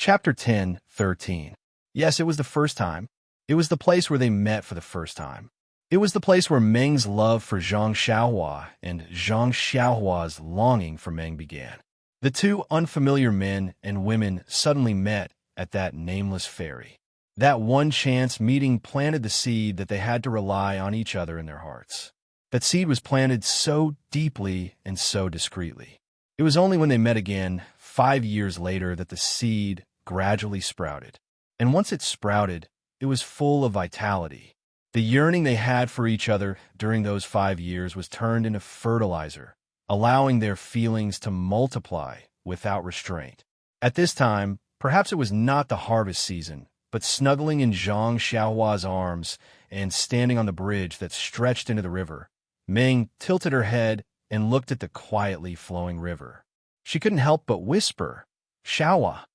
Chapter 10:13. Yes, it was the first time. It was the place where they met for the first time. It was the place where Meng's love for Zhang Xiaohua and Zhang Xiaohua's longing for Meng began. The two unfamiliar men and women suddenly met at that nameless ferry. That one chance meeting planted the seed that they had to rely on each other in their hearts. That seed was planted so deeply and so discreetly. It was only when they met again, 5 years later, that the seed gradually sprouted. And once it sprouted, it was full of vitality. The yearning they had for each other during those 5 years was turned into fertilizer, allowing their feelings to multiply without restraint. At this time, perhaps it was not the harvest season, but snuggling in Zhang Xiaohua's arms and standing on the bridge that stretched into the river, Meng tilted her head and looked at the quietly flowing river. She couldn't help but whisper, "Xiaohua,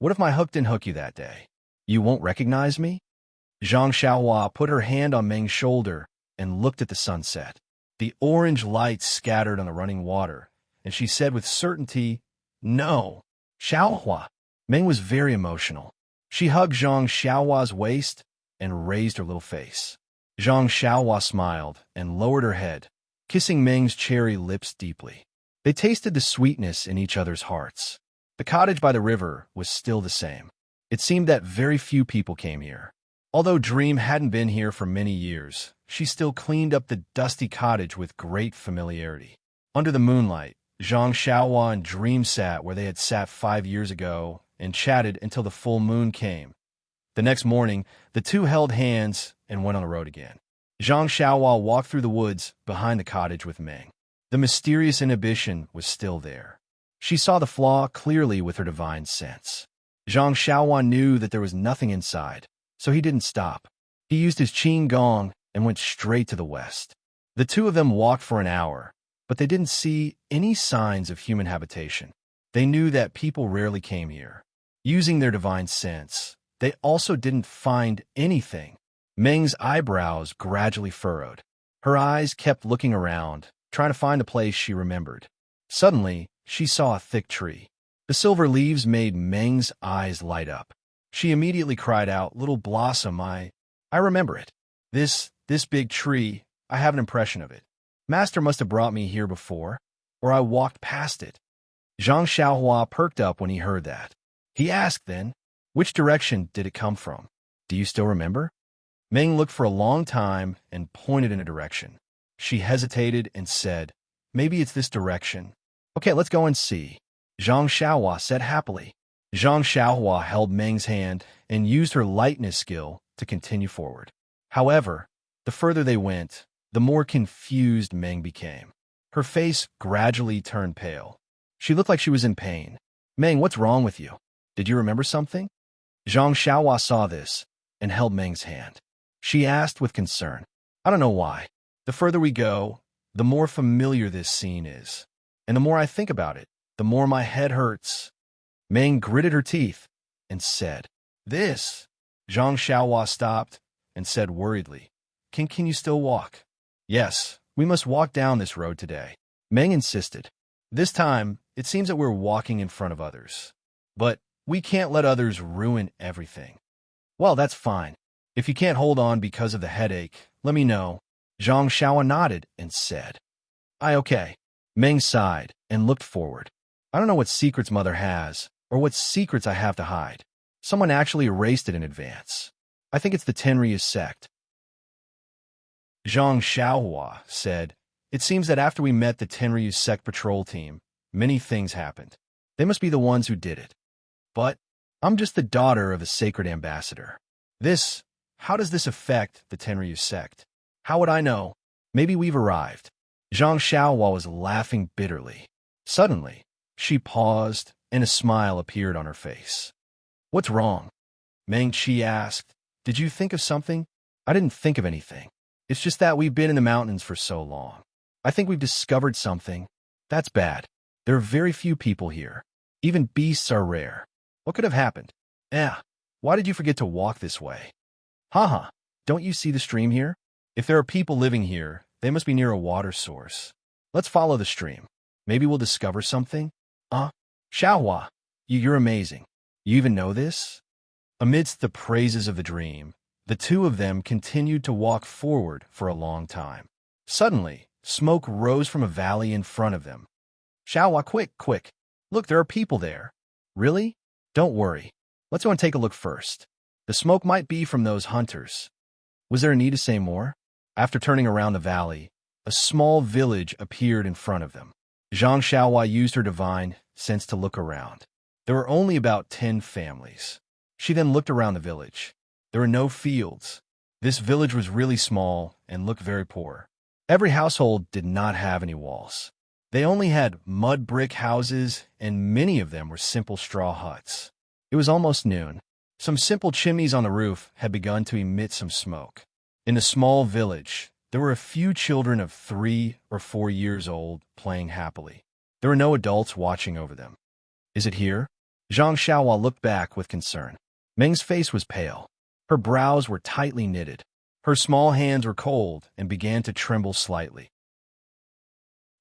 what if my hook didn't hook you that day? You won't recognize me?" Zhang Xiaohua put her hand on Meng's shoulder and looked at the sunset. The orange light scattered on the running water, and she said with certainty, "No, Xiaohua." Meng was very emotional. She hugged Zhang Xiaohua's waist and raised her little face. Zhang Xiaohua smiled and lowered her head, kissing Meng's cherry lips deeply. They tasted the sweetness in each other's hearts. The cottage by the river was still the same. It seemed that very few people came here. Although Dream hadn't been here for many years, she still cleaned up the dusty cottage with great familiarity. Under the moonlight, Zhang Xiaohua and Dream sat where they had sat 5 years ago and chatted until the full moon came. The next morning, the two held hands and went on the road again. Zhang Xiaohua walked through the woods behind the cottage with Meng. The mysterious inhibition was still there. She saw the flaw clearly with her divine sense. Zhang Xiaohua knew that there was nothing inside, so he didn't stop. He used his qin gong and went straight to the west. The two of them walked for an hour, but they didn't see any signs of human habitation. They knew that people rarely came here. Using their divine sense, they also didn't find anything. Meng's eyebrows gradually furrowed. Her eyes kept looking around, trying to find a place she remembered. Suddenly, she saw a thick tree. The silver leaves made Meng's eyes light up. She immediately cried out, "Little Blossom, I remember it. This big tree, I have an impression of it. Master must have brought me here before, or I walked past it." Zhang Xiaohua perked up when he heard that. He asked then, "Which direction did it come from? Do you still remember?" Meng looked for a long time and pointed in a direction. She hesitated and said, "Maybe it's this direction." "Okay, let's go and see," Zhang Xiaohua said happily. Zhang Xiaohua held Meng's hand and used her lightness skill to continue forward. However, the further they went, the more confused Meng became. Her face gradually turned pale. She looked like she was in pain. "Meng, what's wrong with you? Did you remember something?" Zhang Xiaohua saw this and held Meng's hand. She asked with concern, "I don't know why. The further we go, the more familiar this scene is. And the more I think about it, the more my head hurts." Meng gritted her teeth and said, "This." Zhang Xiaohua stopped and said worriedly, Can you still walk?" "Yes, we must walk down this road today," Meng insisted. "This time, it seems that we're walking in front of others. But we can't let others ruin everything." "Well, that's fine. If you can't hold on because of the headache, let me know." Zhang Xiaohua nodded and said, Okay." Meng sighed and looked forward. "I don't know what secrets Mother has, or what secrets I have to hide. Someone actually erased it in advance. I think it's the Tenryu sect." Zhang Xiaohua said, "It seems that after we met the Tenryu sect patrol team, many things happened. They must be the ones who did it. But I'm just the daughter of a sacred ambassador. How does this affect the Tenryu sect? How would I know? Maybe we've arrived." Zhang Xiaohua was laughing bitterly. Suddenly, she paused and a smile appeared on her face. "What's wrong?" Meng Qi asked. "Did you think of something?" "I didn't think of anything. It's just that we've been in the mountains for so long. I think we've discovered something. That's bad. There are very few people here. Even beasts are rare. What could have happened? Why did you forget to walk this way?" Haha, don't you see the stream here? If there are people living here, they must be near a water source. Let's follow the stream. Maybe we'll discover something." Xiaohua, you're amazing. You even know this? Amidst the praises of the dream, the two of them continued to walk forward for a long time. Suddenly, smoke rose from a valley in front of them. Xiaohua, quick, quick! Look, there are people there. Really? Don't worry. Let's go and take a look first. The smoke might be from those hunters. Was there a need to say more? After turning around the valley, a small village appeared in front of them. Zhang Xiaohua used her divine sense to look around. There were only about 10 families. She then looked around the village. There were no fields. This village was really small and looked very poor. Every household did not have any walls. They only had mud brick houses, and many of them were simple straw huts. It was almost noon. Some simple chimneys on the roof had begun to emit some smoke. In the small village, there were a few children of 3 or 4 years old playing happily. There were no adults watching over them. Is it here? Zhang Xiaohua looked back with concern. Meng's face was pale. Her brows were tightly knitted. Her small hands were cold and began to tremble slightly.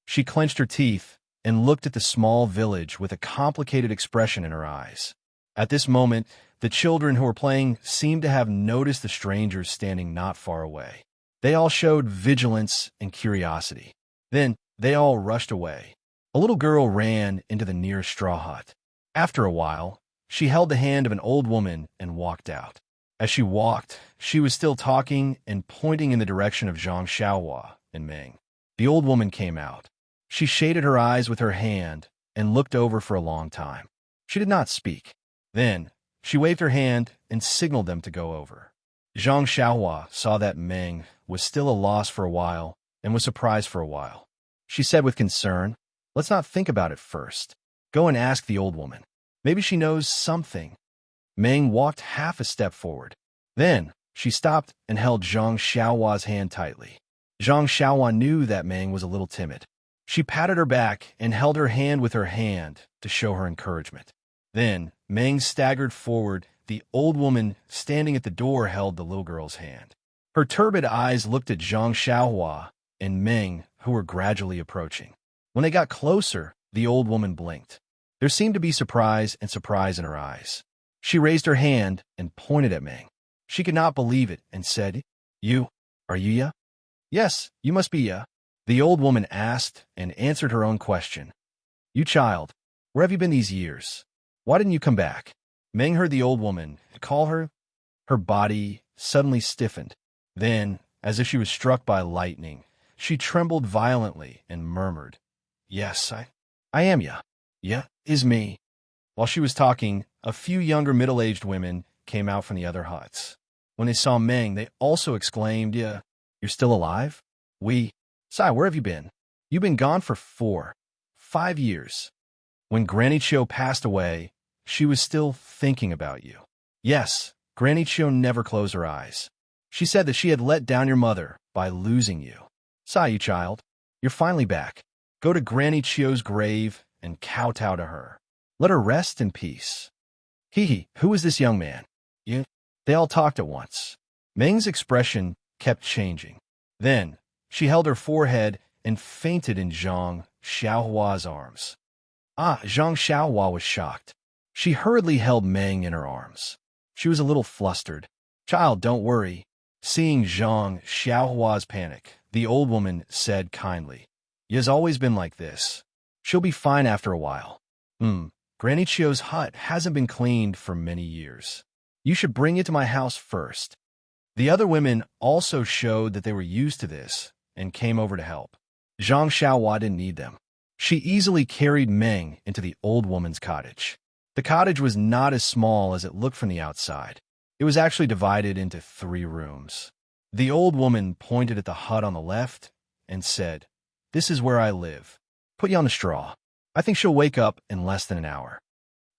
She clenched her teeth and looked at the small village with a complicated expression in her eyes. At this moment, the children who were playing seemed to have noticed the strangers standing not far away. They all showed vigilance and curiosity. Then, they all rushed away. A little girl ran into the nearest straw hut. After a while, she held the hand of an old woman and walked out. As she walked, she was still talking and pointing in the direction of Zhang Xiaohua and Meng. The old woman came out. She shaded her eyes with her hand and looked over for a long time. She did not speak. Then, she waved her hand and signaled them to go over. Zhang Xiaohua saw that Meng was still a loss for a while and was surprised for a while. She said with concern, "Let's not think about it first. Go and ask the old woman. Maybe she knows something." Meng walked half a step forward. Then, she stopped and held Zhang Xiaohua's hand tightly. Zhang Xiaohua knew that Meng was a little timid. She patted her back and held her hand with her hand to show her encouragement. Then, Meng staggered forward. The old woman standing at the door held the little girl's hand. Her turbid eyes looked at Zhang Xiaohua and Meng, who were gradually approaching. When they got closer, the old woman blinked. There seemed to be surprise in her eyes. She raised her hand and pointed at Meng. She could not believe it and said, Are you Ya?" "Yes, you must be Ya," the old woman asked and answered her own question. "You child, where have you been these years? Why didn't you come back?" Meng heard the old woman call her. Her body suddenly stiffened. Then, as if she was struck by lightning, she trembled violently and murmured, "Yes, I am Ya. Ya is me." While she was talking, a few younger middle-aged women came out from the other huts. When they saw Meng, they also exclaimed, "Yeah, you're still alive? Sai, where have you been? You've been gone for 4, 5 years. When Granny Cho passed away, she was still thinking about you." "Yes, Granny Cho never closed her eyes. She said that she had let down your mother by losing you. Sai, you child, you're finally back. Go to Granny Cho's grave and kowtow to her. Let her rest in peace." Who is this young man?" They all talked at once. Meng's expression kept changing. Then, she held her forehead and fainted in Zhang Xiaohua's arms. Zhang Xiaohua was shocked. She hurriedly held Meng in her arms. She was a little flustered. "Child, don't worry." Seeing Zhang Xiaohua's panic, the old woman said kindly, "Ya's always been like this. She'll be fine after a while. Granny Chio's hut hasn't been cleaned for many years. You should bring it to my house first." The other women also showed that they were used to this and came over to help. Zhang Xiaohua didn't need them. She easily carried Meng into the old woman's cottage. The cottage was not as small as it looked from the outside. It was actually divided into 3 rooms. The old woman pointed at the hut on the left and said, "This is where I live. Put you on the straw. I think she'll wake up in less than an hour."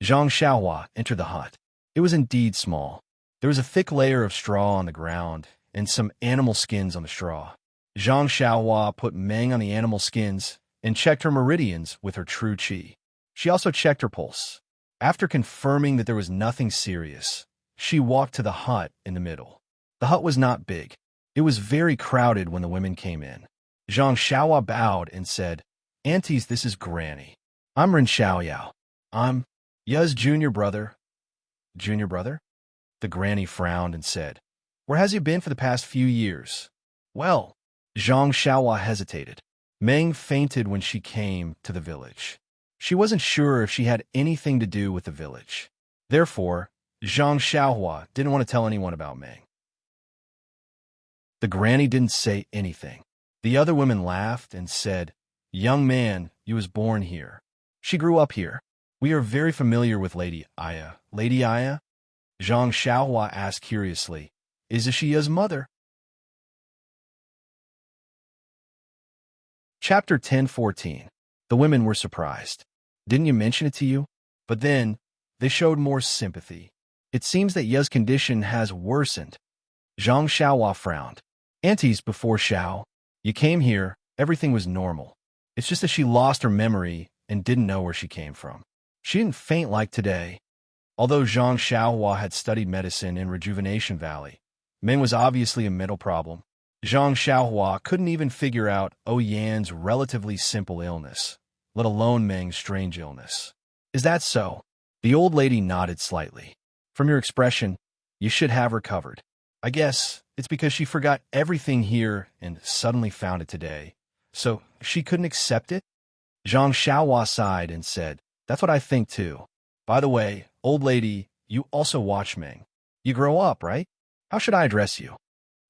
Zhang Xiaohua entered the hut. It was indeed small. There was a thick layer of straw on the ground and some animal skins on the straw. Zhang Xiaohua put Meng on the animal skins and checked her meridians with her true qi. She also checked her pulse. After confirming that there was nothing serious, she walked to the hut in the middle. The hut was not big. It was very crowded when the women came in. Zhang Xiaohua bowed and said, "Aunties, this is Granny. I'm Ren Xiaoyao. I'm Ya's junior brother. junior brother? The granny frowned and said, Where has he been for the past few years? Well, Zhang Xiaohua hesitated. Meng fainted when she came to the village. She wasn't sure if she had anything to do with the village. Therefore, Zhang Xiaohua didn't want to tell anyone about Meng. The granny didn't say anything. The other women laughed and said, Young man, you was born here. She grew up here. We are very familiar with Lady Aya. Lady Aya? Zhang Xiaohua asked curiously, Is she his mother? Chapter 10:14. The women were surprised. Didn't you mention it to you? But then, they showed more sympathy. It seems that Ya's condition has worsened. Zhang Xiaohua frowned. Aunties before Xiao. You came here, everything was normal. It's just that she lost her memory and didn't know where she came from. She didn't faint like today. Although Zhang Xiaohua had studied medicine in Rejuvenation Valley, Meng was obviously a mental problem. Zhang Xiaohua couldn't even figure out Yan's relatively simple illness, let alone Meng's strange illness. Is that so? The old lady nodded slightly. From your expression, you should have recovered. I guess it's because she forgot everything here and suddenly found it today. So she couldn't accept it? Zhang Xiaohua sighed and said, That's what I think too. By the way, old lady, you also watch Meng. You grow up, right? How should I address you?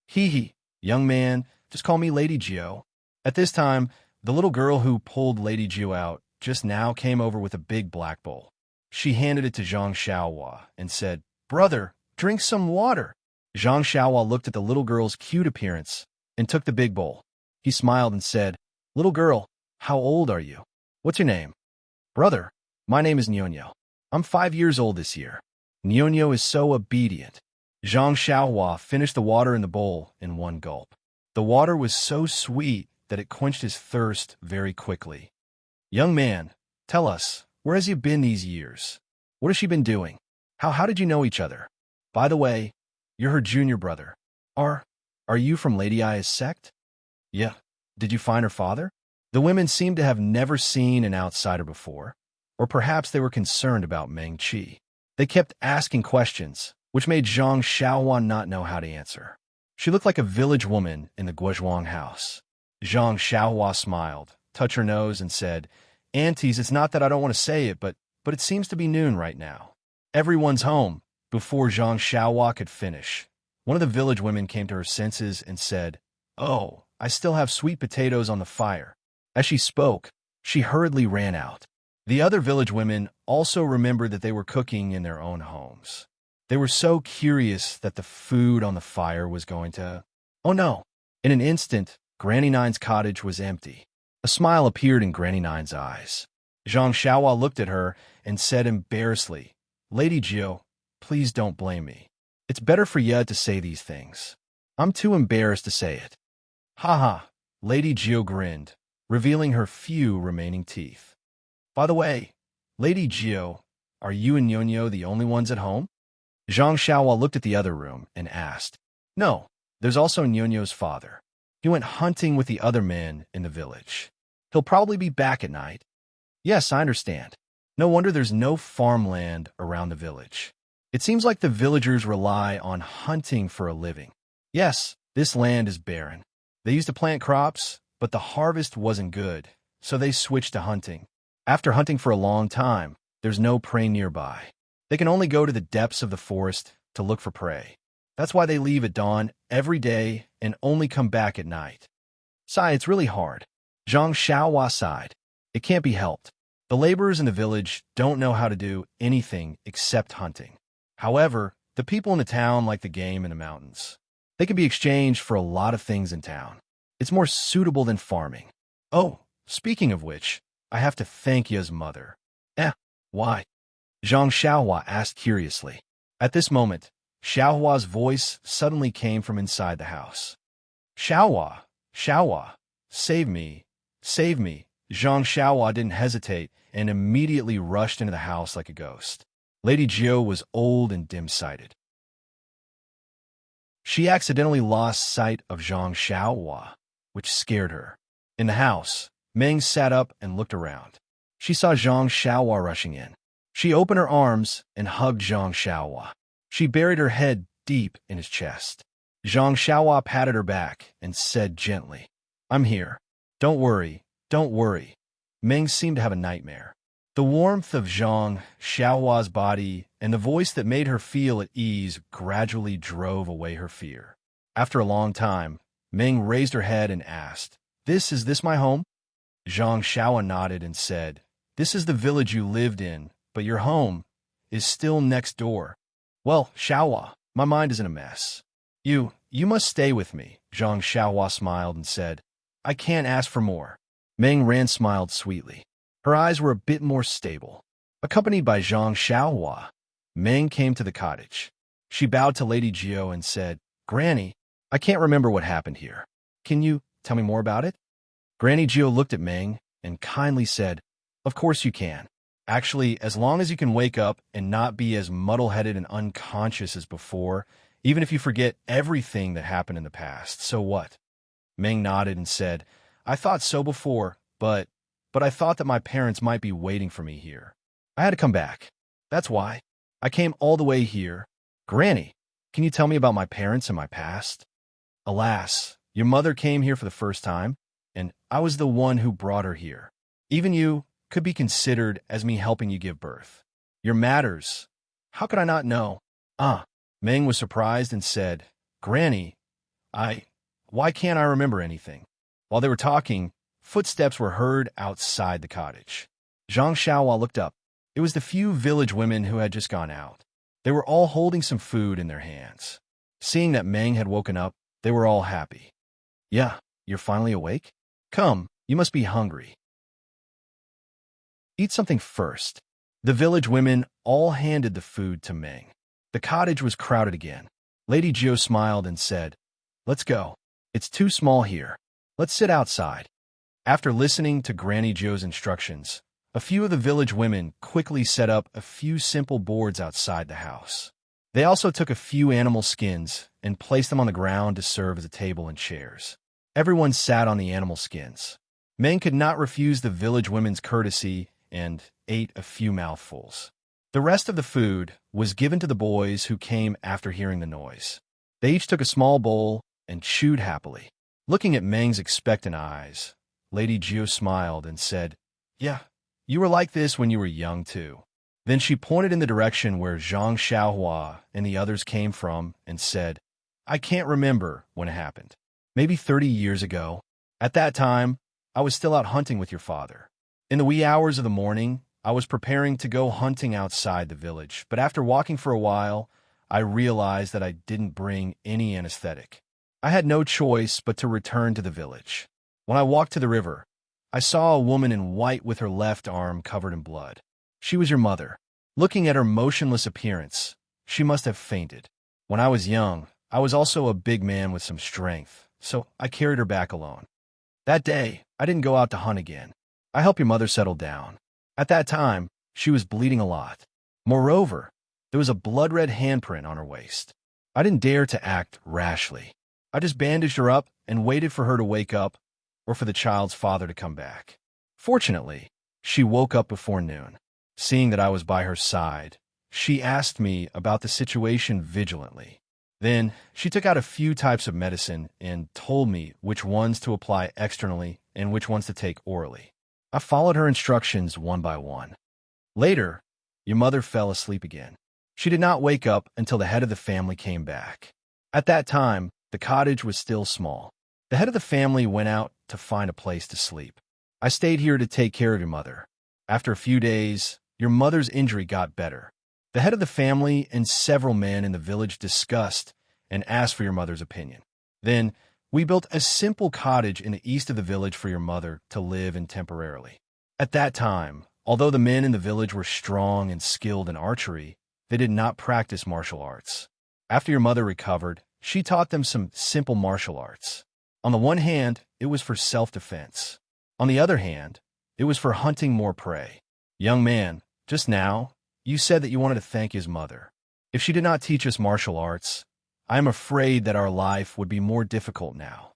Hee. Young man, just call me Lady Jiu. At this time, the little girl who pulled Lady Jiu out just now came over with a big black bowl. She handed it to Zhang Xiaohua and said, Brother, drink some water. Zhang Xiaohua looked at the little girl's cute appearance and took the big bowl. He smiled and said, Little girl, how old are you? What's your name? Brother, my name is Nyonyo. I'm 5 years old this year. Nyonyo is so obedient. Zhang Xiaohua finished the water in the bowl in one gulp. The water was so sweet that it quenched his thirst very quickly. Young man, tell us, where has you been these years? What has she been doing? How did you know each other? By the way, you're her junior brother. Are you from Lady Aya's sect? Yeah. Did you find her father? The women seemed to have never seen an outsider before, or perhaps they were concerned about Meng Qi. They kept asking questions, which made Zhang Xiaohua not know how to answer. She looked like a village woman in the Guozhuang house. Zhang Xiaohua smiled, touched her nose, and said, Aunties, it's not that I don't want to say it, but it seems to be noon right now. Everyone's home. Before Zhang Xiaohua could finish, one of the village women came to her senses and said, Oh, I still have sweet potatoes on the fire. As she spoke, she hurriedly ran out. The other village women also remembered that they were cooking in their own homes. They were so curious that the food on the fire was going to... Oh no! In an instant, Granny Nine's cottage was empty. A smile appeared in Granny Nine's eyes. Zhang Xiaohua looked at her and said embarrassedly, Lady Jiu, please don't blame me. It's better for Ye to say these things. I'm too embarrassed to say it. Ha ha! Lady Jiu grinned, revealing her few remaining teeth. By the way, Lady Jiu, are you and Nyonyo the only ones at home? Zhang Xiaohua looked at the other room and asked, No, there's also Nyonyo's father. He went hunting with the other men in the village. He'll probably be back at night. Yes, I understand. No wonder there's no farmland around the village. It seems like the villagers rely on hunting for a living. Yes, this land is barren. They used to plant crops, but the harvest wasn't good, so they switched to hunting. After hunting for a long time, there's no prey nearby. They can only go to the depths of the forest to look for prey. That's why they leave at dawn every day and only come back at night. Sigh, it's really hard. Zhang Xiaohua sighed. It can't be helped. The laborers in the village don't know how to do anything except hunting. However, the people in the town like the game in the mountains. They can be exchanged for a lot of things in town. It's more suitable than farming. Oh, speaking of which, I have to thank Ya's mother. Why? Zhang Xiaohua asked curiously. At this moment, Xiaohua's voice suddenly came from inside the house. Xiaohua, save me, save me. Zhang Xiaohua didn't hesitate and immediately rushed into the house like a ghost. Lady Jiu was old and dim-sighted. She accidentally lost sight of Zhang Xiaohua, which scared her. In the house, Meng sat up and looked around. She saw Zhang Xiaohua rushing in. She opened her arms and hugged Zhang Xiaohua. She buried her head deep in his chest. Zhang Xiaohua patted her back and said gently, "I'm here. Don't worry, don't worry." Meng seemed to have a nightmare. The warmth of Zhang Xiaohua's body and the voice that made her feel at ease gradually drove away her fear. After a long time, Meng raised her head and asked, Is this my home?" Zhang Xiaohua nodded and said, "This is the village you lived in, but your home is still next door." "Well, Xiaohua, my mind is in a mess. You must stay with me." Zhang Xiaohua smiled and said, "I can't ask for more." Meng Ran smiled sweetly. Her eyes were a bit more stable. Accompanied by Zhang Xiaohua, Meng came to the cottage. She bowed to Lady Jiao and said, "Granny, I can't remember what happened here. Can you tell me more about it?" Granny Jiao looked at Meng and kindly said, "Of course you can. Actually, as long as you can wake up and not be as muddle-headed and unconscious as before, even if you forget everything that happened in the past, so what?" Meng nodded and said, "I thought so before, but I thought that my parents might be waiting for me here. I had to come back. That's why. I came all the way here. Granny, can you tell me about my parents and my past?" "Alas, your mother came here for the first time, and I was the one who brought her here. Even you could be considered as me helping you give birth. Your matters. How could I not know?" Meng was surprised and said, "Granny, why can't I remember anything?" While they were talking, footsteps were heard outside the cottage. Zhang Xiaohua looked up. It was the few village women who had just gone out. They were all holding some food in their hands. Seeing that Meng had woken up, they were all happy. "Yeah, you're finally awake? Come, you must be hungry. Eat something first." The village women all handed the food to Meng. The cottage was crowded again. Lady Jiao smiled and said, "Let's go. It's too small here. Let's sit outside." After listening to Granny Jiao's instructions, a few of the village women quickly set up a few simple boards outside the house. They also took a few animal skins and placed them on the ground to serve as a table and chairs. Everyone sat on the animal skins. Meng could not refuse the village women's courtesy and ate a few mouthfuls. The rest of the food was given to the boys who came after hearing the noise. They each took a small bowl and chewed happily. Looking at Meng's expectant eyes, Lady Jiao smiled and said, "Yeah, you were like this when you were young too." Then she pointed in the direction where Zhang Xiaohua and the others came from and said, "I can't remember when it happened. Maybe 30 years ago. At that time, I was still out hunting with your father. In the wee hours of the morning, I was preparing to go hunting outside the village, but after walking for a while, I realized that I didn't bring any anesthetic. I had no choice but to return to the village. When I walked to the river, I saw a woman in white with her left arm covered in blood. She was your mother. Looking at her motionless appearance, she must have fainted. When I was young, I was also a big man with some strength, so I carried her back alone. That day, I didn't go out to hunt again. I helped your mother settle down. At that time, she was bleeding a lot. Moreover, there was a blood-red handprint on her waist. I didn't dare to act rashly. I just bandaged her up and waited for her to wake up or for the child's father to come back. Fortunately, she woke up before noon. Seeing that I was by her side, she asked me about the situation vigilantly. Then, she took out a few types of medicine and told me which ones to apply externally and which ones to take orally. I followed her instructions one by one. Later, your mother fell asleep again. She did not wake up until the head of the family came back. At that time, the cottage was still small. The head of the family went out to find a place to sleep. I stayed here to take care of your mother. After a few days, your mother's injury got better. The head of the family and several men in the village discussed and asked for your mother's opinion. Then, we built a simple cottage in the east of the village for your mother to live in temporarily. At that time, although the men in the village were strong and skilled in archery, they did not practice martial arts. After your mother recovered, she taught them some simple martial arts. On the one hand, it was for self-defense. On the other hand, it was for hunting more prey. Young man, just now, you said that you wanted to thank his mother. If she did not teach us martial arts, I am afraid that our life would be more difficult now.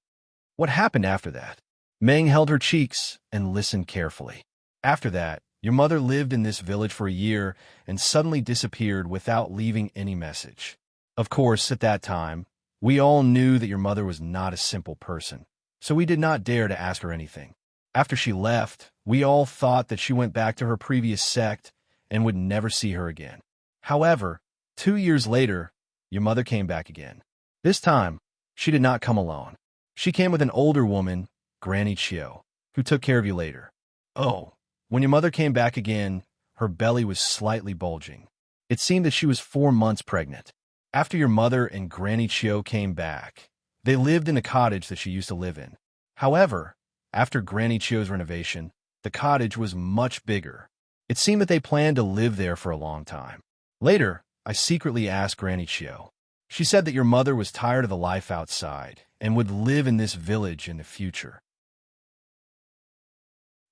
What happened after that? Meng held her cheeks and listened carefully. After that, Your mother lived in this village for a year and suddenly disappeared without leaving any message. Of course, at that time, we all knew that your mother was not a simple person, so we did not dare to ask her anything. After she left, we all thought that she went back to her previous sect and would never see her again. However, 2 years later, your mother came back again. This time, she did not come alone. She came with an older woman, Granny Chio, who took care of you later. Oh, when your mother came back again, her belly was slightly bulging. It seemed that she was 4 months pregnant. After your mother and Granny Chio came back, they lived in a cottage that she used to live in. However, after Granny Chio's renovation, the cottage was much bigger. It seemed that they planned to live there for a long time. Later, I secretly asked Granny Chio. She said that your mother was tired of the life outside and would live in this village in the future.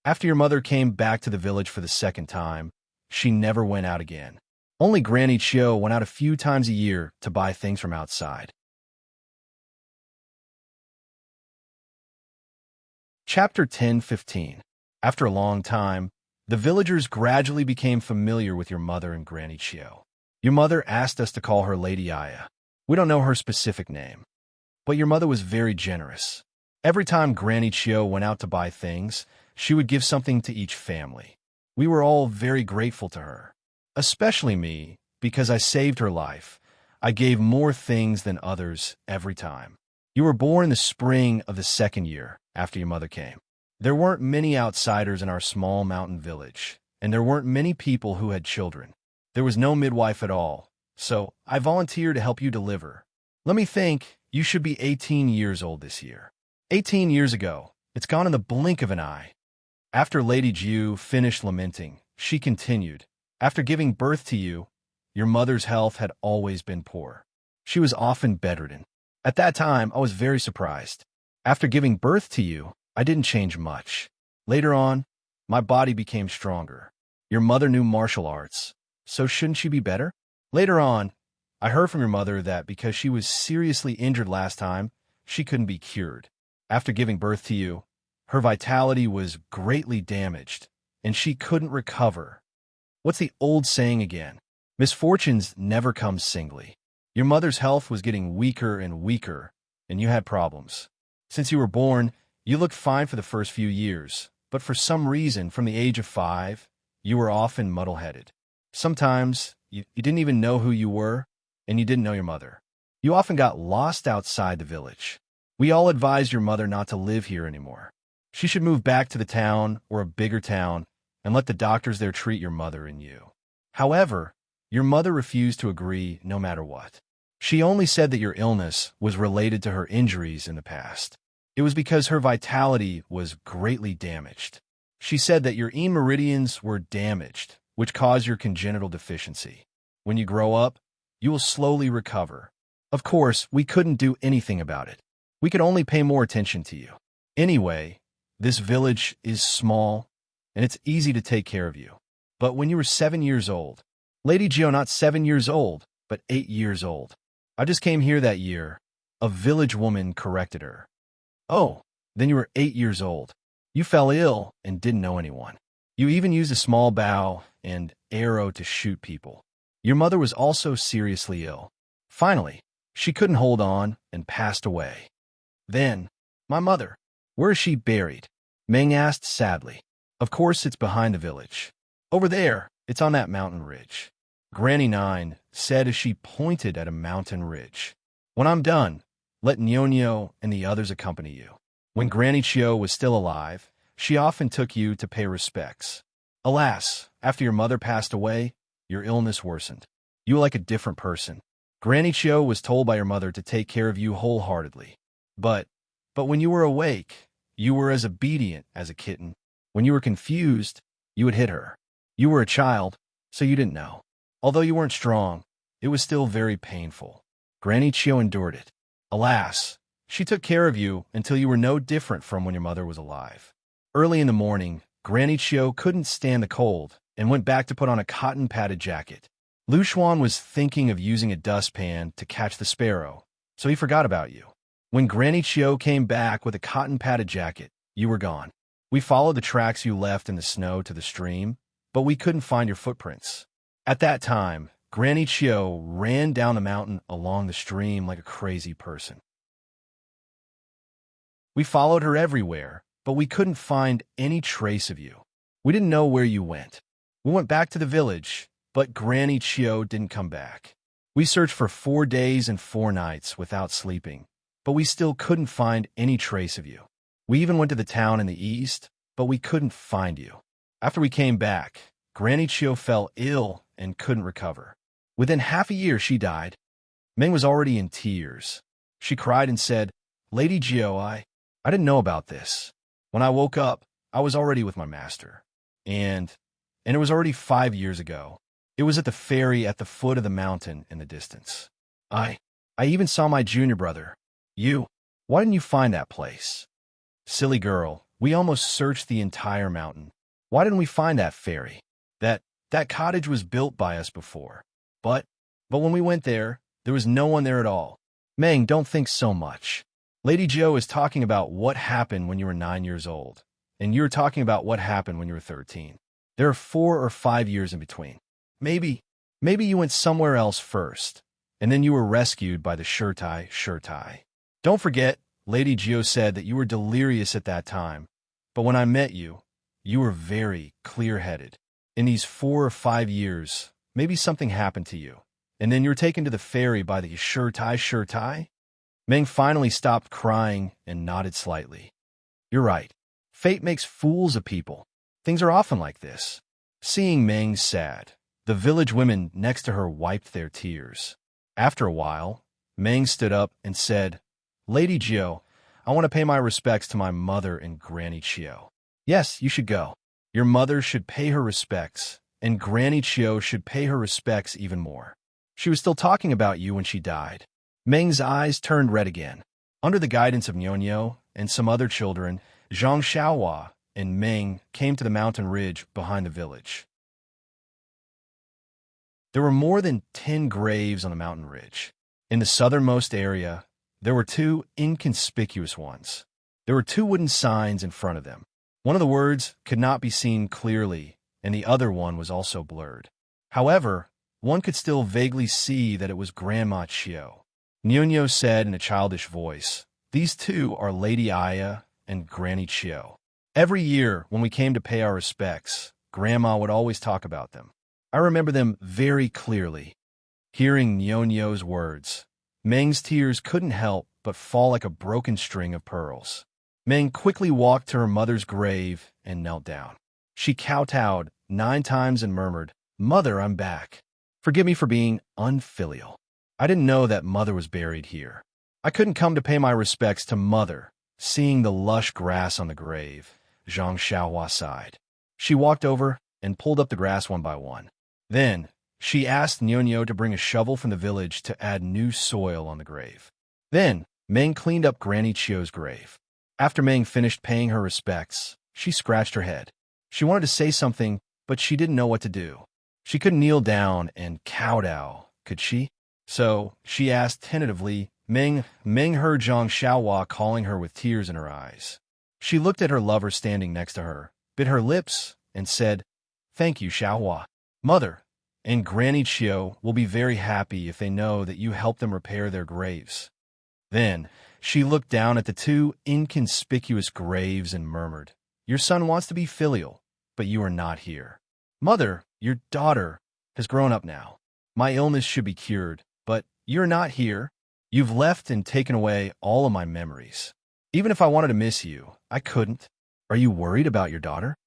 After your mother came back to the village for the second time, she never went out again. Only Granny Chio went out a few times a year to buy things from outside. Chapter 10:15. After a long time, the villagers gradually became familiar with your mother and Granny Chio. Your mother asked us to call her Lady Aya. We don't know her specific name, but your mother was very generous. Every time Granny Chio went out to buy things, she would give something to each family. We were all very grateful to her, especially me, because I saved her life. I gave more things than others every time. You were born in the spring of the second year after your mother came. There weren't many outsiders in our small mountain village, and there weren't many people who had children. There was no midwife at all, so I volunteered to help you deliver. Let me think, you should be 18 years old this year. 18 years ago, it's gone in the blink of an eye. After Lady Jiu finished lamenting, she continued, after giving birth to you, your mother's health had always been poor. She was often bedridden. At that time, I was very surprised. After giving birth to you, I didn't change much. Later on, my body became stronger. Your mother knew martial arts, so shouldn't she be better? Later on, I heard from your mother that because she was seriously injured last time, she couldn't be cured. After giving birth to you, her vitality was greatly damaged, and she couldn't recover. What's the old saying again? Misfortunes never come singly. Your mother's health was getting weaker and weaker, and you had problems. Since you were born, you looked fine for the first few years, but for some reason, from the age of 5, you were often muddle-headed. Sometimes, you didn't even know who you were, and you didn't know your mother. You often got lost outside the village. We all advised your mother not to live here anymore. She should move back to the town or a bigger town and let the doctors there treat your mother and you. However, your mother refused to agree no matter what. She only said that your illness was related to her injuries in the past. It was because her vitality was greatly damaged. She said that your meridians were damaged, which caused your congenital deficiency. When you grow up, you will slowly recover. Of course, we couldn't do anything about it. We could only pay more attention to you. Anyway, this village is small, and it's easy to take care of you. But when you were 7 years old, Lady Gio, not 7 years old, but 8 years old. I just came here that year. A village woman corrected her. Oh, then you were 8 years old. You fell ill and didn't know anyone. You even used a small bow and arrow to shoot people. Your mother was also seriously ill. Finally, she couldn't hold on and passed away. Then, my mother, where is she buried? Meng asked sadly. Of course, it's behind the village. Over there, it's on that mountain ridge. Granny Nine said as she pointed at a mountain ridge. When I'm done, let Nyonyo and the others accompany you. When Granny Chio was still alive, she often took you to pay respects. Alas, after your mother passed away, your illness worsened. You were like a different person. Granny Chio was told by your mother to take care of you wholeheartedly. But when you were awake, you were as obedient as a kitten. When you were confused, you would hit her. You were a child, so you didn't know. Although you weren't strong, it was still very painful. Granny Chio endured it. Alas, she took care of you until you were no different from when your mother was alive. Early in the morning, Granny Chio couldn't stand the cold and went back to put on a cotton-padded jacket. Lu Xuan was thinking of using a dustpan to catch the sparrow, so he forgot about you. When Granny Chio came back with a cotton-padded jacket, you were gone. We followed the tracks you left in the snow to the stream, but we couldn't find your footprints. At that time, Granny Chio ran down the mountain along the stream like a crazy person. We followed her everywhere, but we couldn't find any trace of you. We didn't know where you went. We went back to the village, but Granny Chio didn't come back. We searched for 4 days and 4 nights without sleeping, but we still couldn't find any trace of you. We even went to the town in the east, but we couldn't find you. After we came back, Granny Chio fell ill and couldn't recover. Within half a year, she died. Meng was already in tears. She cried and said, "Lady Chio, I didn't know about this. When I woke up, I was already with my master. And it was already 5 years ago. It was at the ferry at the foot of the mountain in the distance. I even saw my junior brother. You, why didn't you find that place? Silly girl, we almost searched the entire mountain. Why didn't we find that ferry? That cottage was built by us before. But when we went there was no one there at all. Meng, don't think so much. Lady Chio is talking about what happened when you were 9 years old, and you're talking about what happened when you were 13. There are 4 or 5 years in between. Maybe you went somewhere else first, and then you were rescued by the Shurtai. Don't forget, Lady Chio said that you were delirious at that time, but when I met you, you were very clear-headed. In these 4 or 5 years, maybe something happened to you, and then you were taken to the ferry by the Shurtai. Meng finally stopped crying and nodded slightly. You're right. Fate makes fools of people. Things are often like this. Seeing Meng sad, the village women next to her wiped their tears. After a while, Meng stood up and said, Lady Chio, I want to pay my respects to my mother and Granny Chio. Yes, you should go. Your mother should pay her respects, and Granny Chio should pay her respects even more. She was still talking about you when she died. Meng's eyes turned red again. Under the guidance of Nyonyo and some other children, Zhang Xiaohua and Meng came to the mountain ridge behind the village. There were more than 10 graves on the mountain ridge. In the southernmost area, there were 2 inconspicuous ones. There were 2 wooden signs in front of them. One of the words could not be seen clearly, and the other one was also blurred. However, one could still vaguely see that it was Grandma Chio. Nyonyo said in a childish voice, These 2 are Lady Aya and Granny Chio. Every year, when we came to pay our respects, Grandma would always talk about them. I remember them very clearly. Hearing Nyonyo's words, Meng's tears couldn't help but fall like a broken string of pearls. Meng quickly walked to her mother's grave and knelt down. She kowtowed 9 times and murmured, Mother, I'm back. Forgive me for being unfilial. I didn't know that Mother was buried here. I couldn't come to pay my respects to Mother. Seeing the lush grass on the grave, Zhang Xiaohua sighed. She walked over and pulled up the grass one by one. Then, she asked Nyonyo to bring a shovel from the village to add new soil on the grave. Then, Meng cleaned up Granny Chio's grave. After Meng finished paying her respects, she scratched her head. She wanted to say something, but she didn't know what to do. She couldn't kneel down and kowtow, could she? So, she asked tentatively. Meng heard Zhang Xiaohua calling her with tears in her eyes. She looked at her lover standing next to her, bit her lips, and said, Thank you, Xiaohua. Mother and Granny Chio will be very happy if they know that you helped them repair their graves. Then, she looked down at the 2 inconspicuous graves and murmured, Your son wants to be filial, but you are not here. Mother, your daughter has grown up now. My illness should be cured, but you're not here. You've left and taken away all of my memories. Even if I wanted to miss you, I couldn't. Are you worried about your daughter?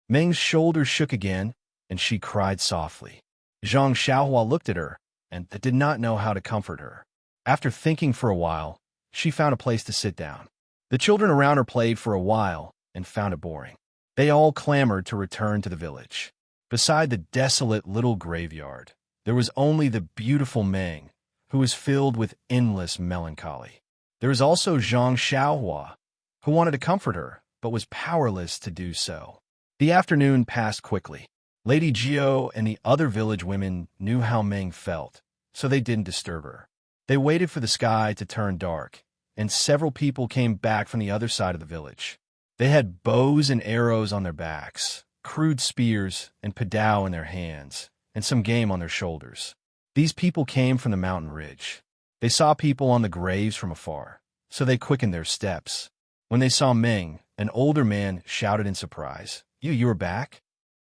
Meng's shoulders shook again, and she cried softly. Zhang Xiaohua looked at her, and did not know how to comfort her. After thinking for a while, she found a place to sit down. The children around her played for a while and found it boring. They all clamored to return to the village. Beside the desolate little graveyard, there was only the beautiful Meng, who was filled with endless melancholy. There was also Zhang Xiaohua, who wanted to comfort her, but was powerless to do so. The afternoon passed quickly. Lady Chio and the other village women knew how Meng felt, so they didn't disturb her. They waited for the sky to turn dark, and several people came back from the other side of the village. They had bows and arrows on their backs, crude spears and padao in their hands, and some game on their shoulders. These people came from the mountain ridge. They saw people on the graves from afar, so they quickened their steps. When they saw Ming, an older man shouted in surprise, You were back?"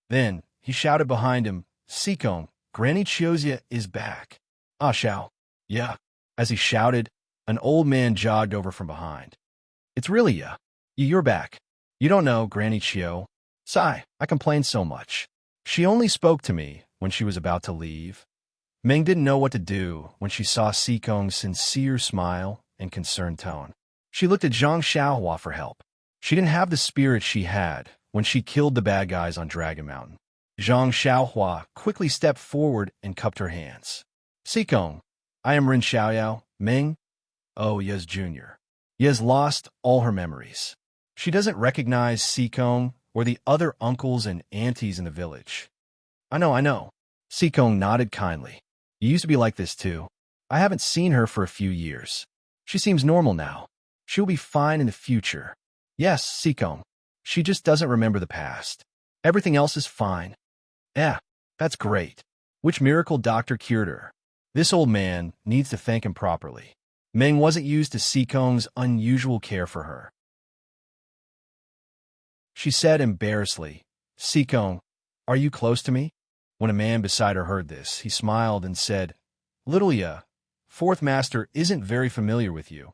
Then he shouted behind him, "Sikong, Granny Chiozia is back." "Ah, Xiao." "Yeah." As he shouted, an old man jogged over from behind. "It's really ya. You're back. You don't know, Granny Chio. Sigh, I complained so much. She only spoke to me when she was about to leave." Ming didn't know what to do when she saw Sikong's sincere smile and concerned tone. She looked at Zhang Xiaohua for help. She didn't have the spirit she had when she killed the bad guys on Dragon Mountain. Zhang Xiaohua quickly stepped forward and cupped her hands. "Sikong, I am Rin Xiaoyao. Ming? Oh, Yez Jr. Yez lost all her memories. She doesn't recognize Sikong or the other uncles and aunties in the village." I know. Sikong nodded kindly. "You used to be like this too. I haven't seen her for a few years. She seems normal now. She'll be fine in the future." "Yes, Sikong. She just doesn't remember the past. Everything else is fine." "Yeah, that's great. Which miracle doctor cured her? This old man needs to thank him properly." Ming wasn't used to Sikong's unusual care for her. She said embarrassedly, "Sikong, are you close to me?" When a man beside her heard this, he smiled and said, "Little ya, Fourth Master isn't very familiar with you,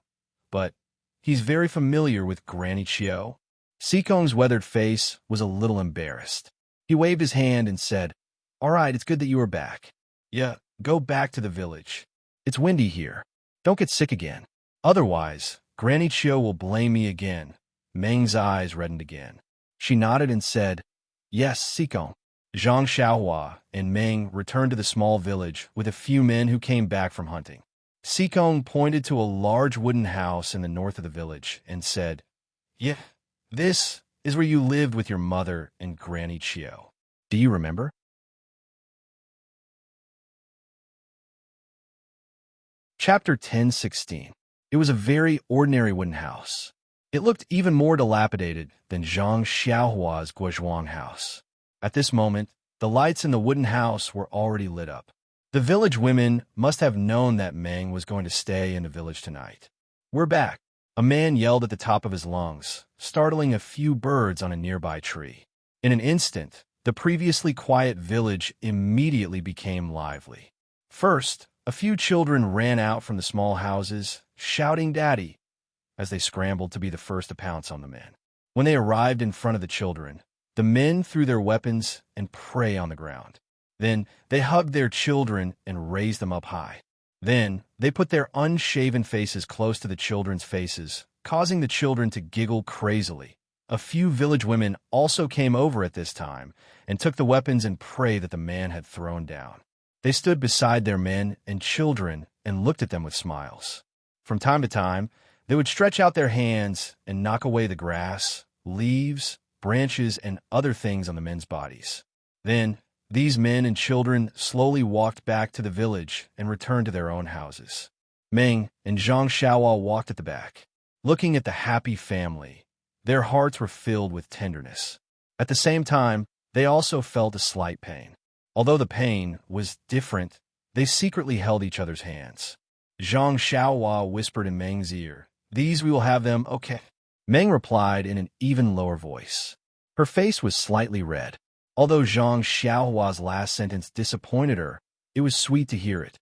but he's very familiar with Granny Chio." Sikong's weathered face was a little embarrassed. He waved his hand and said, "All right, it's good that you are back. Yeah, go back to the village. It's windy here. Don't get sick again. Otherwise, Granny Chio will blame me again." Meng's eyes reddened again. She nodded and said, "Yes, Sikong." Zhang Xiaohua and Meng returned to the small village with a few men who came back from hunting. Sikong pointed to a large wooden house in the north of the village and said, "Yeah, this is where you lived with your mother and Granny Chio. Do you remember?" Chapter 10:16. It was a very ordinary wooden house. It looked even more dilapidated than Zhang Xiaohua's Guozhuang house. At this moment, the lights in the wooden house were already lit up. The village women must have known that Meng was going to stay in the village tonight. "We're back," a man yelled at the top of his lungs, startling a few birds on a nearby tree. In an instant, the previously quiet village immediately became lively. First, a few children ran out from the small houses, shouting "Daddy," as they scrambled to be the first to pounce on the men. When they arrived in front of the children, the men threw their weapons and prey on the ground. Then they hugged their children and raised them up high. Then they put their unshaven faces close to the children's faces, causing the children to giggle crazily. A few village women also came over at this time and took the weapons and prey that the man had thrown down. They stood beside their men and children and looked at them with smiles. From time to time, they would stretch out their hands and knock away the grass, leaves, branches, and other things on the men's bodies. Then, these men and children slowly walked back to the village and returned to their own houses. Meng and Zhang Xiaohua walked at the back, looking at the happy family. Their hearts were filled with tenderness. At the same time, they also felt a slight pain. Although the pain was different, they secretly held each other's hands. Zhang Xiaohua whispered in Meng's ear, "These we will have them, okay?" Meng replied in an even lower voice. Her face was slightly red. Although Zhang Xiaohua's last sentence disappointed her, it was sweet to hear it.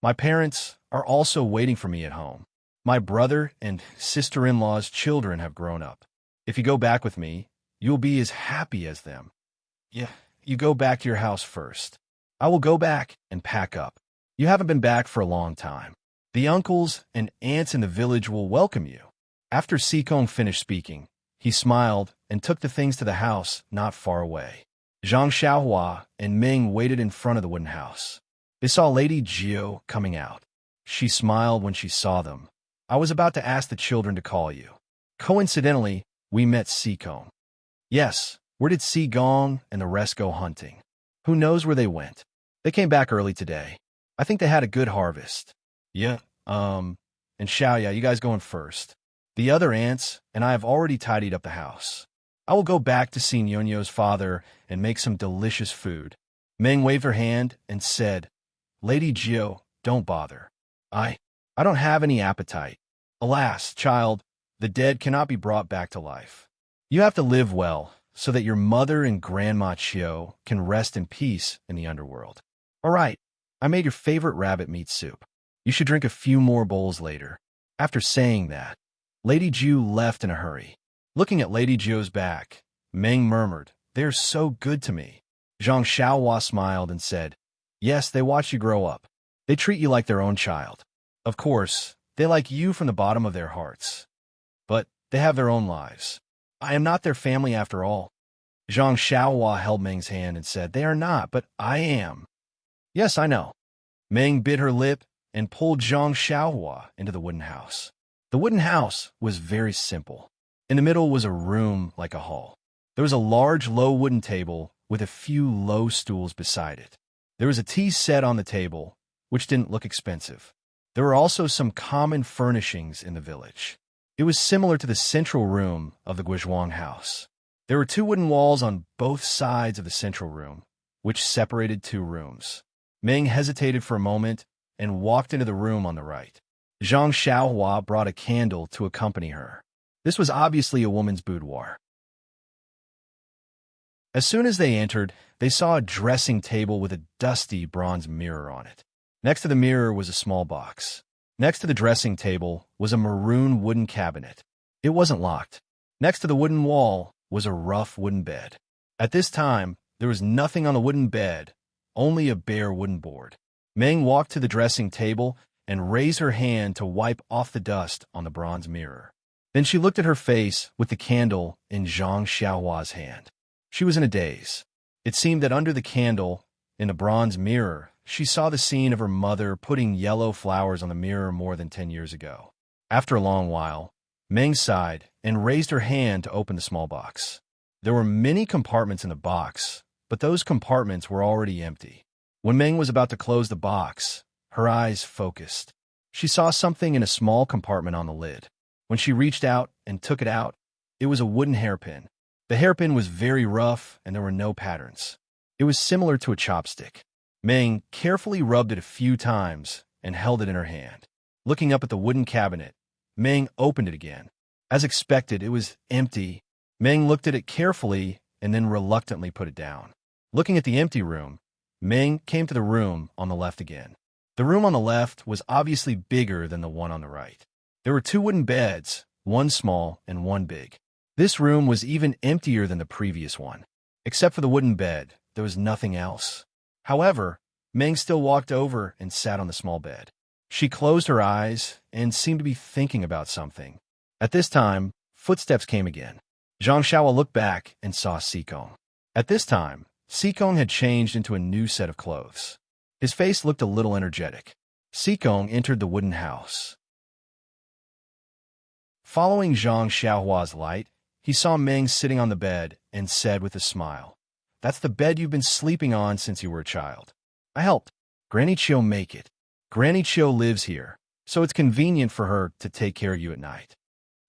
"My parents are also waiting for me at home. My brother and sister-in-law's children have grown up. If you go back with me, you'll be as happy as them. Yeah, you go back to your house first. I will go back and pack up. You haven't been back for a long time. The uncles and aunts in the village will welcome you." After Sikong finished speaking, he smiled and took the things to the house not far away. Zhang Xiaohua and Ming waited in front of the wooden house. They saw Lady Jio coming out. She smiled when she saw them. "I was about to ask the children to call you. Coincidentally, we met Sikong." "Yes, where did Sigong and the rest go hunting? Who knows where they went? They came back early today. I think they had a good harvest." "Yeah, and Xiaoya, you guys going first. The other aunts and I have already tidied up the house. I will go back to see Nyonyo's father and make some delicious food. Meng waved her hand and said, Lady Jiu, don't bother. I don't have any appetite. Alas, child, the dead cannot be brought back to life. You have to live well, so that your mother and Grandma Chio can rest in peace in the underworld. All right, I made your favorite rabbit meat soup. You should drink a few more bowls later. After saying that, Lady Jiu left in a hurry. Looking at Lady Jiu's back, Meng murmured, They're so good to me. Zhang Xiaohua smiled and said, Yes, they watch you grow up. They treat you like their own child. Of course, they like you from the bottom of their hearts. But they have their own lives. I am not their family after all. Zhang Xiaohua held Meng's hand and said, They are not, but I am. Yes, I know. Meng bit her lip and pulled Zhang Xiaohua into the wooden house. The wooden house was very simple. In the middle was a room like a hall. There was a large low wooden table with a few low stools beside it. There was a tea set on the table, which didn't look expensive. There were also some common furnishings in the village. It was similar to the central room of the Guizhuang house. There were 2 wooden walls on both sides of the central room, which separated 2 rooms. Meng hesitated for a moment and walked into the room on the right. Zhang Xiaohua brought a candle to accompany her. This was obviously a woman's boudoir. As soon as they entered, they saw a dressing table with a dusty bronze mirror on it. Next to the mirror was a small box. Next to the dressing table was a maroon wooden cabinet. It wasn't locked. Next to the wooden wall was a rough wooden bed. At this time, there was nothing on the wooden bed, only a bare wooden board. Meng walked to the dressing table and raised her hand to wipe off the dust on the bronze mirror. Then she looked at her face with the candle in Zhang Xiaohua's hand. She was in a daze. It seemed that under the candle, in the bronze mirror, she saw the scene of her mother putting yellow flowers on the mirror more than 10 years ago. After a long while, Meng sighed and raised her hand to open the small box. There were many compartments in the box, but those compartments were already empty. When Meng was about to close the box, her eyes focused. She saw something in a small compartment on the lid. When she reached out and took it out, it was a wooden hairpin. The hairpin was very rough and there were no patterns. It was similar to a chopstick. Meng carefully rubbed it a few times and held it in her hand. Looking up at the wooden cabinet, Meng opened it again. As expected, it was empty. Meng looked at it carefully and then reluctantly put it down. Looking at the empty room, Meng came to the room on the left again. The room on the left was obviously bigger than the one on the right. There were 2 wooden beds, one small and one big. This room was even emptier than the previous one. Except for the wooden bed, there was nothing else. However, Meng still walked over and sat on the small bed. She closed her eyes and seemed to be thinking about something. At this time, footsteps came again. Zhang Xiaohua looked back and saw Sikong. At this time, Sikong had changed into a new set of clothes. His face looked a little energetic. Sikong entered the wooden house. Following Zhang Xiaohua's light, he saw Meng sitting on the bed and said with a smile, That's the bed you've been sleeping on since you were a child. I helped Granny Chio make it. Granny Chio lives here, so it's convenient for her to take care of you at night.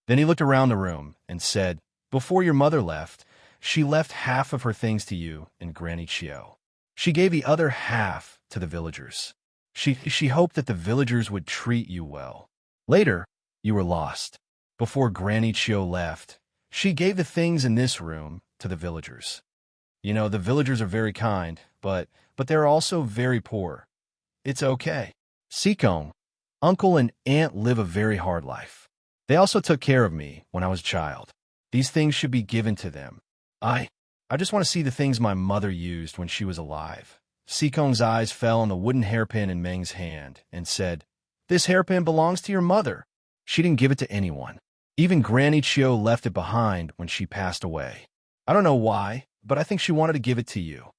Then he looked around the room and said, Before your mother left, she left half of her things to you and Granny Chio. She gave the other half to the villagers. She hoped that the villagers would treat you well. Later, you were lost. Before Granny Chio left, she gave the things in this room to the villagers. You know, the villagers are very kind, but they're also very poor. It's okay. Sikong, uncle and aunt live a very hard life. They also took care of me when I was a child. These things should be given to them. I just want to see the things my mother used when she was alive. Sikong's eyes fell on the wooden hairpin in Meng's hand and said, This hairpin belongs to your mother. She didn't give it to anyone. Even Granny Chio left it behind when she passed away. I don't know why, but I think she wanted to give it to you.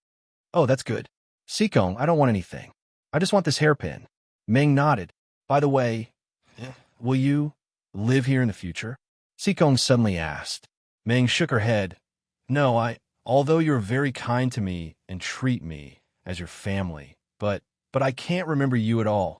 Oh, that's good. Sikong, I don't want anything. I just want this hairpin. Meng nodded. By the way, will you live here in the future? Sikong suddenly asked. Meng shook her head. No, although you're very kind to me and treat me as your family, but I can't remember you at all.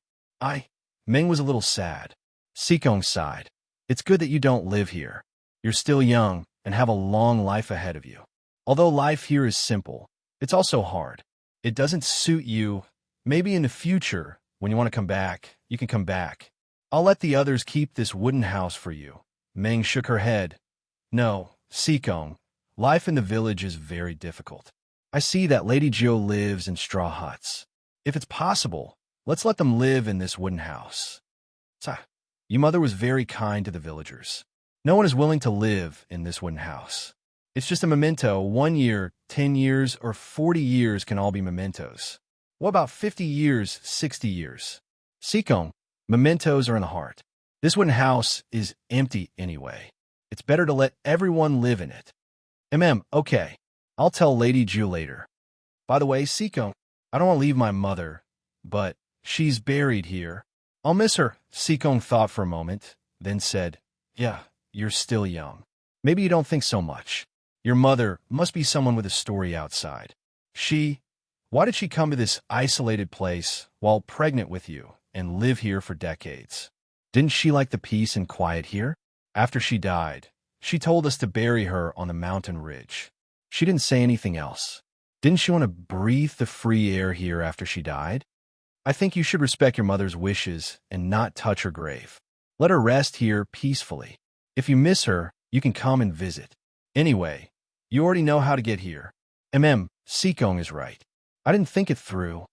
Meng was a little sad. Sikong sighed. It's good that you don't live here. You're still young, and have a long life ahead of you. Although life here is simple, it's also hard. It doesn't suit you. Maybe in the future, when you want to come back, you can come back. I'll let the others keep this wooden house for you. Meng shook her head. No, Sikong, life in the village is very difficult. I see that Lady Jiu lives in straw huts. If it's possible, let's let them live in this wooden house. Your mother was very kind to the villagers. No one is willing to live in this wooden house. It's just a memento. 1 year, 10 years, or 40 years can all be mementos. What about 50 years, 60 years? Sikong, mementos are in the heart. This wooden house is empty anyway. It's better to let everyone live in it. Okay. I'll tell Lady Jiu later. By the way, Sikong, I don't want to leave my mother, but she's buried here. I'll miss her. Sikong thought for a moment, then said, Yeah, you're still young. Maybe you don't think so much. Your mother must be someone with a story outside. Why did she come to this isolated place while pregnant with you and live here for decades? Didn't she like the peace and quiet here? After she died, she told us to bury her on the mountain ridge. She didn't say anything else. Didn't she want to breathe the free air here after she died? I think you should respect your mother's wishes and not touch her grave. Let her rest here peacefully. If you miss her, you can come and visit. Anyway, you already know how to get here. Sikong is right. I didn't think it through,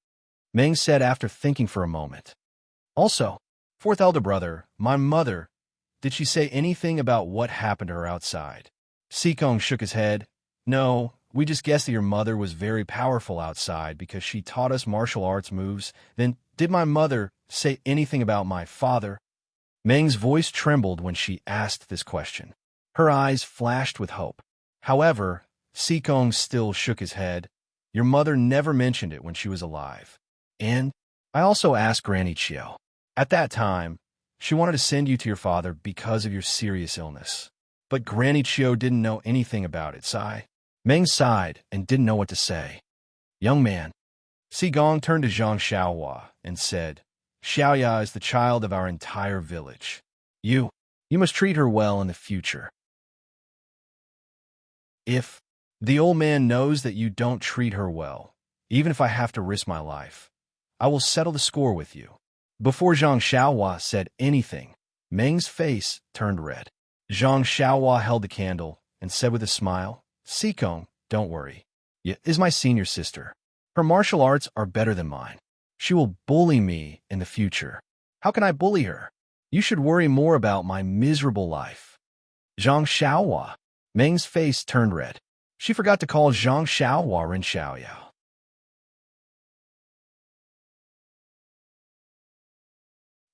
Meng said after thinking for a moment. Also, fourth elder brother, my mother, did she say anything about what happened to her outside? Sikong shook his head. No, we just guessed that your mother was very powerful outside because she taught us martial arts moves. Then, did my mother say anything about my father? Meng's voice trembled when she asked this question. Her eyes flashed with hope. However, Sikong still shook his head. Your mother never mentioned it when she was alive. And I also asked Granny Chiao. At that time, she wanted to send you to your father because of your serious illness. But Granny Chiao didn't know anything about it, Meng sighed and didn't know what to say. Young man. Sigong turned to Zhang Xiaohua and said, Xiaoya is the child of our entire village. You must treat her well in the future. If the old man knows that you don't treat her well, even if I have to risk my life, I will settle the score with you. Before Zhang Xiaohua said anything, Meng's face turned red. Zhang Xiaohua held the candle and said with a smile, Sikong, don't worry. Yi is my senior sister. Her martial arts are better than mine. She will bully me in the future. How can I bully her? You should worry more about my miserable life. Zhang Xiaohua. Meng's face turned red. She forgot to call Zhang Xiaohua Ren Xiaoyao.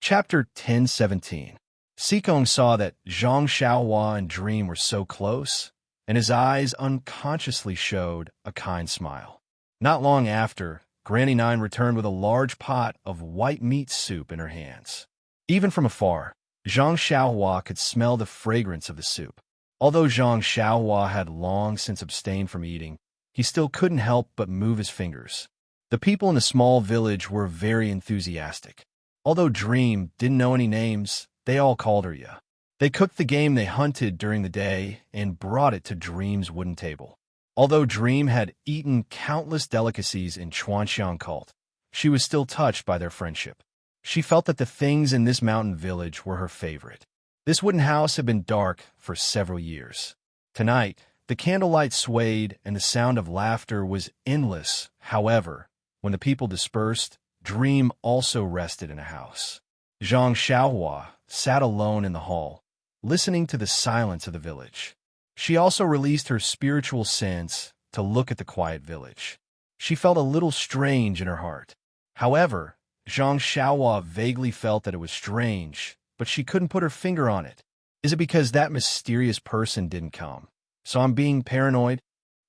Chapter 1017. Sikong saw that Zhang Xiaohua and Dream were so close, and his eyes unconsciously showed a kind smile. Not long after, Granny Nine returned with a large pot of white meat soup in her hands. Even from afar, Zhang Xiaohua could smell the fragrance of the soup. Although Zhang Xiaohua had long since abstained from eating, he still couldn't help but move his fingers. The people in the small village were very enthusiastic. Although Dream didn't know any names, they all called her Ya. They cooked the game they hunted during the day and brought it to Dream's wooden table. Although Dream had eaten countless delicacies in Chuanxiang cult, she was still touched by their friendship. She felt that the things in this mountain village were her favorite. This wooden house had been dark for several years. Tonight, the candlelight swayed and the sound of laughter was endless. However, when the people dispersed, Dream also rested in a house. Zhang Xiaohua sat alone in the hall, listening to the silence of the village. She also released her spiritual sense to look at the quiet village. She felt a little strange in her heart. However, Zhang Xiaohua vaguely felt that it was strange, but she couldn't put her finger on it. Is it because that mysterious person didn't come? So I'm being paranoid?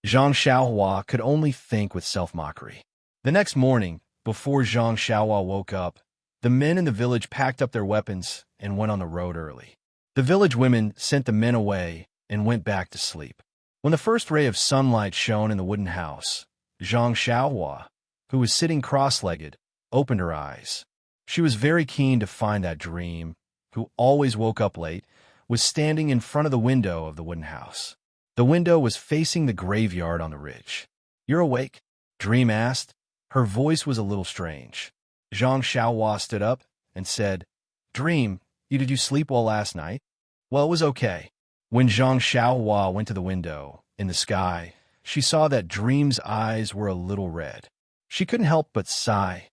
Zhang Xiaohua could only think with self-mockery. The next morning, before Zhang Xiaohua woke up, the men in the village packed up their weapons and went on the road early. The village women sent the men away and went back to sleep. When the first ray of sunlight shone in the wooden house, Zhang Xiaohua, who was sitting cross-legged, opened her eyes. She was very keen to find that Dream, who always woke up late, was standing in front of the window of the wooden house. The window was facing the graveyard on the ridge. "You're awake?" Dream asked. Her voice was a little strange. Zhang Xiaohua stood up and said, "Dream, did you sleep well last night?" "Well, it was okay." When Zhang Xiaohua went to the window, in the sky, she saw that Dream's eyes were a little red. She couldn't help but sigh.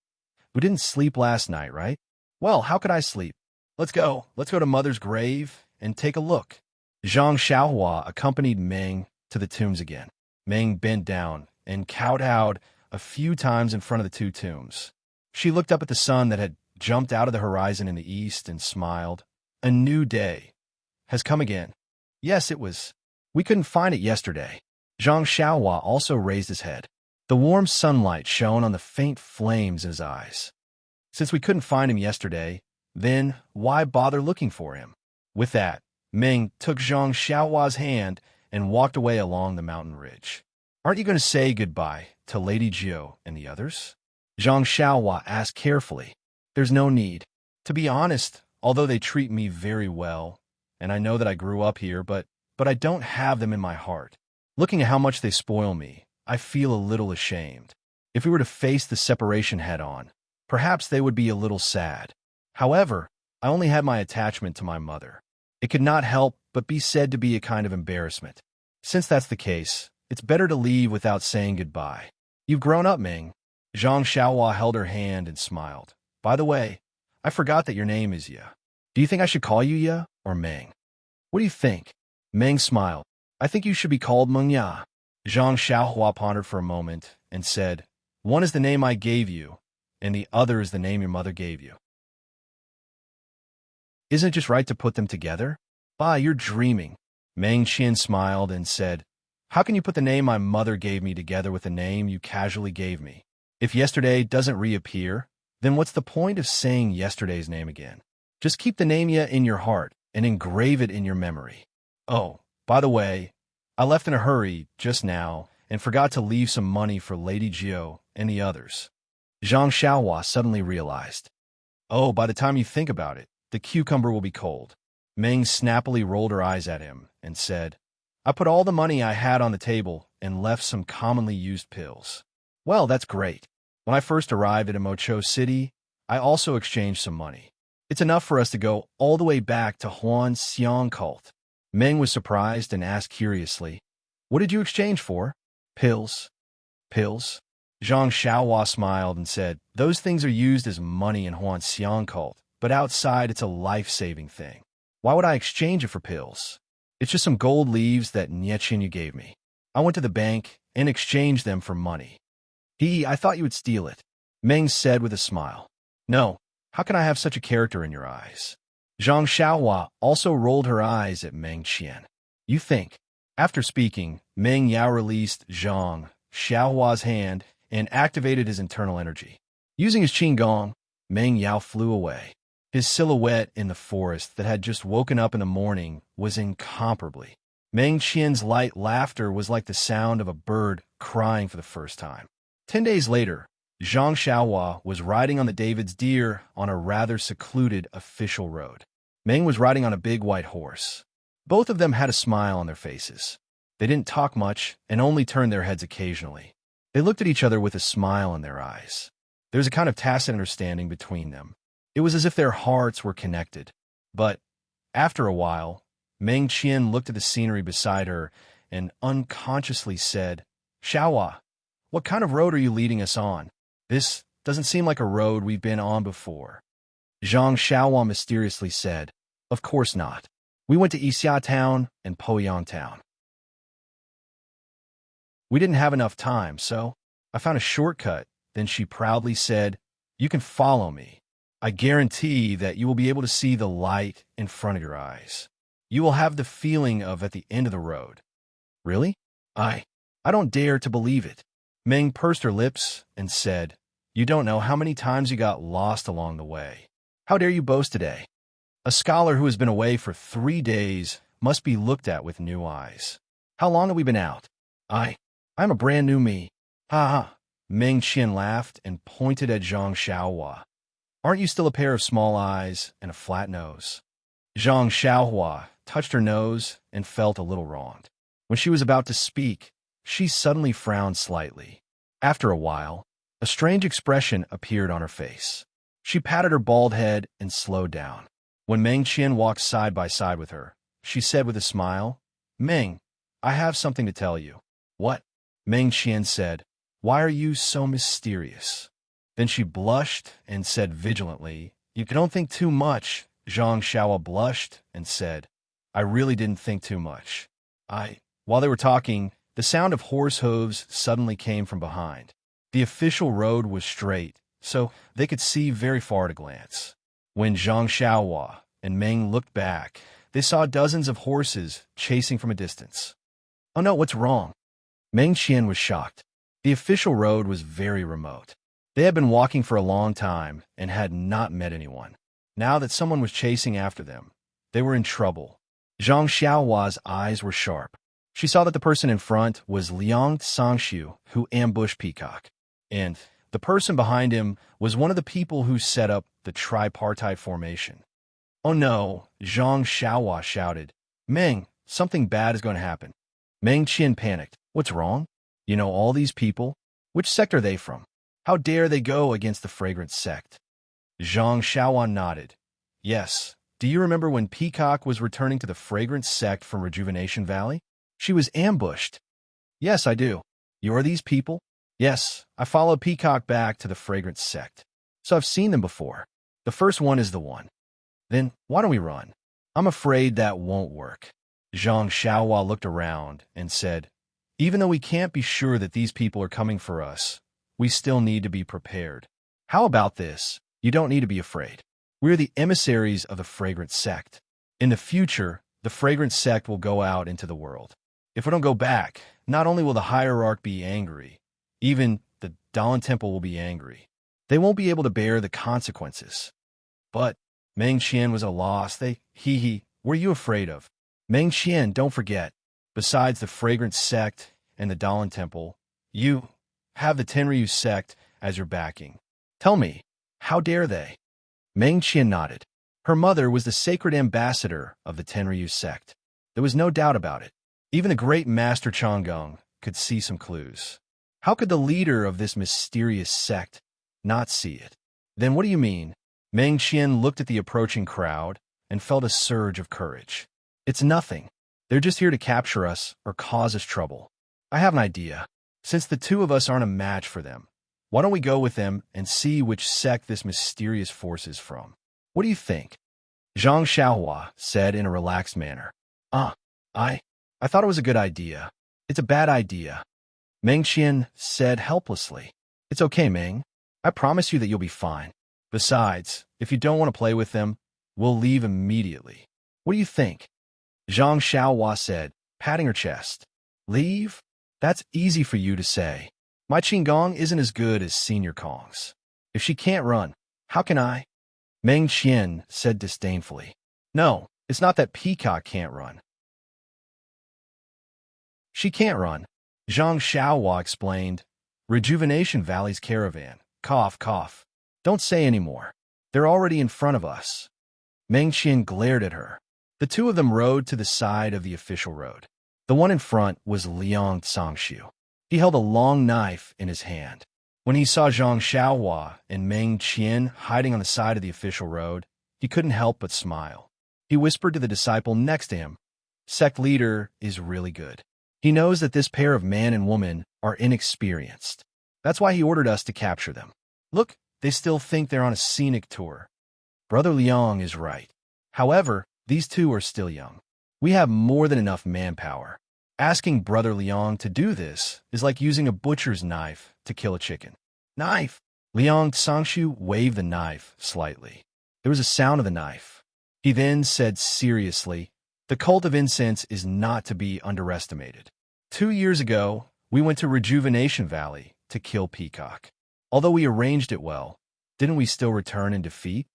"We didn't sleep last night, right?" "Well, how could I sleep?" Let's go to Mother's grave and take a look." Zhang Xiaohua accompanied Meng to the tombs again. Meng bent down and kowtowed a few times in front of the two tombs. She looked up at the sun that had jumped out of the horizon in the east and smiled. "A new day has come again." "Yes, it was. We couldn't find it yesterday." Zhang Xiaohua also raised his head. The warm sunlight shone on the faint flames in his eyes. "Since we couldn't find him yesterday, then why bother looking for him?" With that, Meng took Zhang Xiaohua's hand and walked away along the mountain ridge. "Aren't you going to say goodbye to Lady Jiu and the others?" Zhang Xiaohua asked carefully. "There's no need. To be honest, although they treat me very well, and I know that I grew up here, but I don't have them in my heart. Looking at how much they spoil me, I feel a little ashamed. If we were to face the separation head-on, perhaps they would be a little sad. However, I only had my attachment to my mother. It could not help but be said to be a kind of embarrassment. Since that's the case, it's better to leave without saying goodbye. You've grown up, Ming." Zhang Xiaohua held her hand and smiled. "By the way, I forgot that your name is Ye. Do you think I should call you Ye or Meng?" "What do you think?" Meng smiled. "I think you should be called Meng Ya." Zhang Xiaohua pondered for a moment and said, "One is the name I gave you, and the other is the name your mother gave you. Isn't it just right to put them together?" "Bah, you're dreaming." Meng Qian smiled and said, "How can you put the name my mother gave me together with the name you casually gave me? If yesterday doesn't reappear, then what's the point of saying yesterday's name again? Just keep the name Ye in your heart and engrave it in your memory. Oh, by the way, I left in a hurry just now and forgot to leave some money for Lady Jiu and the others." Zhang Xiaohua suddenly realized. "Oh, by the time you think about it, the cucumber will be cold." Meng snappily rolled her eyes at him and said, "I put all the money I had on the table and left some commonly used pills." "Well, that's great. When I first arrived at Imocho City, I also exchanged some money. It's enough for us to go all the way back to Huan Xiang cult." Meng was surprised and asked curiously, "What did you exchange for?" "Pills." "Pills?" Zhang Xiaohua smiled and said, "Those things are used as money in Huan Xiang cult, but outside it's a life-saving thing. Why would I exchange it for pills? It's just some gold leaves that Niechin you gave me. I went to the bank and exchanged them for money." I thought you would steal it," Meng said with a smile. "No, how can I have such a character in your eyes?" Zhang Xiaohua also rolled her eyes at Meng Qian. "You think?" After speaking, Meng Yao released Zhang Xiaohua's hand and activated his internal energy. Using his Qigong, Meng Yao flew away. His silhouette in the forest that had just woken up in the morning was incomparably. Meng Qian's light laughter was like the sound of a bird crying for the first time. 10 days later, Zhang Xiaohua was riding on the David's deer on a rather secluded official road. Meng was riding on a big white horse. Both of them had a smile on their faces. They didn't talk much and only turned their heads occasionally. They looked at each other with a smile in their eyes. There was a kind of tacit understanding between them. It was as if their hearts were connected. But after a while, Meng Qian looked at the scenery beside her and unconsciously said, "Xiaohua, what kind of road are you leading us on? This doesn't seem like a road we've been on before." Zhang Xiaohua mysteriously said, "Of course not. We went to Yixia Town and Poyang Town. We didn't have enough time, so I found a shortcut." Then she proudly said, "You can follow me. I guarantee that you will be able to see the light in front of your eyes. You will have the feeling of at the end of the road." "Really? I don't dare to believe it." Meng pursed her lips and said, "You don't know how many times you got lost along the way. How dare you boast today? A scholar who has been away for 3 days must be looked at with new eyes. How long have we been out?" I'm a brand new me." "Ha ha." Meng Qian laughed and pointed at Zhang Xiaohua. "Aren't you still a pair of small eyes and a flat nose?" Zhang Xiaohua touched her nose and felt a little wronged. When she was about to speak, she suddenly frowned slightly. After a while, a strange expression appeared on her face. She patted her bald head and slowed down. When Meng Qian walked side by side with her, she said with a smile, "Meng, I have something to tell you." "What?" Meng Qian said. "Why are you so mysterious?" Then she blushed and said vigilantly, "You don't think too much." Zhang Xiaowa blushed and said, "I really didn't think too much." While they were talking, the sound of horse hooves suddenly came from behind. The official road was straight, so they could see very far at a glance. When Zhang Xiaowa and Meng looked back, they saw dozens of horses chasing from a distance. "Oh no, what's wrong?" Meng Qian was shocked. The official road was very remote. They had been walking for a long time and had not met anyone. Now that someone was chasing after them, they were in trouble. Zhang Xiaowa's eyes were sharp. She saw that the person in front was Liang Sangshu, who ambushed Peacock. And the person behind him was one of the people who set up the tripartite formation. "Oh no," Zhang Xiaowa shouted. "Meng, something bad is going to happen." Meng Qian panicked. "What's wrong? You know all these people? Which sect are they from? How dare they go against the fragrant sect?" Zhang Xiaowa nodded. "Yes. Do you remember when Peacock was returning to the fragrant sect from Rejuvenation Valley? She was ambushed." "Yes, I do." "You are these people?" "Yes, I followed Peacock back to the fragrant sect. So I've seen them before. The first one is the one." "Then why don't we run?" "I'm afraid that won't work." Zhang Xiaowa looked around and said, "Even though we can't be sure that these people are coming for us, we still need to be prepared. How about this? You don't need to be afraid. We're the emissaries of the fragrant sect. In the future, the fragrant sect will go out into the world. If we don't go back, not only will the hierarch be angry, even the Dawn Temple will be angry. They won't be able to bear the consequences." "But," Meng Qian was at a loss. "Were you afraid of?" "Meng Qian, don't forget, besides the fragrant sect and the Dawn Temple, you have the Tenryu sect as your backing. Tell me, how dare they?" Meng Qian nodded. Her mother was the sacred ambassador of the Tenryu sect. There was no doubt about it. Even the great master Chang'eng could see some clues. How could the leader of this mysterious sect not see it? "Then what do you mean?" Meng Qian looked at the approaching crowd and felt a surge of courage. "It's nothing. They're just here to capture us or cause us trouble. I have an idea. Since the two of us aren't a match for them, why don't we go with them and see which sect this mysterious force is from? What do you think?" Zhang Xiaohua said in a relaxed manner. I thought it was a good idea. It's a bad idea." Meng Qian said helplessly. "It's okay, Meng. I promise you that you'll be fine. Besides, if you don't want to play with them, we'll leave immediately. What do you think?" Zhang Xiaohua said, patting her chest. "Leave? That's easy for you to say. My Qinggong isn't as good as Senior Kong's. If she can't run, how can I?" Meng Qian said disdainfully. "No, it's not that Peacock can't run. She can't run." Zhang Xiaohua explained. "Rejuvenation Valley's caravan. Cough, cough. Don't say any more. They're already in front of us." Meng Qian glared at her. The two of them rode to the side of the official road. The one in front was Liang Sangshu. He held a long knife in his hand. When he saw Zhang Xiaohua and Meng Qian hiding on the side of the official road, he couldn't help but smile. He whispered to the disciple next to him, "Sect leader is really good. He knows that this pair of man and woman are inexperienced. That's why he ordered us to capture them. Look, they still think they're on a scenic tour. Brother Liang is right. However, these two are still young. We have more than enough manpower. Asking Brother Liang to do this is like using a butcher's knife to kill a chicken." "Knife!" Liang Sangshu waved the knife slightly. There was a sound of the knife. He then said seriously, "The cult of incense is not to be underestimated. 2 years ago, we went to Rejuvenation Valley to kill Peacock. Although we arranged it well, didn't we still return in defeat?"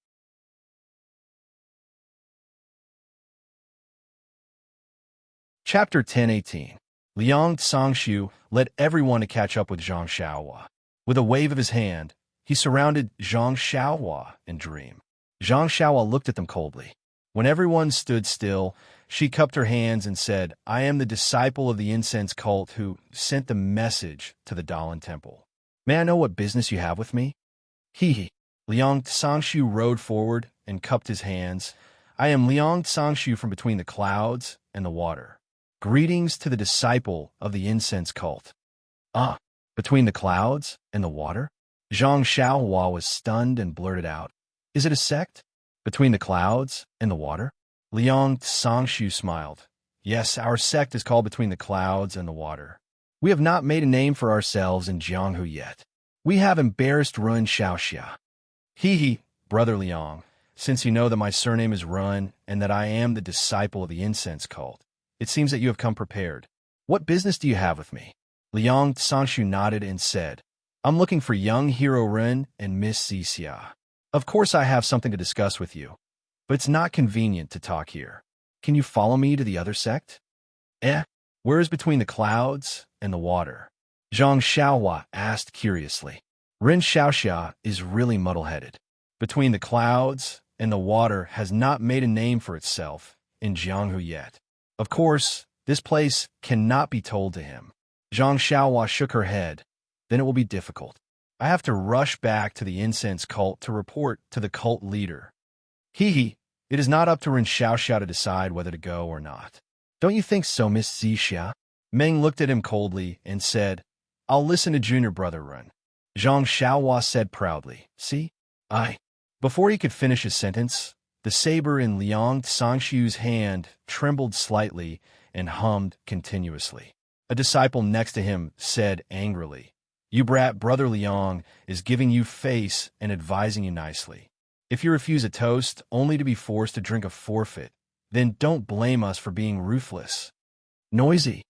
Chapter 10:18. Liang Sangshu led everyone to catch up with Zhang Xiaohua. With a wave of his hand, he surrounded Zhang Xiaohua and Dream. Zhang Xiaohua looked at them coldly. When everyone stood still, She cupped her hands and said, I am the disciple of the incense cult who sent the message to the Dalan Temple. May I know what business you have with me? He. Liang Sangshu rode forward and cupped his hands. I am Liang Sangshu from between the clouds and the water. Greetings to the disciple of the incense cult. Ah, between the clouds and the water? Zhang Xiaohua was stunned and blurted out, Is it a sect? Between the clouds and the water? Liang Sangshu smiled. Yes, our sect is called Between the Clouds and the Water. We have not made a name for ourselves in Jianghu yet. We have embarrassed Run Xiaoxia. He, Brother Liang, since you know that my surname is Run and that I am the disciple of the incense cult, it seems that you have come prepared. What business do you have with me? Liang Sangshu nodded and said, I'm looking for young hero Ren and Miss Xixia. Of course I have something to discuss with you, but it's not convenient to talk here. Can you follow me to the other sect? Where is between the clouds and the water? Zhang Xiaohua asked curiously. Ren Xiaoxia is really muddle-headed. Between the clouds and the water has not made a name for itself in Jianghu yet. Of course, this place cannot be told to him. Zhang Xiaohua shook her head. Then it will be difficult. I have to rush back to the incense cult to report to the cult leader. It is not up to Ren Xiaoxia to decide whether to go or not. Don't you think so, Miss Xixia? Meng looked at him coldly and said, I'll listen to junior brother Ren. Zhang Xiaohua said proudly, See? Before he could finish his sentence, the saber in Liang Sangshu's hand trembled slightly and hummed continuously. A disciple next to him said angrily, You brat, Brother Liang is giving you face and advising you nicely. If you refuse a toast only to be forced to drink a forfeit, then don't blame us for being ruthless. Noisy.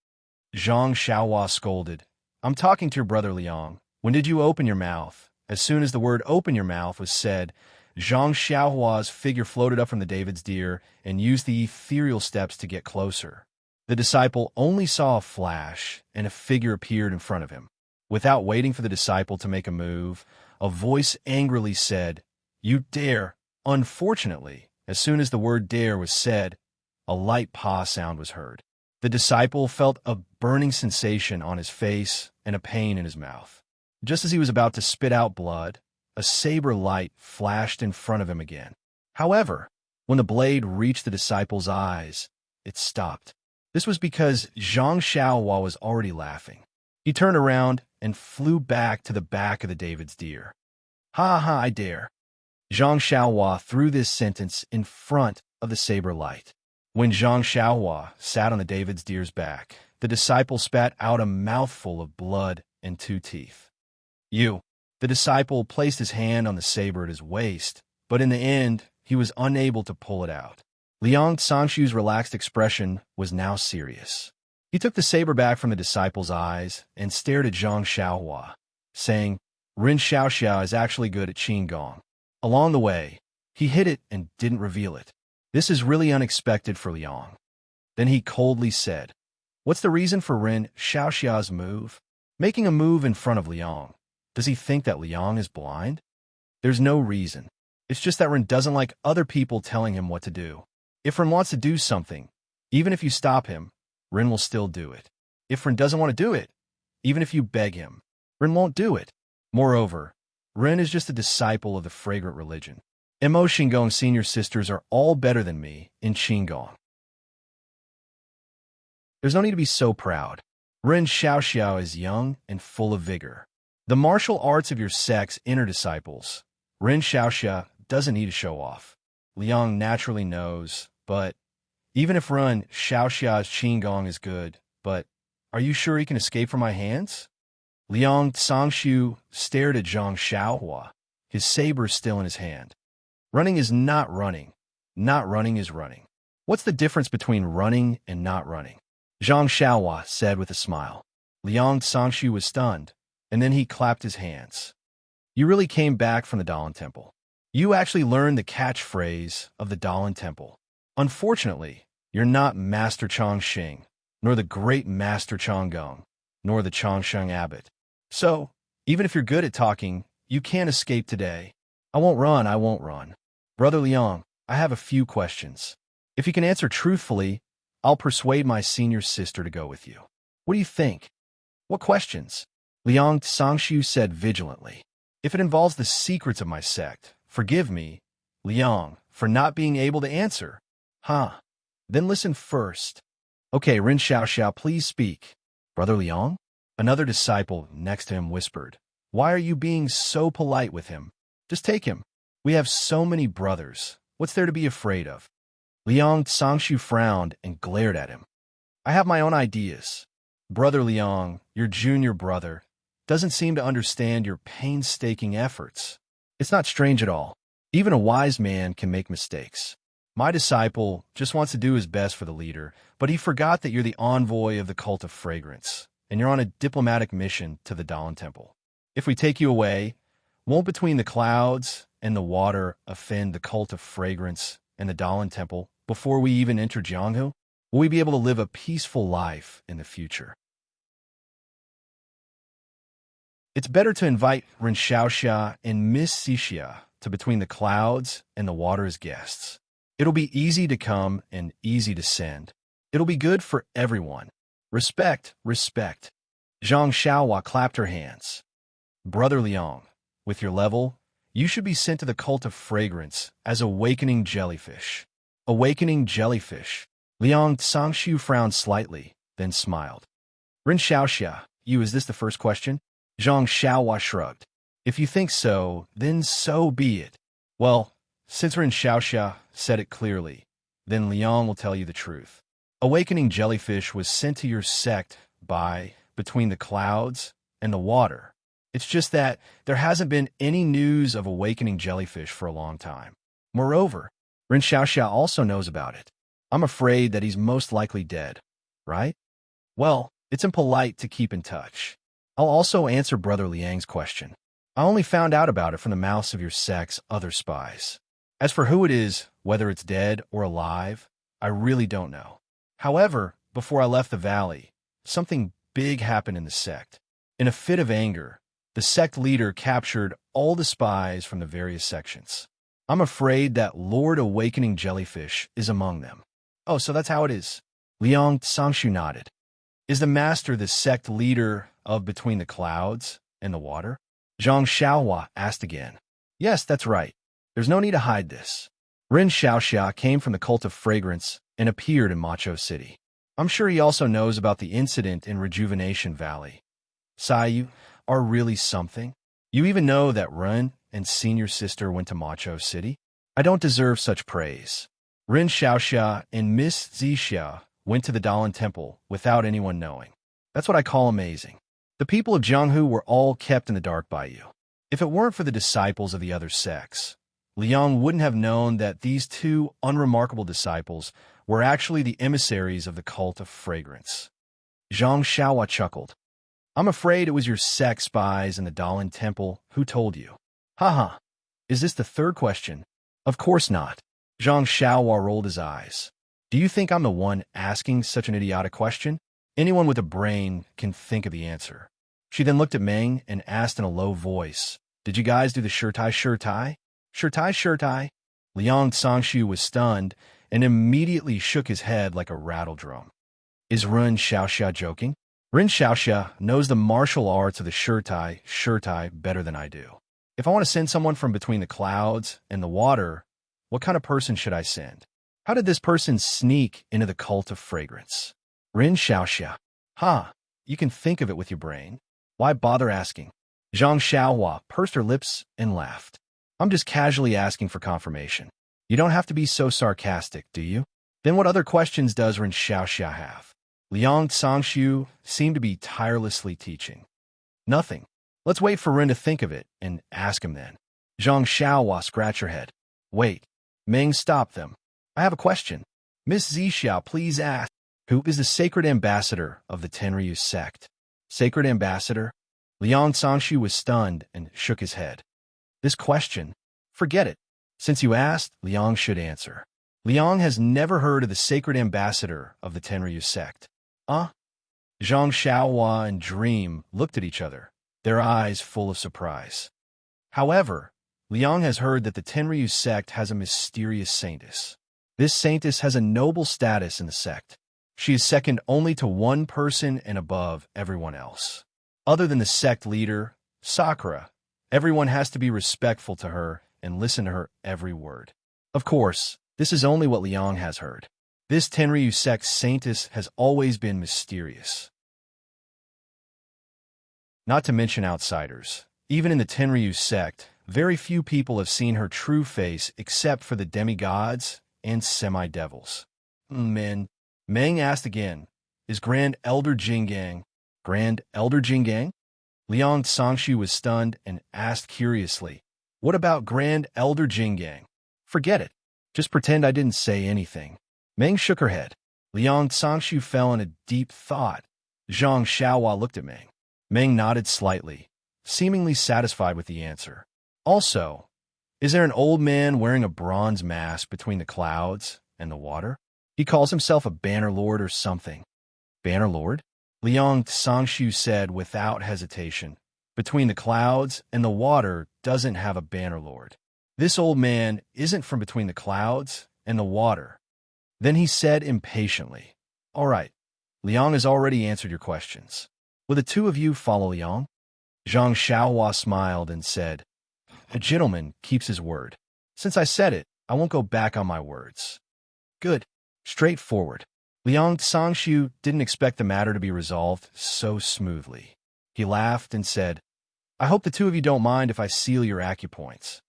Zhang Xiaohua scolded. I'm talking to your brother Liang. When did you open your mouth? As soon as the word open your mouth was said, Zhang Xiaohua's figure floated up from the David's deer and used the ethereal steps to get closer. The disciple only saw a flash, and a figure appeared in front of him. Without waiting for the disciple to make a move, a voice angrily said, You dare! Unfortunately, as soon as the word dare was said, a light paw sound was heard. The disciple felt a burning sensation on his face and a pain in his mouth. Just as he was about to spit out blood, a saber light flashed in front of him again. However, when the blade reached the disciple's eyes, it stopped. This was because Zhang Xiaohua was already laughing. He turned around and flew back to the back of the David's deer. Ha, I dare. Zhang Xiaohua threw this sentence in front of the saber light. When Zhang Xiaohua sat on the David's deer's back, the disciple spat out a mouthful of blood and 2 teeth. The disciple placed his hand on the saber at his waist, but in the end, he was unable to pull it out. Liang Sangshu's relaxed expression was now serious. He took the saber back from the disciple's eyes and stared at Zhang Xiaohua, saying, Ren Xiaoxia is actually good at Qinggong. Along the way, he hid it and didn't reveal it. This is really unexpected for Liang. Then he coldly said, What's the reason for Ren Xiaoxia's move? Making a move in front of Liang. Does he think that Liang is blind? There's no reason. It's just that Ren doesn't like other people telling him what to do. If Ren wants to do something, even if you stop him, Ren will still do it. If Ren doesn't want to do it, even if you beg him, Ren won't do it. Moreover, Ren is just a disciple of the fragrant religion. Mo Qinggong senior sisters are all better than me in Qinggong. There's no need to be so proud. Ren Xiaoxiao is young and full of vigor. The martial arts of your sect's inner disciples, Ren Xiaoxia doesn't need to show off. Liang naturally knows, but even if Ren Xiaoxia's Qinggong is good, but are you sure he can escape from my hands? Liang Sangshu stared at Zhang Xiaohua, his saber still in his hand. Running is not running. Not running is running. What's the difference between running and not running? Zhang Xiaohua said with a smile. Liang Sangshu was stunned, and then he clapped his hands. You really came back from the Dalan Temple. You actually learned the catchphrase of the Dalan Temple. Unfortunately, you're not Master Chongqing, nor the great Master Chonggong, nor the Chongsheng Abbot. So, even if you're good at talking, you can't escape today. I won't run. Brother Liang, I have a few questions. If you can answer truthfully, I'll persuade my senior sister to go with you. What do you think? What questions? Liang Sangshu said vigilantly. If it involves the secrets of my sect, forgive me, Liang, for not being able to answer. Huh. Then listen first. Okay, Rin Xiao, please speak. Brother Liang? Another disciple next to him whispered. Why are you being so polite with him? Just take him. We have so many brothers. What's there to be afraid of? Liang Sangshu frowned and glared at him. I have my own ideas. Brother Liang, your junior brother, doesn't seem to understand your painstaking efforts. It's not strange at all. Even a wise man can make mistakes. My disciple just wants to do his best for the leader, but he forgot that you're the envoy of the cult of fragrance, and you're on a diplomatic mission to the Dawn Temple. If we take you away, won't between the clouds and the water offend the cult of fragrance and the Dawn Temple before we even enter Jianghu? Will we be able to live a peaceful life in the future? It's better to invite Ren Xiaoxia and Miss Xixia to between the clouds and the water as guests. It'll be easy to come and easy to send. It'll be good for everyone. Respect, respect. Zhang Xiaohua clapped her hands. Brother Liang, with your level, you should be sent to the cult of fragrance as awakening jellyfish. Awakening jellyfish. Liang Sangshu frowned slightly, then smiled. Ren Xiaoxia, is this the first question? Zhang Xiaohua shrugged. If you think so, then so be it. Well, since Ren Xiaoxia said it clearly, then Liang will tell you the truth. Awakening jellyfish was sent to your sect by between the clouds and the water. It's just that there hasn't been any news of awakening jellyfish for a long time. Moreover, Ren Xiaoxia also knows about it. I'm afraid that he's most likely dead, right? Well, it's impolite to keep in touch. I'll also answer Brother Liang's question. I only found out about it from the mouths of your sect's other spies. As for who it is, whether it's dead or alive, I really don't know. However, before I left the valley, something big happened in the sect. In a fit of anger, the sect leader captured all the spies from the various sections. I'm afraid that Lord Awakening Jellyfish is among them. Oh, so that's how it is. Liang Sangshu nodded. Is the master the sect leader of Between the Clouds and the Water? Zhang Xiaohua asked again. Yes, that's right. There's no need to hide this. Ren Xiaoxia came from the cult of fragrance and appeared in Macho City. I'm sure he also knows about the incident in Rejuvenation Valley. Sai, you are really something. You even know that Ren and senior sister went to Macho City? I don't deserve such praise. Ren Xiaoxia and Miss Xixia went to the Dalan Temple without anyone knowing. That's what I call amazing. The people of Jianghu were all kept in the dark by you. If it weren't for the disciples of the other sects, Liang wouldn't have known that these two unremarkable disciples were actually the emissaries of the cult of fragrance. Zhang Xiaohua chuckled. I'm afraid it was your sect spies in the Dalan Temple who told you. Haha. Is this the third question? Of course not. Zhang Xiaohua rolled his eyes. Do you think I'm the one asking such an idiotic question? Anyone with a brain can think of the answer. She then looked at Meng and asked in a low voice, Did you guys do the shirtai shirtai? Shirtai shirtai? Liang Sangshu was stunned and immediately shook his head like a rattle drum. Is Ren Xiaoxia joking? Ren Xiaoxia knows the martial arts of the shirtai better than I do. If I want to send someone from between the clouds and the water, what kind of person should I send? How did this person sneak into the cult of fragrance? Ren Xiaoxia. You can think of it with your brain. Why bother asking? Zhang Xiaohua pursed her lips and laughed. I'm just casually asking for confirmation. You don't have to be so sarcastic, do you? Then what other questions does Ren Xiaoxia have? Liang Sangshu seemed to be tirelessly teaching. Nothing. Let's wait for Ren to think of it and ask him then. Zhang Xiaohua scratched her head. Wait. Meng stopped them. I have a question. Miss Xixia, please ask. Who is the sacred ambassador of the Tenryu sect? Sacred ambassador? Liang Sangshu was stunned and shook his head. This question? Forget it. Since you asked, Liang should answer. Liang has never heard of the sacred ambassador of the Tenryu sect. Zhang Xiaohua and Dream looked at each other, their eyes full of surprise. However, Liang has heard that the Tenryu sect has a mysterious saintess. This saintess has a noble status in the sect. She is second only to one person and above everyone else. Other than the sect leader, Sakura, everyone has to be respectful to her and listen to her every word. Of course, this is only what Liang has heard. This Tenryu sect saintess has always been mysterious. Not to mention outsiders. Even in the Tenryu sect, very few people have seen her true face except for the demigods and semi-devils. Men, Meng asked again, is Grand Elder Jingang? Grand Elder Jingang? Liang Sangshu was stunned and asked curiously, what about Grand Elder Jingang? Forget it. Just pretend I didn't say anything. Meng shook her head. Liang Sangshu fell in a deep thought. Zhang Xiaohua looked at Meng. Meng nodded slightly, seemingly satisfied with the answer. Also, is there an old man wearing a bronze mask between the clouds and the water? He calls himself a banner lord or something. Banner lord? Liang Sangshu said without hesitation. Between the clouds and the water doesn't have a banner lord. This old man isn't from between the clouds and the water. Then he said impatiently, all right, Liang has already answered your questions. Will the two of you follow Liang? Zhang Xiaohua smiled and said, a gentleman keeps his word. Since I said it, I won't go back on my words. Good. Straightforward. Liang Sangshu didn't expect the matter to be resolved so smoothly. He laughed and said, I hope the two of you don't mind if I seal your acupoints.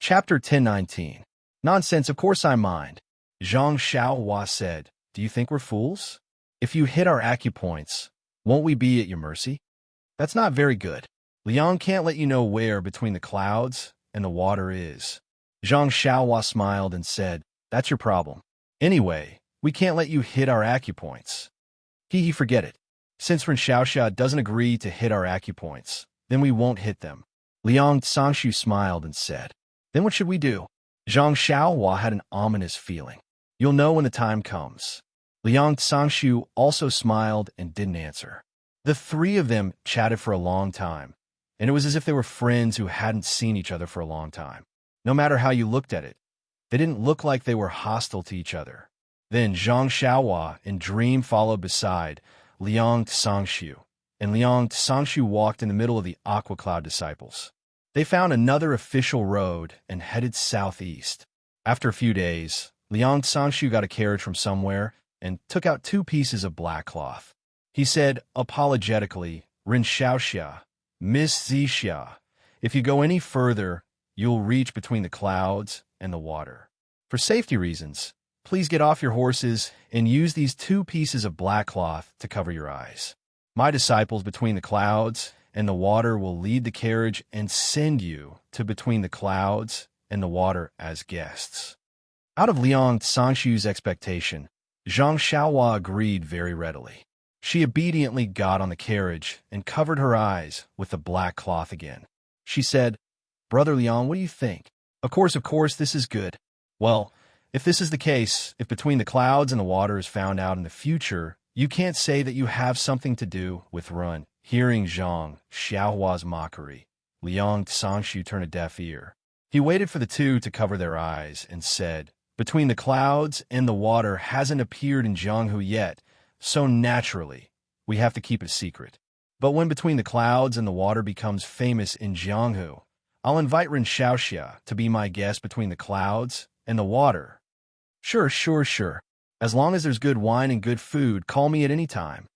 Chapter 1019. Nonsense, of course I mind. Zhang Xiaohua said, do you think we're fools? If you hit our acupoints, won't we be at your mercy? That's not very good. Liang can't let you know where between the clouds and the water is. Zhang Xiaohua smiled and said, that's your problem. Anyway, we can't let you hit our acupoints. Forget it. Since Ren Xiaoxia doesn't agree to hit our acupoints, then we won't hit them. Liang Sangshu smiled and said, then what should we do? Zhang Xiaohua had an ominous feeling. You'll know when the time comes. Liang Sangshu also smiled and didn't answer. The three of them chatted for a long time, and it was as if they were friends who hadn't seen each other for a long time. No matter how you looked at it, they didn't look like they were hostile to each other. Then Zhang Xiaohua and Dream followed beside Liang Sangshu, and Liang Sangshu walked in the middle of the Aqua Cloud disciples. They found another official road and headed southeast. After a few days, Liang Sangshu got a carriage from somewhere and took out 2 pieces of black cloth. He said apologetically, Ren Xiaoxia, Miss Zixia, if you go any further, you'll reach between the clouds and the water. For safety reasons, please get off your horses and use these 2 pieces of black cloth to cover your eyes. My disciples between the clouds and the water will lead the carriage and send you to between the clouds and the water as guests. Out of Liang Sangshu's expectation, Zhang Xiaohua agreed very readily. She obediently got on the carriage and covered her eyes with the black cloth again. She said, Brother Liang, what do you think? Of course, this is good. Well, if this is the case, if between the clouds and the water is found out in the future, you can't say that you have something to do with Run. Hearing Zhang Xiaohua's mockery, Liang Sangshu turned a deaf ear. He waited for the two to cover their eyes and said, between the clouds and the water hasn't appeared in Jianghu yet, so naturally, we have to keep it secret. But when between the clouds and the water becomes famous in Jianghu, I'll invite Ren Xiaoxia to be my guest between the clouds and the water. Sure. As long as there's good wine and good food, call me at any time.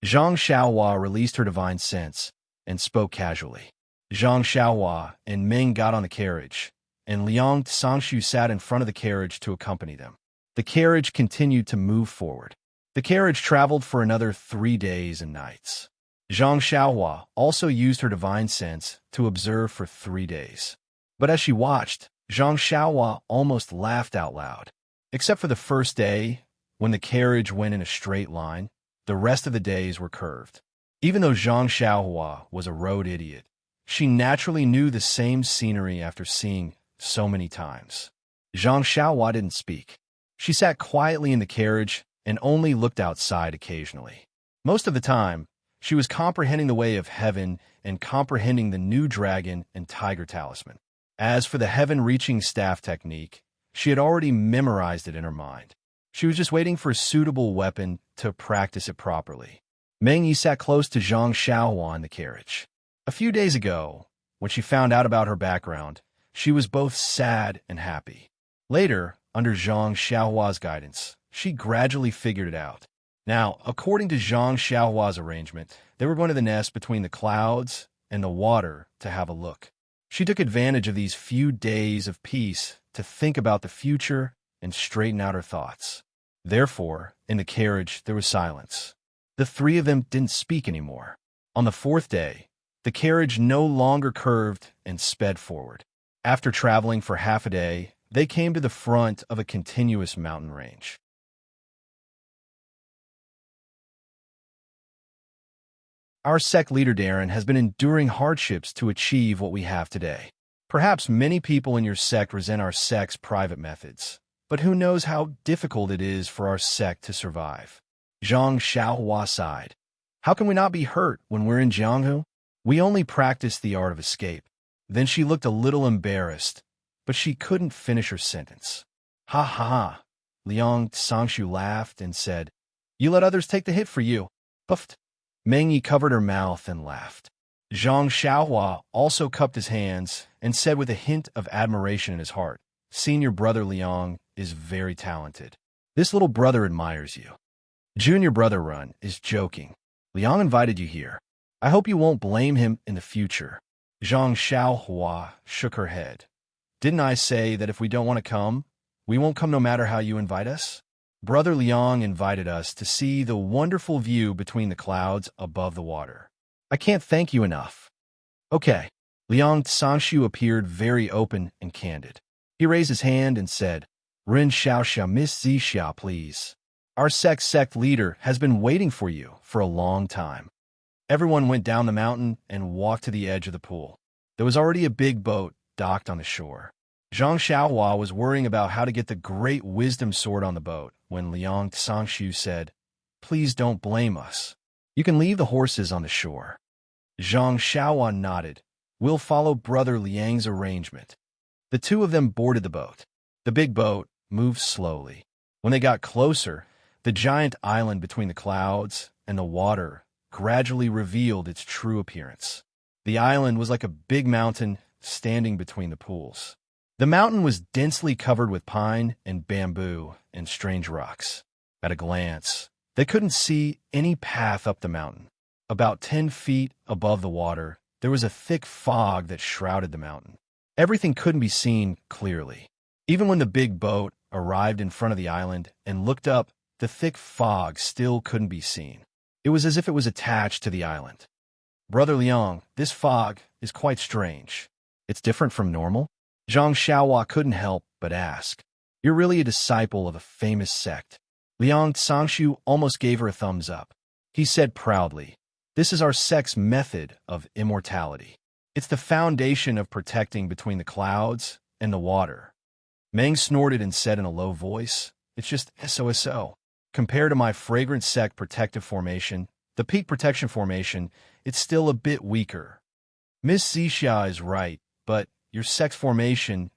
Zhang Xiaohua released her divine sense and spoke casually. Zhang Xiaohua and Meng got on the carriage, and Liang Sangshu sat in front of the carriage to accompany them. The carriage continued to move forward. The carriage traveled for another 3 days and nights. Zhang Xiaohua also used her divine sense to observe for 3 days. But as she watched, Zhang Xiaohua almost laughed out loud. Except for the first day, when the carriage went in a straight line, the rest of the days were curved. Even though Zhang Xiaohua was a road idiot, she naturally knew the same scenery after seeing so many times. Zhang Xiaohua didn't speak. She sat quietly in the carriage and only looked outside occasionally. Most of the time, she was comprehending the way of heaven and comprehending the new dragon and tiger talisman. As for the heaven-reaching staff technique, she had already memorized it in her mind. She was just waiting for a suitable weapon to practice it properly. Meng Yi sat close to Zhang Xiaohua in the carriage. A few days ago, when she found out about her background, she was both sad and happy. Later, under Zhang Xiaohua's guidance, she gradually figured it out. Now, according to Zhang Xiaohua's arrangement, they were going to the nest between the clouds and the water to have a look. She took advantage of these few days of peace to think about the future and straighten out her thoughts. Therefore, in the carriage, there was silence. The three of them didn't speak anymore. On the fourth day, the carriage no longer curved and sped forward. After traveling for half a day, they came to the front of a continuous mountain range. Our sect leader Darren has been enduring hardships to achieve what we have today. Perhaps many people in your sect resent our sect's private methods, but who knows how difficult it is for our sect to survive. Zhang Xiaohua sighed. How can we not be hurt when we're in Jianghu? We only practice the art of escape. Then she looked a little embarrassed, but she couldn't finish her sentence. Ha ha ha. Liang Sangshu laughed and said, You let others take the hit for you. Puffed. Meng Yi covered her mouth and laughed. Zhang Xiaohua also cupped his hands and said with a hint of admiration in his heart, Senior brother Liang is very talented. This little brother admires you. Junior brother Run is joking. Liang invited you here. I hope you won't blame him in the future. Zhang Xiaohua shook her head. Didn't I say that if we don't want to come, we won't come no matter how you invite us? Brother Liang invited us to see the wonderful view between the clouds above the water. I can't thank you enough. Okay. Liang Sangshu appeared very open and candid. He raised his hand and said, Ren Xiaoxia, Miss Zixia, please. Our sect leader has been waiting for you for a long time. Everyone went down the mountain and walked to the edge of the pool. There was already a big boat docked on the shore. Zhang Xiaohua was worrying about how to get the great wisdom sword on the boat when Liang Sangshu said, Please don't blame us. You can leave the horses on the shore. Zhang Xiaohua nodded. We'll follow Brother Liang's arrangement. The two of them boarded the boat. The big boat moved slowly. When they got closer, the giant island between the clouds and the water gradually revealed its true appearance. The island was like a big mountain standing between the pools. The mountain was densely covered with pine and bamboo and strange rocks. At a glance, they couldn't see any path up the mountain. About 10 feet above the water, there was a thick fog that shrouded the mountain. Everything couldn't be seen clearly. Even when the big boat arrived in front of the island and looked up, the thick fog still couldn't be seen. It was as if it was attached to the island. Brother Liang, this fog is quite strange. It's different from normal? Zhang Xiaohua couldn't help but ask. You're really a disciple of a famous sect. Liang Sangshu almost gave her a thumbs up. He said proudly, This is our sect's method of immortality. It's the foundation of protecting between the clouds and the water. Meng snorted and said in a low voice, It's just SOSO. Compared to my fragrant sect protective formation, the peak protection formation, it's still a bit weaker. Miss Zixia is right, but your sect's formation,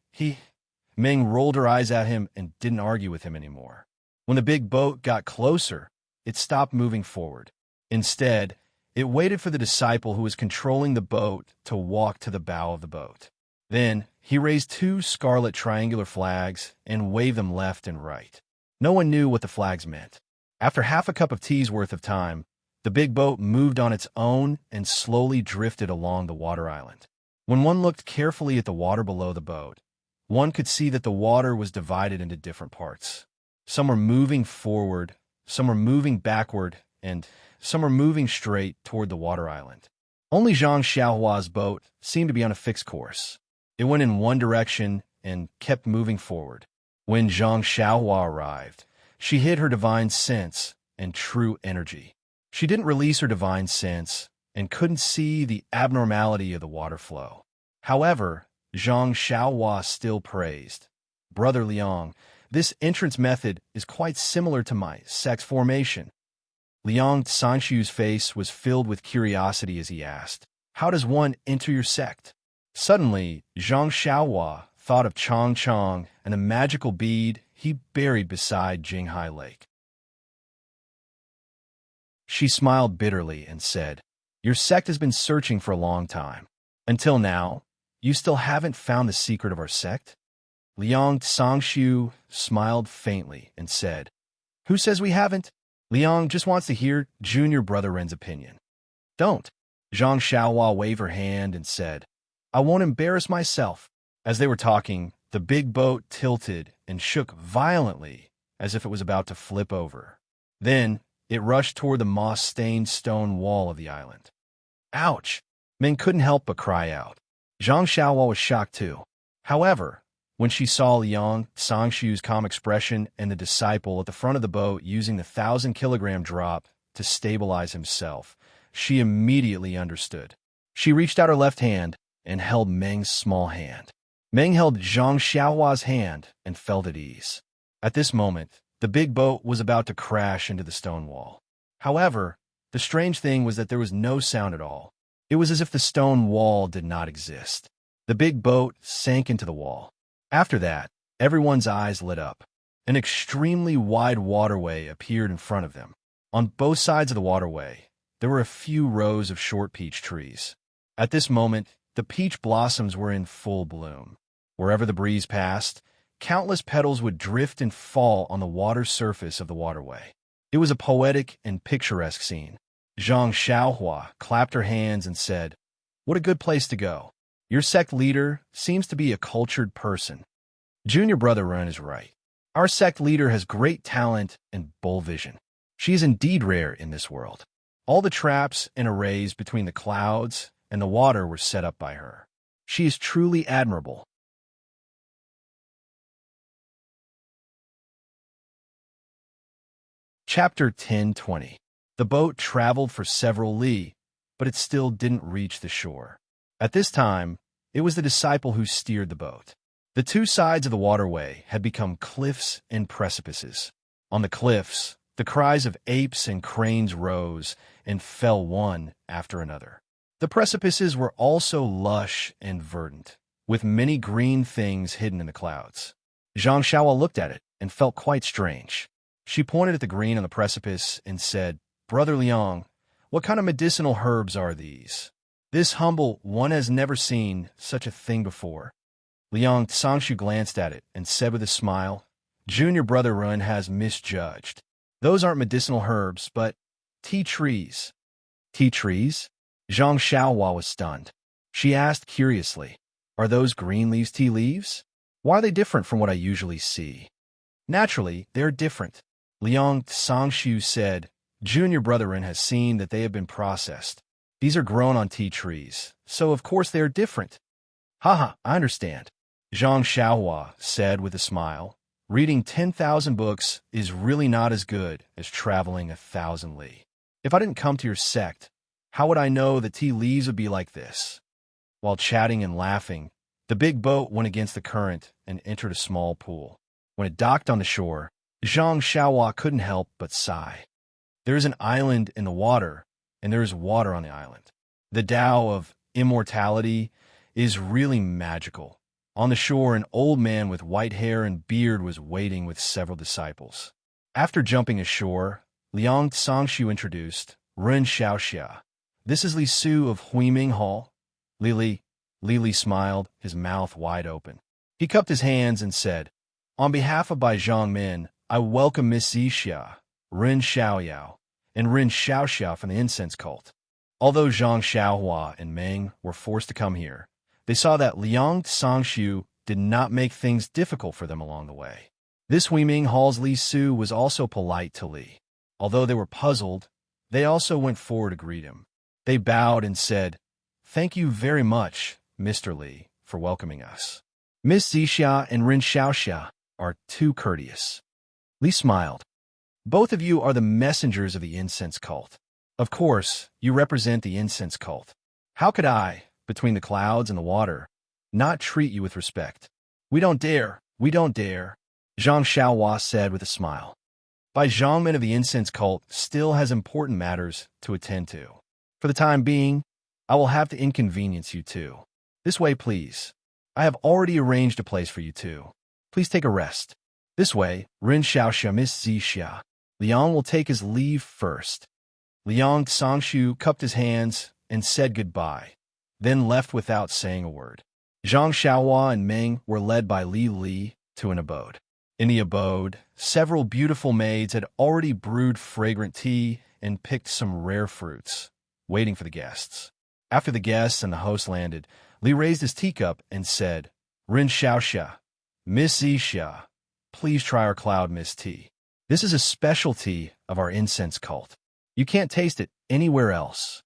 Meng rolled her eyes at him and didn't argue with him anymore. When the big boat got closer, it stopped moving forward. Instead, it waited for the disciple who was controlling the boat to walk to the bow of the boat. Then, he raised 2 scarlet triangular flags and waved them left and right. No one knew what the flags meant. After half a cup of tea's worth of time, the big boat moved on its own and slowly drifted along the water island. When one looked carefully at the water below the boat, one could see that the water was divided into different parts. Some were moving forward, some were moving backward, and some were moving straight toward the water island. Only Zhang Xiaohua's boat seemed to be on a fixed course. It went in one direction and kept moving forward. When Zhang Xiaohua arrived, she hid her divine sense and true energy. She didn't release her divine sense and couldn't see the abnormality of the water flow. However, Zhang Xiaohua still praised. Brother Liang, this entrance method is quite similar to my sect's formation. Liang Sangshu's face was filled with curiosity as he asked, How does one enter your sect? Suddenly, Zhang Xiaohua thought of Chong Chong and the magical bead he buried beside Jinghai Lake. She smiled bitterly and said, "Your sect has been searching for a long time. Until now, you still haven't found the secret of our sect?" Liang Tsangshu smiled faintly and said, "Who says we haven't? Liang just wants to hear Junior Brother Ren's opinion." "Don't." Zhang Xiaohua waved her hand and said, "I won't embarrass myself." As they were talking, the big boat tilted and shook violently as if it was about to flip over. Then, it rushed toward the moss-stained stone wall of the island. "Ouch!" Ming couldn't help but cry out. Zhang Xiaohua was shocked too. However, when she saw Liang Sangshu's calm expression and the disciple at the front of the boat using the 1,000-kilogram drop to stabilize himself, she immediately understood. She reached out her left hand and held Meng's small hand. Meng held Zhang Xiaohua's hand and felt at ease. At this moment, the big boat was about to crash into the stone wall. However, the strange thing was that there was no sound at all. It was as if the stone wall did not exist. The big boat sank into the wall. After that, everyone's eyes lit up. An extremely wide waterway appeared in front of them. On both sides of the waterway, there were a few rows of short peach trees. At this moment, the peach blossoms were in full bloom. Wherever the breeze passed, countless petals would drift and fall on the water surface of the waterway. It was a poetic and picturesque scene. Zhang Xiaohua clapped her hands and said, "What a good place to go. Your sect leader seems to be a cultured person." Junior Brother Ren is right. Our sect leader has great talent and bold vision. She is indeed rare in this world. All the traps and arrays between the clouds and the water were set up by her. She is truly admirable. Chapter 10:20. The boat traveled for several li, but it still didn't reach the shore. At this time, it was the disciple who steered the boat. The two sides of the waterway had become cliffs and precipices. On the cliffs, the cries of apes and cranes rose and fell one after another. The precipices were also lush and verdant, with many green things hidden in the clouds. Zhang Xiaohua looked at it and felt quite strange. She pointed at the green on the precipice and said, "Brother Liang, what kind of medicinal herbs are these? This humble one has never seen such a thing before." Liang Tsangshu glanced at it and said with a smile, "Junior Brother Ren has misjudged. Those aren't medicinal herbs, but tea trees." "Tea trees?" Zhang Xiaohua was stunned. She asked curiously, "Are those green leaves tea leaves? Why are they different from what I usually see?" "Naturally, they're different." Liang Tsangshu said, "Junior Brother Ren has seen that they have been processed. These are grown on tea trees, so of course they are different." "Haha, I understand," Zhang Xiaohua said with a smile. "Reading 10,000 books is really not as good as traveling 1,000 li. If I didn't come to your sect, how would I know that tea leaves would be like this?" While chatting and laughing, the big boat went against the current and entered a small pool. When it docked on the shore, Zhang Xiaohua couldn't help but sigh. There is an island in the water, and there is water on the island. The Tao of immortality is really magical. On the shore, an old man with white hair and beard was waiting with several disciples. After jumping ashore, Liang Tsangshu introduced Ren Xiaoxia. "This is Li Su of Huiming Hall." Li smiled, his mouth wide open. He cupped his hands and said, "On behalf of Bai Zhangmin, I welcome Miss Zixia, Ren Xiaoyao, and Ren Xiaoxia from the incense cult." Although Zhang Xiaohua and Meng were forced to come here, they saw that Liang Tsangshu did not make things difficult for them along the way. This Huiming Hall's Li Su was also polite to Li. Although they were puzzled, they also went forward to greet him. They bowed and said, "Thank you very much, Mr. Li, for welcoming us. Miss Zixia and Ren Xiaoxia are too courteous." Li smiled. "Both of you are the messengers of the incense cult. Of course, you represent the incense cult. How could I, between the clouds and the water, not treat you with respect?" We don't dare, Zhang Xiaohua said with a smile. Bai Zhangmin of the incense cult still has important matters to attend to. For the time being, I will have to inconvenience you too. This way, please. I have already arranged a place for you two. Please take a rest. This way, Rin Xiaoxia Miss Zixia. Liang will take his leave first. Liang Sangshu cupped his hands and said goodbye, then left without saying a word. Zhang Xiaohua and Meng were led by Li Li to an abode. In the abode, several beautiful maids had already brewed fragrant tea and picked some rare fruits, waiting for the guests. After the guests and the host landed, Li raised his teacup and said, Rin Xiaoxia, Miss Zixia, please try our cloud mist tea. This is a specialty of our incense cult. You can't taste it anywhere else.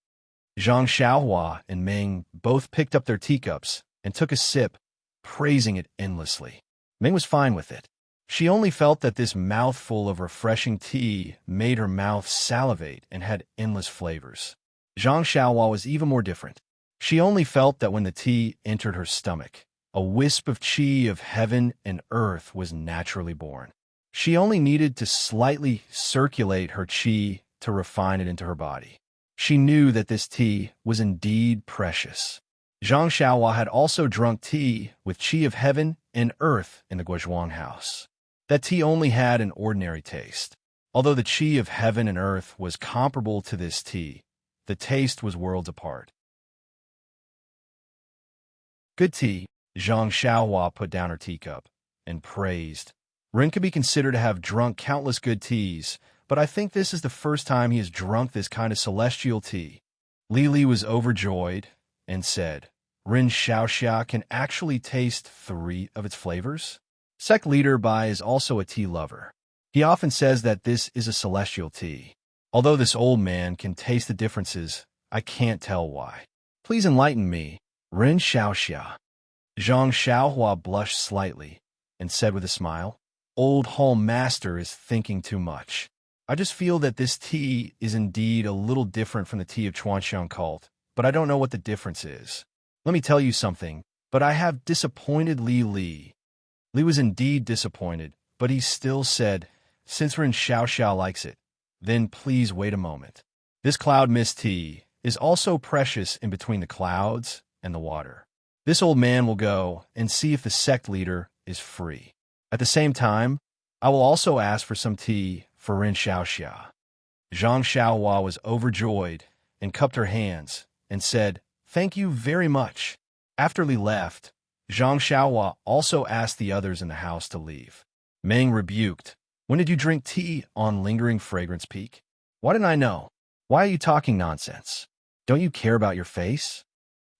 Zhang Xiaohua and Meng both picked up their teacups and took a sip, praising it endlessly. Meng was fine with it. She only felt that this mouthful of refreshing tea made her mouth salivate and had endless flavors. Zhang Xiaohua was even more different. She only felt that when the tea entered her stomach, a wisp of qi of heaven and earth was naturally born. She only needed to slightly circulate her qi to refine it into her body. She knew that this tea was indeed precious. Zhang Xiaohua had also drunk tea with qi of heaven and earth in the Guozhuang house. That tea only had an ordinary taste. Although the qi of heaven and earth was comparable to this tea, the taste was worlds apart. Good tea. Zhang Xiaohua put down her teacup and praised. Rin could be considered to have drunk countless good teas, but I think this is the first time he has drunk this kind of celestial tea. Li Li was overjoyed and said, Rin Xiaoxia can actually taste 3 of its flavors? Sect leader Bai is also a tea lover. He often says that this is a celestial tea. Although this old man can taste the differences, I can't tell why. Please enlighten me, Rin Xiaoxia. Zhang Xiaohua blushed slightly and said with a smile, Old Hall Master is thinking too much. I just feel that this tea is indeed a little different from the tea of Chuanxiang cult, but I don't know what the difference is. Let me tell you something, but I have disappointed Li Li. Li was indeed disappointed, but he still said, Since Rin Xiaoxia likes it, then please wait a moment. This cloud mist tea is also precious in between the clouds and the water. This old man will go and see if the sect leader is free. At the same time, I will also ask for some tea for Rin Xiaoxia. Zhang Xiaohua was overjoyed and cupped her hands and said, Thank you very much. After Li left, Zhang Xiaohua also asked the others in the house to leave. Meng rebuked, When did you drink tea on Lingering Fragrance Peak? Why didn't I know? Why are you talking nonsense? Don't you care about your face?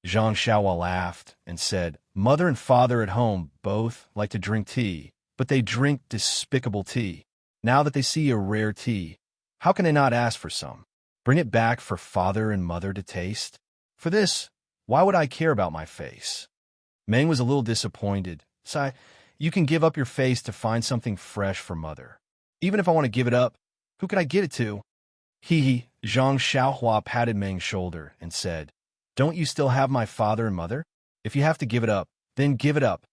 Zhang Xiaohua laughed and said, Mother and father at home both like to drink tea, but they drink despicable tea. Now that they see a rare tea, how can they not ask for some? Bring it back for father and mother to taste? For this, why would I care about my face? Meng was a little disappointed. Sai, you can give up your face to find something fresh for mother. Even if I want to give it up, who can I give it to? He, Zhang Xiaohua patted Meng's shoulder and said, Don't you still have my father and mother? If you have to give it up, then give it up.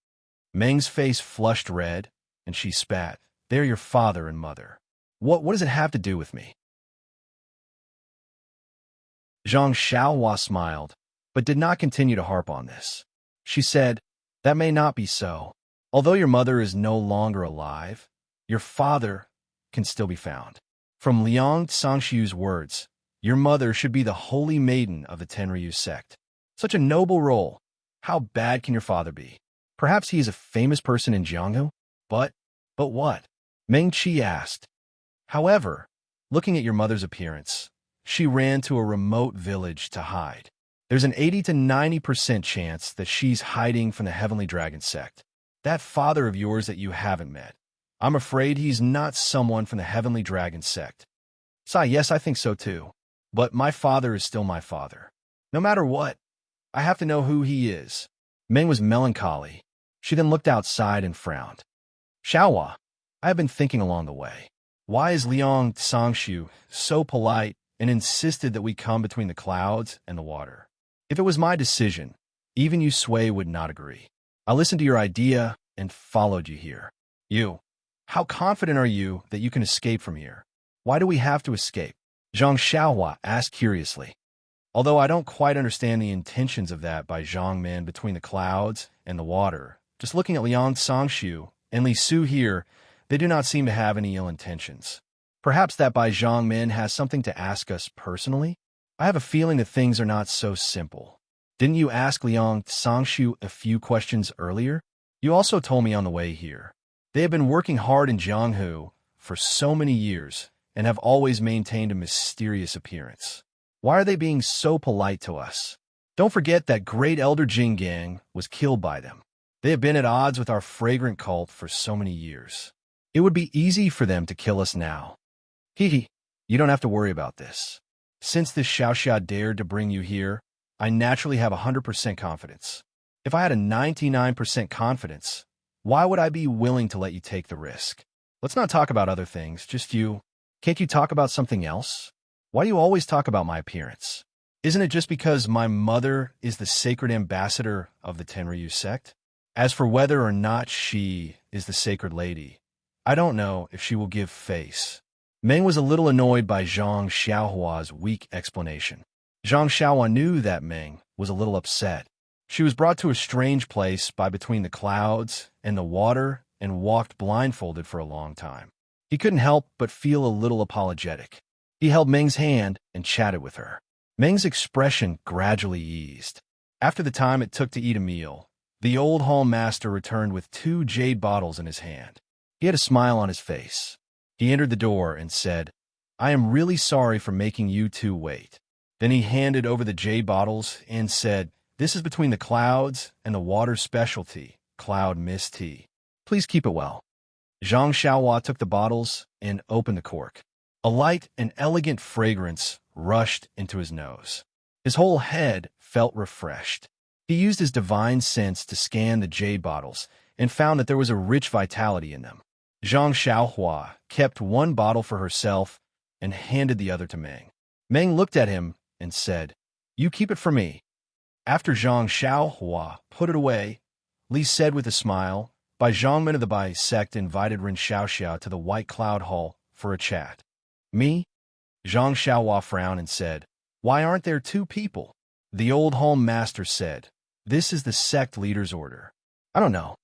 Meng's face flushed red, and she spat. They're your father and mother. What does it have to do with me? Zhang Xiaohua smiled, but did not continue to harp on this. She said, That may not be so. Although your mother is no longer alive, your father can still be found. From Liang Sangshu's words, your mother should be the holy maiden of the Tenryu sect. Such a noble role. How bad can your father be? Perhaps he is a famous person in Jianghu? But what? Meng Qi asked. However, looking at your mother's appearance, she ran to a remote village to hide. There's an 80 to 90% chance that she's hiding from the Heavenly Dragon sect. That father of yours that you haven't met, I'm afraid he's not someone from the Heavenly Dragon sect. Sai, yes, I think so too. But my father is still my father. No matter what, I have to know who he is. Meng was melancholy. She then looked outside and frowned. Xiaohua, I have been thinking along the way. Why is Liang Sangshu so polite and insisted that we come between the clouds and the water? If it was my decision, even Yu Sui would not agree. I listened to your idea and followed you here. You, how confident are you that you can escape from here? Why do we have to escape? Zhang Xiaohua asked curiously. Although I don't quite understand the intentions of that by Zhang Men between the clouds and the water. Just looking at Liang Sangshu and Li Su here, they do not seem to have any ill intentions. Perhaps that Bai Zhang Min has something to ask us personally? I have a feeling that things are not so simple. Didn't you ask Liang Sangshu a few questions earlier? You also told me on the way here. They have been working hard in Jianghu for so many years and have always maintained a mysterious appearance. Why are they being so polite to us? Don't forget that great elder Jing Gang was killed by them. They have been at odds with our fragrant cult for so many years. It would be easy for them to kill us now. Hee, you don't have to worry about this. Since this Xiaoxia dared to bring you here, I naturally have 100% confidence. If I had a 99% confidence, why would I be willing to let you take the risk? Let's not talk about other things, just you. Can't you talk about something else? Why do you always talk about my appearance? Isn't it just because my mother is the sacred ambassador of the Tenryu sect? As for whether or not she is the sacred lady, I don't know if she will give face. Meng was a little annoyed by Zhang Xiaohua's weak explanation. Zhang Xiaohua knew that Meng was a little upset. She was brought to a strange place by between the clouds and the water and walked blindfolded for a long time. He couldn't help but feel a little apologetic. He held Meng's hand and chatted with her. Meng's expression gradually eased. After the time it took to eat a meal, the old hall master returned with 2 jade bottles in his hand. He had a smile on his face. He entered the door and said, "I am really sorry for making you two wait." Then he handed over the jade bottles and said, "This is between the clouds and the water specialty, cloud mist tea. Please keep it well." Zhang Xiaohua took the bottles and opened the cork. A light and elegant fragrance rushed into his nose. His whole head felt refreshed. He used his divine sense to scan the jade bottles and found that there was a rich vitality in them. Zhang Xiaohua kept 1 bottle for herself and handed the other to Meng. Meng looked at him and said, "You keep it for me." After Zhang Xiaohua put it away, Li said with a smile, Bai Zhangmen of the Bai sect invited Ren Xiaoxia to the White Cloud Hall for a chat. Me? Zhang Xiaohua frowned and said, "Why aren't there 2 people? The old hall master said, "This is the sect leader's order." I don't know.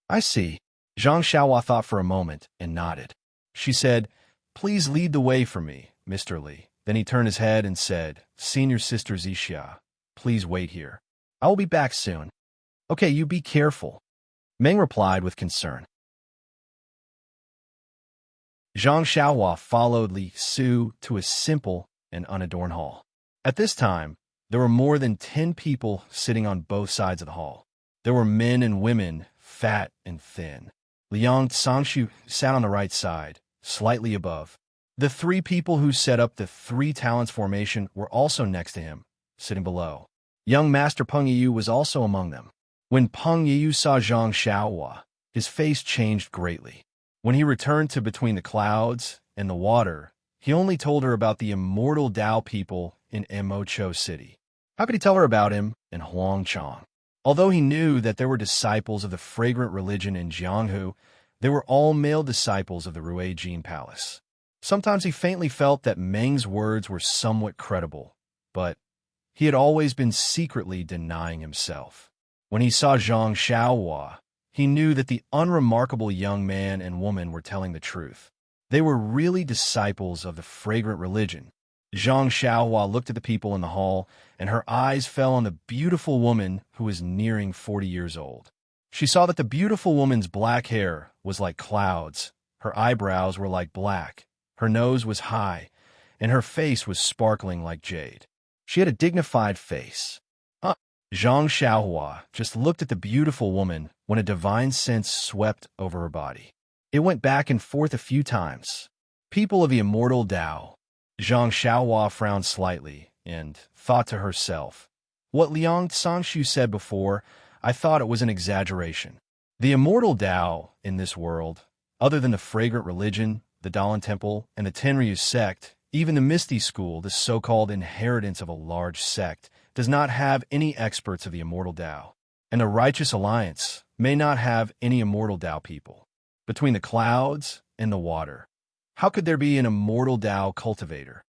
I see. Zhang Xiaohua thought for a moment and nodded. She said, "Please lead the way for me, Mr. Li." Then he turned his head and said, "Senior Sister Zixia, please wait here. I will be back soon." "Okay, you be careful," Meng replied with concern. Zhang Xiaohua followed Li Su to a simple and unadorned hall. At this time, there were more than 10 people sitting on both sides of the hall. There were men and women, fat and thin. Liang Sangshu sat on the right side, slightly above. The 3 people who set up the 3 talents formation were also next to him, sitting below. Young Master Peng Yiyu was also among them. When Peng Yiyu saw Zhang Xiaohua, his face changed greatly. When he returned to between the clouds and the water, he only told her about the immortal Dao people in Emocho City. How could he tell her about him in Huangchang? Although he knew that there were disciples of the fragrant religion in Jianghu, they were all male disciples of the Ruijin Palace. Sometimes he faintly felt that Meng's words were somewhat credible, but he had always been secretly denying himself. When he saw Zhang Xiaohua, he knew that the unremarkable young man and woman were telling the truth. They were really disciples of the fragrant religion. Zhang Xiaohua looked at the people in the hall, and her eyes fell on the beautiful woman who was nearing 40 years old. She saw that the beautiful woman's black hair was like clouds, her eyebrows were like black, her nose was high, and her face was sparkling like jade. She had a dignified face. Zhang Xiaohua just looked at the beautiful woman when a divine sense swept over her body. It went back and forth a few times. People of the immortal Dao. Zhang Xiaohua frowned slightly and thought to herself, "What Liang Sangshu said before, I thought it was an exaggeration. The immortal Dao in this world, other than the fragrant religion, the Dalan Temple, and the Tenryu sect, even the Misty School, the so-called inheritance of a large sect, does not have any experts of the immortal Dao, and the Righteous Alliance may not have any immortal Dao people. Between the clouds and the water, how could there be an immortal Dao cultivator?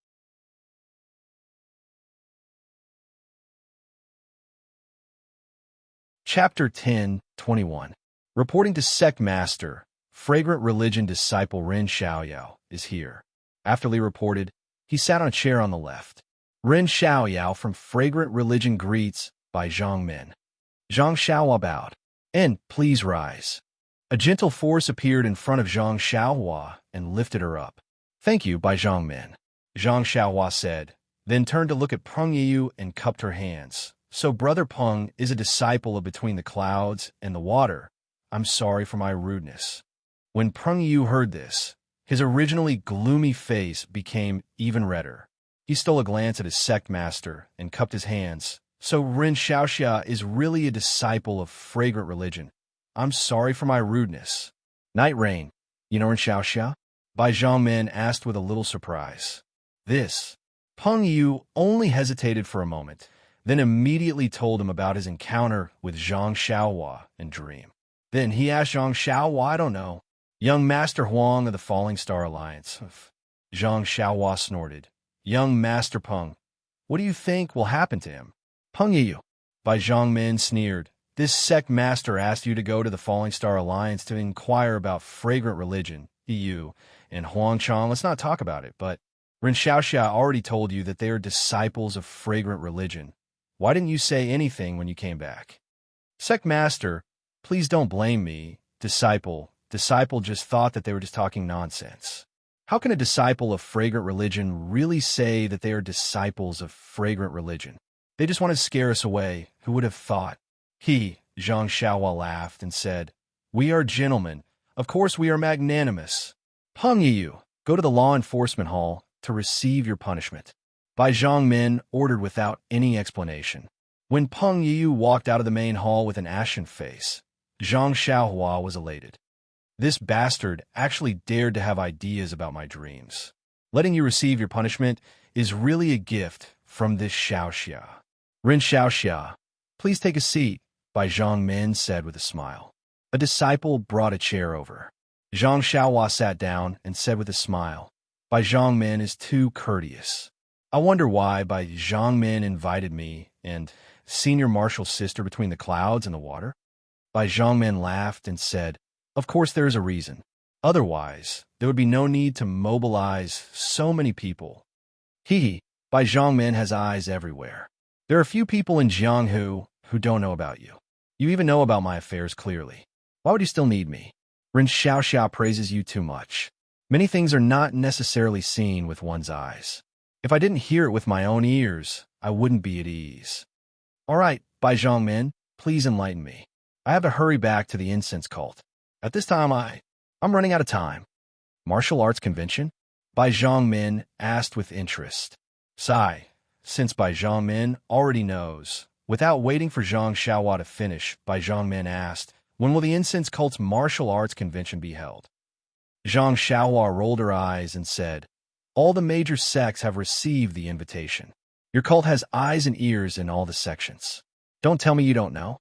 Chapter 10:21. Reporting to Sect Master, Fragrant Religion Disciple Ren Xiaoyao is here. After Li reported, he sat on a chair on the left. Ren Xiaoyao from Fragrant Religion greets by Zhang Min. Zhang Xiaohua bowed. And please rise. A gentle force appeared in front of Zhang Xiaohua and lifted her up. Thank you, by Zhang Min. Zhang Xiaohua said, then turned to look at Peng Yiyu and cupped her hands. So Brother Peng is a disciple of Between the Clouds and the Water. I'm sorry for my rudeness. When Peng Yiyu heard this, his originally gloomy face became even redder. He stole a glance at his sect master and cupped his hands. So Ren Xiaoxia is really a disciple of Fragrant Religion. I'm sorry for my rudeness. Night Rain, you know Ren Xiaoxia? Bai Zhangmin asked with a little surprise. This. Peng Yu only hesitated for a moment, then immediately told him about his encounter with Zhang Xiaohua and Dream. Then he asked Zhang Xiaohua, I don't know. Young Master Huang of the Falling Star Alliance. Zhang Xiaohua snorted. Young Master Peng, what do you think will happen to him? Peng Yiyu. Bai Zhangmin sneered. This sect master asked you to go to the Falling Star Alliance to inquire about Fragrant Religion. Yiyu and Huang Chang, let's not talk about it, but Ren Xiaoxia already told you that they are disciples of Fragrant Religion. Why didn't you say anything when you came back? Sect master, please don't blame me. Disciple just thought that they were just talking nonsense. How can a disciple of Fragrant Religion really say that they are disciples of Fragrant Religion? They just want to scare us away. Who would have thought? Zhang Xiaohua laughed and said, we are gentlemen. Of course we are magnanimous. Peng Yiyu, go to the law enforcement hall to receive your punishment. Bai Zhangmin ordered without any explanation. When Peng Yiyu walked out of the main hall with an ashen face, Zhang Xiaohua was elated. This bastard actually dared to have ideas about my dreams. Letting you receive your punishment is really a gift from this Xiaoxia. Ren Xiaoxia, please take a seat, Bai Zhangmin said with a smile. A disciple brought a chair over. Zhang Xiaohua sat down and said with a smile, Bai Zhangmin is too courteous. I wonder why Bai Zhangmin invited me and Senior Marshal's sister Between the Clouds and the Water. Bai Zhangmin laughed and said, of course there is a reason. Otherwise, there would be no need to mobilize so many people. Bai Zhangmin has eyes everywhere. There are few people in Jianghu who don't know about you. You even know about my affairs clearly. Why would you still need me? Ren Xiaoxia praises you too much. Many things are not necessarily seen with one's eyes. If I didn't hear it with my own ears, I wouldn't be at ease. All right, Bai Zhangmin, please enlighten me. I have to hurry back to the incense cult. At this time, I'm running out of time. Martial arts convention? Bai Zhangmin asked with interest. Sigh, since Bai Zhangmin already knows. Without waiting for Zhang Xiaohua to finish, Bai Zhangmin asked, when will the incense cult's martial arts convention be held? Zhang Xiaohua rolled her eyes and said, all the major sects have received the invitation. Your cult has eyes and ears in all the sections. Don't tell me you don't know.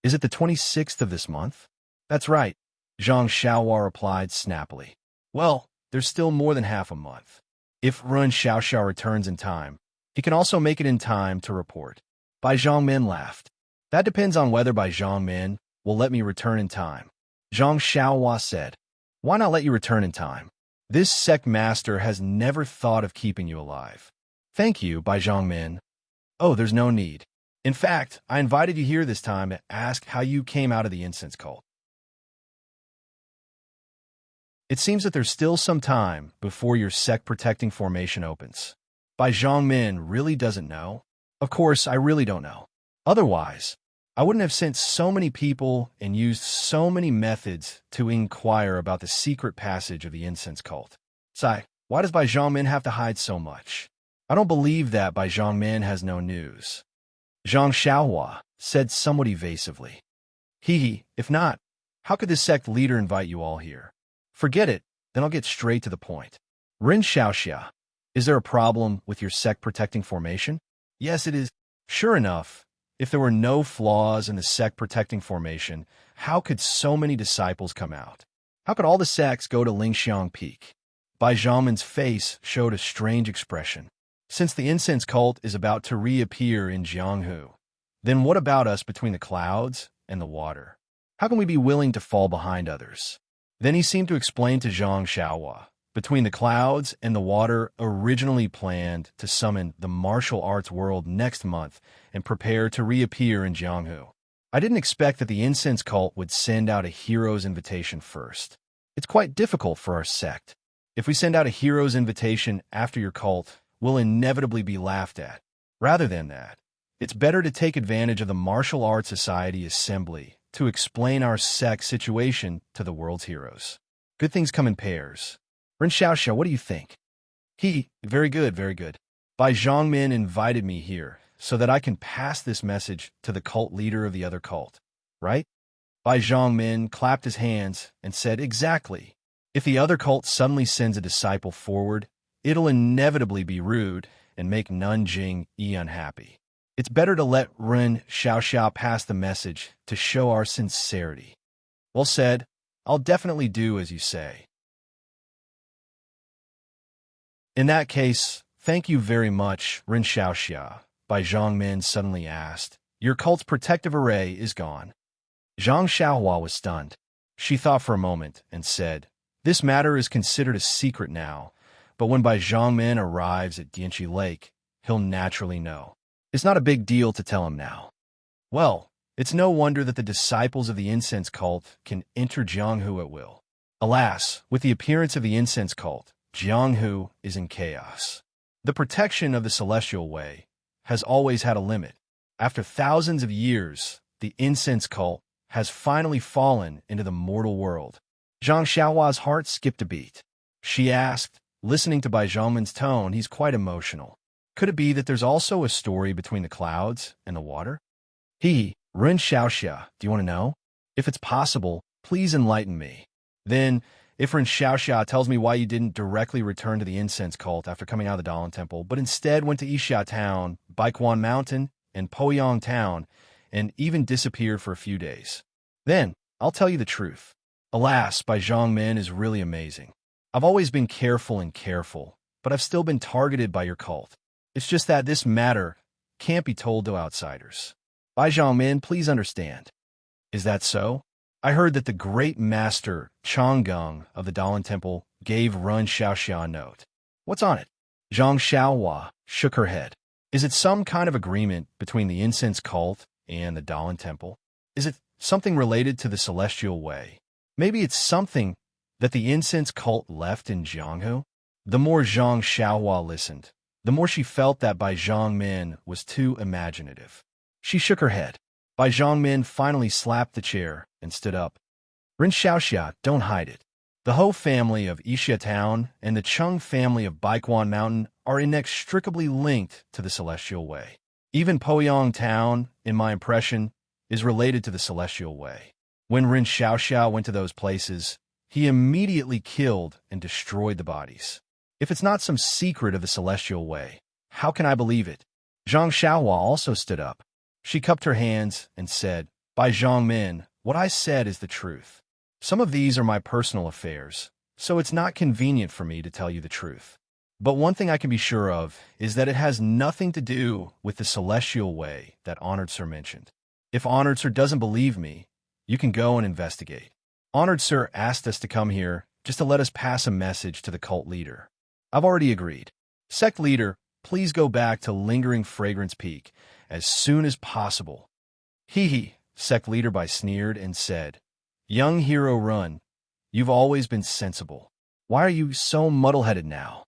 Is it the 26th of this month? That's right, Zhang Xiaohua replied snappily. Well, there's still more than half a month. If Ren Xiaoxia returns in time, he can also make it in time to report. Bai Zhangmin laughed. That depends on whether Bai Zhangmin will let me return in time. Zhang Xiaohua said, why not let you return in time? This sect master has never thought of keeping you alive. Thank you, Bai Zhangmin. Oh, there's no need. In fact, I invited you here this time to ask how you came out of the incense cult. It seems that there's still some time before your sect-protecting formation opens. Bai Zhangmin really doesn't know. Of course, I really don't know. Otherwise, I wouldn't have sent so many people and used so many methods to inquire about the secret passage of the incense cult. Sai, why does Bai Zhangmin have to hide so much? I don't believe that Bai Zhangmin has no news. Zhang Xiaohua said somewhat evasively. If not, how could the sect leader invite you all here? Forget it, then I'll get straight to the point. Ren Xiaoxia, is there a problem with your sect-protecting formation? Yes, it is. Sure enough, if there were no flaws in the sect-protecting formation, how could so many disciples come out? How could all the sects go to Lingxiang Peak? Bai Zhangmin's face showed a strange expression. Since the incense cult is about to reappear in Jianghu, then what about us Between the Clouds and the water. How can we be willing to fall behind others? Then he seemed to explain to Zhang Xiaohua, between the clouds and the water originally planned to summon the martial arts world next month and prepare to reappear in Jianghu. I didn't expect that the incense cult would send out a hero's invitation first. It's quite difficult for our sect. If we send out a hero's invitation after your cult, we'll inevitably be laughed at. Rather than that, it's better to take advantage of the Martial Arts Society Assembly to explain our sect's situation to the world's heroes. Good things come in pairs. Ren Xiaoxia, what do you think? Very good, very good. Bai Zhongmin invited me here so that I can pass this message to the cult leader of the other cult, right? Bai Zhongmin clapped his hands and said, exactly. If the other cult suddenly sends a disciple forward, it'll inevitably be rude and make Nanjing Yi unhappy. It's better to let Ren Xiaoxia pass the message to show our sincerity. Well said. I'll definitely do as you say. In that case, thank you very much, Ren Xiaoxia, Bai Zhongmin suddenly asked. Your cult's protective array is gone. Zhang Xiaohua was stunned. She thought for a moment and said, this matter is considered a secret now, but when Bai Zhongmin arrives at Dianqi Lake, he'll naturally know. It's not a big deal to tell him now. Well, it's no wonder that the disciples of the incense cult can enter Jianghu at will. Alas, with the appearance of the incense cult, Jianghu is in chaos. The protection of the celestial way has always had a limit. After thousands of years, the incense cult has finally fallen into the mortal world. Zhang Xiaohua's heart skipped a beat. She asked, listening to Bai Zhongmin's tone, he's quite emotional. Could it be that there's also a story between the clouds and the water? Ren Xiaoxia, do you want to know? If it's possible, please enlighten me. Then, if Ren Xiaoxia tells me why you didn't directly return to the incense cult after coming out of the Dalan Temple, but instead went to Yixia Town, Baiquan Mountain, and Poyang Town, and even disappeared for a few days, then I'll tell you the truth. Alas, Bai Zhongmin is really amazing. I've always been careful, but I've still been targeted by your cult. It's just that this matter can't be told to outsiders. Bai Zhongmin, please understand. Is that so? I heard that the great master Changgung of the Dalan Temple gave Ren Xiaoxia a note. What's on it? Zhang Xiaohua shook her head. Is it some kind of agreement between the incense cult and the Dalan Temple? Is it something related to the celestial way? Maybe it's something that the incense cult left in Jianghu? The more Zhang Xiaohua listened, the more she felt that Bai Zhongmin was too imaginative. She shook her head. Bai Zhongmin finally slapped the chair and stood up. Ren Xiaoxia, don't hide it. The Ho family of Yixia Town and the Chung family of Baiquan Mountain are inextricably linked to the celestial way. Even Poyang Town, in my impression, is related to the celestial way. When Ren Xiaoxia went to those places, he immediately killed and destroyed the bodies. If it's not some secret of the celestial way, how can I believe it? Zhang Xiaohua also stood up. She cupped her hands and said, Bai Zhongmin, what I said is the truth. Some of these are my personal affairs, so it's not convenient for me to tell you the truth. But one thing I can be sure of is that it has nothing to do with the celestial way that Honored Sir mentioned. If Honored Sir doesn't believe me, you can go and investigate. Honored Sir asked us to come here just to let us pass a message to the cult leader. I've already agreed. Sect leader, please go back to Lingering Fragrance Peak as soon as possible. Sect leader Bai sneered and said, Young hero Run, you've always been sensible. Why are you so muddle-headed now?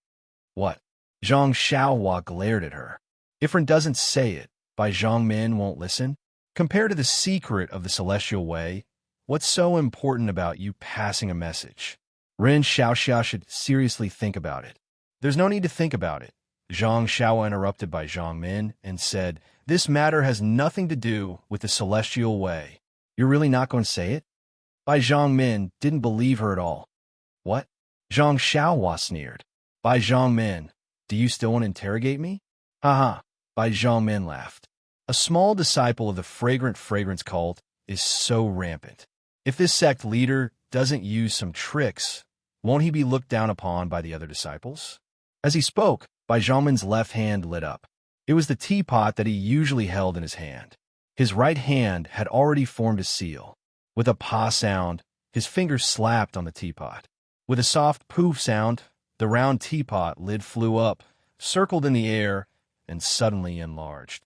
What? Zhang Xiaohua glared at her. If Ren doesn't say it, Bai Zhongmin won't listen? Compared to the secret of the celestial way, what's so important about you passing a message? Ren Xiaoxia should seriously think about it. There's no need to think about it. Zhang Xiaohua interrupted Bai Zhongmin and said, This matter has nothing to do with the celestial way. You're really not going to say it? Bai Zhongmin didn't believe her at all. What? Zhang Xiaohua sneered. Bai Zhongmin, do you still want to interrogate me? Haha, Bai Zhongmin laughed. A small disciple of the fragrant fragrance cult is so rampant. If this sect leader doesn't use some tricks, won't he be looked down upon by the other disciples? As he spoke, Bai Zhongmin's left hand lit up. It was the teapot that he usually held in his hand. His right hand had already formed a seal. With a pa sound, his fingers slapped on the teapot. With a soft poof sound, the round teapot lid flew up, circled in the air, and suddenly enlarged.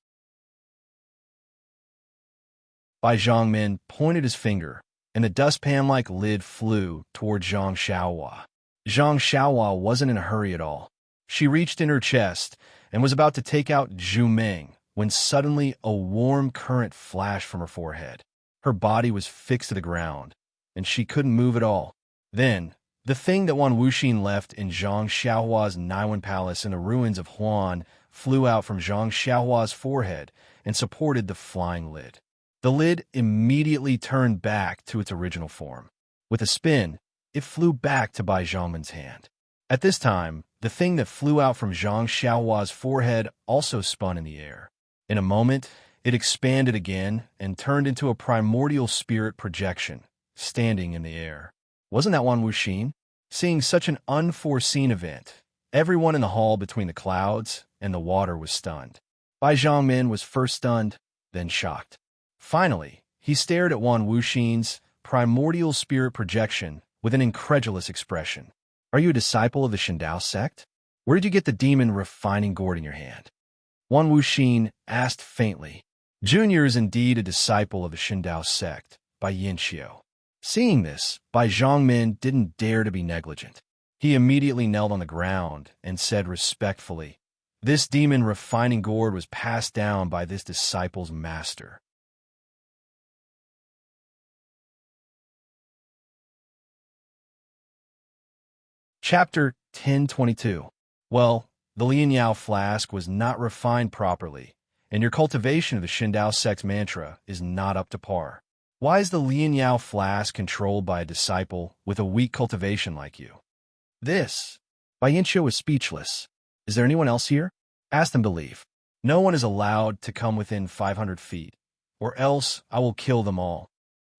Bai Zhongmin pointed his finger, and the dustpan-like lid flew toward Zhang Xiaohua. Zhang Xiaohua wasn't in a hurry at all. She reached in her chest and was about to take out Zhu Meng when suddenly a warm current flashed from her forehead. Her body was fixed to the ground, and she couldn't move at all. Then, the thing that Wan Wuxin left in Zhang Xiaohua's Naiwan Palace in the ruins of Huan flew out from Zhang Xiaohua's forehead and supported the flying lid. The lid immediately turned back to its original form. With a spin, it flew back to Bai Zhongmin's hand. At this time, the thing that flew out from Zhang Xiaohua's forehead also spun in the air. In a moment, it expanded again and turned into a primordial spirit projection, standing in the air. Wasn't that Wan Wuxin? Seeing such an unforeseen event, everyone in the hall between the clouds and the water was stunned. Bai Zhongmin was first stunned, then shocked. Finally, he stared at Wan Wuxin's primordial spirit projection with an incredulous expression. Are you a disciple of the Shindao sect? Where did you get the demon refining gourd in your hand? Wan Wuxin asked faintly. Junior is indeed a disciple of the Shindao sect, by Yinxiu. Seeing this, Bai Zhongmin didn't dare to be negligent. He immediately knelt on the ground and said respectfully, "This demon refining gourd was passed down by this disciple's master." Chapter 1022. Well, the Lian Yao flask was not refined properly, and your cultivation of the Shindao sect's mantra is not up to par. Why is the Lian Yao flask controlled by a disciple with a weak cultivation like you? This. Bai Yinxiu was speechless. Is there anyone else here? Ask them to leave. No one is allowed to come within 500 feet, or else I will kill them all.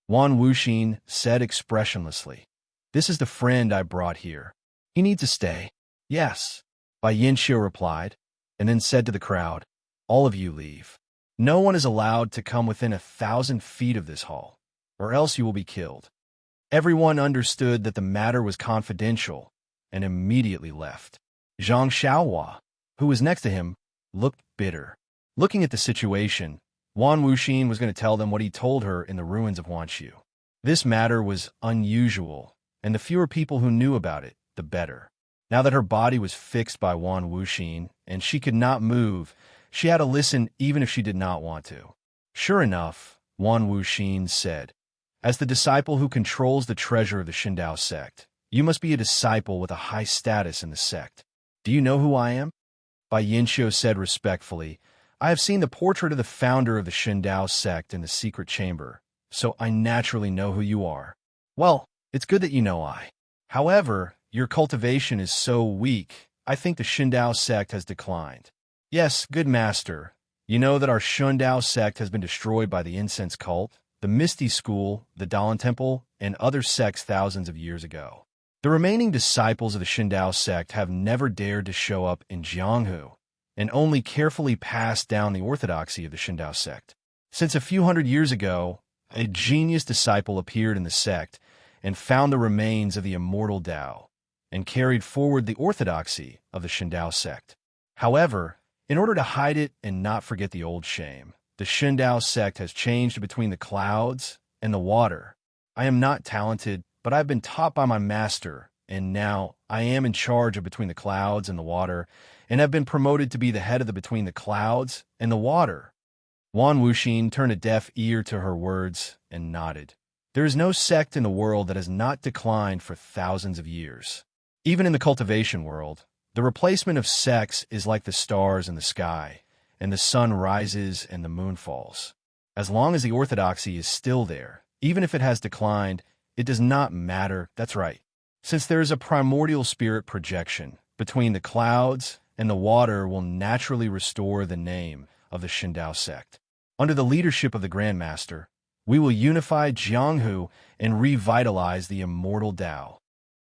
Wan Wuxin said expressionlessly. This is the friend I brought here. He needs to stay. Yes, Bai Yinxiu replied, and then said to the crowd, all of you leave. No one is allowed to come within 1,000 feet of this hall, or else you will be killed. Everyone understood that the matter was confidential and immediately left. Zhang Xiaohua, who was next to him, looked bitter. Looking at the situation, Wan Wuxin was going to tell them what he told her in the ruins of Huanshu. This matter was unusual, and the fewer people who knew about it, the better. Now that her body was fixed by Wan Wuxin and she could not move, she had to listen even if she did not want to. Sure enough, Wan Wuxin said, as the disciple who controls the treasure of the Shindao sect, you must be a disciple with a high status in the sect. Do you know who I am? Bai Yinxiu said respectfully, I have seen the portrait of the founder of the Shindao sect in the secret chamber, so I naturally know who you are. Well, it's good that you know I. However, your cultivation is so weak, I think the Shindao sect has declined. Yes, good master. You know that our Shindao sect has been destroyed by the incense cult, the Misty School, the Dalan Temple, and other sects thousands of years ago. The remaining disciples of the Shindao sect have never dared to show up in Jianghu, and only carefully passed down the orthodoxy of the Shindao sect. Since a few hundred years ago, a genius disciple appeared in the sect and found the remains of the immortal Tao, and carried forward the orthodoxy of the Shindao sect. However, in order to hide it and not forget the old shame, the Shindao sect has changed between the clouds and the water. I am not talented, but I've been taught by my master, and now I am in charge of between the clouds and the water, and have been promoted to be the head of the between the clouds and the water. Wan Wuxin turned a deaf ear to her words and nodded. There is no sect in the world that has not declined for thousands of years. Even in the cultivation world, the replacement of sects is like the stars in the sky, and the sun rises and the moon falls. As long as the orthodoxy is still there, even if it has declined, it does not matter. That's right. Since there is a primordial spirit projection between the clouds and the water will naturally restore the name of the Shindao sect. Under the leadership of the Grand Master, we will unify Jianghu and revitalize the immortal Tao.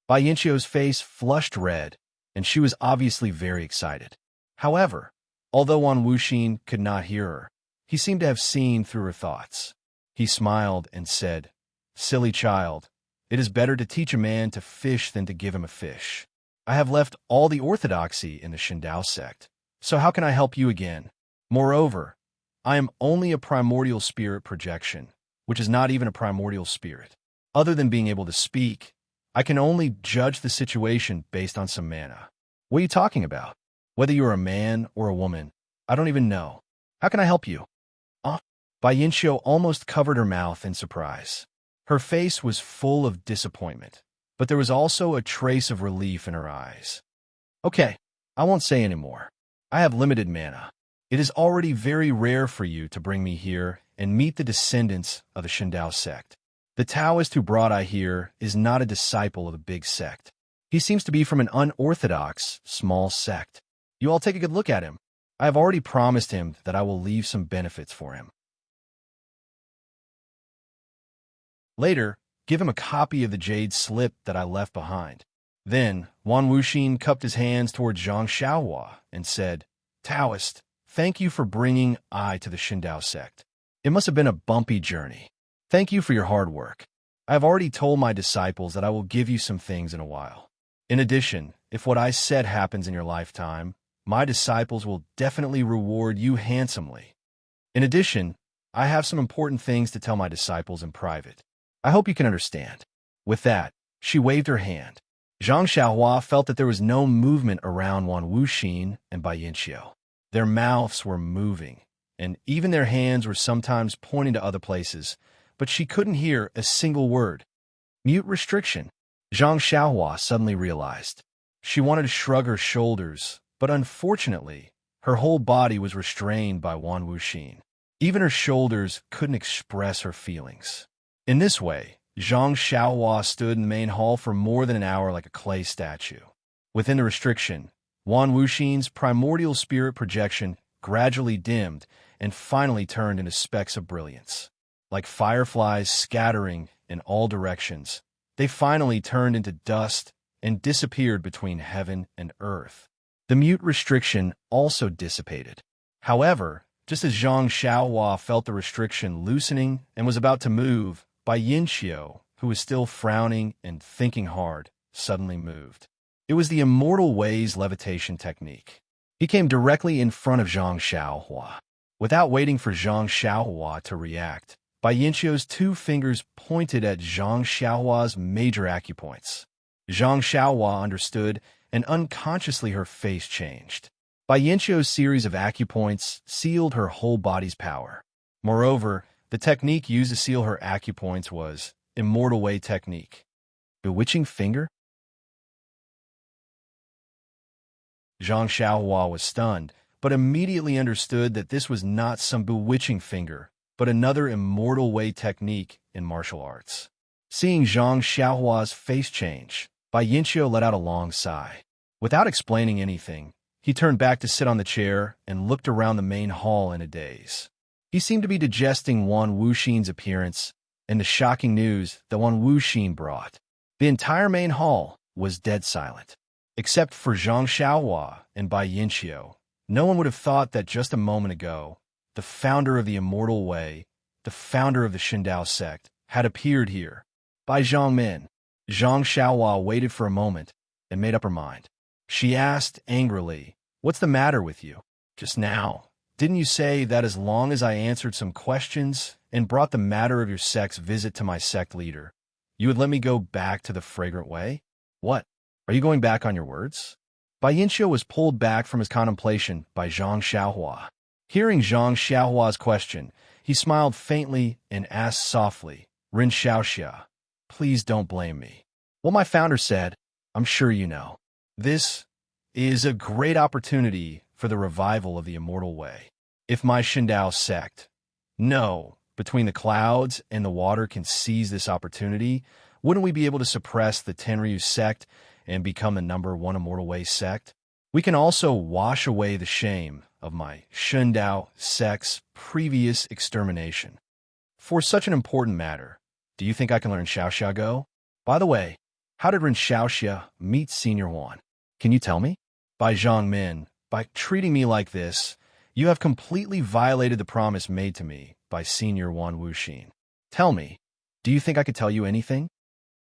Bai Yinxiu's face flushed red, and she was obviously very excited. However, although Wan Wuxin could not hear her, He seemed to have seen through her thoughts. He smiled and said, "Silly child, it is better to teach a man to fish than to give him a fish. I have left all the orthodoxy in the Shindao sect, so how can I help you again? Moreover, I am only a primordial spirit projection, which is not even a primordial spirit. Other than being able to speak, I can only judge the situation based on some mana. What are you talking about? Whether you're a man or a woman, I don't even know. How can I help you?" Bayancio almost covered her mouth in surprise. Her face was full of disappointment, but there was also a trace of relief in her eyes. "Okay, I won't say any more. I have limited mana. It is already very rare for you to bring me here and meet the descendants of the Shindao sect. The Taoist who brought I here is not a disciple of the big sect. He seems to be from an unorthodox, small sect. You all take a good look at him. I have already promised him that I will leave some benefits for him. Later, give him a copy of the jade slip that I left behind." Then, Wan Wuxin cupped his hands toward Zhang Xiaohua and said, "Taoist, thank you for bringing I to the Shindao sect. It must have been a bumpy journey. Thank you for your hard work. I have already told my disciples that I will give you some things in a while. In addition, if what I said happens in your lifetime, my disciples will definitely reward you handsomely. In addition, I have some important things to tell my disciples in private. I hope you can understand." With that, she waved her hand. Zhang Xiaohua felt that there was no movement around Wan Wuxin and Bayancio. Their mouths were moving, and even their hands were sometimes pointing to other places, but she couldn't hear a single word. Mute restriction, Zhang Xiaohua suddenly realized. She wanted to shrug her shoulders, but unfortunately, her whole body was restrained by Wan Wuxin. Even her shoulders couldn't express her feelings. In this way, Zhang Xiaohua stood in the main hall for more than an hour like a clay statue. Within the restriction, Wan Wuxin's primordial spirit projection gradually dimmed and finally turned into specks of brilliance. Like fireflies scattering in all directions, they finally turned into dust and disappeared between heaven and earth. The mute restriction also dissipated. However, just as Zhang Xiaohua felt the restriction loosening and was about to move, Bayancio, who was still frowning and thinking hard, suddenly moved. It was the Immortal Way's levitation technique. He came directly in front of Zhang Xiaohua. Without waiting for Zhang Xiaohua to react, Bayancio's two fingers pointed at Zhang Xiaohua's major acupoints. Zhang Xiaohua understood, and unconsciously her face changed. Bayancio's series of acupoints sealed her whole body's power. Moreover, the technique used to seal her acupoints was Immortal Way technique. Bewitching finger? Zhang Xiaohua was stunned, but immediately understood that this was not some bewitching finger, but another Immortal Way technique in martial arts. Seeing Zhang Xiaohua's face change, Bayancio let out a long sigh. Without explaining anything, he turned back to sit on the chair and looked around the main hall in a daze. He seemed to be digesting Wan Wuxin's appearance and the shocking news that Wan Wuxin brought. The entire main hall was dead silent. Except for Zhang Xiaohua and Bayancio, no one would have thought that just a moment ago, the founder of the Immortal Way, the founder of the Shindao sect, had appeared here. By Zhang Min. Zhang Xiaohua waited for a moment and made up her mind. She asked angrily, "What's the matter with you? Just now, didn't you say that as long as I answered some questions and brought the matter of your sect's visit to my sect leader, you would let me go back to the fragrant way? What? Are you going back on your words?" Bayancio was pulled back from his contemplation by Zhang Xiaohua. Hearing Zhang Xiaohua's question, he smiled faintly and asked softly, "Ren Xiaoxia, please don't blame me. What my founder said, I'm sure you know. This is a great opportunity for the revival of the Immortal Way. If my Shindao sect, no, between the clouds and the water can seize this opportunity, wouldn't we be able to suppress the Tenryu sect and become the #1 Immortal Way sect? We can also wash away the shame of my Shindao sect's previous extermination. For such an important matter, do you think I can learn Xiaoxia Go? By the way, how did Ren Xiaoxia meet Senior Wan? Can you tell me?" By Zhang Min, by treating me like this, You have completely violated the promise made to me by Senior Wan Wuxin. Tell me, do you think I could tell you anything?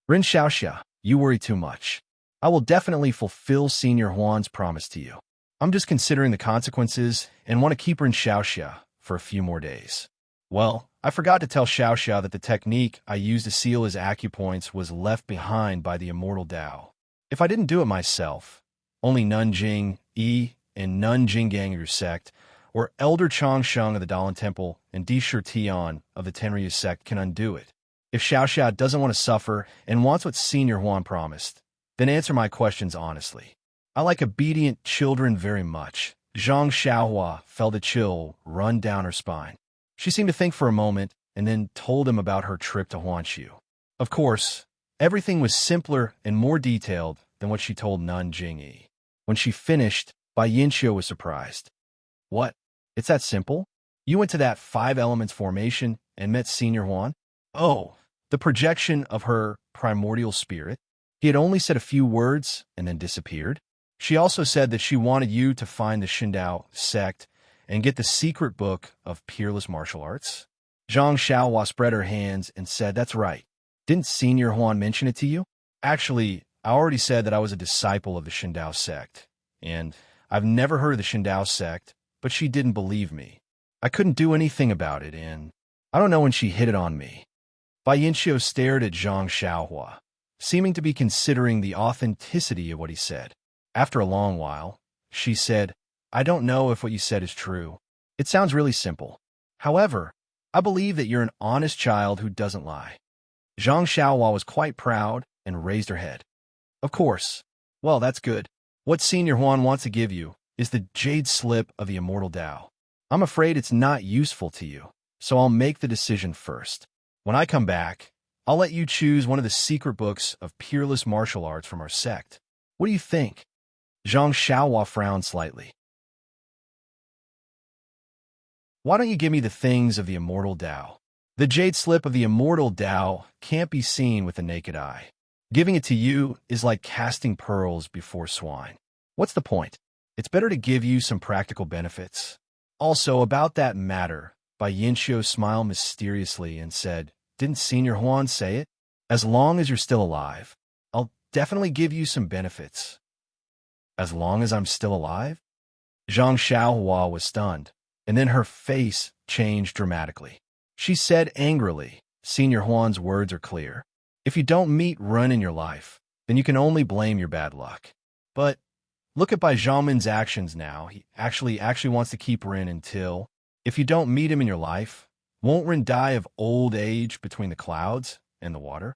Rin Xiaoxia, you worry too much. I will definitely fulfill Senior Huan's promise to you. I'm just considering the consequences and want to keep Rin Xiaoxia for a few more days. Well, I forgot to tell Xiaoxia that the technique I used to seal his acupoints was left behind by the immortal Tao. If I didn't do it myself, only Nanjing Yi and Nun Jinggang of your sect, or Elder Changsheng of the Dalan Temple and Di Tian of the Tenryu sect can undo it. If Xiaoxia doesn't want to suffer and wants what Senior Huan promised, then answer my questions honestly. I like obedient children very much. Zhang Xiaohua felt a chill run down her spine. She seemed to think for a moment and then told him about her trip to Huanshu. Of course, everything was simpler and more detailed than what she told Nun Jingyi. When she finished, Bai Yinxiu was surprised. What? It's that simple? You went to that 5 elements formation and met Senior Huan? Oh, the projection of her primordial spirit? He had only said a few words and then disappeared. She also said that she wanted you to find the Shindao sect and get the secret book of peerless martial arts. Zhang Xiaohua spread her hands and said, that's right. Didn't Senior Huan mention it to you? Actually, I already said that I was a disciple of the Shindao sect, and I've never heard of the Shindao sect, but she didn't believe me. I couldn't do anything about it, and I don't know when she hit it on me. Bai Yinxiu stared at Zhang Xiaohua, seeming to be considering the authenticity of what he said. After a long while, she said, I don't know if what you said is true. It sounds really simple. However, I believe that you're an honest child who doesn't lie. Zhang Xiaohua was quite proud and raised her head. Of course. Well, that's good. What Senior Huan wants to give you is the jade slip of the immortal Tao. I'm afraid it's not useful to you, so I'll make the decision first. When I come back, I'll let you choose one of the secret books of peerless martial arts from our sect. What do you think? Zhang Xiaohua frowned slightly. Why don't you give me the things of the immortal Tao? The jade slip of the immortal Tao can't be seen with the naked eye. Giving it to you is like casting pearls before swine. What's the point? It's better to give you some practical benefits. Also, about that matter, Bai Yinxiu smiled mysteriously and said, didn't Senior Huan say it? As long as you're still alive, I'll definitely give you some benefits. As long as I'm still alive? Zhang Xiaohua was stunned, and then her face changed dramatically. She said angrily, Senior Huan's words are clear. If you don't meet Ren in your life, then you can only blame your bad luck. But look at Bai Zhangmin's actions now. He actually wants to keep Ren until, if you don't meet him in your life, won't Ren die of old age between the clouds and the water?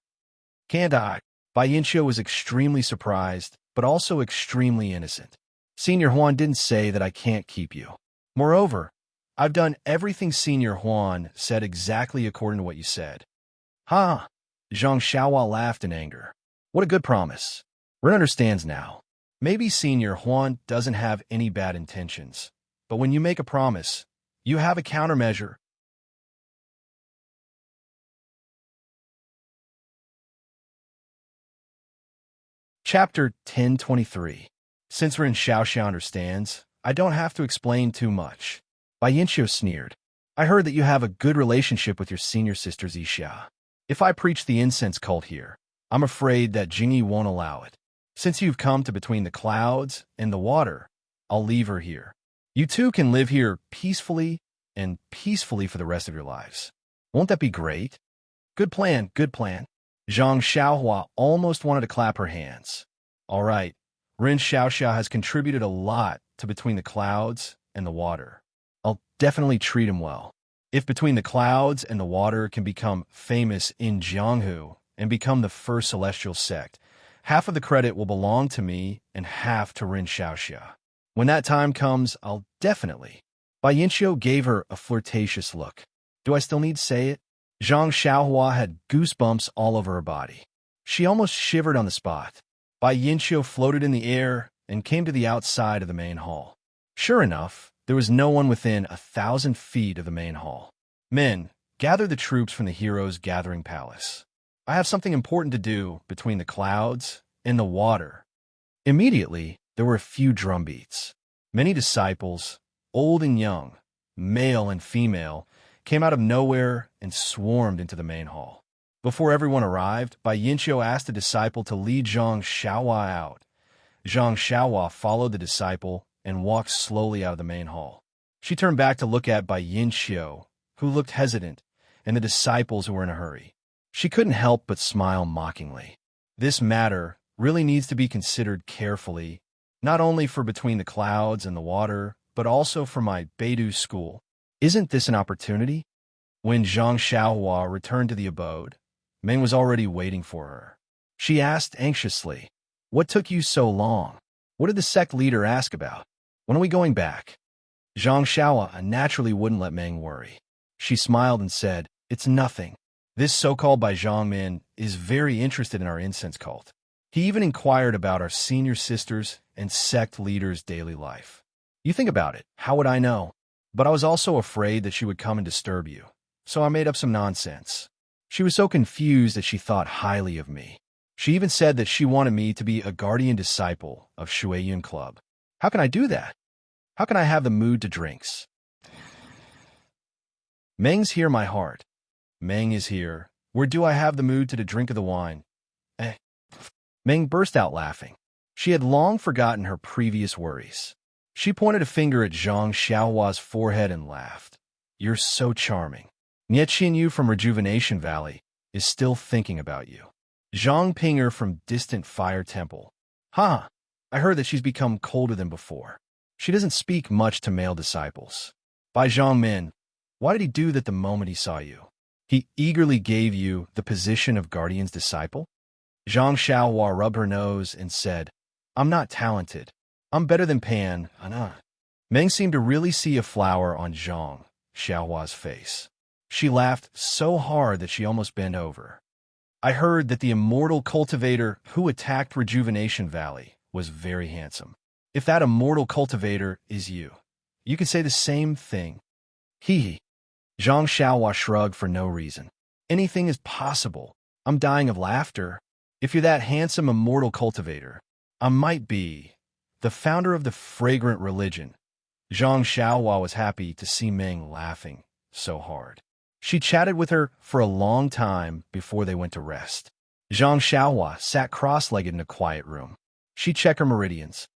Can't I? Bai Yinxiu was extremely surprised, but also extremely innocent. Senior Huan didn't say that I can't keep you. Moreover, I've done everything Senior Huan said exactly according to what you said. Ha! Zhang Xiaohua laughed in anger. What a good promise. Ren understands now. Maybe Senior Huan doesn't have any bad intentions, but when you make a promise, you have a countermeasure. Chapter 1023. Since Ren Xiaoxia understands, I don't have to explain too much. Bai Yinxiu sneered. I heard that you have a good relationship with your senior sister Zixia. If I preach the incense cult here, I'm afraid that Jingyi won't allow it. Since you've come to between the clouds and the water, I'll leave her here. You two can live here peacefully for the rest of your lives. Won't that be great? Good plan, good plan. Zhang Xiaohua almost wanted to clap her hands. All right, Ren Xiaoxia has contributed a lot to Between the Clouds and the Water. I'll definitely treat him well. If Between the Clouds and the Water can become famous in Jianghu and become the first celestial sect, half of the credit will belong to me and half to Ren Xiaoxia. When that time comes, I'll definitely. Bai Yinxiu gave her a flirtatious look. Do I still need to say it? Zhang Xiaohua had goosebumps all over her body. She almost shivered on the spot. Bai Yinxiu floated in the air and came to the outside of the main hall. Sure enough, there was no one within 1,000 feet of the main hall. Men, gather the troops from the heroes' gathering palace. I have something important to do between the clouds and the water. Immediately, there were a few drumbeats. Many disciples, old and young, male and female, came out of nowhere and swarmed into the main hall. Before everyone arrived, Bai Yinqiu asked the disciple to lead Zhang Xiaohua out. Zhang Xiaohua followed the disciple and walked slowly out of the main hall. She turned back to look at Bai Yinqiu, who looked hesitant, and the disciples who were in a hurry. She couldn't help but smile mockingly. This matter really needs to be considered carefully, not only for Between the Clouds and the Water, but also for my Beidou school. Isn't this an opportunity? When Zhang Xiaohua returned to the abode, Meng was already waiting for her. She asked anxiously, "What took you so long? What did the sect leader ask about? When are we going back?" Zhang Xiaohua naturally wouldn't let Meng worry. She smiled and said, "It's nothing. This so-called Bai Zhangmin is very interested in our incense cult. He even inquired about our senior sisters and sect leaders' daily life. You think about it, how would I know? But I was also afraid that she would come and disturb you, so I made up some nonsense." She was so confused that she thought highly of me. She even said that she wanted me to be a guardian disciple of Shueyan Club. How can I do that? How can I have the mood to drinks? Meng's here, my heart. Meng is here. Where do I have the mood to the drink of the wine? Meng burst out laughing. She had long forgotten her previous worries. She pointed a finger at Zhang Xiaohua's forehead and laughed. "You're so charming. Nie Qinyu from Rejuvenation Valley is still thinking about you." Zhang Pinger from Distant Fire Temple. "Ha! I heard that she's become colder than before. She doesn't speak much to male disciples." Bai Zhangmin, why did he do that the moment he saw you? He eagerly gave you the position of guardian's disciple? Zhang Xiaohua rubbed her nose and said, "I'm not talented. I'm better than Pan, Anna." Meng seemed to really see a flower on Zhang Xiaohua's face. She laughed so hard that she almost bent over. "I heard that the immortal cultivator who attacked Rejuvenation Valley was very handsome. If that immortal cultivator is you, you can say the same thing." Hee. Zhang Xiaohua shrugged for no reason. "Anything is possible. I'm dying of laughter. If you're that handsome immortal cultivator, I might be the founder of the fragrant religion." Zhang Xiaohua was happy to see Meng laughing so hard. She chatted with her for a long time before they went to rest. Zhang Xiaohua sat cross-legged in a quiet room. She checked her meridians.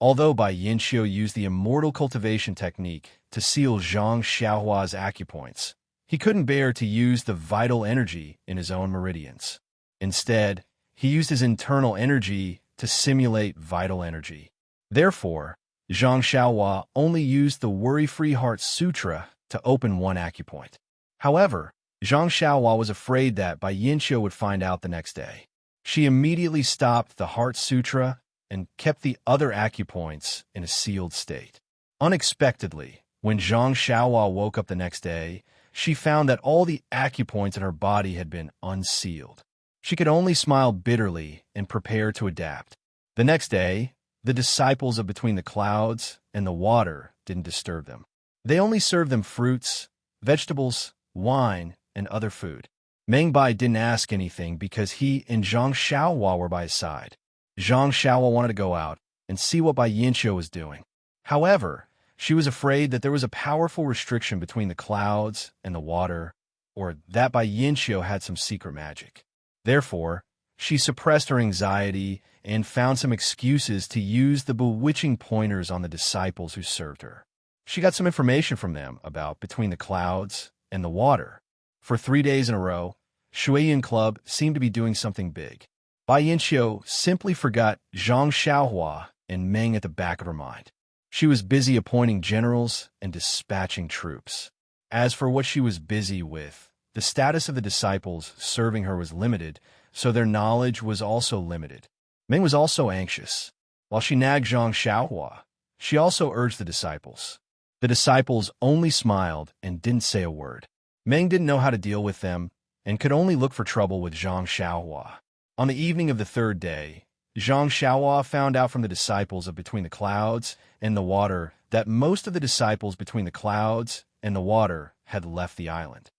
Although Bai Yinqiu used the immortal cultivation technique to seal Zhang Xiaohua's acupoints, he couldn't bear to use the vital energy in his own meridians. Instead, he used his internal energy to simulate vital energy. Therefore, Zhang Xiaohua only used the Worry-Free Heart Sutra to open one acupoint. However, Zhang Xiaohua was afraid that Bai Yinqiu would find out the next day. She immediately stopped the Heart Sutra and kept the other acupoints in a sealed state. Unexpectedly, when Zhang Xiaohua woke up the next day, she found that all the acupoints in her body had been unsealed. She could only smile bitterly and prepare to adapt. The next day, the disciples of Between the Clouds and the Water didn't disturb them. They only served them fruits, vegetables, wine, and other food. Meng Bai didn't ask anything because he and Zhang Xiaohua were by his side. Zhang Xiaohua wanted to go out and see what Bai Yinqiu was doing. However, she was afraid that there was a powerful restriction between the clouds and the water, or that Bai Yinqiu had some secret magic. Therefore, she suppressed her anxiety and found some excuses to use the bewitching pointers on the disciples who served her. She got some information from them about Between the Clouds and the Water. For 3 days in a row, Shueyan Club seemed to be doing something big. Bai Yinqiu simply forgot Zhang Xiaohua and Meng at the back of her mind. She was busy appointing generals and dispatching troops. As for what she was busy with, the status of the disciples serving her was limited, so their knowledge was also limited. Meng was also anxious. While she nagged Zhang Xiaohua, she also urged the disciples. The disciples only smiled and didn't say a word. Meng didn't know how to deal with them and could only look for trouble with Zhang Xiaohua. On the evening of the third day, Zhang Xiaohua found out from the disciples of Between the Clouds and the Water that most of the disciples Between the Clouds and the Water had left the island.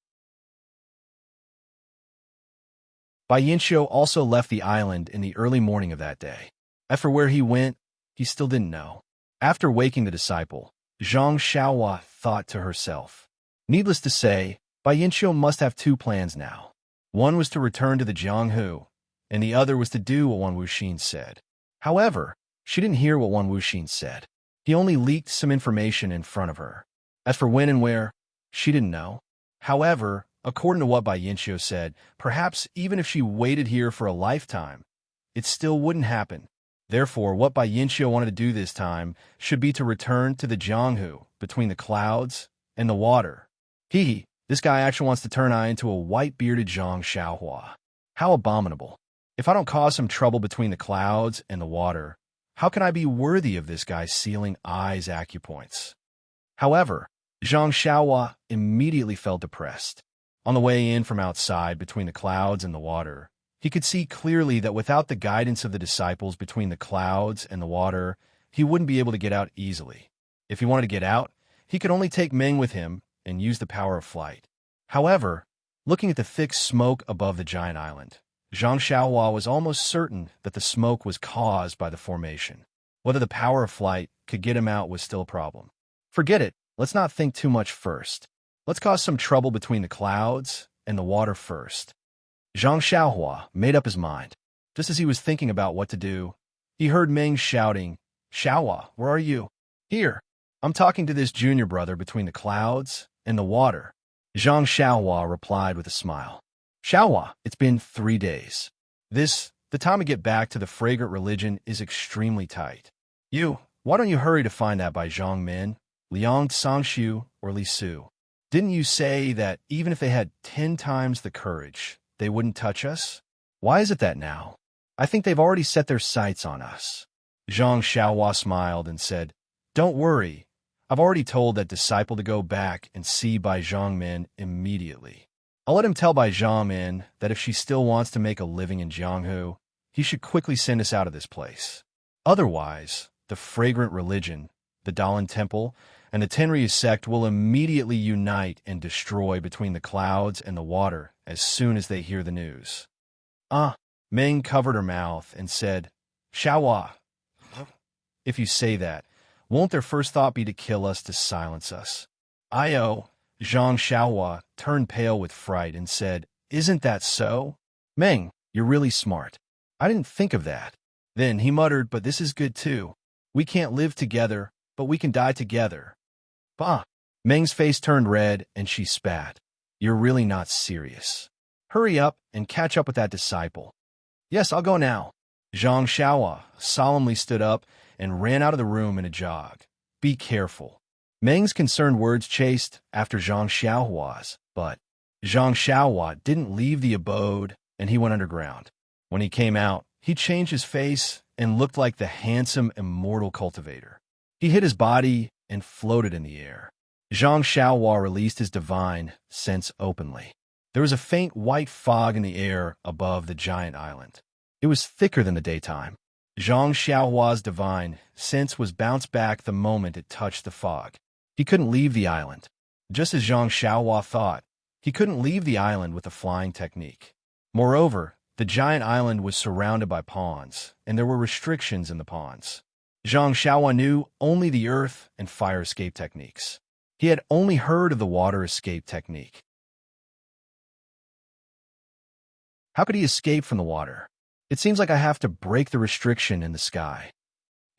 Bai Yinqiu also left the island in the early morning of that day. As for where he went, he still didn't know. After waking the disciple, Zhang Xiaohua thought to herself. Needless to say, Bai Yanqiu must have two plans now. One was to return to the Jianghu, and the other was to do what Wan Wuxin said. However, she didn't hear what Wan Wuxin said. He only leaked some information in front of her. As for when and where, she didn't know. However, according to what Bai Yanqiu said, perhaps even if she waited here for a lifetime, it still wouldn't happen. Therefore, what Bai Yanqiu wanted to do this time should be to return to the Jianghu, between the clouds and the water. This guy actually wants to turn I into a white-bearded Zhang Xiaohua. How abominable. If I don't cause some trouble between the clouds and the water, how can I be worthy of this guy sealing I's acupoints? However, Zhang Xiaohua immediately felt depressed. On the way in from outside between the clouds and the water, he could see clearly that without the guidance of the disciples between the clouds and the water, he wouldn't be able to get out easily. If he wanted to get out, he could only take Meng with him and use the power of flight. However, looking at the thick smoke above the giant island, Zhang Xiaohua was almost certain that the smoke was caused by the formation. Whether the power of flight could get him out was still a problem. Forget it, let's not think too much first. Let's cause some trouble between the clouds and the water first. Zhang Xiaohua made up his mind. Just as he was thinking about what to do, he heard Meng shouting, "Xiaohua, where are you?" "Here. I'm talking to this junior brother between the clouds and the water." Zhang Xiaohua replied with a smile. "Xiaohua, it's been 3 days. The time to get back to the fragrant religion is extremely tight. Why don't you hurry to find that by Zhang Min, Liang Sangshu, or Li Su? Didn't you say that even if they had 10 times the courage, they wouldn't touch us? Why is it that now? I think they've already set their sights on us." Zhang Xiaohua smiled and said, "Don't worry. I've already told that disciple to go back and see Bai Zhangmin immediately. I'll let him tell Bai Zhangmin that if she still wants to make a living in Jianghu, he should quickly send us out of this place. Otherwise, the fragrant religion, the Dalan Temple, and the Tenryu sect will immediately unite and destroy between the clouds and the water as soon as they hear the news." Meng covered her mouth and said, "Xiaohua, if you say that, won't their first thought be to kill us to silence us?" Zhang Xiaohua turned pale with fright and said, "Isn't that so? Meng, you're really smart. I didn't think of that." Then he muttered, "But this is good too. We can't live together, but we can die together." Meng's face turned red and she spat. "You're really not serious. Hurry up and catch up with that disciple." "Yes, I'll go now." Zhang Xiaohua solemnly stood up and ran out of the room in a jog. "Be careful." Meng's concerned words chased after Zhang Xiaohua's, but Zhang Xiaohua didn't leave the abode and he went underground. When he came out, he changed his face and looked like the handsome, immortal cultivator. He hid his body and floated in the air. Zhang Xiaohua released his divine sense openly. There was a faint white fog in the air above the giant island. It was thicker than the daytime. Zhang Xiaohua's divine sense was bounced back the moment it touched the fog. He couldn't leave the island. Just as Zhang Xiaohua thought, he couldn't leave the island with the flying technique. Moreover, the giant island was surrounded by ponds, and there were restrictions in the ponds. Zhang Xiaohua knew only the earth and fire escape techniques. He had only heard of the water escape technique. How could he escape from the water? It seems like I have to break the restriction in the sky.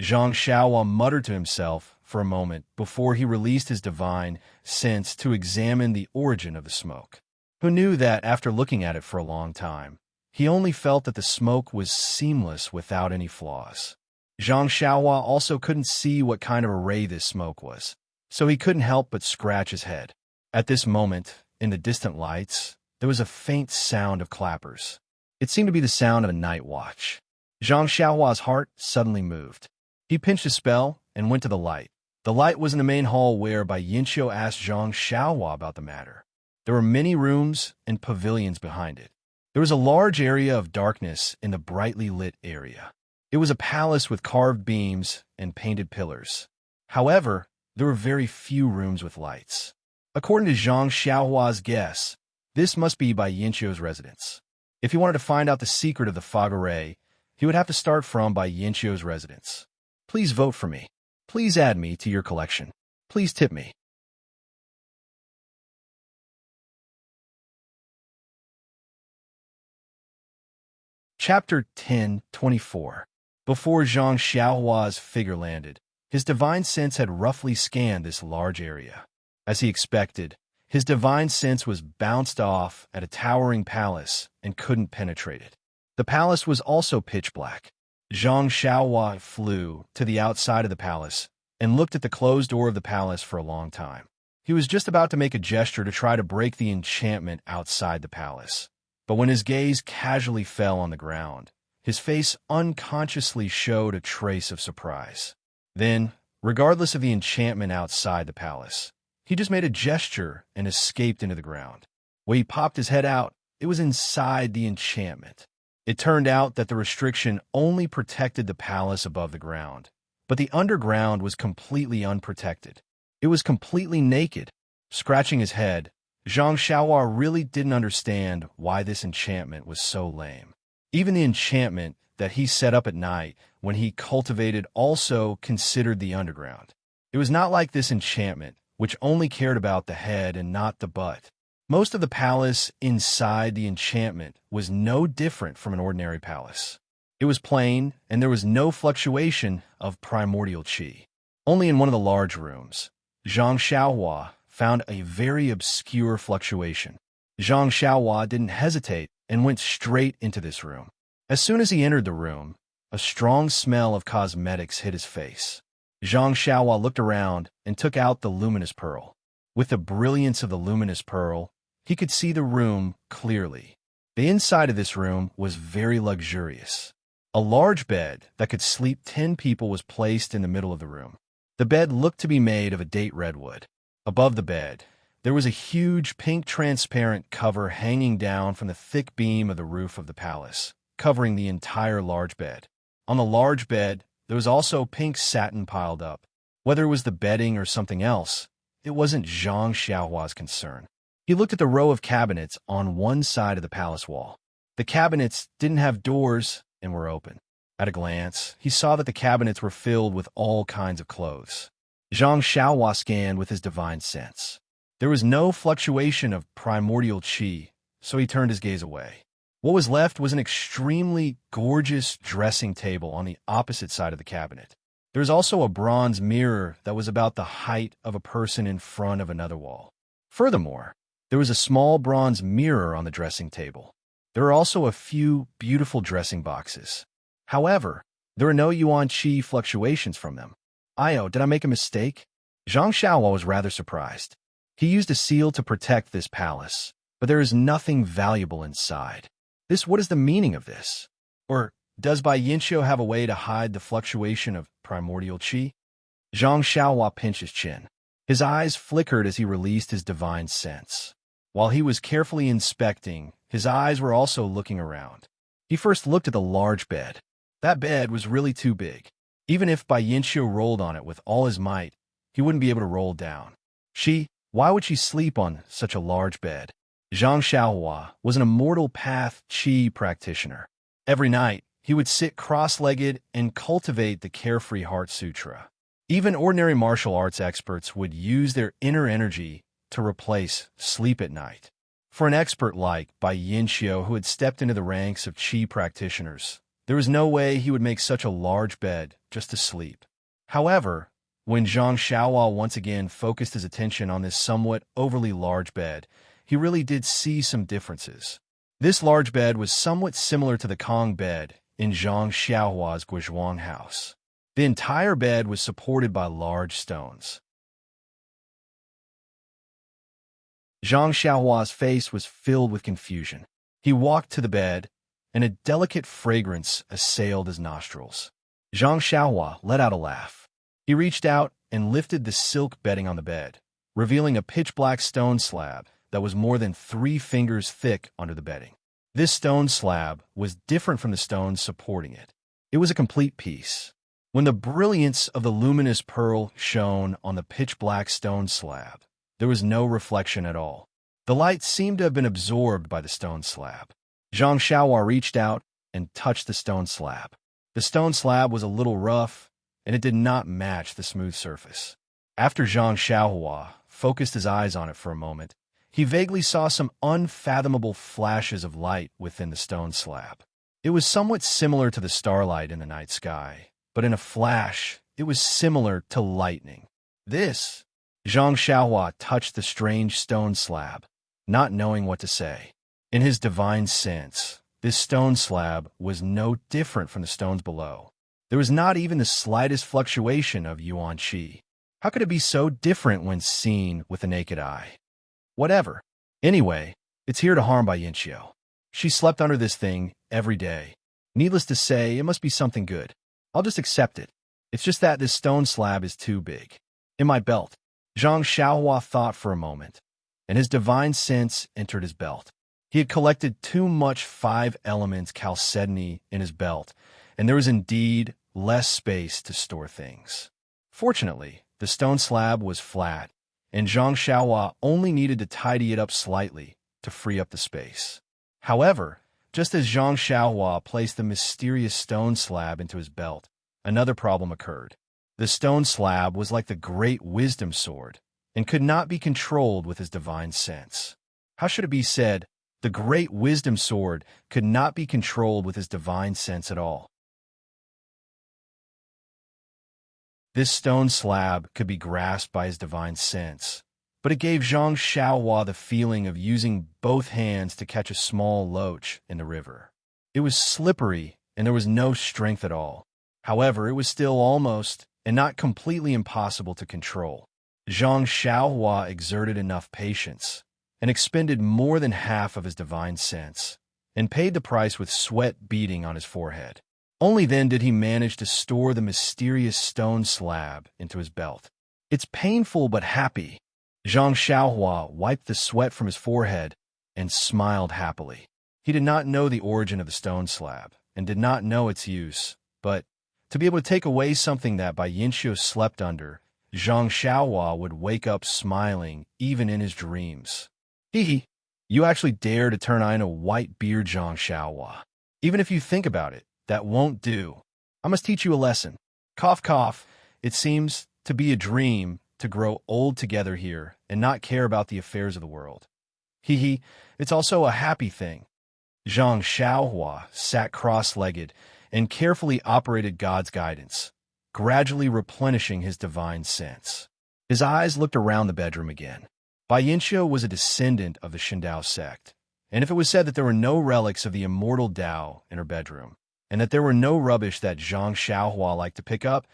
Zhang Xiaohua muttered to himself for a moment before he released his divine sense to examine the origin of the smoke. Who knew that after looking at it for a long time, he only felt that the smoke was seamless without any flaws. Zhang Xiaohua also couldn't see what kind of array this smoke was, so he couldn't help but scratch his head. At this moment, in the distant lights, there was a faint sound of clappers. It seemed to be the sound of a night watch. Zhang Xiaohua's heart suddenly moved. He pinched a spell and went to the light. The light was in the main hall where Bai Yanqiu asked Zhang Xiaohua about the matter. There were many rooms and pavilions behind it. There was a large area of darkness in the brightly lit area. It was a palace with carved beams and painted pillars. However, there were very few rooms with lights. According to Zhang Xiaohua's guess, this must be Bai Yanqiu's residence. If he wanted to find out the secret of the fog array, he would have to start from Bai Yanqiu's residence. Please vote for me. Please add me to your collection. Please tip me. Chapter 10:24. Before Zhang Xiaohua's figure landed, his divine sense had roughly scanned this large area. As he expected, his divine sense was bounced off at a towering palace and couldn't penetrate it. The palace was also pitch black. Zhang Xiaohua flew to the outside of the palace and looked at the closed door of the palace for a long time. He was just about to make a gesture to try to break the enchantment outside the palace. But when his gaze casually fell on the ground, his face unconsciously showed a trace of surprise. Then, regardless of the enchantment outside the palace, he just made a gesture and escaped into the ground. When he popped his head out, it was inside the enchantment. It turned out that the restriction only protected the palace above the ground, but the underground was completely unprotected. It was completely naked. Scratching his head, Zhang Xiaohua really didn't understand why this enchantment was so lame. Even the enchantment that he set up at night when he cultivated also considered the underground. It was not like this enchantment, which only cared about the head and not the butt. Most of the palace inside the enchantment was no different from an ordinary palace. It was plain, and there was no fluctuation of primordial qi. Only in one of the large rooms, Zhang Xiaohua found a very obscure fluctuation. Zhang Xiaohua didn't hesitate and went straight into this room. As soon as he entered the room, a strong smell of cosmetics hit his face. Zhang Xiaohua looked around and took out the luminous pearl. With the brilliance of the luminous pearl, he could see the room clearly. The inside of this room was very luxurious. A large bed that could sleep 10 people was placed in the middle of the room. The bed looked to be made of a date redwood. Above the bed, there was a huge pink transparent cover hanging down from the thick beam of the roof of the palace, covering the entire large bed. On the large bed, there was also pink satin piled up. Whether it was the bedding or something else, it wasn't Zhang Xiaohua's concern. He looked at the row of cabinets on one side of the palace wall. The cabinets didn't have doors and were open. At a glance, he saw that the cabinets were filled with all kinds of clothes. Zhang Xiaohua scanned with his divine sense. There was no fluctuation of primordial qi, so he turned his gaze away. What was left was an extremely gorgeous dressing table on the opposite side of the cabinet. There was also a bronze mirror that was about the height of a person in front of another wall. Furthermore, there was a small bronze mirror on the dressing table. There were also a few beautiful dressing boxes. However, there were no yuan qi fluctuations from them. Did I make a mistake? Zhang Xiaohua was rather surprised. He used a seal to protect this palace, but there is nothing valuable inside. What is the meaning of this? Or does Bai Yinxiu have a way to hide the fluctuation of primordial qi? Zhang Xiaohua pinched his chin. His eyes flickered as he released his divine sense. While he was carefully inspecting, his eyes were also looking around. He first looked at the large bed. That bed was really too big. Even if Bai Yinxiu rolled on it with all his might, he wouldn't be able to roll down. Why would she sleep on such a large bed? Zhang Xiaohua was an immortal path qi practitioner. Every night, he would sit cross-legged and cultivate the Carefree Heart Sutra. Even ordinary martial arts experts would use their inner energy to replace sleep at night. For an expert like Bai Yinxiu, who had stepped into the ranks of qi practitioners, there was no way he would make such a large bed just to sleep. However, when Zhang Xiaohua once again focused his attention on this somewhat overly large bed, he really did see some differences. This large bed was somewhat similar to the Kong bed in Zhang Xiaohua's Guizhuang house. The entire bed was supported by large stones. Zhang Xiaohua's face was filled with confusion. He walked to the bed, and a delicate fragrance assailed his nostrils. Zhang Xiaohua let out a laugh. He reached out and lifted the silk bedding on the bed, revealing a pitch-black stone slab that was more than 3 fingers thick under the bedding. This stone slab was different from the stones supporting it. It was a complete piece. When the brilliance of the luminous pearl shone on the pitch-black stone slab, there was no reflection at all. The light seemed to have been absorbed by the stone slab. Zhang Xiaohua reached out and touched the stone slab. The stone slab was a little rough, and it did not match the smooth surface. After Zhang Xiaohua focused his eyes on it for a moment, he vaguely saw some unfathomable flashes of light within the stone slab. It was somewhat similar to the starlight in the night sky, but in a flash, it was similar to lightning. This, Zhang Xiaohua touched the strange stone slab, not knowing what to say. In his divine sense, this stone slab was no different from the stones below. There was not even the slightest fluctuation of yuan qi. How could it be so different when seen with the naked eye? Whatever. Anyway, it's here to harm Bai Yinxiu. She slept under this thing every day. Needless to say, it must be something good. I'll just accept it. It's just that this stone slab is too big. In my belt. Zhang Xiaohua thought for a moment, and his divine sense entered his belt. He had collected too much 5 elements chalcedony in his belt, and there was indeed less space to store things. Fortunately, the stone slab was flat, and Zhang Xiaohua only needed to tidy it up slightly to free up the space. However, just as Zhang Xiaohua placed the mysterious stone slab into his belt, another problem occurred. The stone slab was like the great wisdom sword and could not be controlled with his divine sense. How should it be said? The great wisdom sword could not be controlled with his divine sense at all. This stone slab could be grasped by his divine sense, but it gave Zhang Xiaohua the feeling of using both hands to catch a small loach in the river. It was slippery, and there was no strength at all. However, it was still almost, and not completely impossible to control. Zhang Xiaohua exerted enough patience, and expended more than half of his divine sense, and paid the price with sweat beading on his forehead. Only then did he manage to store the mysterious stone slab into his belt. It's painful but happy. Zhang Xiaohua wiped the sweat from his forehead and smiled happily. He did not know the origin of the stone slab, and did not know its use, but to be able to take away something that Bai Yinxiu slept under, Zhang Xiaohua would wake up smiling even in his dreams. Hee, you actually dare to turn on a white beard, Zhang Xiaohua. Even if you think about it, that won't do. I must teach you a lesson. Cough, cough. It seems to be a dream to grow old together here and not care about the affairs of the world. Hee, it's also a happy thing. Zhang Xiaohua sat cross-legged and carefully operated God's guidance, gradually replenishing his divine sense. His eyes looked around the bedroom again. Bai Yinxiu was a descendant of the Shindao sect, and if it was said that there were no relics of the immortal Tao in her bedroom, and that there were no rubbish that Zhang Xiaohua liked to pick up,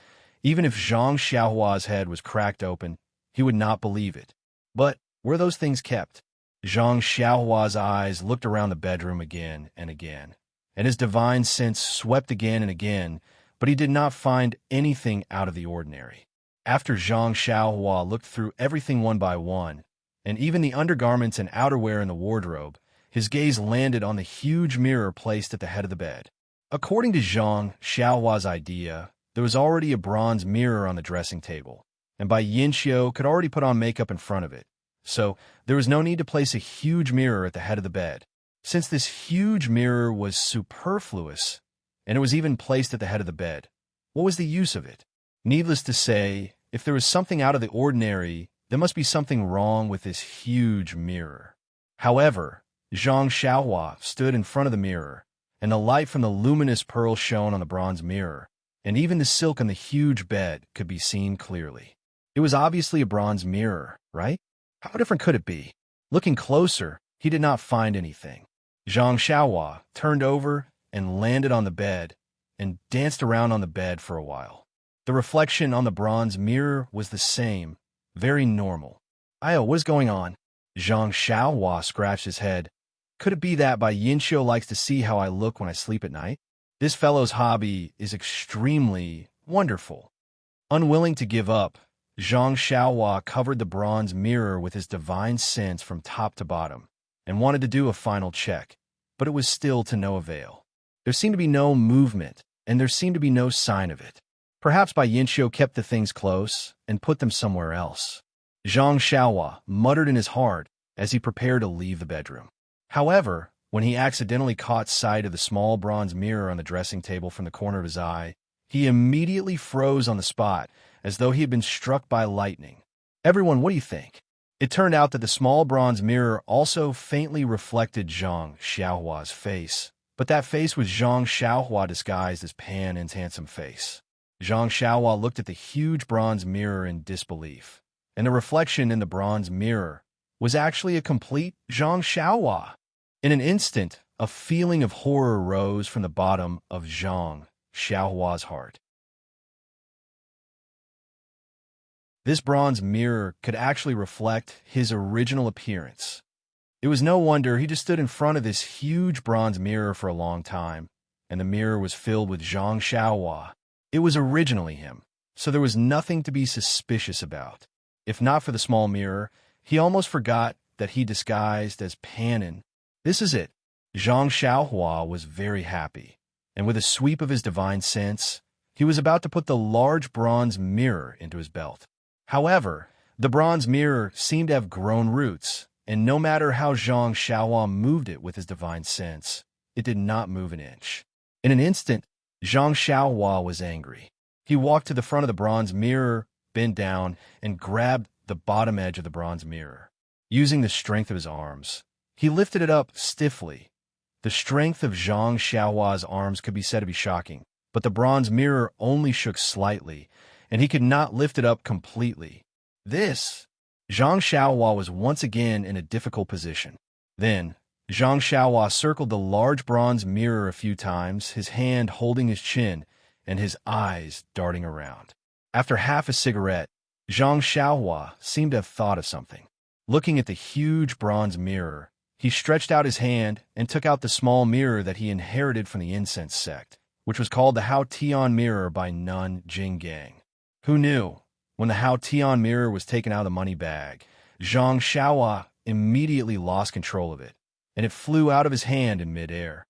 even if Zhang Xiaohua's head was cracked open, he would not believe it. But were those things kept? Zhang Xiaohua's eyes looked around the bedroom again and again, and his divine sense swept again and again, but he did not find anything out of the ordinary. After Zhang Xiaohua looked through everything one by one, and even the undergarments and outerwear in the wardrobe, his gaze landed on the huge mirror placed at the head of the bed. According to Zhang Xiaohua's idea, there was already a bronze mirror on the dressing table, and Bai Yinxiu could already put on makeup in front of it, so there was no need to place a huge mirror at the head of the bed. Since this huge mirror was superfluous, and it was even placed at the head of the bed, what was the use of it? Needless to say, if there was something out of the ordinary, there must be something wrong with this huge mirror. However, Zhang Xiaohua stood in front of the mirror, and the light from the luminous pearl shone on the bronze mirror, and even the silk on the huge bed could be seen clearly. It was obviously a bronze mirror, right? How different could it be? Looking closer, he did not find anything. Zhang Xiaohua turned over and landed on the bed and danced around on the bed for a while. The reflection on the bronze mirror was the same, very normal. What is going on? Zhang Xiaohua scratched his head. Could it be that Bai Yinxiu likes to see how I look when I sleep at night? This fellow's hobby is extremely wonderful. Unwilling to give up, Zhang Xiaohua covered the bronze mirror with his divine sense from top to bottom, and wanted to do a final check, but it was still to no avail. There seemed to be no movement, and there seemed to be no sign of it. Perhaps Bai Yinxiu kept the things close and put them somewhere else. Zhang Xiaohua muttered in his heart as he prepared to leave the bedroom. However, when he accidentally caught sight of the small bronze mirror on the dressing table from the corner of his eye, He immediately froze on the spot, as though he had been struck by lightning. Everyone, what do you think? It turned out that the small bronze mirror also faintly reflected Zhang Xiaohua's face, but that face was Zhang Xiaohua disguised as Pan En's handsome face. Zhang Xiaohua looked at the huge bronze mirror in disbelief, and the reflection in the bronze mirror was actually a complete Zhang Xiaohua. In an instant, a feeling of horror rose from the bottom of Zhang Xiaohua's heart. This bronze mirror could actually reflect his original appearance. It was no wonder he just stood in front of this huge bronze mirror for a long time, and the mirror was filled with Zhang Xiaohua. It was originally him, so there was nothing to be suspicious about. If not for the small mirror, he almost forgot that he disguised as Pan En. This is it. Zhang Xiaohua was very happy, and with a sweep of his divine sense, he was about to put the large bronze mirror into his belt. However, the bronze mirror seemed to have grown roots, and no matter how Zhang Xiaohua moved it with his divine sense, it did not move an inch. In an instant, Zhang Xiaohua was angry. He walked to the front of the bronze mirror, bent down, and grabbed the bottom edge of the bronze mirror. Using the strength of his arms, he lifted it up stiffly. The strength of Zhang Xiaohua's arms could be said to be shocking, but the bronze mirror only shook slightly, and he could not lift it up completely. Zhang Xiaohua was once again in a difficult position. Then, Zhang Xiaohua circled the large bronze mirror a few times, his hand holding his chin and his eyes darting around. After half a cigarette, Zhang Xiaohua seemed to have thought of something. Looking at the huge bronze mirror, he stretched out his hand and took out the small mirror that he inherited from the incense sect, which was called the Hao Tian mirror by Nun Jinggang. Who knew? When the Hao Tian mirror was taken out of the money bag, Zhang Xiaohua immediately lost control of it, and it flew out of his hand in midair.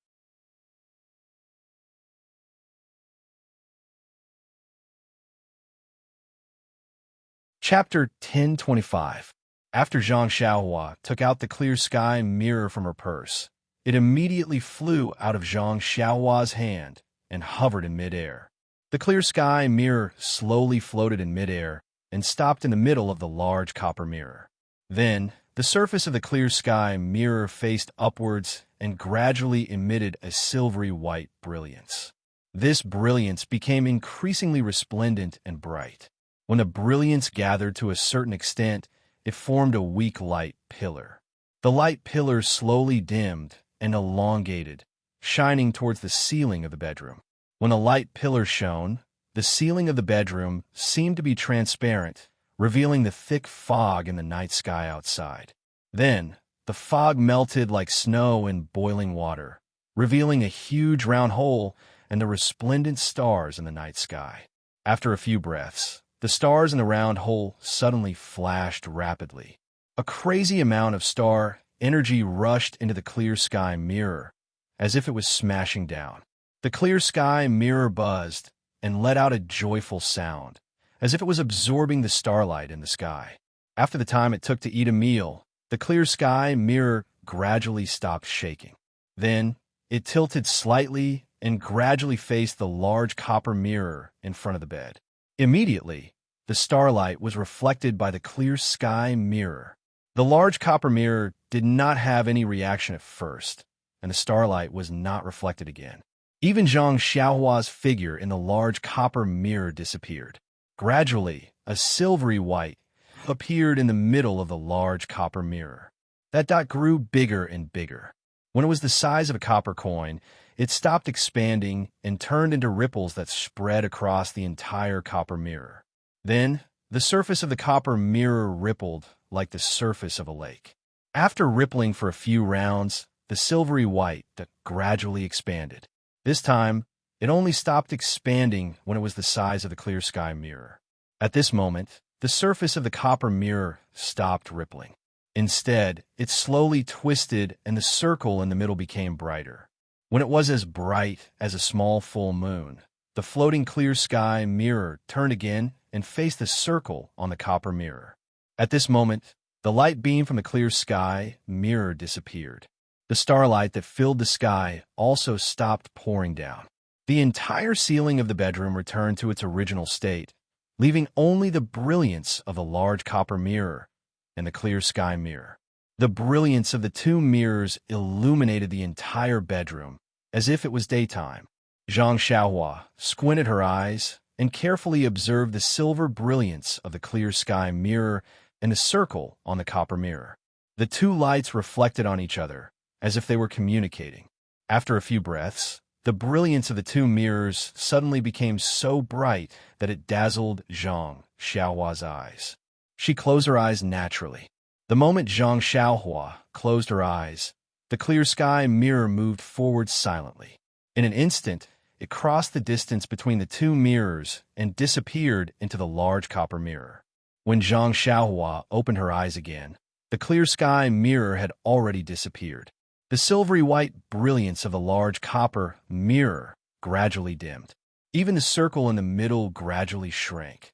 Chapter 1025. After Zhang Xiaohua took out the clear sky mirror from her purse, it immediately flew out of Zhang Xiaohua's hand and hovered in midair. The clear sky mirror slowly floated in midair and stopped in the middle of the large copper mirror. Then, the surface of the clear sky mirror faced upwards and gradually emitted a silvery white brilliance. This brilliance became increasingly resplendent and bright. When the brilliance gathered to a certain extent, it formed a weak light pillar. The light pillar slowly dimmed and elongated, shining towards the ceiling of the bedroom. When the light pillar shone, the ceiling of the bedroom seemed to be transparent, revealing the thick fog in the night sky outside. Then, the fog melted like snow in boiling water, revealing a huge round hole and the resplendent stars in the night sky. After a few breaths, the stars in the round hole suddenly flashed rapidly. A crazy amount of star energy rushed into the clear sky mirror, as if it was smashing down. The clear sky mirror buzzed and let out a joyful sound, as if it was absorbing the starlight in the sky. After the time it took to eat a meal, the clear sky mirror gradually stopped shaking. Then, it tilted slightly and gradually faced the large copper mirror in front of the bed. Immediately, the starlight was reflected by the clear sky mirror. The large copper mirror did not have any reaction at first, and the starlight was not reflected again. Even Zhang Xiaohua's figure in the large copper mirror disappeared. Gradually, a silvery white appeared in the middle of the large copper mirror. That dot grew bigger and bigger. When it was the size of a copper coin, it stopped expanding and turned into ripples that spread across the entire copper mirror. Then, the surface of the copper mirror rippled like the surface of a lake. After rippling for a few rounds, the silvery white dot gradually expanded. This time, it only stopped expanding when it was the size of the clear sky mirror. At this moment, the surface of the copper mirror stopped rippling. Instead, it slowly twisted and the circle in the middle became brighter. When it was as bright as a small full moon, the floating clear sky mirror turned again and faced the circle on the copper mirror. At this moment, the light beam from the clear sky mirror disappeared. The starlight that filled the sky also stopped pouring down. The entire ceiling of the bedroom returned to its original state, leaving only the brilliance of the large copper mirror and the clear sky mirror. The brilliance of the two mirrors illuminated the entire bedroom, as if it was daytime. Zhang Xiaohua squinted her eyes and carefully observed the silver brilliance of the clear sky mirror and the circle on the copper mirror. The two lights reflected on each other, as if they were communicating. After a few breaths, the brilliance of the two mirrors suddenly became so bright that it dazzled Zhang Xiaohua's eyes. She closed her eyes naturally. The moment Zhang Xiaohua closed her eyes, the clear sky mirror moved forward silently. In an instant, it crossed the distance between the two mirrors and disappeared into the large copper mirror. When Zhang Xiaohua opened her eyes again, the clear sky mirror had already disappeared. The silvery white brilliance of the large copper mirror gradually dimmed. Even the circle in the middle gradually shrank.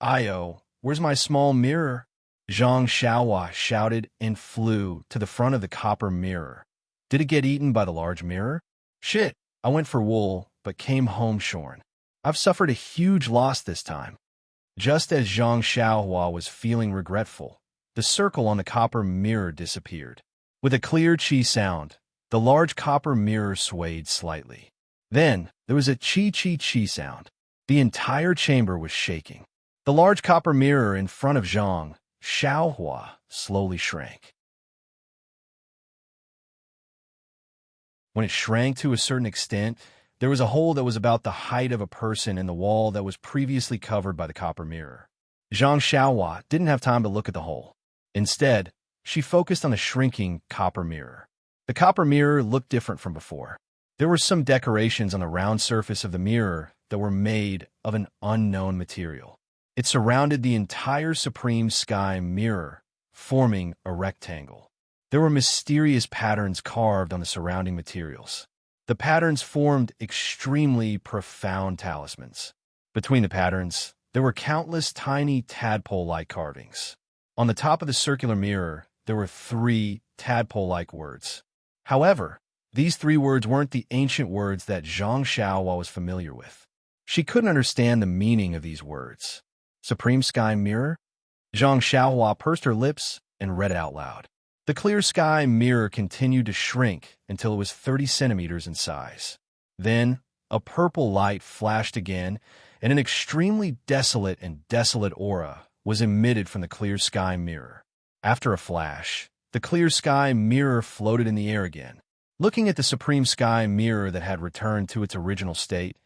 "Io, where's my small mirror?" Zhang Xiaohua shouted and flew to the front of the copper mirror. Did it get eaten by the large mirror? "Shit, I went for wool, but came home shorn. I've suffered a huge loss this time." Just as Zhang Xiaohua was feeling regretful, the circle on the copper mirror disappeared. With a clear chi sound, the large copper mirror swayed slightly. Then, there was a chi sound. The entire chamber was shaking. The large copper mirror in front of Zhang Xiaohua slowly shrank. When it shrank to a certain extent, there was a hole that was about the height of a person in the wall that was previously covered by the copper mirror. Zhang Xiaohua didn't have time to look at the hole. Instead, she focused on the shrinking copper mirror. The copper mirror looked different from before. There were some decorations on the round surface of the mirror that were made of an unknown material. It surrounded the entire supreme sky mirror, forming a rectangle. There were mysterious patterns carved on the surrounding materials. The patterns formed extremely profound talismans. Between the patterns, there were countless tiny tadpole-like carvings. On the top of the circular mirror, there were 3 tadpole-like words. However, these 3 words weren't the ancient words that Zhang Xiaohua was familiar with. She couldn't understand the meaning of these words. Supreme Sky Mirror? Zhang Xiaohua pursed her lips and read it out loud. The clear sky mirror continued to shrink until it was 30 centimeters in size. Then, a purple light flashed again, and an extremely desolate aura was emitted from the clear sky mirror. After a flash, the clear sky mirror floated in the air again. Looking at the supreme sky mirror that had returned to its original state,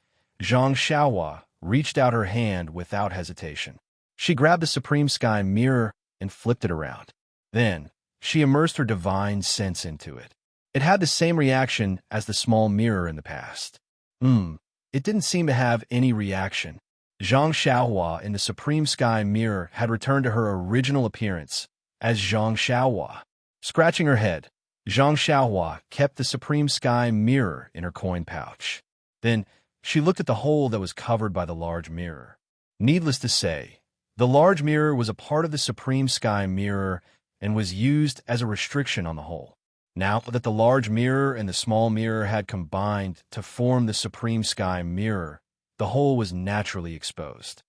Zhang Xiaohua reached out her hand without hesitation. She grabbed the supreme sky mirror and flipped it around. Then, she immersed her divine sense into it. It had the same reaction as the small mirror in the past. It didn't seem to have any reaction. Zhang Xiaohua in the supreme sky mirror had returned to her original appearance as Zhang Xiaohua. Scratching her head, Zhang Xiaohua kept the supreme sky mirror in her coin pouch. Then, she looked at the hole that was covered by the large mirror. Needless to say, the large mirror was a part of the supreme sky mirror and was used as a restriction on the hole. Now that the large mirror and the small mirror had combined to form the supreme sky mirror, the hole was naturally exposed.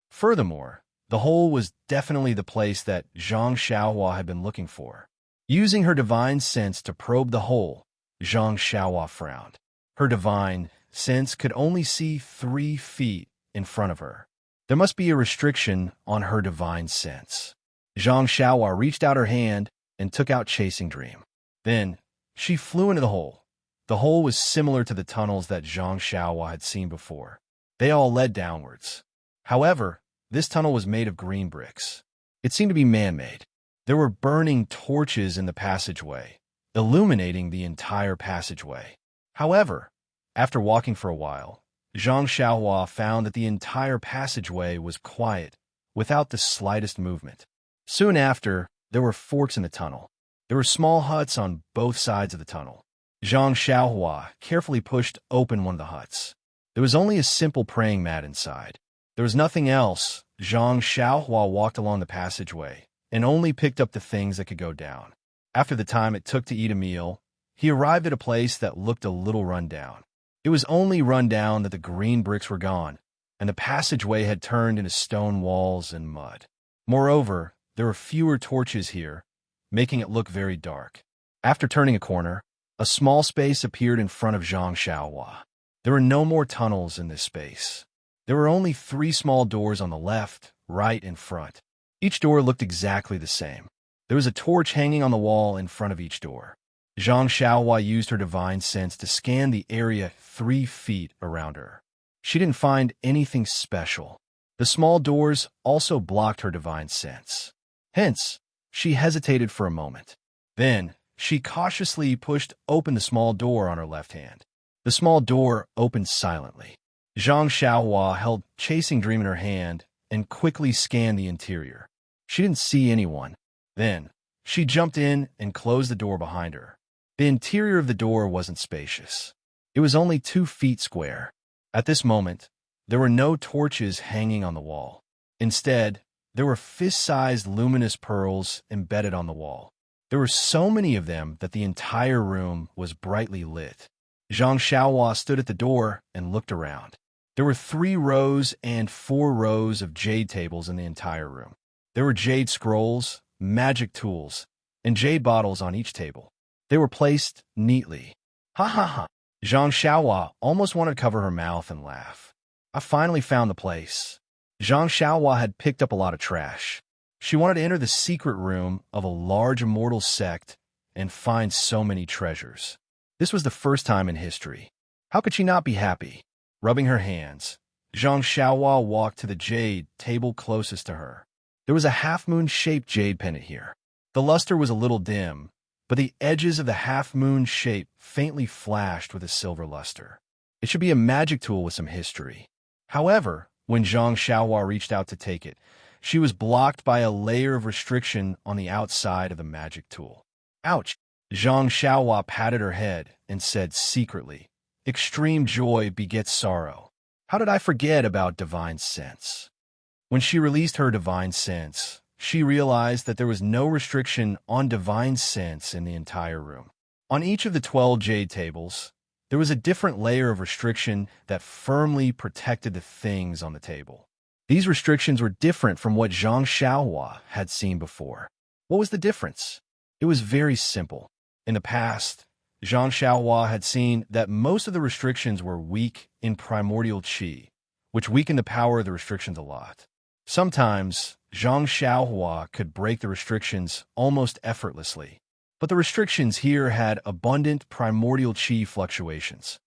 Furthermore, the hole was definitely the place that Zhang Xiaohua had been looking for. Using her divine sense to probe the hole, Zhang Xiaohua frowned. Her divine sense could only see 3 feet in front of her. There must be a restriction on her divine sense. Zhang Xiaohua reached out her hand and took out Chasing Dream. Then, she flew into the hole. The hole was similar to the tunnels that Zhang Xiaohua had seen before. They all led downwards. However, this tunnel was made of green bricks. It seemed to be man-made. There were burning torches in the passageway, illuminating the entire passageway. However, after walking for a while, Zhang Xiaohua found that the entire passageway was quiet, without the slightest movement. Soon after, there were forks in the tunnel. There were small huts on both sides of the tunnel. Zhang Xiaohua carefully pushed open one of the huts. There was only a simple praying mat inside. There was nothing else. Zhang Xiaohua walked along the passageway and only picked up the things that could go down. After the time it took to eat a meal, he arrived at a place that looked a little run down. It was only run down that the green bricks were gone, and the passageway had turned into stone walls and mud. Moreover, there were fewer torches here, making it look very dark. After turning a corner, a small space appeared in front of Zhang Xiaohua. There were no more tunnels in this space. There were only 3 small doors on the left, right, and front. Each door looked exactly the same. There was a torch hanging on the wall in front of each door. Zhang Xiaohua used her divine sense to scan the area 3 feet around her. She didn't find anything special. The small doors also blocked her divine sense. Hence, she hesitated for a moment. Then, she cautiously pushed open the small door on her left hand. The small door opened silently. Zhang Xiaohua held Chasing Dream in her hand and quickly scanned the interior. She didn't see anyone. Then, she jumped in and closed the door behind her. The interior of the door wasn't spacious. It was only 2 feet square. At this moment, there were no torches hanging on the wall. Instead, there were fist-sized luminous pearls embedded on the wall. There were so many of them that the entire room was brightly lit. Zhang Xiaohua stood at the door and looked around. There were 3 rows and 4 rows of jade tables in the entire room. There were jade scrolls, magic tools, and jade bottles on each table. They were placed neatly. Ha ha ha! Zhang Xiaohua almost wanted to cover her mouth and laugh. I finally found the place. Zhang Xiaohua had picked up a lot of trash. She wanted to enter the secret room of a large immortal sect and find so many treasures. This was the first time in history. How could she not be happy? Rubbing her hands, Zhang Xiaohua walked to the jade table closest to her. There was a half-moon-shaped jade pendant here. The luster was a little dim, but the edges of the half-moon shape faintly flashed with a silver luster. It should be a magic tool with some history. However, when Zhang Xiaohua reached out to take it, she was blocked by a layer of restriction on the outside of the magic tool. Ouch! Zhang Xiaohua patted her head and said secretly, "Extreme joy begets sorrow. How did I forget about divine sense?" When she released her divine sense, she realized that there was no restriction on divine sense in the entire room. On each of the 12 jade tables, there was a different layer of restriction that firmly protected the things on the table. These restrictions were different from what Zhang Xiaohua had seen before. What was the difference? It was very simple. In the past, Zhang Xiaohua had seen that most of the restrictions were weak in primordial qi, which weakened the power of the restrictions a lot. Sometimes, Zhang Xiaohua could break the restrictions almost effortlessly, but the restrictions here had abundant primordial qi fluctuations.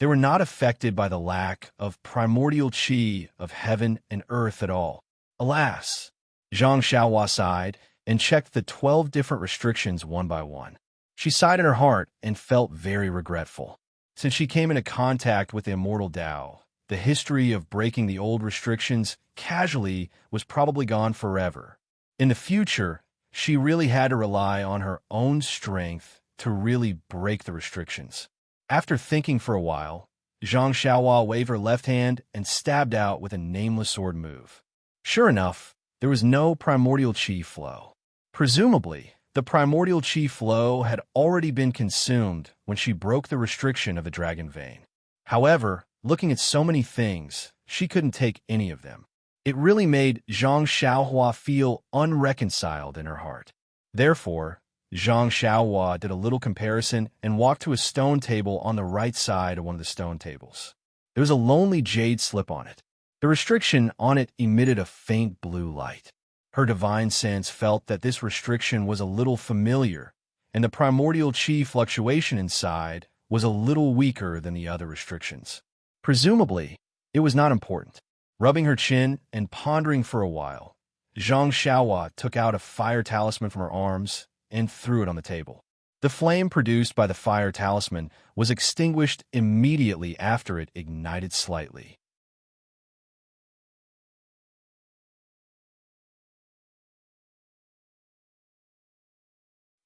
They were not affected by the lack of primordial qi of heaven and earth at all. Alas, Zhang Xiaohua sighed and checked the 12 different restrictions one by one. She sighed in her heart and felt very regretful. Since she came into contact with the immortal Tao, the history of breaking the old restrictions casually was probably gone forever. In the future, she really had to rely on her own strength to really break the restrictions. After thinking for a while, Zhang Xiaohua waved her left hand and stabbed out with a nameless sword move. Sure enough, there was no primordial qi flow. Presumably, the primordial qi flow had already been consumed when she broke the restriction of the dragon vein. However, looking at so many things, she couldn't take any of them. It really made Zhang Xiaohua feel unreconciled in her heart. Therefore, Zhang Xiaohua did a little comparison and walked to a stone table on the right side of one of the stone tables. There was a lonely jade slip on it. The restriction on it emitted a faint blue light. Her divine sense felt that this restriction was a little familiar, and the primordial qi fluctuation inside was a little weaker than the other restrictions. Presumably, it was not important. Rubbing her chin and pondering for a while, Zhang Xiaohua took out a fire talisman from her arms and threw it on the table. The flame produced by the fire talisman was extinguished immediately after it ignited slightly.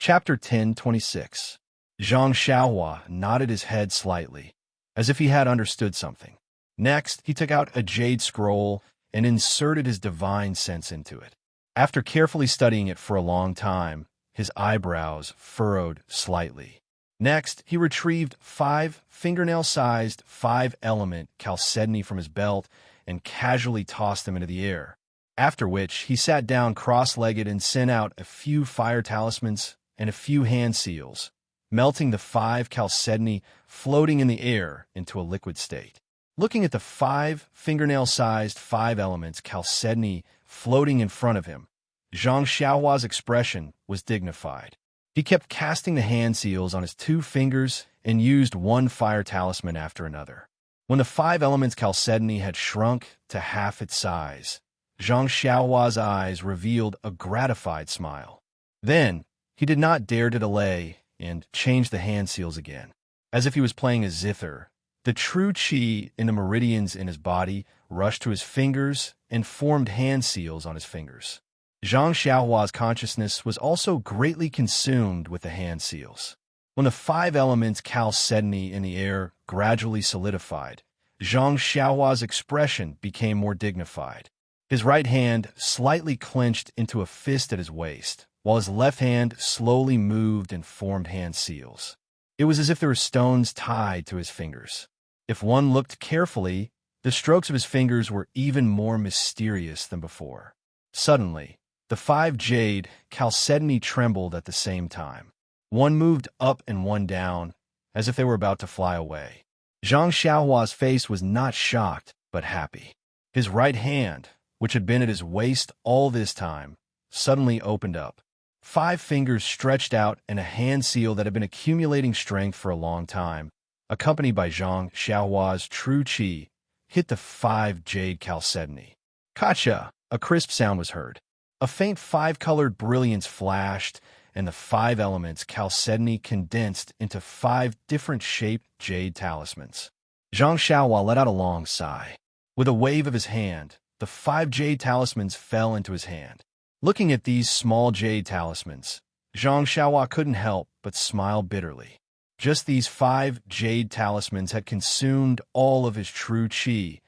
Chapter 10:26. Zhang Xiaohua nodded his head slightly, as if he had understood something. Next, he took out a jade scroll and inserted his divine sense into it. After carefully studying it for a long time, his eyebrows furrowed slightly. Next, he retrieved 5 fingernail-sized 5-element chalcedony from his belt and casually tossed them into the air, after which he sat down cross-legged and sent out a few fire talismans and a few hand seals, melting the 5 chalcedony floating in the air into a liquid state. Looking at the 5 fingernail-sized 5 elements chalcedony floating in front of him, Zhang Xiaohua's expression was dignified. He kept casting the hand seals on his 2 fingers and used one fire talisman after another. When the 5 elements chalcedony had shrunk to half its size, Zhang Xiaohua's eyes revealed a gratified smile. Then, he did not dare to delay and changed the hand seals again. As if he was playing a zither, the true qi in the meridians in his body rushed to his fingers and formed hand seals on his fingers. Zhang Xiaohua's consciousness was also greatly consumed with the hand seals. When the 5 elements chalcedony in the air gradually solidified, Zhang Xiaohua's expression became more dignified. His right hand slightly clenched into a fist at his waist, while his left hand slowly moved and formed hand seals. It was as if there were stones tied to his fingers. If one looked carefully, the strokes of his fingers were even more mysterious than before. Suddenly, the 5 jade chalcedony trembled at the same time. One moved up and one down, as if they were about to fly away. Zhang Xiaohua's face was not shocked, but happy. His right hand, which had been at his waist all this time, suddenly opened up. 5 fingers stretched out and a hand seal that had been accumulating strength for a long time, accompanied by Zhang Xiaohua's true qi, hit the 5 jade chalcedony. Kacha! A crisp sound was heard. A faint 5-colored brilliance flashed, and the 5 elements chalcedony condensed into 5 different shaped jade talismans. Zhang Xiaohua let out a long sigh. With a wave of his hand, the 5 jade talismans fell into his hand. Looking at these small jade talismans, Zhang Xiaohua couldn't help but smile bitterly. Just these 5 jade talismans had consumed all of his true qi,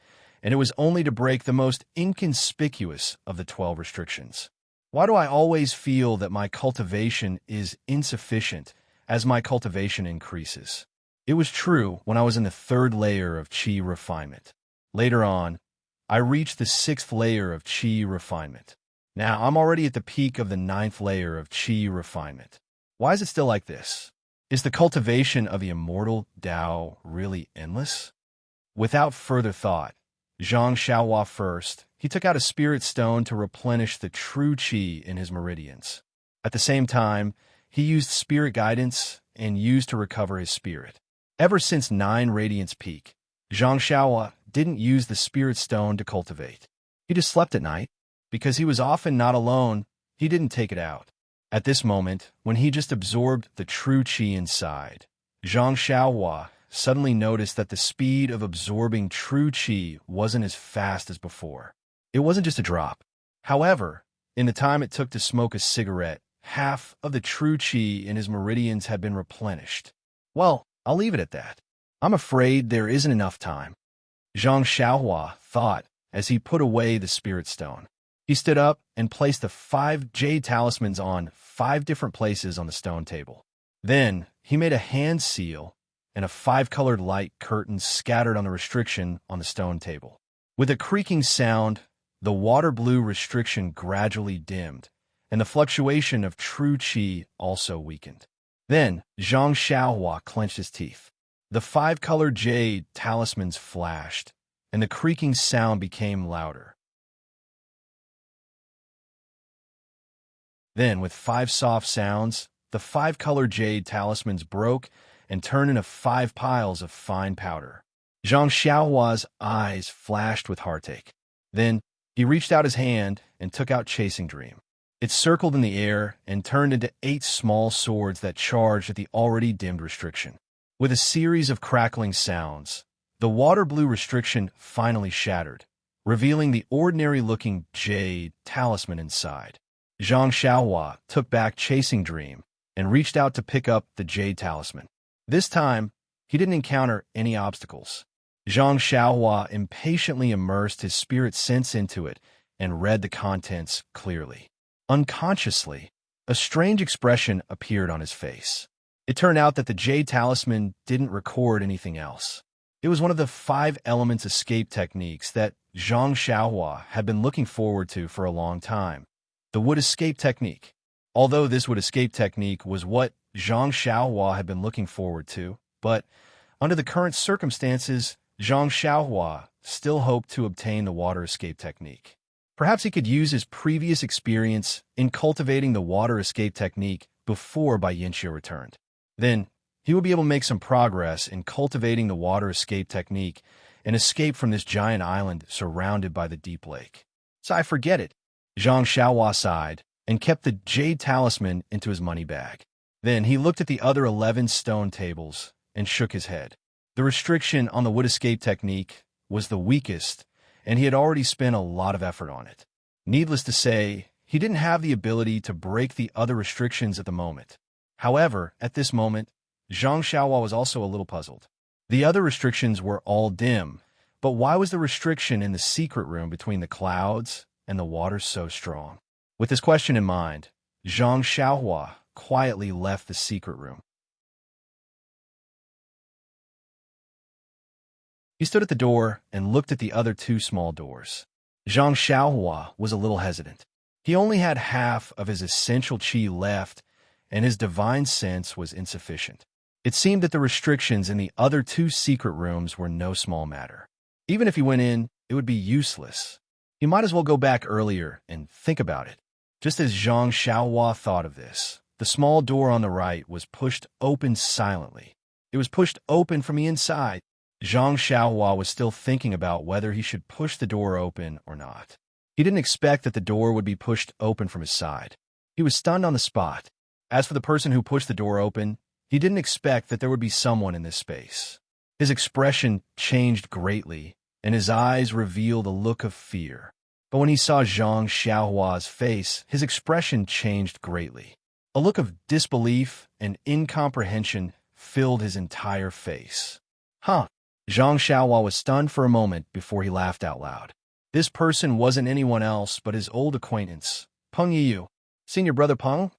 and it was only to break the most inconspicuous of the 12 restrictions. Why do I always feel that my cultivation is insufficient as my cultivation increases? It was true when I was in the 3rd layer of qi refinement. Later on, I reached the 6th layer of qi refinement. Now I'm already at the peak of the 9th layer of qi refinement. Why is it still like this? Is the cultivation of the immortal Tao really endless? Without further thought, Zhang Xiaohua first, he took out a spirit stone to replenish the true qi in his meridians. At the same time, he used spirit guidance and used to recover his spirit. Ever since 9 Radiance Peak, Zhang Xiaohua didn't use the spirit stone to cultivate. He just slept at night. Because he was often not alone, he didn't take it out. At this moment, when he just absorbed the true qi inside, Zhang Xiaohua suddenly noticed that the speed of absorbing true qi wasn't as fast as before. It wasn't just a drop. However, in the time it took to smoke a cigarette, half of the true qi in his meridians had been replenished. Well, I'll leave it at that. I'm afraid there isn't enough time, Zhang Xiaohua thought as he put away the spirit stone. He stood up and placed the 5 jade talismans on 5 different places on the stone table. Then, he made a hand seal, and a 5-colored light curtain scattered on the restriction on the stone table. With a creaking sound, the water blue restriction gradually dimmed, and the fluctuation of true qi also weakened. Then, Zhang Xiaohua clenched his teeth. The 5-colored jade talismans flashed, and the creaking sound became louder. Then, with 5 soft sounds, the 5-colored jade talismans broke and turned into 5 piles of fine powder. Zhang Xiaohua's eyes flashed with heartache. Then, he reached out his hand and took out Chasing Dream. It circled in the air and turned into 8 small swords that charged at the already dimmed restriction. With a series of crackling sounds, the water blue restriction finally shattered, revealing the ordinary-looking jade talisman inside. Zhang Xiaohua took back Chasing Dream and reached out to pick up the jade talisman. This time, he didn't encounter any obstacles. Zhang Xiaohua impatiently immersed his spirit sense into it and read the contents clearly. Unconsciously, A strange expression appeared on his face. It turned out that the Jade Talisman didn't record anything else. It was one of the 5 elements escape techniques that Zhang Xiaohua had been looking forward to for a long time. The wood escape technique. Although this wood escape technique was what Zhang Xiaohua had been looking forward to, but under the current circumstances, Zhang Xiaohua still hoped to obtain the water escape technique. Perhaps he could use his previous experience in cultivating the water escape technique before Bai Yanxiu returned. Then, he would be able to make some progress in cultivating the water escape technique and escape from this giant island surrounded by the deep lake. So I forget it. Zhang Xiaohua sighed and kept the Jade Talisman into his money bag. Then he looked at the other 11 stone tables and shook his head. The restriction on the wood escape technique was the weakest, and he had already spent a lot of effort on it. Needless to say, he didn't have the ability to break the other restrictions at the moment. However, at this moment, Zhang Xiaohua was also a little puzzled. The other restrictions were all dim, but why was the restriction in the secret room between the clouds and the water so strong? With this question in mind, Zhang Xiaohua quietly left the secret room. He stood at the door and looked at the other 2 small doors. Zhang Xiaohua was a little hesitant. He only had half of his essential qi left, and his divine sense was insufficient. It seemed that the restrictions in the other 2 secret rooms were no small matter. Even if he went in, it would be useless. He might as well go back earlier and think about it. Just as Zhang Xiaohua thought of this, the small door on the right was pushed open silently. It was pushed open from the inside. Zhang Xiaohua was still thinking about whether he should push the door open or not. He didn't expect that the door would be pushed open from his side. He was stunned on the spot. As for the person who pushed the door open, he didn't expect that there would be someone in this space. His expression changed greatly, and his eyes revealed a look of fear. But when he saw Zhang Xiaohua's face, his expression changed greatly. A look of disbelief and incomprehension filled his entire face. Huh. Zhang Xiaohua was stunned for a moment before he laughed out loud. This person wasn't anyone else but his old acquaintance, Peng Yiyu. Senior brother Peng,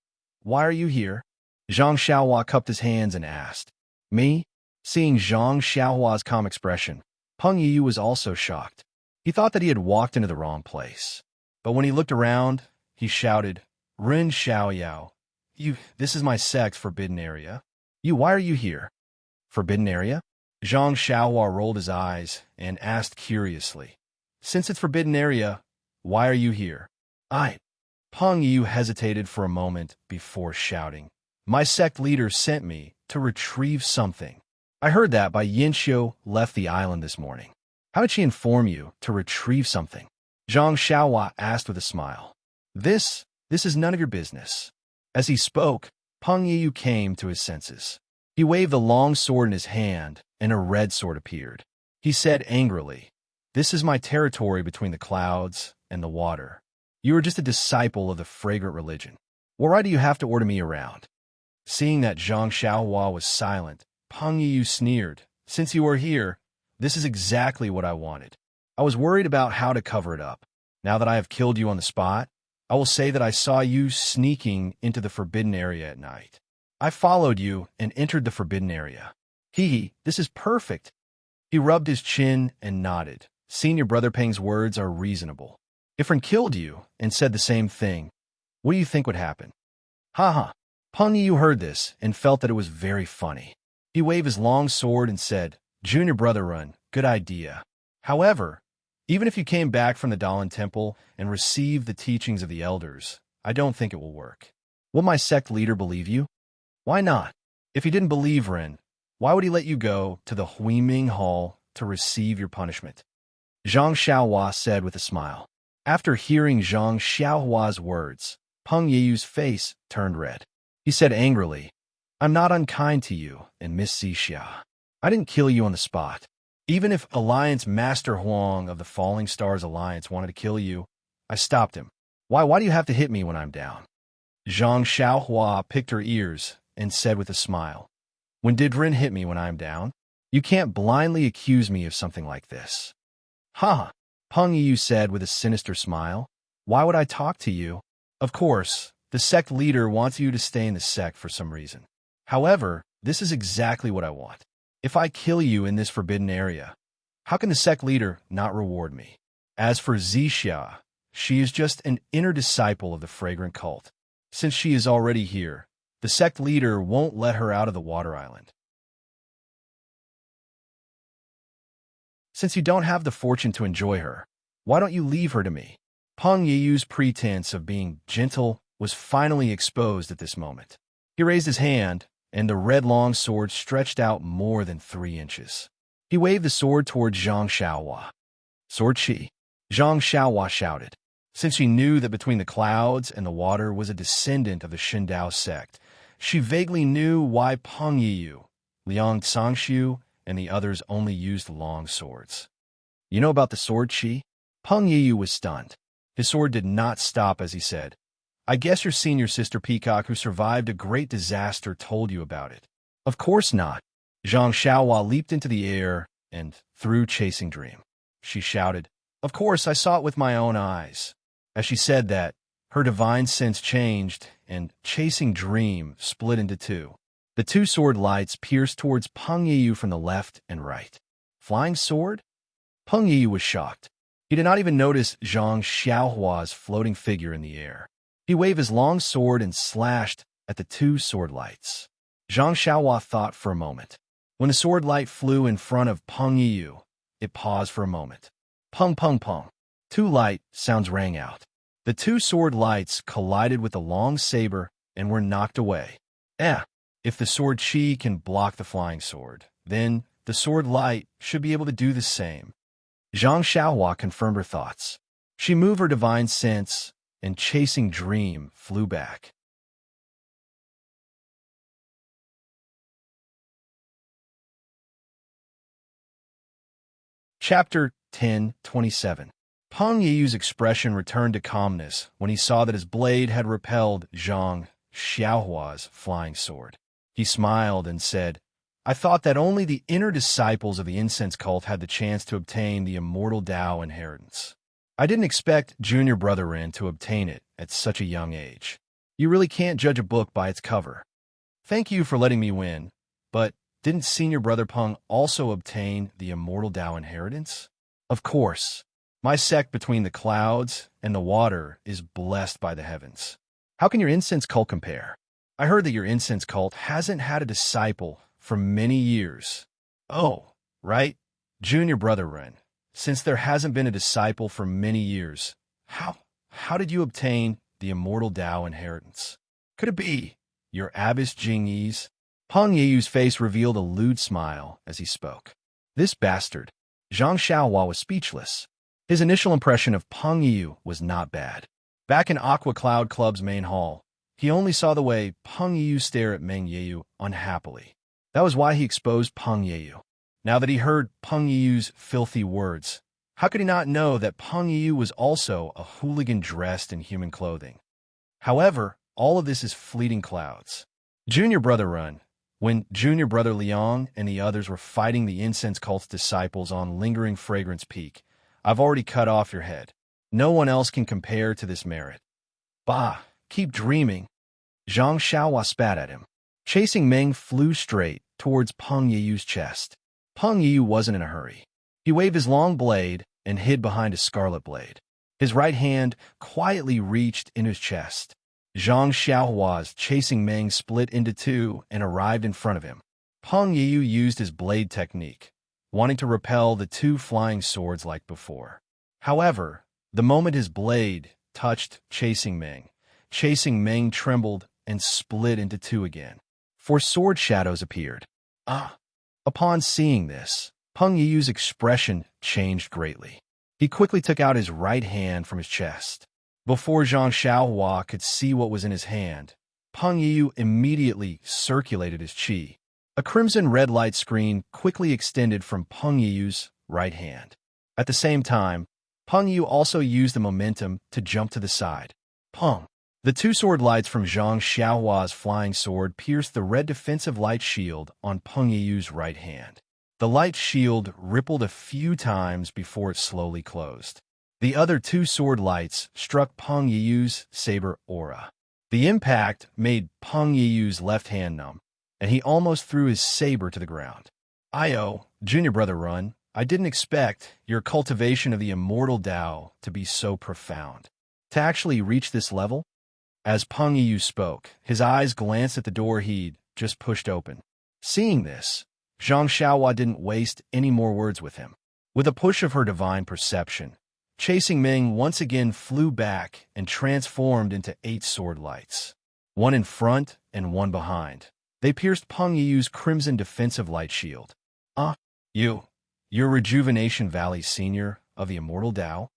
why are you here? Zhang Xiaohua cupped his hands and asked. Me? Seeing Zhang Xiaohua's calm expression, Peng Yiyu was also shocked. He thought that he had walked into the wrong place. But when he looked around, he shouted, Ren Xiaoyao, this is my sect's forbidden area. Why are you here? Forbidden area? Zhang Xiaohua rolled his eyes and asked curiously, Since it's forbidden area, why are you here? Peng Yiyu hesitated for a moment before shouting, My sect leader sent me to retrieve something. I heard that Bai Yanxiu left the island this morning. How did she inform you to retrieve something? Zhang Xiaohua asked with a smile. This is none of your business. As he spoke, Peng Yiyu came to his senses. He waved the long sword in his hand, and a red sword appeared. He said angrily, This is my territory between the clouds and the water. You are just a disciple of the fragrant religion. Why do you have to order me around? Seeing that Zhang Xiaohua was silent, Peng Yiyu sneered. Since you are here, this is exactly what I wanted. I was worried about how to cover it up. Now that I have killed you on the spot, I will say that I saw you sneaking into the forbidden area at night. I followed you and entered the forbidden area. This is perfect. He rubbed his chin and nodded. Senior brother Peng's words are reasonable. If Ren killed you and said the same thing, what do you think would happen? Peng Yiyu heard this and felt that it was very funny. He waved his long sword and said, Junior brother Ren, good idea. However, even if you came back from the Dalan Temple and received the teachings of the elders, I don't think it will work. Will my sect leader believe you? Why not? If he didn't believe Ren, why would he let you go to the Huiming Hall to receive your punishment? Zhang Xiaohua said with a smile. After hearing Zhang Xiaohua's words, Peng Yiyu's face turned red. He said angrily, I'm not unkind to you and Miss Xixia. I didn't kill you on the spot. Even if Alliance Master Huang of the Falling Stars Alliance wanted to kill you, I stopped him. Why do you have to hit me when I'm down? Zhang Xiaohua picked her ears and said with a smile, When did Ren hit me when I'm down? You can't blindly accuse me of something like this. Peng Yiyu said with a sinister smile. Why would I talk to you? Of course, The sect leader wants you to stay in the sect for some reason. However, this is exactly what I want. If I kill you in this forbidden area, how can the sect leader not reward me? As for Zixia, she is just an inner disciple of the fragrant cult. Since she is already here, the sect leader won't let her out of the water island. Since you don't have the fortune to enjoy her, why don't you leave her to me? Peng Yiyu's pretense of being gentle was finally exposed at this moment. He raised his hand, and the red long sword stretched out more than 3 inches. He waved the sword towards Zhang Xiaohua. Sword Qi. Zhang Xiaohua shouted. Since she knew that between the clouds and the water was a descendant of the Shindao sect, she vaguely knew why Peng Yiyu, Liang Cangshu, and the others only used long swords. You know about the sword Qi? Peng Yiyu was stunned. His sword did not stop as he said, I guess your senior sister Peacock who survived a great disaster told you about it. Of course not. Zhang Xiaohua leaped into the air and threw Chasing Dream. She shouted, Of course, I saw it with my own eyes. As she said that, her divine sense changed, and Chasing Dream split into 2. The 2 sword lights pierced towards Peng Yiyu from the left and right. Flying sword? Peng Yiyu was shocked. He did not even notice Zhang Xiaohua's floating figure in the air. He waved his long sword and slashed at the 2 sword lights. Zhang Xiaohua thought for a moment. When the sword light flew in front of Peng Yiyu, it paused for a moment. Peng, peng, peng. 2 light sounds rang out. The 2 sword lights collided with the long saber and were knocked away. If the sword Qi can block the flying sword, then the sword light should be able to do the same. Zhang Xiaohua confirmed her thoughts. She moved her divine sense, and Chasing Dream flew back. Chapter 10:27. Peng Yiyu's expression returned to calmness when he saw that his blade had repelled Zhang Xiaohua's flying sword. He smiled and said, I thought that only the inner disciples of the incense cult had the chance to obtain the immortal Tao inheritance. I didn't expect Junior Brother Ren to obtain it at such a young age. You really can't judge a book by its cover. Thank you for letting me win, but didn't Senior Brother Peng also obtain the immortal Tao inheritance? Of course. My sect between the clouds and the water is blessed by the heavens. How can your incense cult compare? I heard that your incense cult hasn't had a disciple for many years. Oh, right, Junior Brother Ren. Since there hasn't been a disciple for many years, how did you obtain the immortal Tao inheritance? Could it be your abbess Jingyi's? Peng Yiyu's face revealed a lewd smile as he spoke. This bastard. Zhang Xiaohua was speechless. His initial impression of Peng Yiyu was not bad. Back in Aqua Cloud Club's main hall, he only saw the way Peng Yiyu stare at Meng Yiyu unhappily. That was why he exposed Peng Yiyu. Now that he heard Peng Yiyu's filthy words, how could he not know that Peng Yiyu was also a hooligan dressed in human clothing? However, all of this is fleeting clouds. Junior Brother Ren, when Junior Brother Liang and the others were fighting the incense cult's disciples on Lingering Fragrance Peak, I've already cut off your head. No one else can compare to this merit. Bah, keep dreaming. Zhang Xiaohua spat at him. Chasing Meng flew straight towards Peng Yiyu's chest. Peng Yiyu wasn't in a hurry. He waved his long blade and hid behind a scarlet blade. His right hand quietly reached in his chest. Zhang Xiaohua's Chasing Meng split into 2 and arrived in front of him. Peng Yiyu used his blade technique, wanting to repel the 2 flying swords like before. However, the moment his blade touched Chasing Meng trembled and split into 2 again. 4 sword shadows appeared. Upon seeing this, Peng Yiyu's expression changed greatly. He quickly took out his right hand from his chest. Before Zhang Xiaohua could see what was in his hand, Peng Yiyu immediately circulated his qi. A crimson-red light screen quickly extended from Peng Yiyu's right hand. At the same time, Peng Yiyu also used the momentum to jump to the side. Peng! The 2 sword lights from Zhang Xiaohua's flying sword pierced the red defensive light shield on Peng Yiyu's right hand. The light shield rippled a few times before it slowly closed. The other 2 sword lights struck Peng Yiyu's saber aura. The impact made Peng Yiyu's left hand numb, and he almost threw his saber to the ground. Io, junior brother Run, I didn't expect your cultivation of the immortal Tao to be so profound. To actually reach this level? As Peng Yiyu spoke, his eyes glanced at the door he'd just pushed open. Seeing this, Zhang Xiaohua didn't waste any more words with him. With a push of her divine perception, Chasing Ming once again flew back and transformed into 8 sword lights. One in front and one behind. They pierced Peng Yiyu's crimson defensive light shield. You're Rejuvenation Valley Senior of the Immortal Tao?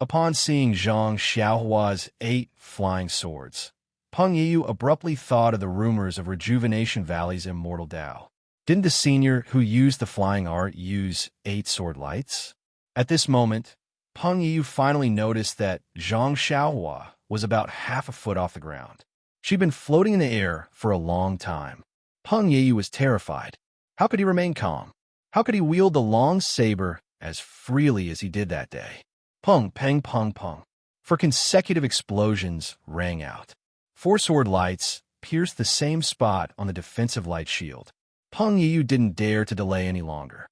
Upon seeing Zhang Xiaohua's 8 flying swords, Peng Yiyu abruptly thought of the rumors of Rejuvenation Valley's Immortal Tao. Didn't the senior who used the flying art use 8 sword lights? At this moment, Peng Yiyu finally noticed that Zhang Xiaohua was about half a foot off the ground. She'd been floating in the air for a long time. Peng Yiyu was terrified. How could he remain calm? How could he wield the long saber as freely as he did that day? Peng, peng, peng, peng. For consecutive explosions rang out. 4 sword lights pierced the same spot on the defensive light shield. Peng Yiyu didn't dare to delay any longer.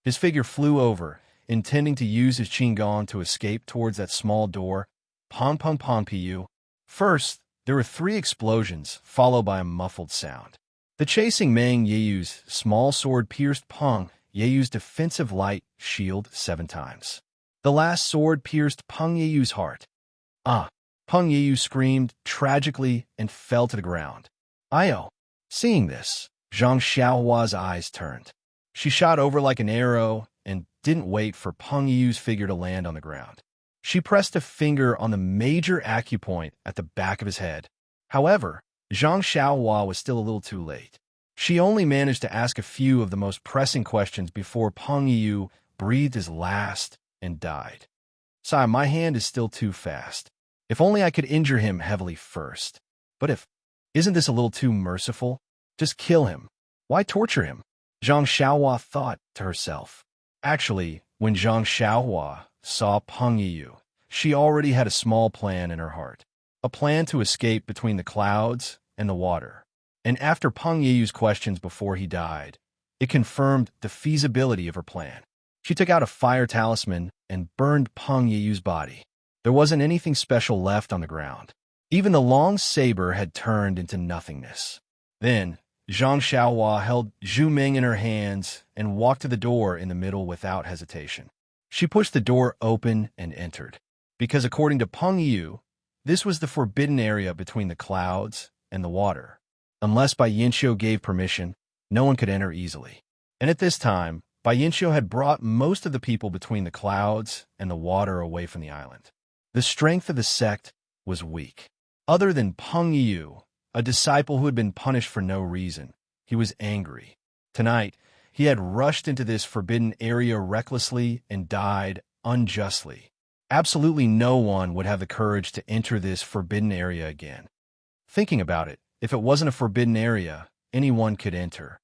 His figure flew over, intending to use his Qinggong to escape towards that small door. Pong, pong, pong, pu. First, there were 3 explosions, followed by a muffled sound. The chasing Meng Yeyu's small sword pierced Peng Yeyu's defensive light shield 7 times. The last sword pierced Peng Yeyu's heart. Peng Yeyu screamed tragically and fell to the ground. Io. Seeing this, Zhang Xiaohua's eyes turned. She shot over like an arrow and didn't wait for Peng Yeyu's figure to land on the ground. She pressed a finger on the major acupoint at the back of his head. However, Zhang Xiaohua was still a little too late. She only managed to ask a few of the most pressing questions before Peng Yiyu breathed his last and died. Sire, my hand is still too fast. If only I could injure him heavily first. But isn't this a little too merciful? Just kill him. Why torture him? Zhang Xiaohua thought to herself. Actually, when Zhang Xiaohua saw Peng Yiyu, she already had a small plan in her heart. A plan to escape between the clouds and the water. And after Peng Yiyu's questions before he died, it confirmed the feasibility of her plan. She took out a fire talisman and burned Peng Yiyu's body. There wasn't anything special left on the ground. Even the long saber had turned into nothingness. Then, Zhang Xiaohua held Zhu Ming in her hands and walked to the door in the middle without hesitation. She pushed the door open and entered. Because according to Peng Yiyu, this was the forbidden area between the clouds and the water. Unless Bai Yinxiu gave permission, no one could enter easily. And at this time, Bai Yinxiu had brought most of the people between the clouds and the water away from the island. The strength of the sect was weak. Other than Peng Yiyu, a disciple who had been punished for no reason, he was angry. Tonight, he had rushed into this forbidden area recklessly and died unjustly. Absolutely no one would have the courage to enter this forbidden area again. Thinking about it, if it wasn't a forbidden area, anyone could enter.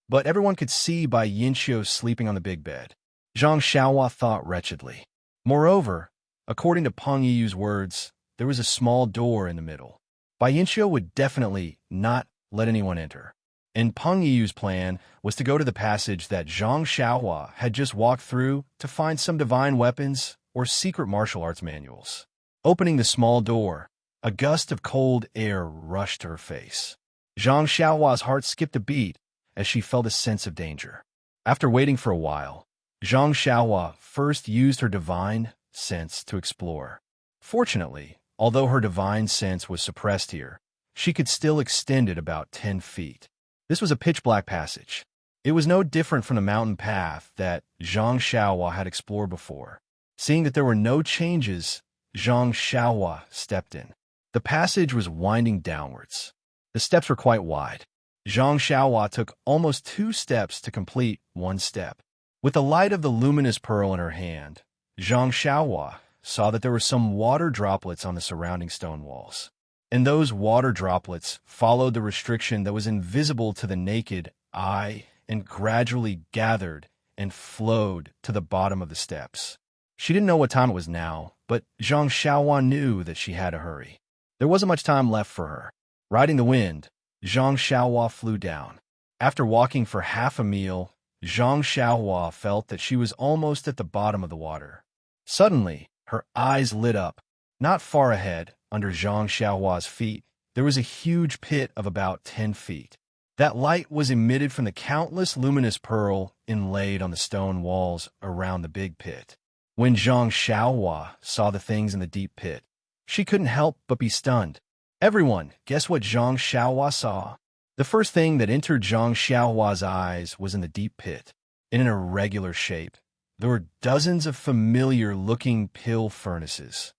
But everyone could see Bai Yinxiu sleeping on the big bed. Zhang Xiaohua thought wretchedly. Moreover, according to Peng Yiyu's words, there was a small door in the middle. Bai Yinxiu would definitely not let anyone enter. And Peng Yiyu's plan was to go to the passage that Zhang Xiaohua had just walked through to find some divine weapons or secret martial arts manuals. Opening the small door, a gust of cold air rushed to her face. Zhang Xiaohua's heart skipped a beat as she felt a sense of danger. After waiting for a while, Zhang Xiaohua first used her divine sense to explore. Fortunately, although her divine sense was suppressed here, she could still extend it about 10 feet. This was a pitch-black passage. It was no different from the mountain path that Zhang Xiaohua had explored before. Seeing that there were no changes, Zhang Xiaohua stepped in. The passage was winding downwards. The steps were quite wide. Zhang Xiaohua took almost 2 steps to complete 1 step. With the light of the luminous pearl in her hand, Zhang Xiaohua saw that there were some water droplets on the surrounding stone walls. And those water droplets followed the restriction that was invisible to the naked eye and gradually gathered and flowed to the bottom of the steps. She didn't know what time it was now, but Zhang Xiaohua knew that she had to hurry. There wasn't much time left for her. Riding the wind, Zhang Xiaohua flew down. After walking for half a mile, Zhang Xiaohua felt that she was almost at the bottom of the water. Suddenly, her eyes lit up. Not far ahead, under Zhang Xiaohua's feet, there was a huge pit of about 10 feet. That light was emitted from the countless luminous pearl inlaid on the stone walls around the big pit. When Zhang Xiaohua saw the things in the deep pit, she couldn't help but be stunned. Everyone, guess what Zhang Xiaohua saw? The first thing that entered Zhang Xiaohua's eyes was in the deep pit. In an irregular shape, there were dozens of familiar-looking pill furnaces.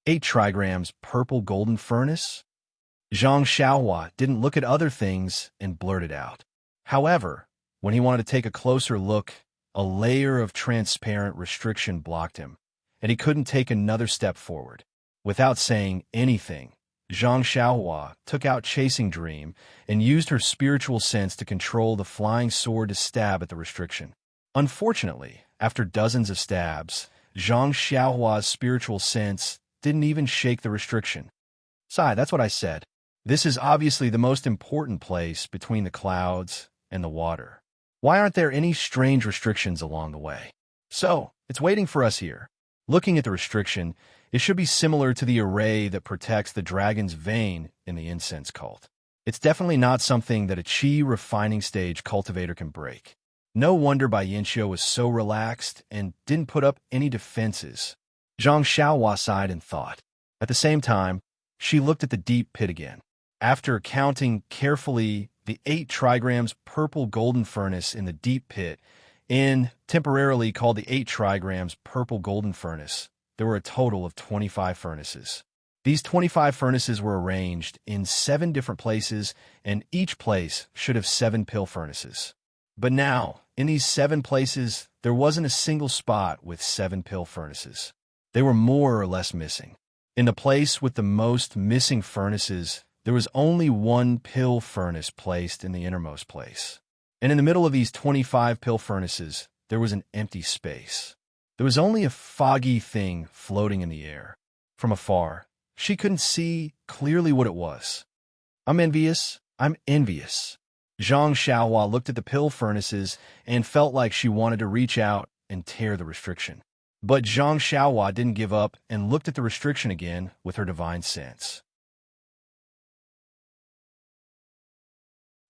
8 trigrams purple golden furnace? Zhang Xiaohua didn't look at other things and blurted out. However, when he wanted to take a closer look, a layer of transparent restriction blocked him, and he couldn't take another step forward. Without saying anything, Zhang Xiaohua took out Chasing Dream and used her spiritual sense to control the flying sword to stab at the restriction. Unfortunately, after dozens of stabs, Zhang Xiaohua's spiritual sense didn't even shake the restriction. Sai, that's what I said. This is obviously the most important place between the clouds and the water. Why aren't there any strange restrictions along the way? So, it's waiting for us here. Looking at the restriction, it should be similar to the array that protects the dragon's vein in the incense cult. It's definitely not something that a chi refining stage cultivator can break. No wonder Bai Yanxiu was so relaxed and didn't put up any defenses. Zhang Xiaohua sighed and thought. At the same time, she looked at the deep pit again. After counting carefully the 8 trigrams purple golden furnace in the deep pit, temporarily called the 8 trigrams purple golden furnace, there were a total of 25 furnaces. These 25 furnaces were arranged in 7 different places, and each place should have 7 pill furnaces. But now, in these 7 places, there wasn't a single spot with 7 pill furnaces. They were more or less missing. In the place with the most missing furnaces, there was only 1 pill furnace placed in the innermost place. And in the middle of these 25 pill furnaces, there was an empty space. There was only a foggy thing floating in the air. From afar, she couldn't see clearly what it was. I'm envious. Zhang Xiaohua looked at the pill furnaces and felt like she wanted to reach out and tear the restriction. But Zhang Xiaohua didn't give up and looked at the restriction again with her divine sense.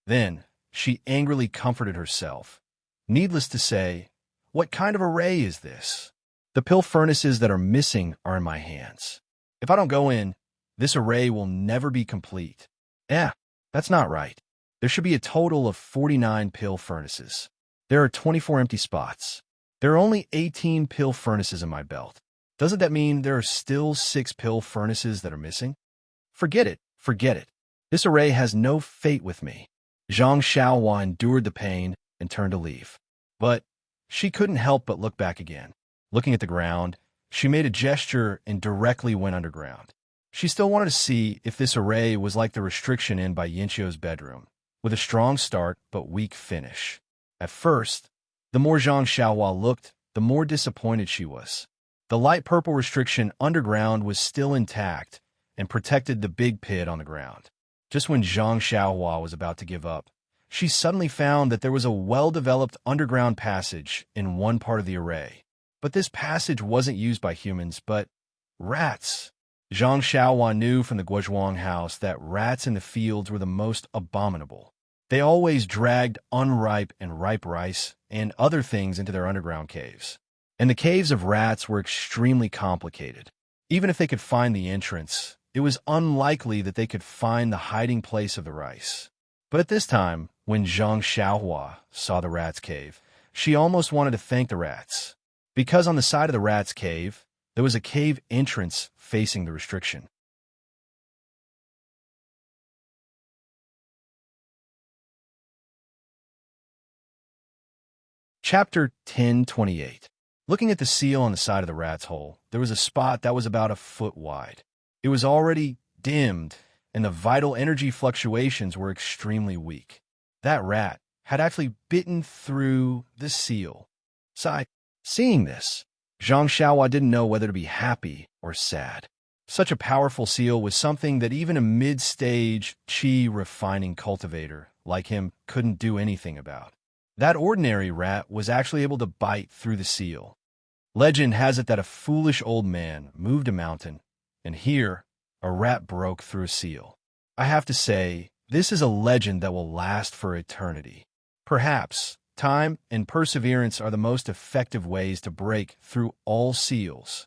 Then, she angrily comforted herself. Needless to say, what kind of array is this? The pill furnaces that are missing are in my hands. If I don't go in, this array will never be complete. That's not right. There should be a total of 49 pill furnaces. There are 24 empty spots. There are only 18 pill furnaces in my belt. Doesn't that mean there are still 6 pill furnaces that are missing? Forget it. This array has no fate with me. Zhang Xiaohua endured the pain and turned to leave. But she couldn't help but look back again. Looking at the ground, she made a gesture and directly went underground. She still wanted to see if this array was like the restriction in Bai Yanxiu's bedroom, with a strong start but weak finish. At first, the more Zhang Xiaohua looked, the more disappointed she was. The light purple restriction underground was still intact and protected the big pit on the ground. Just when Zhang Xiaohua was about to give up, she suddenly found that there was a well-developed underground passage in one part of the array. But this passage wasn't used by humans, but rats. Zhang Xiaohua knew from the Guozhuang house that rats in the fields were the most abominable. They always dragged unripe and ripe rice and other things into their underground caves. And the caves of rats were extremely complicated. Even if they could find the entrance, it was unlikely that they could find the hiding place of the rice. But at this time, when Zhang Xiaohua saw the rat's cave, she almost wanted to thank the rats. Because on the side of the rat's cave, there was a cave entrance facing the restriction. Chapter 1028. Looking at the seal on the side of the rat's hole, there was a spot that was about a foot wide. It was already dimmed, and the vital energy fluctuations were extremely weak. That rat had actually bitten through the seal. Sigh. Seeing this, Zhang Xiaohua didn't know whether to be happy or sad. Such a powerful seal was something that even a mid-stage qi refining cultivator like him couldn't do anything about. That ordinary rat was actually able to bite through the seal. Legend has it that a foolish old man moved a mountain, and here, a rat broke through a seal. I have to say, this is a legend that will last for eternity. Perhaps time and perseverance are the most effective ways to break through all seals.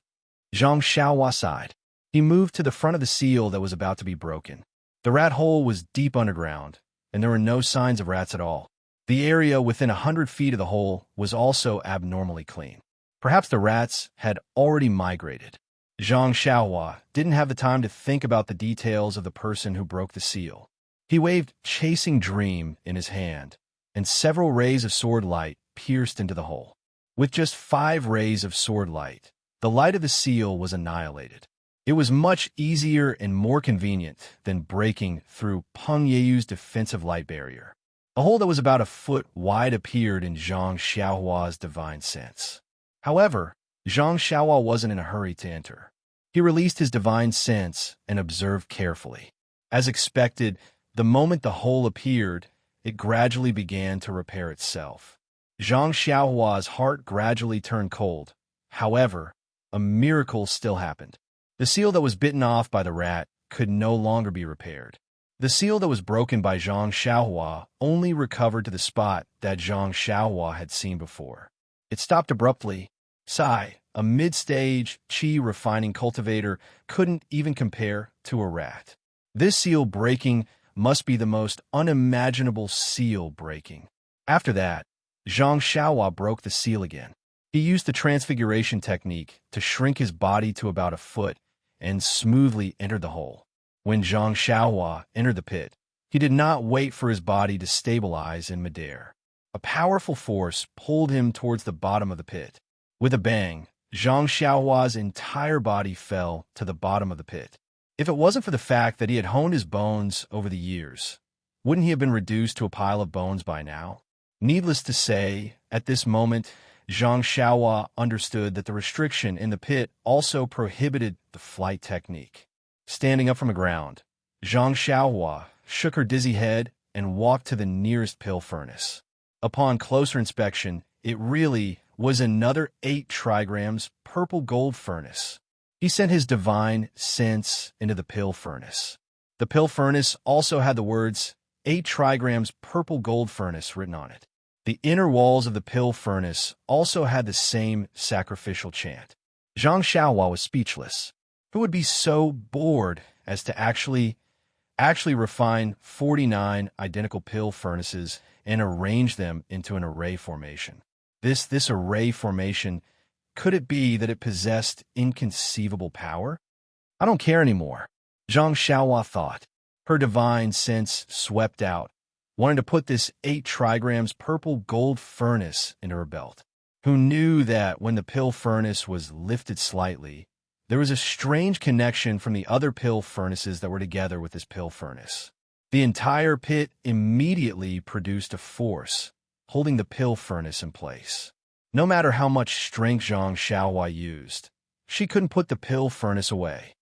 Zhang Xiaohua sighed. He moved to the front of the seal that was about to be broken. The rat hole was deep underground, and there were no signs of rats at all. The area within 100 feet of the hole was also abnormally clean. Perhaps the rats had already migrated. Zhang Xiaohua didn't have the time to think about the details of the person who broke the seal. He waved Chasing Dream in his hand, and several rays of sword light pierced into the hole. With just 5 rays of sword light, the light of the seal was annihilated. It was much easier and more convenient than breaking through Peng Yeyu's defensive light barrier. A hole that was about a foot wide appeared in Zhang Xiaohua's divine sense. However, Zhang Xiaohua wasn't in a hurry to enter. He released his divine sense and observed carefully. As expected, the moment the hole appeared, it gradually began to repair itself. Zhang Xiaohua's heart gradually turned cold. However, a miracle still happened. The seal that was bitten off by the rat could no longer be repaired. The seal that was broken by Zhang Xiaohua only recovered to the spot that Zhang Xiaohua had seen before. It stopped abruptly. Sai, a mid-stage qi refining cultivator, couldn't even compare to a rat. This seal breaking must be the most unimaginable seal breaking. After that, Zhang Xiaohua broke the seal again. He used the transfiguration technique to shrink his body to about a foot and smoothly entered the hole. When Zhang Xiaohua entered the pit, he did not wait for his body to stabilize in midair. A powerful force pulled him towards the bottom of the pit. With a bang, Zhang Xiaohua's entire body fell to the bottom of the pit. If it wasn't for the fact that he had honed his bones over the years, wouldn't he have been reduced to a pile of bones by now? Needless to say, at this moment, Zhang Xiaohua understood that the restriction in the pit also prohibited the flight technique. Standing up from the ground, Zhang Xiaohua shook her dizzy head and walked to the nearest pill furnace. Upon closer inspection, it really was another 8 trigrams purple gold furnace. He sent his divine sense into the pill furnace. The pill furnace also had the words 8 trigrams purple gold furnace written on it. The inner walls of the pill furnace also had the same sacrificial chant. Zhang Xiaohua was speechless. Who would be so bored as to actually refine 49 identical pill furnaces and arrange them into an array formation? This array formation, could it be that it possessed inconceivable power? I don't care anymore, Zhang Xiaohua thought. Her divine sense swept out, wanting to put this 8 trigrams purple gold furnace into her belt. Who knew that when the pill furnace was lifted slightly, there was a strange connection from the other pill furnaces that were together with this pill furnace. The entire pit immediately produced a force, holding the pill furnace in place. No matter how much strength Zhang Xiaohua used, she couldn't put the pill furnace away.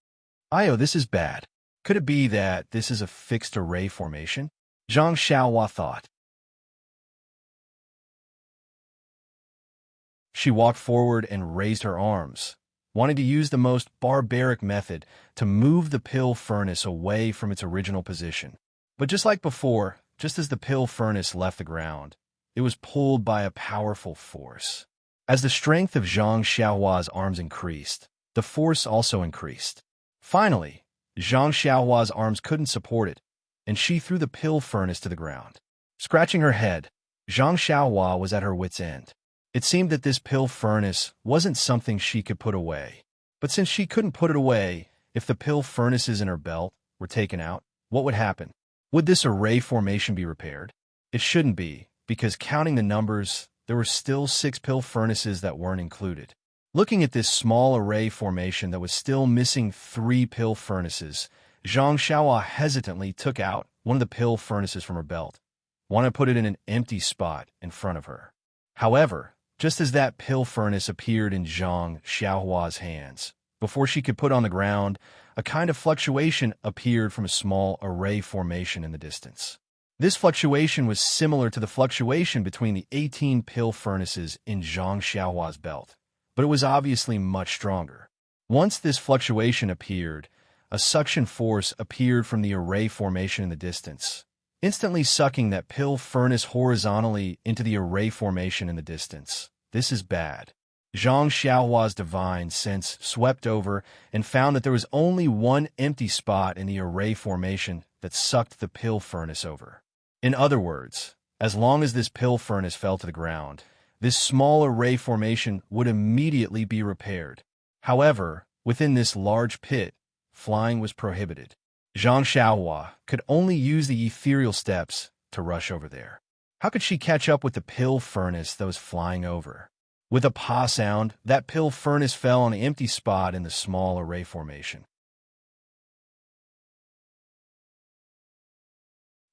This is bad. Could it be that this is a fixed array formation? Zhang Xiaohua thought. She walked forward and raised her arms, wanting to use the most barbaric method to move the pill furnace away from its original position. But just like before, just as the pill furnace left the ground, it was pulled by a powerful force. As the strength of Zhang Xiaohua's arms increased, the force also increased. Finally, Zhang Xiaohua's arms couldn't support it, and she threw the pill furnace to the ground. Scratching her head, Zhang Xiaohua was at her wit's end. It seemed that this pill furnace wasn't something she could put away. But since she couldn't put it away, if the pill furnaces in her belt were taken out, what would happen? Would this array formation be repaired? It shouldn't be, because counting the numbers, there were still 6 pill furnaces that weren't included. Looking at this small array formation that was still missing 3 pill furnaces, Zhang Xiaohua hesitantly took out one of the pill furnaces from her belt, wanted to put it in an empty spot in front of her. However, Just as that pill furnace appeared in Zhang Xiaohua's hands, before she could put on the ground, a kind of fluctuation appeared from a small array formation in the distance. This fluctuation was similar to the fluctuation between the 18 pill furnaces in Zhang Xiaohua's belt, but it was obviously much stronger. Once this fluctuation appeared, a suction force appeared from the array formation in the distance, instantly sucking that pill furnace horizontally into the array formation in the distance. This is bad. Zhang Xiaohua's divine sense swept over and found that there was only one empty spot in the array formation that sucked the pill furnace over. In other words, as long as this pill furnace fell to the ground, this small array formation would immediately be repaired. However, within this large pit, flying was prohibited. Zhang Xiaohua could only use the ethereal steps to rush over there. How could she catch up with the pill furnace that was flying over? With a pa sound, that pill furnace fell on the empty spot in the small array formation.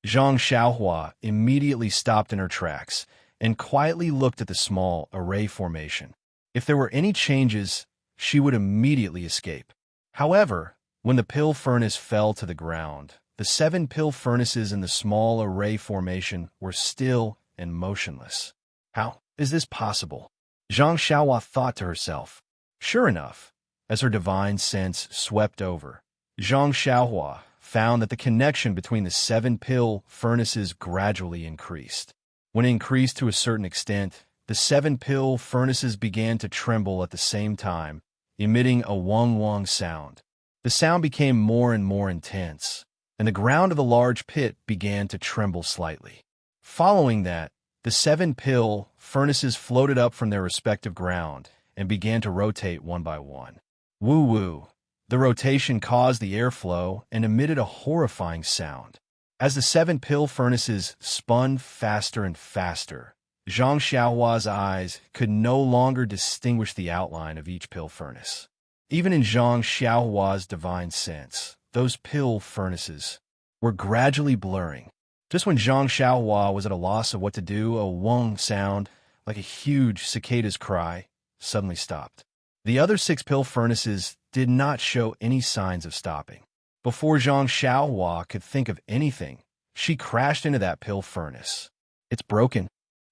Zhang Xiaohua immediately stopped in her tracks and quietly looked at the small array formation. If there were any changes, she would immediately escape. However, when the pill furnace fell to the ground, the 7 pill furnaces in the small array formation were still and motionless. How is this possible? Zhang Xiaohua thought to herself. Sure enough, as her divine sense swept over, Zhang Xiaohua found that the connection between the 7 pill furnaces gradually increased. When it increased to a certain extent, the 7 pill furnaces began to tremble at the same time, emitting a wong-wong sound. The sound became more and more intense, and the ground of the large pit began to tremble slightly. Following that, the 7 pill furnaces floated up from their respective ground and began to rotate one by one. Woo-woo. The rotation caused the airflow and emitted a horrifying sound. As the 7 pill furnaces spun faster and faster, Zhang Xiaohua's eyes could no longer distinguish the outline of each pill furnace. Even in Zhang Xiaohua's divine sense, those pill furnaces were gradually blurring. Just when Zhang Xiaohua was at a loss of what to do, a wong sound, like a huge cicada's cry, suddenly stopped. The other 6 pill furnaces did not show any signs of stopping. Before Zhang Xiaohua could think of anything, she crashed into that pill furnace. It's broken.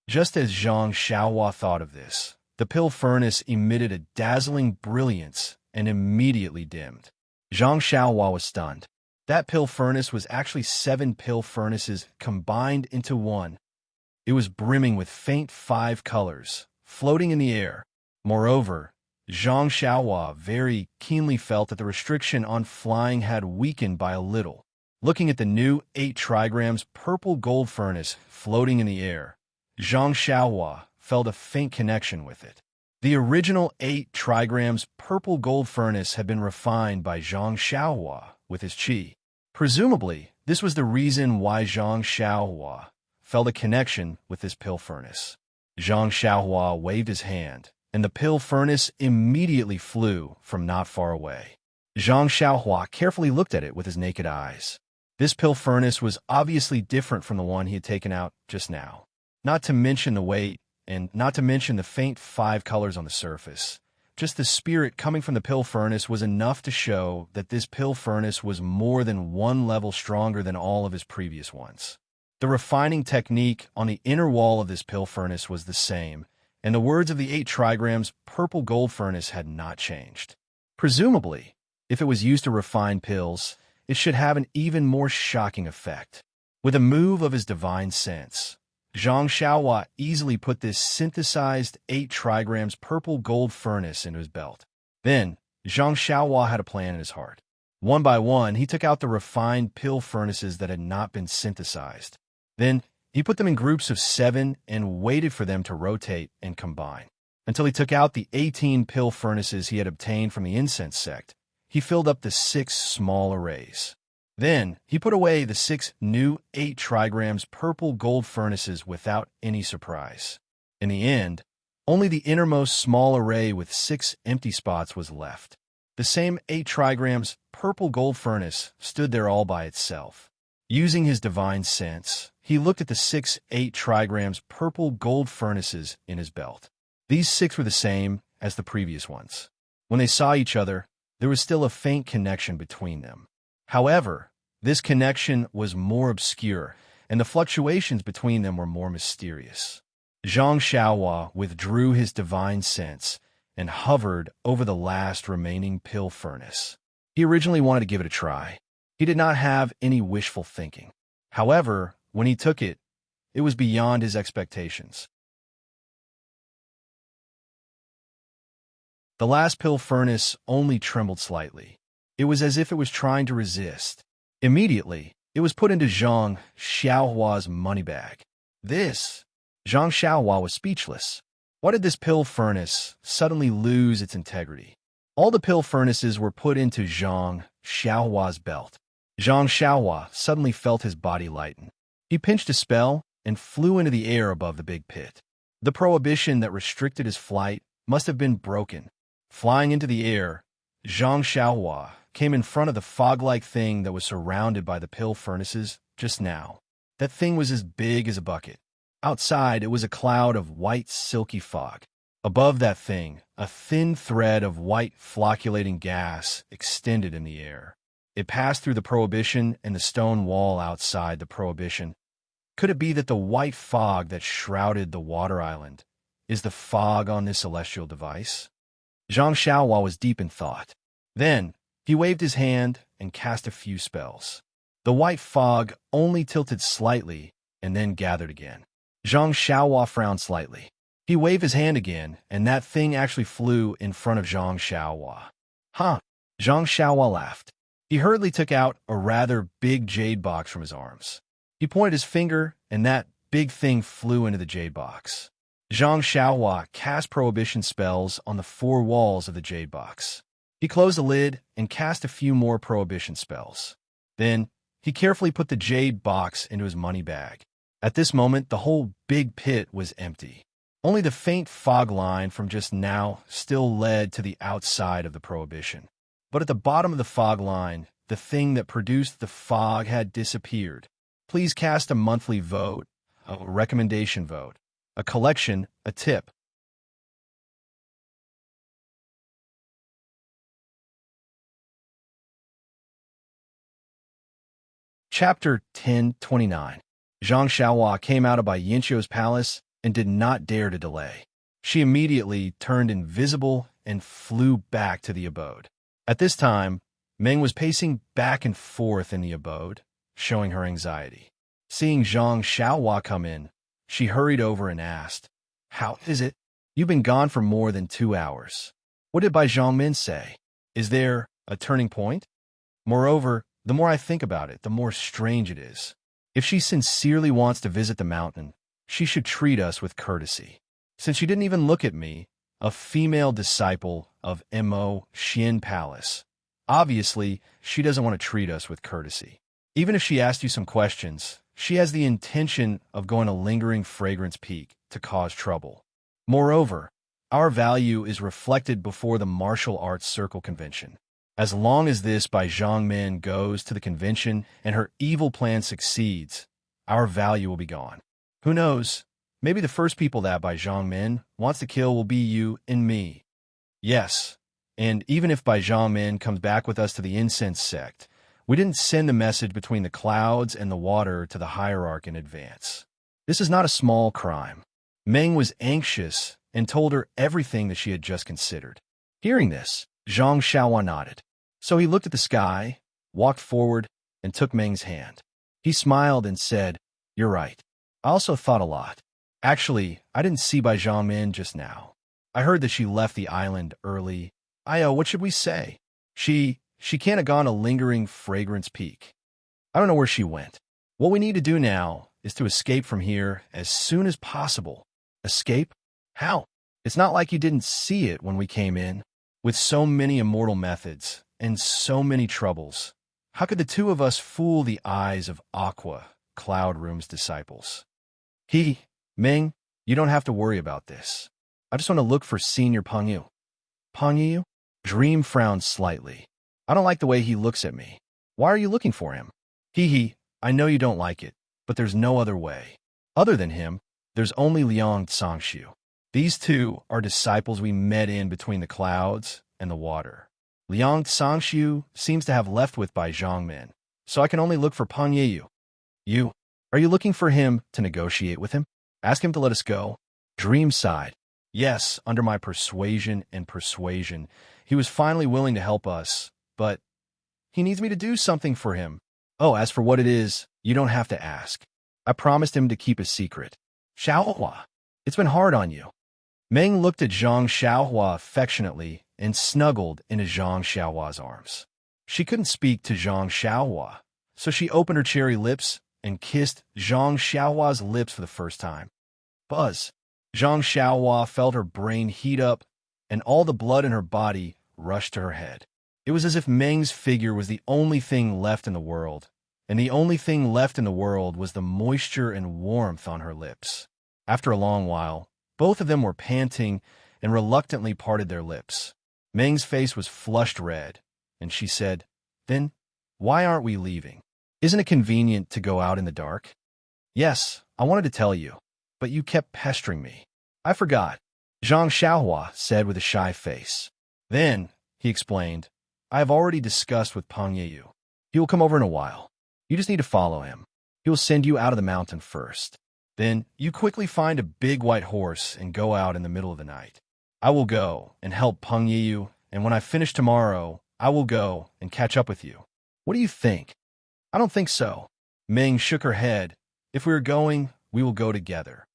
Just as Zhang Xiaohua thought of this, the pill furnace emitted a dazzling brilliance and immediately dimmed. Zhang Xiaohua was stunned. That pill furnace was actually 7 pill furnaces combined into one. It was brimming with faint 5 colors, floating in the air. Moreover, Zhang Xiaohua very keenly felt that the restriction on flying had weakened by a little. Looking at the new 8 trigrams purple gold furnace floating in the air, Zhang Xiaohua felt a faint connection with it. The original 8 trigrams purple gold furnace had been refined by Zhang Xiaohua with his qi. Presumably, this was the reason why Zhang Xiaohua felt a connection with this pill furnace. Zhang Xiaohua waved his hand, and the pill furnace immediately flew from not far away. Zhang Xiaohua carefully looked at it with his naked eyes. This pill furnace was obviously different from the one he had taken out just now. Not to mention the weight, and not to mention the faint 5 colors on the surface. Just the spirit coming from the pill furnace was enough to show that this pill furnace was more than 1 level stronger than all of his previous ones. The refining technique on the inner wall of this pill furnace was the same, and the words of the 8 trigrams purple gold furnace had not changed. Presumably, if it was used to refine pills, it should have an even more shocking effect. With a move of his divine sense, Zhang Xiaohua easily put this synthesized 8 trigrams purple gold furnace into his belt. Then, Zhang Xiaohua had a plan in his heart. One by one, he took out the refined pill furnaces that had not been synthesized. Then, he put them in groups of 7 and waited for them to rotate and combine. Until he took out the 18 pill furnaces he had obtained from the incense sect, he filled up the 6 small arrays. Then, he put away the 6 new 8 trigrams purple gold furnaces without any surprise. In the end, only the innermost small array with 6 empty spots was left. The same 8 trigrams purple gold furnace stood there all by itself. Using his divine sense, he looked at the 6 8 trigrams purple gold furnaces in his belt. These 6 were the same as the previous ones. When they saw each other, there was still a faint connection between them. However, this connection was more obscure, and the fluctuations between them were more mysterious. Zhang Xiaohua withdrew his divine sense and hovered over the last remaining pill furnace. He originally wanted to give it a try. He did not have any wishful thinking. However, when he took it, it was beyond his expectations. The last pill furnace only trembled slightly. It was as if it was trying to resist. Immediately, it was put into Zhang Xiaohua's money bag. Zhang Xiaohua was speechless. Why did this pill furnace suddenly lose its integrity? All the pill furnaces were put into Zhang Xiaohua's belt. Zhang Xiaohua suddenly felt his body lighten. He pinched a spell and flew into the air above the big pit. The prohibition that restricted his flight must have been broken. Flying into the air, Zhang Xiaohua came in front of the fog-like thing that was surrounded by the pill furnaces just now. That thing was as big as a bucket. Outside, it was a cloud of white, silky fog. Above that thing, a thin thread of white, flocculating gas extended in the air. It passed through the prohibition and the stone wall outside the prohibition. Could it be that the white fog that shrouded the water island is the fog on this celestial device? Zhang Xiaohua was deep in thought. Then, he waved his hand and cast a few spells. The white fog only tilted slightly and then gathered again. Zhang Xiaohua frowned slightly. He waved his hand again, and that thing actually flew in front of Zhang Xiaohua. Huh? Zhang Xiaohua laughed. He hurriedly took out a rather big jade box from his arms. He pointed his finger, and that big thing flew into the jade box. Zhang Xiaohua cast prohibition spells on the 4 walls of the jade box. He closed the lid and cast a few more prohibition spells. Then, he carefully put the jade box into his money bag. At this moment, the whole big pit was empty. Only the faint fog line from just now still led to the outside of the prohibition. But at the bottom of the fog line, the thing that produced the fog had disappeared. Please cast a monthly vote, a recommendation vote, a collection, a tip. Chapter 1029. Zhang Xiaohua came out of Bai Yinqiu's palace and did not dare to delay. She immediately turned invisible and flew back to the abode. At this time, Meng was pacing back and forth in the abode, showing her anxiety. Seeing Zhang Xiaohua come in, she hurried over and asked, "How is it? You've been gone for more than 2 hours. What did Bai Zhongmin say? Is there a turning point? Moreover, the more I think about it, the more strange it is. If she sincerely wants to visit the mountain, she should treat us with courtesy. Since she didn't even look at me, a female disciple of Mo Xian Palace, obviously, she doesn't want to treat us with courtesy. Even if she asked you some questions, she has the intention of going to Lingering Fragrance Peak to cause trouble. Moreover, our value is reflected before the Martial Arts Circle Convention. As long as this Bai Zhongmin goes to the convention and her evil plan succeeds, our value will be gone. Who knows? Maybe the first people that Bai Zhongmin wants to kill will be you and me. Yes, and even if Bai Zhongmin comes back with us to the incense sect, we didn't send the message between the clouds and the water to the hierarch in advance. This is not a small crime. Meng was anxious and told her everything that she had just considered. Hearing this, Zhang Xiaohua nodded. So he looked at the sky, walked forward, and took Meng's hand. He smiled and said, "You're right. I also thought a lot. Actually, I didn't see Bai Zhongmin just now. I heard that she left the island early. What should we say? She can't have gone to Lingering Fragrance Peak. I don't know where she went. What we need to do now is to escape from here as soon as possible." Escape? How? It's not like you didn't see it when we came in. With so many immortal methods and so many troubles, how could the 2 of us fool the eyes of Aqua, Cloud Room's disciples? Meng, you don't have to worry about this. I just want to look for Senior Pengyu. Pengyu? Dream frowned slightly. I don't like the way he looks at me. Why are you looking for him? I know you don't like it, but there's no other way. Other than him, there's only Liang Cangshu. These two are disciples we met in between the clouds and the water. Liang Tsangshu seems to have left with Bai Zhongmin, so I can only look for Peng Yeyu. You, are you looking for him to negotiate with him? Ask him to let us go? Dream sighed. Yes, under my persuasion, he was finally willing to help us, but he needs me to do something for him. Oh, as for what it is, you don't have to ask. I promised him to keep his secret. Xiaohua, it's been hard on you. Meng looked at Zhang Xiaohua affectionately and snuggled into Zhang Xiaohua's arms. She couldn't speak to Zhang Xiaohua, so she opened her cherry lips and kissed Zhang Xiaohua's lips for the first time. Buzz. Zhang Xiaohua felt her brain heat up, and all the blood in her body rushed to her head. It was as if Meng's figure was the only thing left in the world, and the only thing left in the world was the moisture and warmth on her lips. After a long while, both of them were panting and reluctantly parted their lips. Meng's face was flushed red, and she said, "Then, why aren't we leaving? Isn't it convenient to go out in the dark?" "Yes, I wanted to tell you, but you kept pestering me. I forgot," Zhang Xiaohua said with a shy face. "Then," he explained, "I have already discussed with Peng Yeyu. He will come over in a while. You just need to follow him. He will send you out of the mountain first. Then you quickly find a big white horse and go out in the middle of the night. I will go and help Peng Yeyu, and when I finish tomorrow, I will go and catch up with you. What do you think?" "I don't think so." Meng shook her head. "If we are going, we will go together."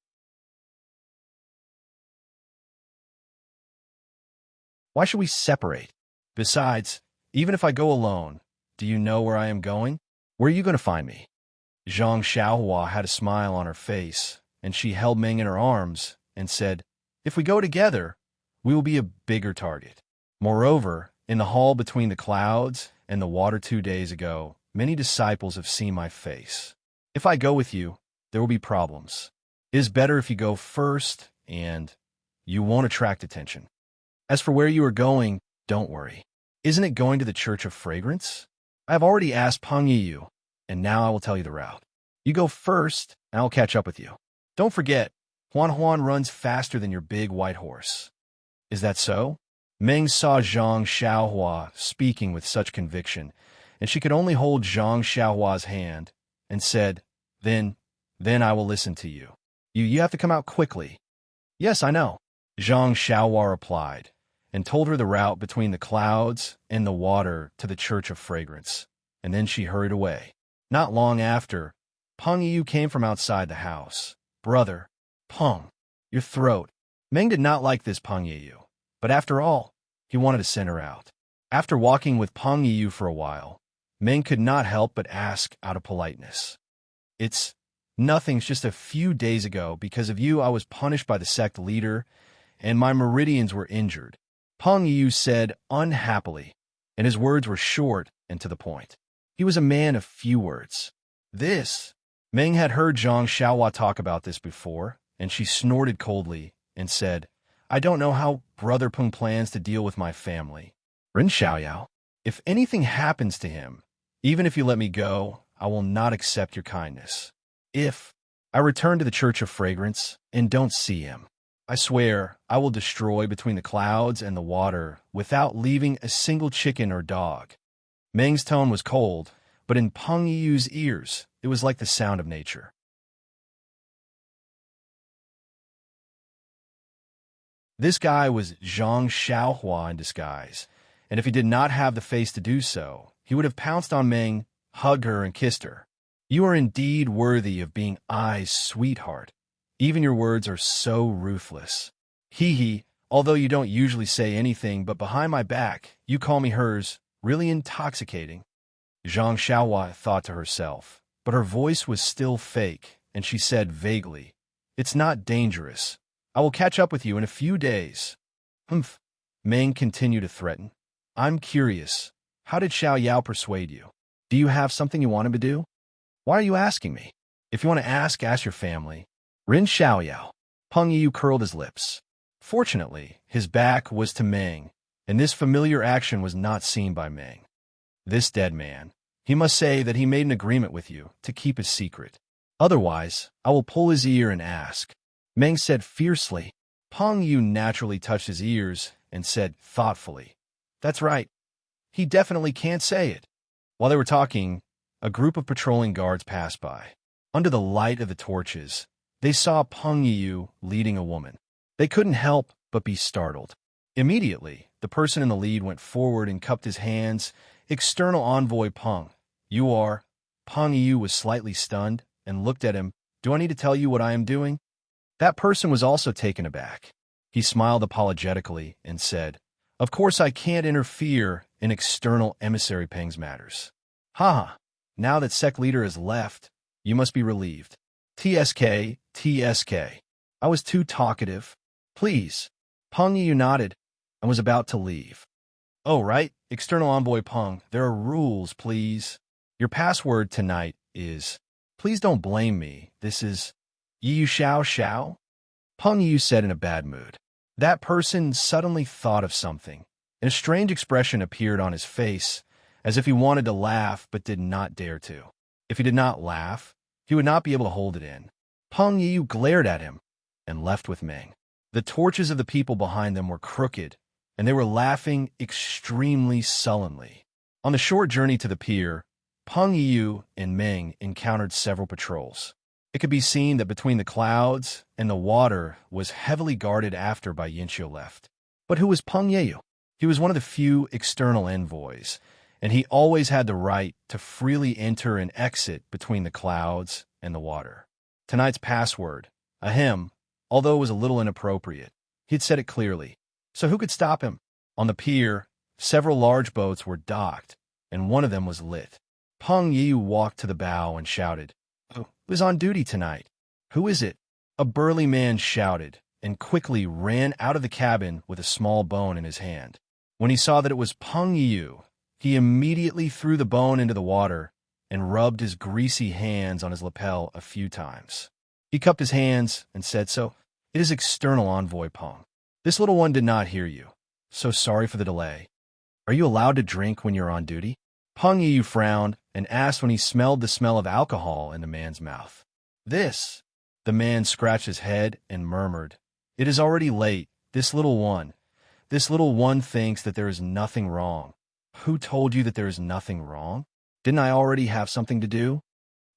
Why should we separate? Besides, even if I go alone, do you know where I am going? Where are you going to find me? Zhang Xiaohua had a smile on her face, and she held Meng in her arms and said, "If we go together, we will be a bigger target." Moreover, in the hall between the clouds and the water 2 days ago, many disciples have seen my face. If I go with you, there will be problems. It is better if you go first, and you won't attract attention. As for where you are going, don't worry. Isn't it going to the Church of Fragrance? I have already asked Peng Yeyu, and now I will tell you the route. You go first, and I will catch up with you. Don't forget, Huan runs faster than your big white horse. Is that so? Meng saw Zhang Xiaohua speaking with such conviction, and she could only hold Zhang Xiaohua's hand, and said, Then I will listen to you. You have to come out quickly." "Yes, I know," Zhang Xiaohua replied, and told her the route between the clouds and the water to the Church of Fragrance, and then she hurried away. Not long after, Peng Yeyu came from outside the house. "Brother, Peng, your throat." Meng did not like this Peng Yeyu, but after all, he wanted to send her out. After walking with Peng Yeyu for a while, Meng could not help but ask out of politeness, "It's nothing's just a few days ago. Because of you, I was punished by the sect leader, and my meridians were injured," Peng Yeyu said unhappily, and his words were short and to the point. He was a man of few words. Meng had heard Zhang Xiaohua talk about this before, and she snorted coldly and said, "I don't know how Brother Peng plans to deal with my family. Ren Xiaoyao, if anything happens to him, even if you let me go, I will not accept your kindness. If I return to the Church of Fragrance and don't see him, I swear I will destroy between the clouds and the water without leaving a single chicken or dog." Meng's tone was cold, but in Peng Yeyu's ears, it was like the sound of nature. This guy was Zhang Xiaohua in disguise, and if he did not have the face to do so, he would have pounced on Meng, hugged her, and kissed her. "You are indeed worthy of being I's sweetheart. Even your words are so ruthless. Hee, although you don't usually say anything, but behind my back, you call me hers, really intoxicating." Zhang Xiaohua thought to herself, but her voice was still fake, and she said vaguely, "It's not dangerous. I will catch up with you in a few days." "Humph," Meng continued to threaten. "I'm curious. How did Xiao Yao persuade you? Do you have something you want him to do? Why are you asking me? If you want to ask your family." Rin Xiao Yao. Peng Yeyu curled his lips. Fortunately, his back was to Meng, and this familiar action was not seen by Meng. "This dead man. He must say that he made an agreement with you to keep his secret. Otherwise, I will pull his ear and ask." Meng said fiercely. Peng Yu naturally touched his ears and said thoughtfully, "That's right. He definitely can't say it." While they were talking, a group of patrolling guards passed by. Under the light of the torches, they saw Peng Yu leading a woman. They couldn't help but be startled. Immediately, the person in the lead went forward and cupped his hands. "External envoy Peng, you are..." Peng Yu was slightly stunned and looked at him. "Do I need to tell you what I am doing?" That person was also taken aback. He smiled apologetically and said, "Of course I can't interfere in external emissary Peng's matters." "Haha, now that sect leader has left, you must be relieved." "TSK, TSK. I was too talkative. Please." Peng Yu nodded and was about to leave. "Oh, right, external envoy Peng, there are rules, please. Your password tonight is..." "Please don't blame me. This is..." "Yu Xiao Xiao?" Peng Yu said in a bad mood. That person suddenly thought of something, and a strange expression appeared on his face, as if he wanted to laugh but did not dare to. If he did not laugh, he would not be able to hold it in. Peng Yu glared at him and left with Meng. The torches of the people behind them were crooked, and they were laughing extremely sullenly. On the short journey to the pier, Peng Yu and Meng encountered several patrols. It could be seen that between the clouds and the water was heavily guarded after by Yinxiu left. But who was Peng Yu? He was one of the few external envoys, and he always had the right to freely enter and exit between the clouds and the water. Tonight's password, ahem, although it was a little inappropriate, he'd said it clearly. So who could stop him? On the pier, several large boats were docked, and one of them was lit. Peng Yu walked to the bow and shouted, "Who's on duty tonight?" "Who is it?" A burly man shouted, and quickly ran out of the cabin with a small bone in his hand. When he saw that it was Peng Yu, he immediately threw the bone into the water and rubbed his greasy hands on his lapel a few times. He cupped his hands and said, "So, it is external envoy Peng. This little one did not hear you. So sorry for the delay. Are you allowed to drink when you're on duty?" Peng Yu frowned and asked when he smelled the smell of alcohol in the man's mouth. "This." The man scratched his head and murmured, "It is already late. This little one thinks that there is nothing wrong." "Who told you that there is nothing wrong? Didn't I already have something to do?"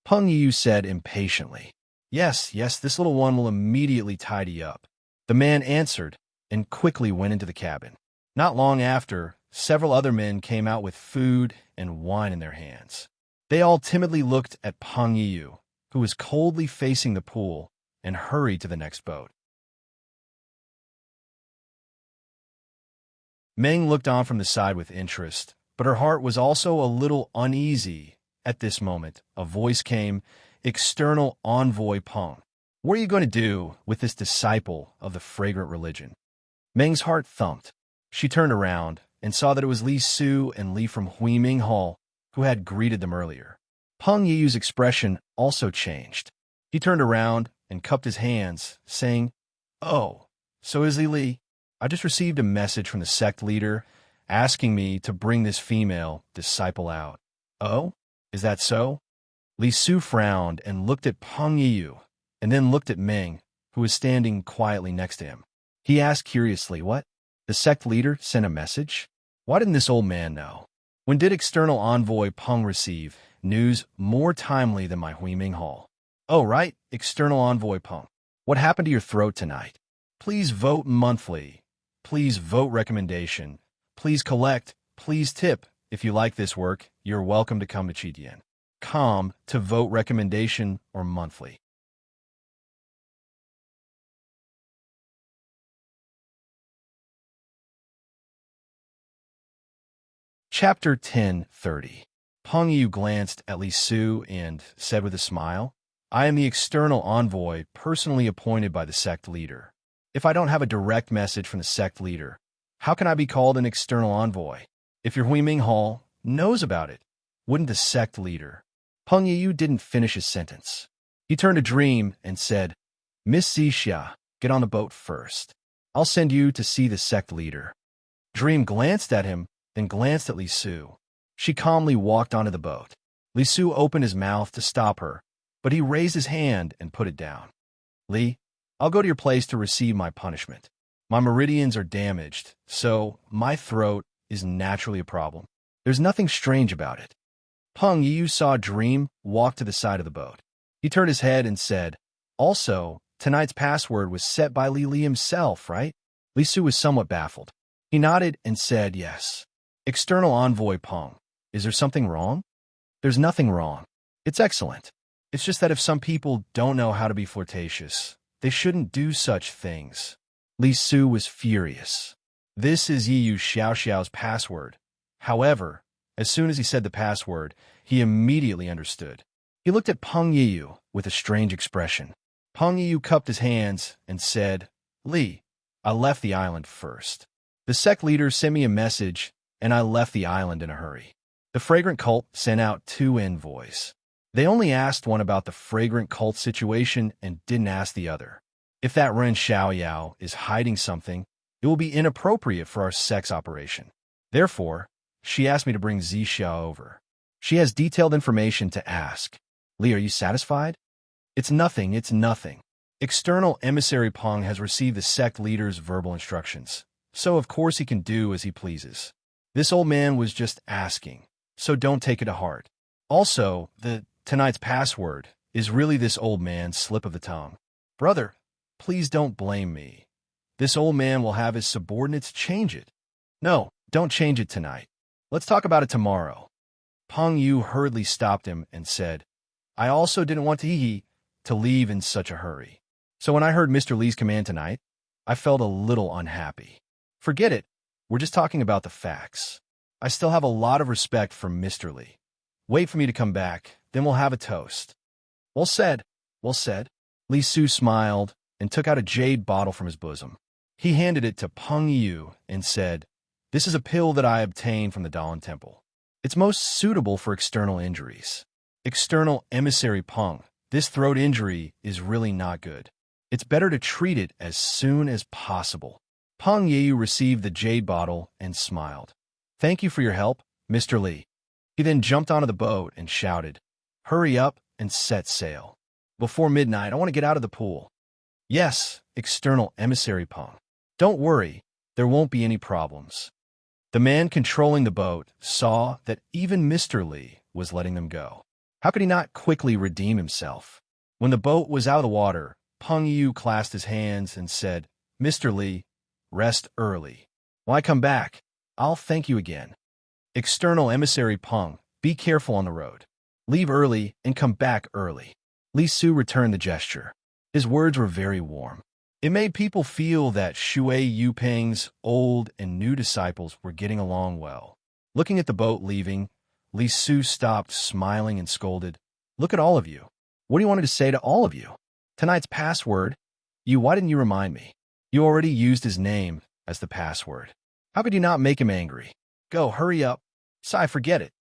Peng Yu said impatiently. Yes, this little one will immediately tidy up." The man answered and quickly went into the cabin. Not long after, several other men came out with food and wine in their hands. They all timidly looked at Peng Yu, who was coldly facing the pool, and hurried to the next boat. Meng looked on from the side with interest, but her heart was also a little uneasy. At this moment, a voice came, "External envoy Peng, what are you going to do with this disciple of the fragrant religion?" Meng's heart thumped. She turned around and saw that it was Li Su and Li from Huiming Hall who had greeted them earlier. Peng Yu's expression also changed. He turned around and cupped his hands, saying, "Oh, so is Li. I just received a message from the sect leader asking me to bring this female disciple out." "Oh, is that so?" Li Su frowned and looked at Peng Yu, and then looked at Meng, who was standing quietly next to him. He asked curiously, "What? The sect leader sent a message? Why didn't this old man know? When did external envoy Peng receive news more timely than my Huiming Hall?" "Oh, right, external envoy Peng. What happened to your throat tonight? Please vote monthly. Please vote recommendation. Please collect. Please tip. If you like this work, you're welcome to come to Chidian. Com to vote recommendation or monthly." Chapter 10:30. Peng Yu glanced at Li Su and said with a smile, "I am the external envoy personally appointed by the sect leader. If I don't have a direct message from the sect leader, how can I be called an external envoy? If your Huiming Hall knows about it, wouldn't the sect leader..." Peng Yu didn't finish his sentence. He turned to Dream and said, "Miss Xixia, get on the boat first. I'll send you to see the sect leader." Dream glanced at him, then glanced at Li Su. She calmly walked onto the boat. Li Su opened his mouth to stop her, but he raised his hand and put it down. "Li, I'll go to your place to receive my punishment. My meridians are damaged, so my throat is naturally a problem. There's nothing strange about it. Peng Yu saw Dream walk to the side of the boat. He turned his head and said, "Also, tonight's password was set by Li Li himself, right?" Li Su was somewhat baffled. He nodded and said, "Yes." External Envoy Peng, "Is there something wrong?" "There's nothing wrong. It's excellent. It's just that if some people don't know how to be flirtatious, they shouldn't do such things." Li Su was furious. This is Yu Xiaoxiao's password. However, as soon as he said the password, he immediately understood. He looked at Peng Yu with a strange expression. Peng Yu cupped his hands and said, "Li, I left the island first. The sect leader sent me a message, and I left the island in a hurry. The fragrant cult sent out 2 envoys. They only asked one about the fragrant cult situation and didn't ask the other. If that Ren Xiaoyao is hiding something, it will be inappropriate for our sex operation. Therefore, she asked me to bring Zixia over. She has detailed information to ask. Li, are you satisfied?" It's nothing. External Emissary Peng has received the sect leader's verbal instructions, so of course he can do as he pleases. This old man was just asking, so don't take it to heart. Also, tonight's password is really this old man's slip of the tongue. Brother, please don't blame me. This old man will have his subordinates change it. No, don't change it tonight. Let's talk about it tomorrow. Peng Yu hurriedly stopped him and said, "I also didn't want to leave in such a hurry. So when I heard Mr. Li's command tonight, I felt a little unhappy. Forget it. We're just talking about the facts. I still have a lot of respect for Mr. Li. Wait for me to come back, then we'll have a toast." Well said. Li Su smiled and took out a jade bottle from his bosom. He handed it to Peng Yu and said, "This is a pill that I obtained from the Dawn Temple. It's most suitable for external injuries. External Emissary Peng, this throat injury is really not good. It's better to treat it as soon as possible." Peng Yu received the jade bottle and smiled. "Thank you for your help, Mr. Li." He then jumped onto the boat and shouted, "Hurry up and set sail. Before midnight, I want to get out of the pool." "Yes, External Emissary Peng. Don't worry, there won't be any problems." The man controlling the boat saw that even Mr. Li was letting them go. How could he not quickly redeem himself? When the boat was out of the water, Peng Yu clasped his hands and said, "Mr. Li, rest early. When I come back, I'll thank you again. External Emissary Peng, be careful on the road. Leave early and come back early." Li Su returned the gesture. His words were very warm. It made people feel that Shui Yuping's old and new disciples were getting along well. Looking at the boat leaving, Li Su stopped smiling and scolded, "Look at all of you. What do you want me to say to all of you? Tonight's password? Why didn't you remind me? You already used his name as the password. How could you not make him angry? Go, hurry up. Sai, forget it."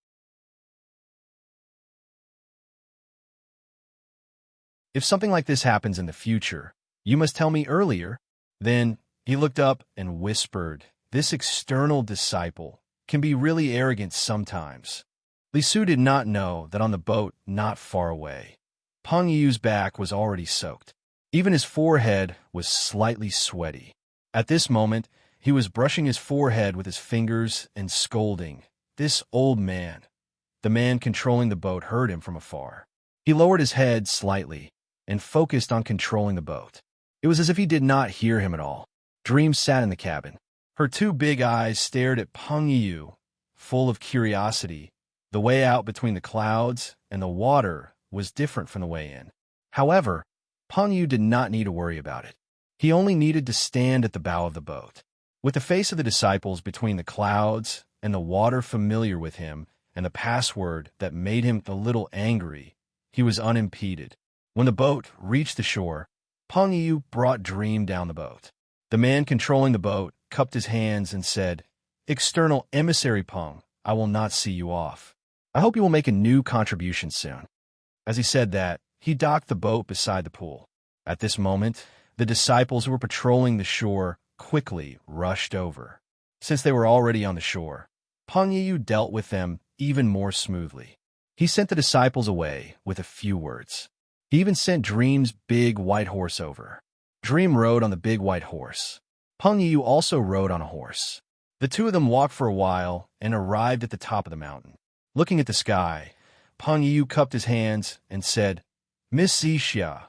If something like this happens in the future, you must tell me earlier. Then he looked up and whispered, "This external disciple can be really arrogant sometimes." Li Su did not know that on the boat not far away, Peng Yu's back was already soaked. Even his forehead was slightly sweaty. At this moment, he was brushing his forehead with his fingers and scolding, "This old man." The man controlling the boat heard him from afar. He lowered his head slightly and focused on controlling the boat. It was as if he did not hear him at all. Dream sat in the cabin. Her 2 big eyes stared at Peng Yu, full of curiosity. The way out between the clouds and the water was different from the way in. However, Peng Yu did not need to worry about it. He only needed to stand at the bow of the boat. With the face of the disciples between the clouds and the water familiar with him and the password that made him a little angry, he was unimpeded. When the boat reached the shore, Peng Yu brought Dream down the boat. The man controlling the boat cupped his hands and said, "External Emissary Peng, I will not see you off. I hope you will make a new contribution soon." As he said that, he docked the boat beside the pool. At this moment, the disciples who were patrolling the shore quickly rushed over. Since they were already on the shore, Peng Yu dealt with them even more smoothly. He sent the disciples away with a few words. He even sent Dream's big white horse over. Dream rode on the big white horse. Peng Yu also rode on a horse. The two of them walked for a while and arrived at the top of the mountain. Looking at the sky, Peng Yu cupped his hands and said, "Miss Xixia,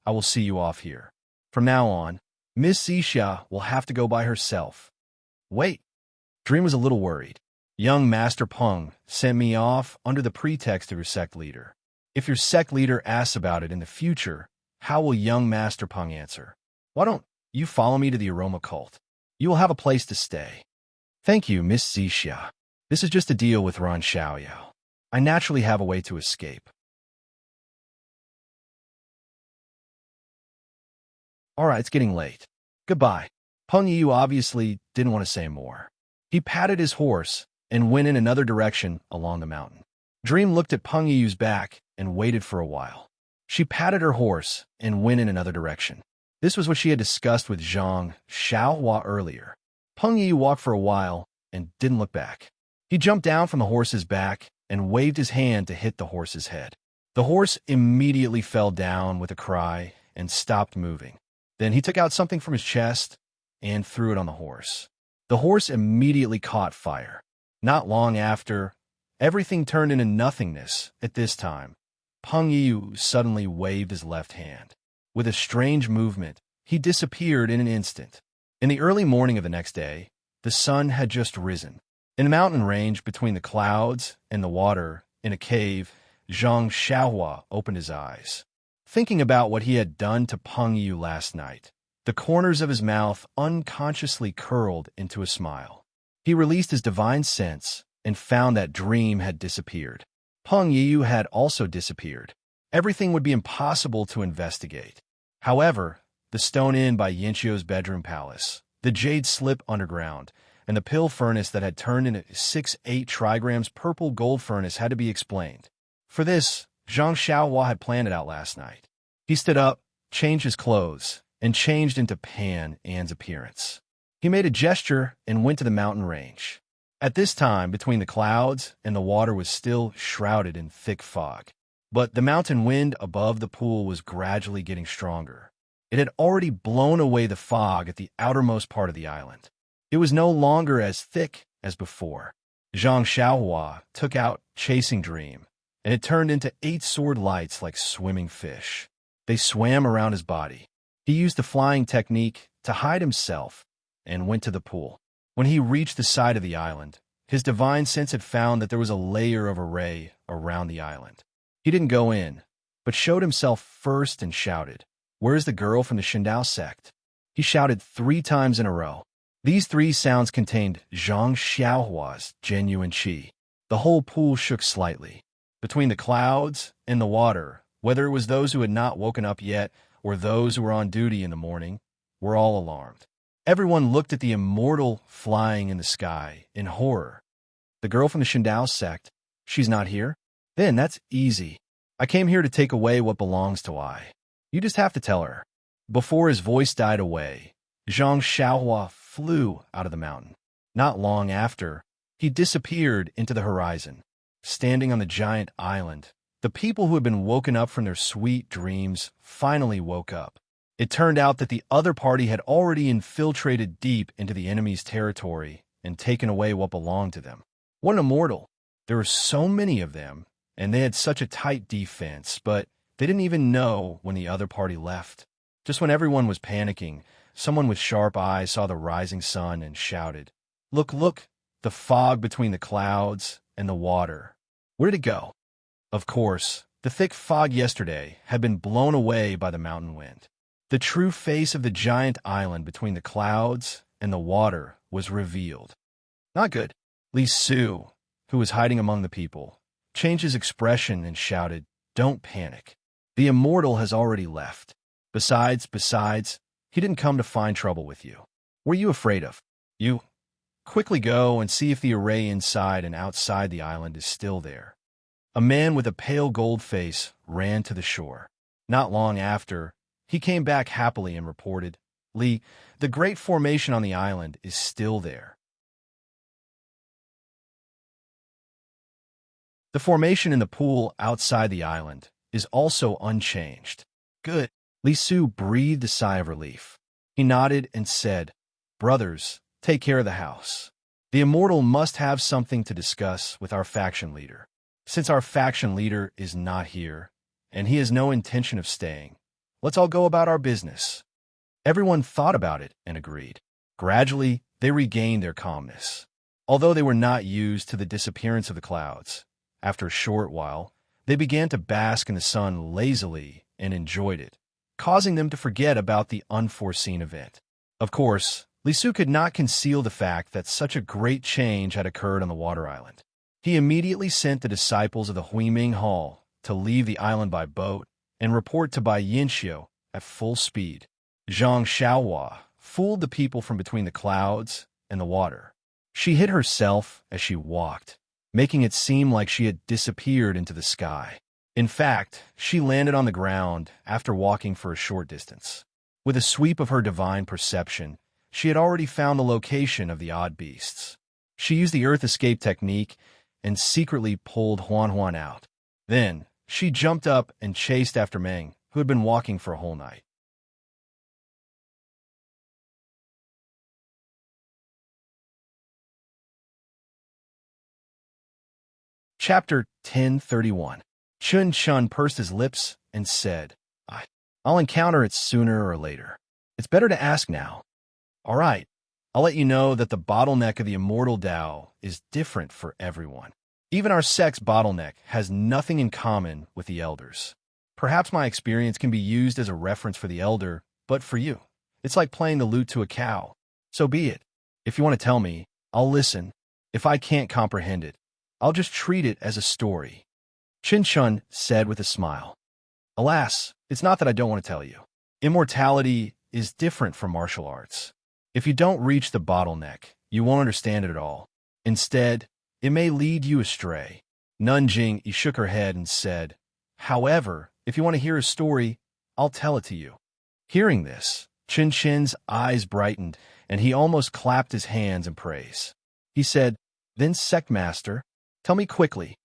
I will see you off here. From now on, Miss Xixia will have to go by herself." Wait. Dream was a little worried. Young Master Peng sent me off under the pretext of your sect leader. If your sect leader asks about it in the future, how will young Master Peng answer? Why don't you follow me to the aroma cult? You will have a place to stay. Thank you, Miss Xixia. This is just a deal with Ran Xiaoyao. I naturally have a way to escape. All right, it's getting late. Goodbye. Peng Yu obviously didn't want to say more. He patted his horse and went in another direction along the mountain. Dream looked at Peng Yu's back and waited for a while. She patted her horse and went in another direction. This was what she had discussed with Zhang Xiaohua earlier. Peng Yu walked for a while and didn't look back. He jumped down from the horse's back and waved his hand to hit the horse's head. The horse immediately fell down with a cry and stopped moving. Then he took out something from his chest and threw it on the horse. The horse immediately caught fire. Not long after, everything turned into nothingness. At this time, Peng Yu suddenly waved his left hand. With a strange movement, he disappeared in an instant. In the early morning of the next day, the sun had just risen. In the mountain range between the clouds and the water, in a cave, Zhang Xiaohua opened his eyes. Thinking about what he had done to Peng Yu last night, the corners of his mouth unconsciously curled into a smile. He released his divine sense and found that Dream had disappeared. Peng Yu had also disappeared. Everything would be impossible to investigate. However, the stone inn by Yinchio's bedroom palace, the jade slip underground, and the pill furnace that had turned into 6-8 trigrams purple gold furnace had to be explained. For this, Zhang Xiaohua had planned it out last night. He stood up, changed his clothes, and changed into Pan An's appearance. He made a gesture and went to the mountain range. At this time, between the clouds and the water was still shrouded in thick fog. But the mountain wind above the pool was gradually getting stronger. It had already blown away the fog at the outermost part of the island. It was no longer as thick as before. Zhang Xiaohua took out Chasing Dream, and it turned into 8 sword lights like swimming fish. They swam around his body. He used the flying technique to hide himself and went to the pool. When he reached the side of the island, his divine sense had found that there was a layer of array around the island. He didn't go in, but showed himself first and shouted, "Where is the girl from the Shindao sect?" He shouted 3 times in a row. These 3 sounds contained Zhang Xiaohua's genuine qi. The whole pool shook slightly. Between the clouds and the water, whether it was those who had not woken up yet or those who were on duty in the morning, were all alarmed. Everyone looked at the immortal flying in the sky in horror. The girl from the Shindao sect, she's not here? Then that's easy. I came here to take away what belongs to I. You just have to tell her. Before his voice died away, Zhang Xiaohua flew out of the mountain. Not long after, he disappeared into the horizon. Standing on the giant island, the people who had been woken up from their sweet dreams finally woke up. It turned out that the other party had already infiltrated deep into the enemy's territory and taken away what belonged to them. What an immortal! There were so many of them, and they had such a tight defense, but they didn't even know when the other party left. Just when everyone was panicking, someone with sharp eyes saw the rising sun and shouted, "Look, look, the fog between the clouds and the water. Where did it go?" Of course, the thick fog yesterday had been blown away by the mountain wind. The true face of the giant island between the clouds and the water was revealed. Not good. Li Su, who was hiding among the people, changed his expression and shouted, "Don't panic. The immortal has already left. Besides, he didn't come to find trouble with you. What are you afraid of? You quickly go and see if the array inside and outside the island is still there." A man with a pale gold face ran to the shore. Not long after, he came back happily and reported, "Li, the great formation on the island is still there. The formation in the pool outside the island is also unchanged." Good. Li Su breathed a sigh of relief. He nodded and said, "Brothers, take care of the house. The immortal must have something to discuss with our faction leader. Since our faction leader is not here, and he has no intention of staying, let's all go about our business." Everyone thought about it and agreed. Gradually, they regained their calmness. Although they were not used to the disappearance of the clouds, after a short while, they began to bask in the sun lazily and enjoyed it, causing them to forget about the unforeseen event. Of course, Li Su could not conceal the fact that such a great change had occurred on the water island. He immediately sent the disciples of the Huiming Hall to leave the island by boat and report to Bai Yinxiu at full speed. Zhang Xiaohua fooled the people from between the clouds and the water. She hid herself as she walked, making it seem like she had disappeared into the sky. In fact, she landed on the ground after walking for a short distance. With a sweep of her divine perception, she had already found the location of the odd beasts. She used the earth escape technique and secretly pulled Huan Huan out. Then, she jumped up and chased after Meng, who had been walking for a whole night. Chapter 1031. Chun Chun pursed his lips and said, I'll encounter it sooner or later. It's better to ask now. All right, I'll let you know that the bottleneck of the immortal Tao is different for everyone. Even our sect's bottleneck has nothing in common with the elders. Perhaps my experience can be used as a reference for the elder, but for you, it's like playing the lute to a cow. So be it. If you want to tell me, I'll listen. If I can't comprehend it, I'll just treat it as a story. Chin Chun said with a smile. Alas, it's not that I don't want to tell you. Immortality is different from martial arts. If you don't reach the bottleneck, you won't understand it at all. Instead, it may lead you astray. Nanjing shook her head and said, However, if you want to hear a story, I'll tell it to you. Hearing this, Chin Chin's eyes brightened, and he almost clapped his hands in praise. He said, Then, Sect Master, tell me quickly.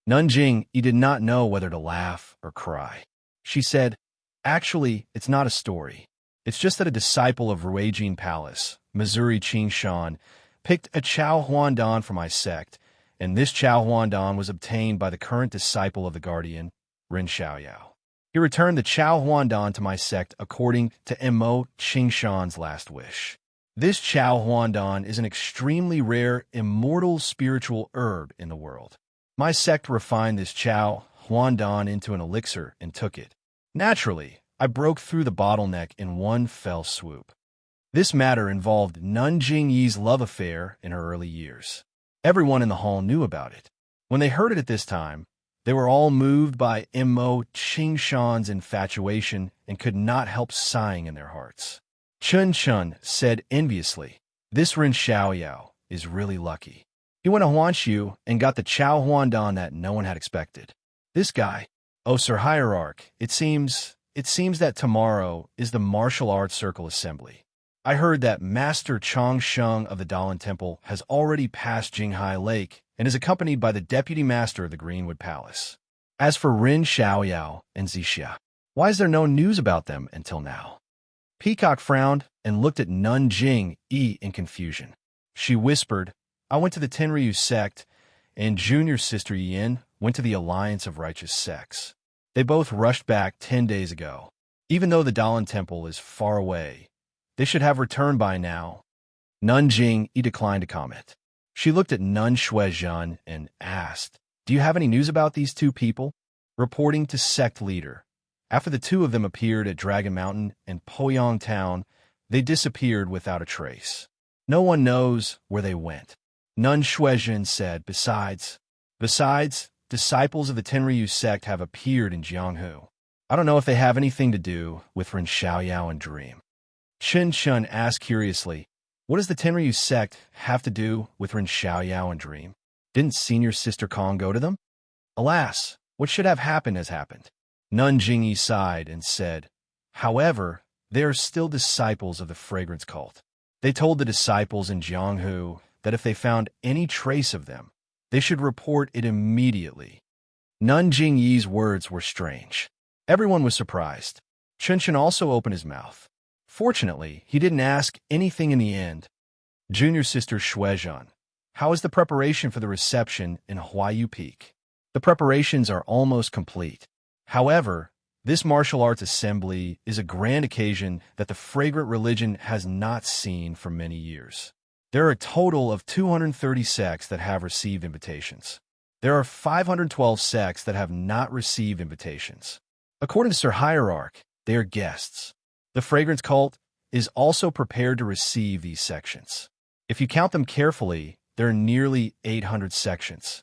Nanjing did not know whether to laugh or cry. She said, Actually, it's not a story. It's just that a disciple of Ruijin Palace, Missouri Qingshan, picked a Chao Huandan for my sect, and this Chao Huandan was obtained by the current disciple of the Guardian, Ren Xiaoyao. He returned the Chao Huandan to my sect according to Mo Qingshan's last wish. This Chao Huandan is an extremely rare, immortal spiritual herb in the world. My sect refined this Chao Huandan into an elixir and took it. Naturally, I broke through the bottleneck in one fell swoop. This matter involved Nanjing Yi's love affair in her early years. Everyone in the hall knew about it. When they heard it at this time, they were all moved by Mo Qingshan's infatuation and could not help sighing in their hearts. Chun Chun said enviously, This Ren Xiaoyao is really lucky. He went to Huanshu and got the Chao Huandan that no one had expected. This guy, oh Sir Hierarch, it seems that tomorrow is the Martial Arts Circle Assembly. I heard that Master Chong Sheng of the Dalan Temple has already passed Jinghai Lake and is accompanied by the Deputy Master of the Greenwood Palace. As for Ren Xiaoyao and Zixia, why is there no news about them until now? Peacock frowned and looked at Nanjing in confusion. She whispered, I went to the Tenryu sect, and junior sister Yin went to the Alliance of Righteous Sects. They both rushed back 10 days ago. Even though the Dalan Temple is far away, they should have returned by now. Nanjing declined to comment. She looked at Nun Shuezhan and asked, Do you have any news about these two people? Reporting to sect leader. After the two of them appeared at Dragon Mountain and Poyang Town, they disappeared without a trace. No one knows where they went. Nun Shuezhan said, Besides, disciples of the Tenryu sect have appeared in Jianghu. I don't know if they have anything to do with Ren Xiaoyao and Dream. Chin Chun asked curiously, What does the Tenryu sect have to do with Ren Xiaoyao and Dream? Didn't senior sister Kong go to them? Alas, what should have happened has happened. Nun Jingyi sighed and said, However, they are still disciples of the fragrance cult. They told the disciples in Jianghu that if they found any trace of them, they should report it immediately. Nun Jingyi's words were strange. Everyone was surprised. Chun also opened his mouth. Fortunately, he didn't ask anything in the end. Junior sister Shuizhan, how is the preparation for the reception in Huayu Peak? The preparations are almost complete. However, this martial arts assembly is a grand occasion that the fragrant religion has not seen for many years. There are a total of 230 sects that have received invitations. There are 512 sects that have not received invitations. According to Sir Hierarch, they are guests. The fragrance cult is also prepared to receive these sections. If you count them carefully, there are nearly 800 sections.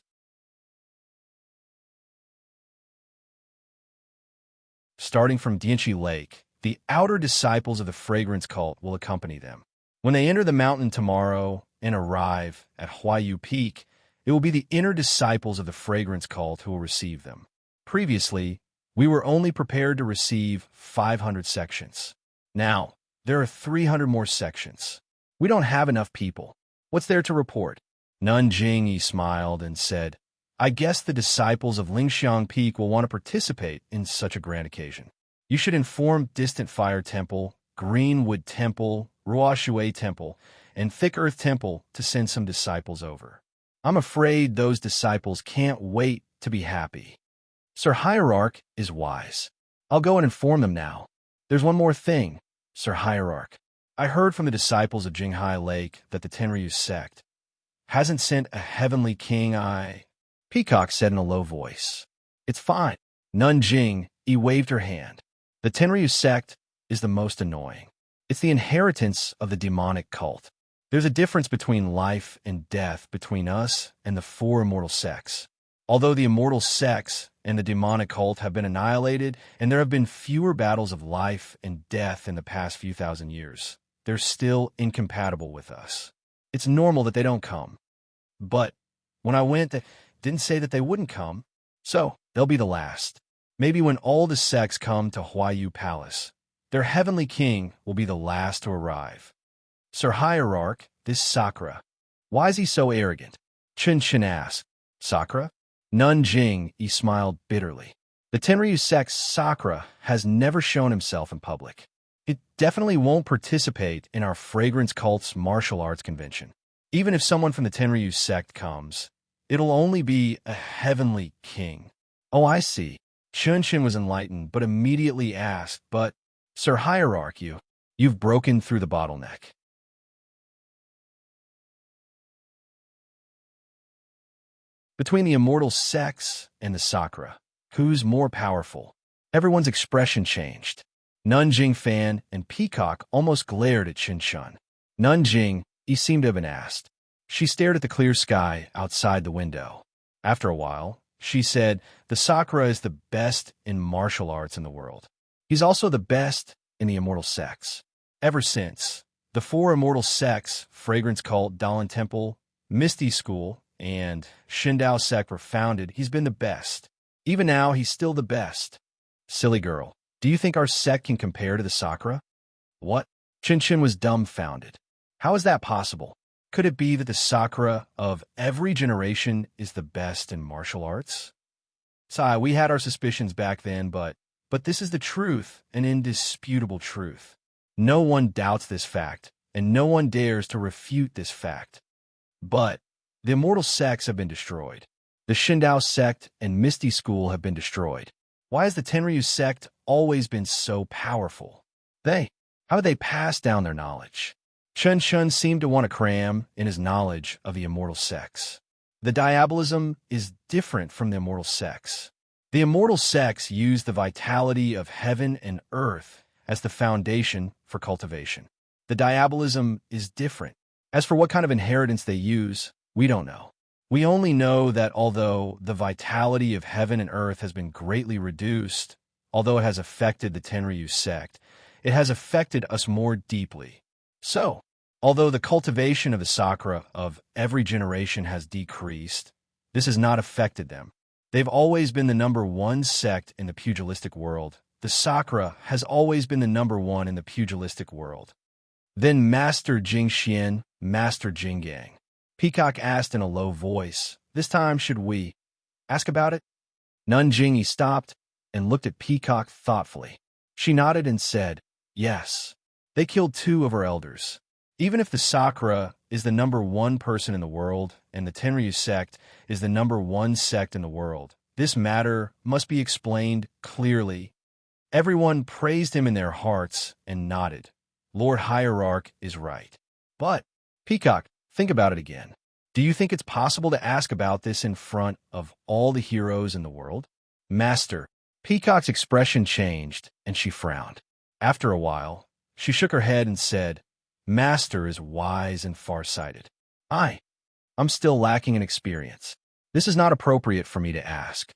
Starting from Dianchi Lake, the outer disciples of the fragrance cult will accompany them. When they enter the mountain tomorrow and arrive at Huayu Peak, it will be the inner disciples of the fragrance cult who will receive them. Previously, we were only prepared to receive 500 sections. Now, there are 300 more sections. We don't have enough people. What's there to report? Nun Jingyi smiled and said, I guess the disciples of Lingxiang Peak will want to participate in such a grand occasion. You should inform Distant Fire Temple, Greenwood Temple, Ruoshui Temple, and Thick Earth Temple to send some disciples over. I'm afraid those disciples can't wait to be happy. Sir Hierarch is wise. I'll go and inform them now. There's one more thing, Sir Hierarch. I heard from the disciples of Jinghai Lake that the Tenryu sect hasn't sent a heavenly king. Peacock said in a low voice. It's fine. Nun Jing, he waved her hand. The Tenryu sect is the most annoying. It's the inheritance of the demonic cult. There's a difference between life and death between us and the 4 immortal sects. Although the immortal sects and the demonic cult have been annihilated, and there have been fewer battles of life and death in the past few thousand years, they're still incompatible with us. It's normal that they don't come. But when I went, they didn't say that they wouldn't come, so they'll be the last. Maybe when all the sects come to Huayu Palace, their heavenly king will be the last to arrive. Sir Hierarch, this Sakura, why is he so arrogant? Chun asked. Sakura? Nun Jing, he smiled bitterly. The Tenryu sect's Sakura has never shown himself in public. It definitely won't participate in our fragrance cult's martial arts convention. Even if someone from the Tenryu sect comes, it'll only be a heavenly king. Oh, I see. Chun was enlightened, but immediately asked, but, Sir Hierarch, you've broken through the bottleneck. Between the immortal sects and the Sakura, who's more powerful? Everyone's expression changed. Nun Jing Fan and Peacock almost glared at Chun. Nun Jing, he seemed to have been asked. She stared at the clear sky outside the window. After a while, she said, the Sakura is the best in martial arts in the world. He's also the best in the immortal sects. Ever since, the 4 immortal sects, Fragrance Cult, Dalan Temple, Misty School, and Shindao sect were founded, he's been the best. Even now, he's still the best. Silly girl, do you think our sect can compare to the Sakura? What? Chun was dumbfounded. How is that possible? Could it be that the Sakura of every generation is the best in martial arts? Sai, we had our suspicions back then, but this is the truth, an indisputable truth. No one doubts this fact, and no one dares to refute this fact. But the immortal sects have been destroyed. The Shindao sect and Misty School have been destroyed. Why has the Tenryu sect always been so powerful? How have they passed down their knowledge? Chun seemed to want to cram in his knowledge of the immortal sects. The diabolism is different from the immortal sects. The immortal sects use the vitality of heaven and earth as the foundation for cultivation. The diabolism is different. As for what kind of inheritance they use, we don't know. We only know that although the vitality of heaven and earth has been greatly reduced, although it has affected the Tenryu sect, it has affected us more deeply. So, although the cultivation of the Sakura of every generation has decreased, this has not affected them. They've always been the #1 sect in the pugilistic world. The Sakura has always been the #1 in the pugilistic world. Then Master Jingxian, Master Jinggang. Peacock asked in a low voice, this time should we ask about it? Nun Jingyi stopped and looked at Peacock thoughtfully. She nodded and said, yes. They killed 2 of our elders. Even if the Sakura is the #1 person in the world, and the Tenryu sect is the #1 sect in the world, this matter must be explained clearly. Everyone praised him in their hearts and nodded. Lord Hierarch is right. But, Peacock, think about it again. Do you think it's possible to ask about this in front of all the heroes in the world? Master, Peacock's expression changed, and she frowned. After a while, she shook her head and said, Master is wise and far-sighted. I'm still lacking in experience. This is not appropriate for me to ask.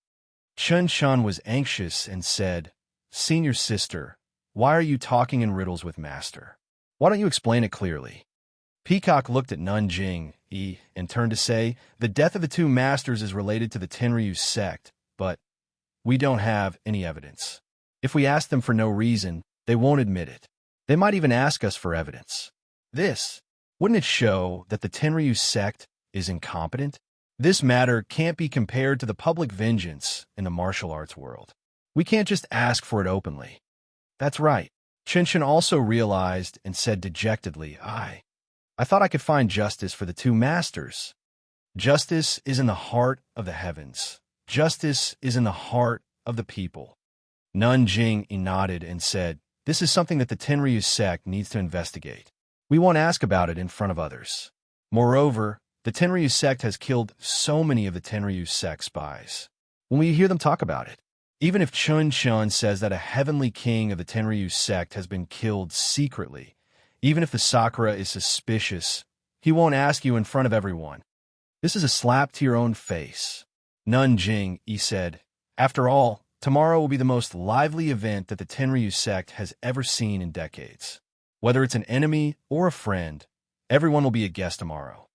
Chun Shun was anxious and said, Senior sister, why are you talking in riddles with Master? Why don't you explain it clearly? Peacock looked at Nun Jing and turned to say, the death of the 2 masters is related to the Tenryu sect, but we don't have any evidence. If we ask them for no reason, they won't admit it. They might even ask us for evidence. Wouldn't it show that the Tenryu sect is incompetent? This matter can't be compared to the public vengeance in the martial arts world. We can't just ask for it openly. That's right. Chinchin also realized and said dejectedly, I thought I could find justice for the 2 masters. Justice is in the heart of the heavens. Justice is in the heart of the people. Nun Jing nodded and said, this is something that the Tenryu sect needs to investigate. We won't ask about it in front of others. Moreover, the Tenryu sect has killed so many of the Tenryu sect spies. When we hear them talk about it, even if Chun Shun says that a heavenly king of the Tenryu sect has been killed secretly, even if the Sakura is suspicious, he won't ask you in front of everyone. This is a slap to your own face. Nun Jing said, after all, tomorrow will be the most lively event that the Tenryu sect has ever seen in decades. Whether it's an enemy or a friend, everyone will be a guest tomorrow.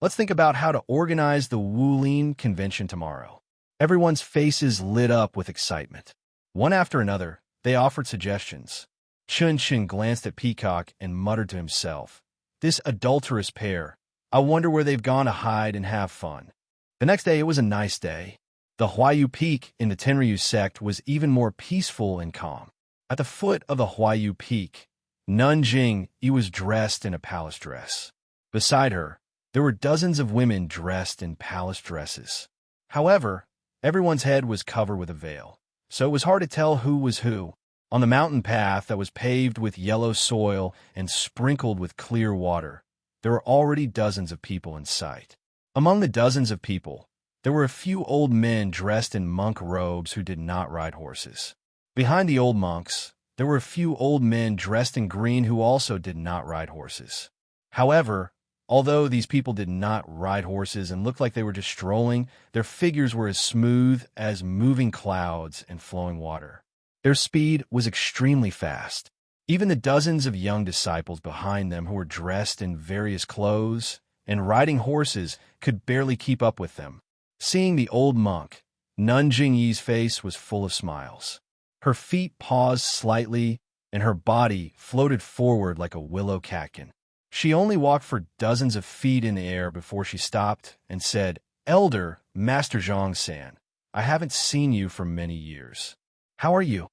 Let's think about how to organize the Wulin convention tomorrow. Everyone's faces lit up with excitement. One after another, they offered suggestions. Chun Shin glanced at Peacock and muttered to himself, this adulterous pair, I wonder where they've gone to hide and have fun. The next day, it was a nice day. The Huayu Peak in the Tenryu sect was even more peaceful and calm. At the foot of the Huayu Peak, Nun Jing was dressed in a palace dress. Beside her, there were dozens of women dressed in palace dresses. However, everyone's head was covered with a veil, so it was hard to tell who was who. On the mountain path that was paved with yellow soil and sprinkled with clear water, there were already dozens of people in sight. Among the dozens of people, there were a few old men dressed in monk robes who did not ride horses. Behind the old monks, there were a few old men dressed in green who also did not ride horses. However, although these people did not ride horses and looked like they were just strolling, their figures were as smooth as moving clouds and flowing water. Their speed was extremely fast. Even the dozens of young disciples behind them who were dressed in various clothes and riding horses could barely keep up with them. Seeing the old monk, Nun Jingyi's face was full of smiles. Her feet paused slightly, and her body floated forward like a willow catkin. She only walked for dozens of feet in the air before she stopped and said, Elder Master Zhang-san, I haven't seen you for many years. How are you?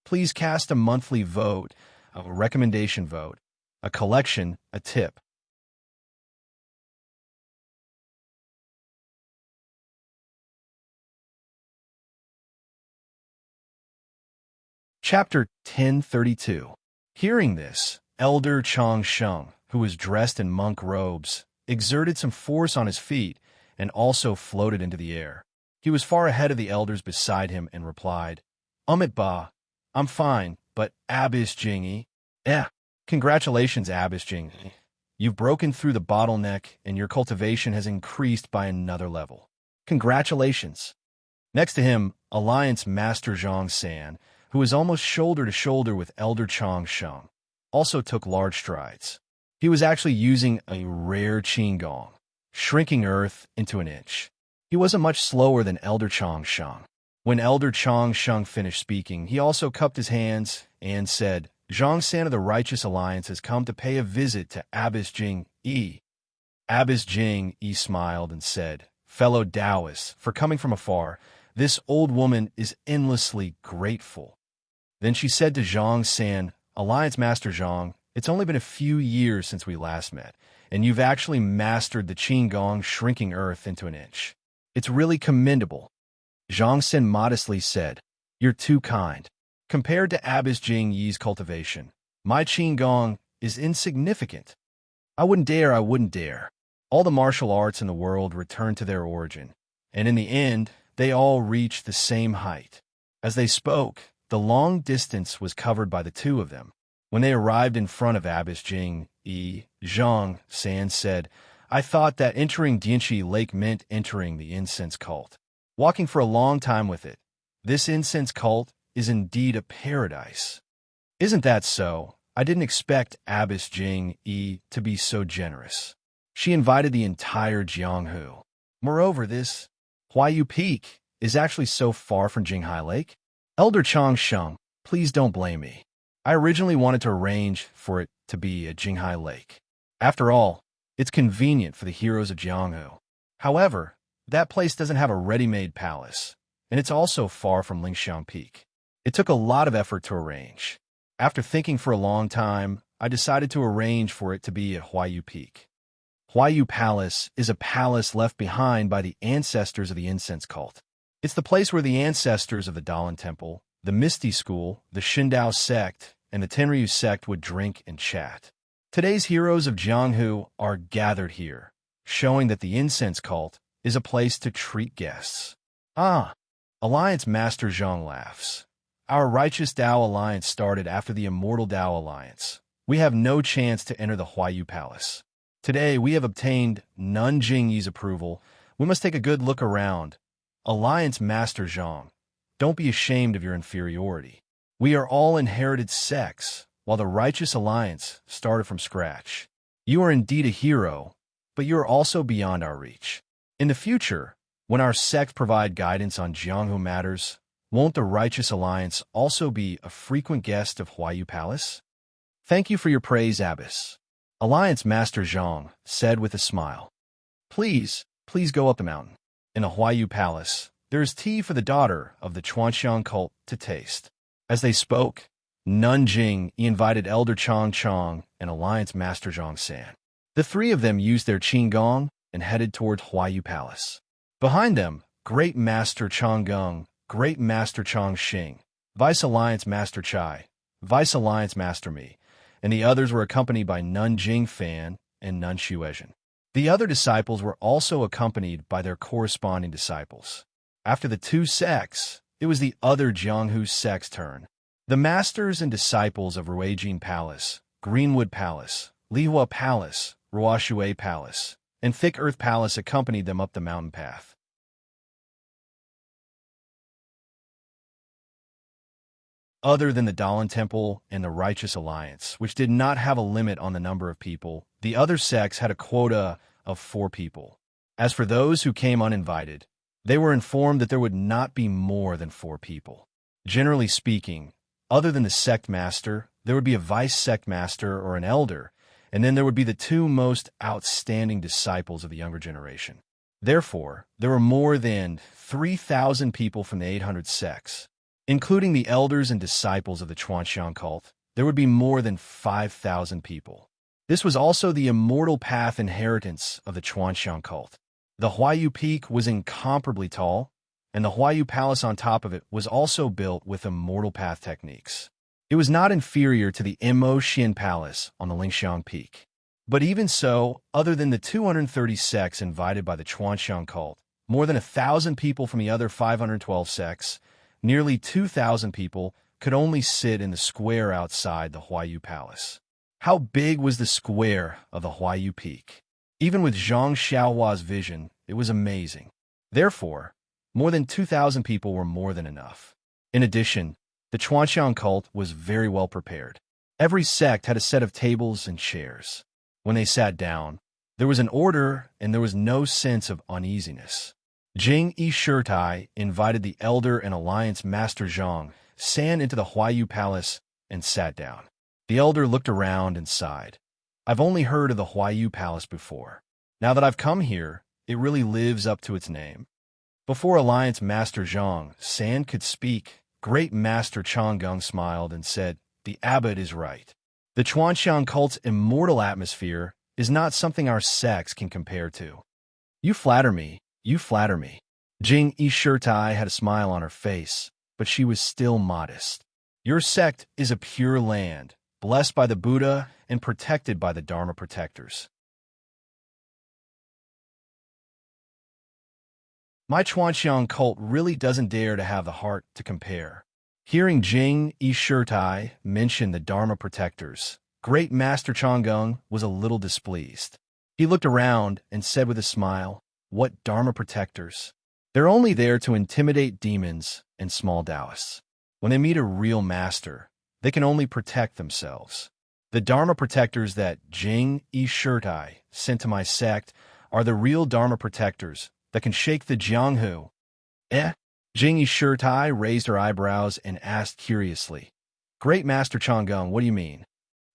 Please cast a monthly vote, a recommendation vote, a collection, a tip. Chapter 1032. Hearing this, Elder Chang Sheng, who was dressed in monk robes, exerted some force on his feet and also floated into the air. He was far ahead of the elders beside him and replied, Amit Ba, I'm fine, but Abbess Jingy? Congratulations, Abbess Jingy. You've broken through the bottleneck and your cultivation has increased by another level. Congratulations. Next to him, Alliance Master Zhang San, who was almost shoulder to shoulder with Elder Chang Sheng, also took large strides. He was actually using a rare qigong, shrinking earth into an inch. He wasn't much slower than Elder Chang Sheng. When Elder Chang Sheng finished speaking, he also cupped his hands and said, Zhang San of the Righteous Alliance has come to pay a visit to Abbess Jing Yi. Abbess Jing Yi smiled and said, Fellow Taoists, for coming from afar, This old woman is endlessly grateful. Then she said to Zhang San, Alliance Master Zhang, it's only been a few years since we last met, and you've actually mastered the Qigong shrinking earth into an inch. It's really commendable. Zhang San modestly said, You're too kind. Compared to Abbess Jing Yi's cultivation, my Qigong is insignificant. I wouldn't dare. All the martial arts in the world return to their origin, and in the end, they all reach the same height. As they spoke, the long distance was covered by the two of them. When they arrived in front of Abbess Jing Yi, Zhang San said, I thought that entering Dianchi Lake meant entering the incense cult. Walking for a long time with it, this incense cult is indeed a paradise. Isn't that so? I didn't expect Abbess Jing Yi to be so generous. She invited the entire Jianghu. Moreover, this Huayu Peak is actually so far from Jinghai Lake. Elder Chang Sheng, please don't blame me. I originally wanted to arrange for it to be at Jinghai Lake. After all, it's convenient for the heroes of Jianghu. However, that place doesn't have a ready-made palace, and it's also far from Lingxiang Peak. It took a lot of effort to arrange. After thinking for a long time, I decided to arrange for it to be at Huayu Peak. Huayu Palace is a palace left behind by the ancestors of the incense cult. It's the place where the ancestors of the Dalan Temple, the Misty School, the Shindao sect, and the Tenryu sect would drink and chat. Today's heroes of Jianghu are gathered here, showing that the incense cult is a place to treat guests. Alliance Master Zhang laughs. Our righteous Dao Alliance started after the immortal Dao Alliance. We have no chance to enter the Huayu Palace. Today, we have obtained Nun Jingyi's approval. We must take a good look around. Alliance Master Zhang, don't be ashamed of your inferiority. We are all inherited sects, while the Righteous Alliance started from scratch. You are indeed a hero, but you are also beyond our reach. In the future, when our sect provide guidance on Jianghu matters, won't the Righteous Alliance also be a frequent guest of Huayu Palace? Thank you for your praise, Abbess. Alliance Master Zhang said with a smile. Please go up the mountain. In the Huayu Palace, there is tea for the daughter of the Chuanxiang cult to taste. As they spoke, Nun Jing invited Elder Chang Chang and Alliance Master Zhang San. The three of them used their Qigong and headed toward Huayu Palace. Behind them, Great Master Chang Gung, Great Master Chang Xing, Vice Alliance Master Chai, Vice Alliance Master Mi, and the others were accompanied by Nun Jing Fan and Nun Xuezhen. The other disciples were also accompanied by their corresponding disciples. After the two sects, it was the other Jianghu sect's turn. The masters and disciples of Ruijin Palace, Greenwood Palace, Lihua Palace, Ruoshui Palace, and Thick Earth Palace accompanied them up the mountain path. Other than the Dalan Temple and the Righteous Alliance, which did not have a limit on the number of people, the other sects had a quota of 4 people. As for those who came uninvited, they were informed that there would not be more than 4 people. Generally speaking, other than the sect master, there would be a vice sect master or an elder, and then there would be the 2 most outstanding disciples of the younger generation. Therefore, there were more than 3,000 people from the 800 sects. Including the elders and disciples of the Chuanxiang cult, there would be more than 5,000 people. This was also the immortal path inheritance of the Chuanxiang cult. The Huayu Peak was incomparably tall, and the Huayu Palace on top of it was also built with immortal path techniques. It was not inferior to the Immerse Palace on the Lingxiang Peak. But even so, other than the 230 sects invited by the Chuanxiang cult, more than 1,000 people from the other 512 sects, nearly 2,000 people could only sit in the square outside the Huayu Palace. How big was the square of the Huayu Peak? Even with Zhang Xiaohua's vision, it was amazing. Therefore, more than 2,000 people were more than enough. In addition, the Chuanxiang cult was very well prepared. Every sect had a set of tables and chairs. When they sat down, there was an order and there was no sense of uneasiness. Jing Yi Shirtai invited the elder and alliance master Zhang San into the Huayu Palace and sat down. The elder looked around and sighed. I've only heard of the Huayu Palace before. Now that I've come here, it really lives up to its name. Before Alliance Master Zhang San could speak, Great Master Changgung smiled and said, "The abbot is right. The Chuanxiang cult's immortal atmosphere is not something our sects can compare to." "You flatter me, you flatter me." Jing Yishirtai had a smile on her face, but she was still modest. "Your sect is a pure land, blessed by the Buddha and protected by the Dharma protectors. My Chuanxiang cult really doesn't dare to have the heart to compare." Hearing Jing Yishirtai mention the Dharma protectors, Great Master Changgung was a little displeased. He looked around and said with a smile, "What Dharma protectors? They're only there to intimidate demons and small Taoists. When they meet a real master, they can only protect themselves. The Dharma protectors that Jing Yishirtai sent to my sect are the real Dharma protectors that can shake the Jianghu." "Eh?" Jing Yishirtai raised her eyebrows and asked curiously. "Great Master Changgung, what do you mean?"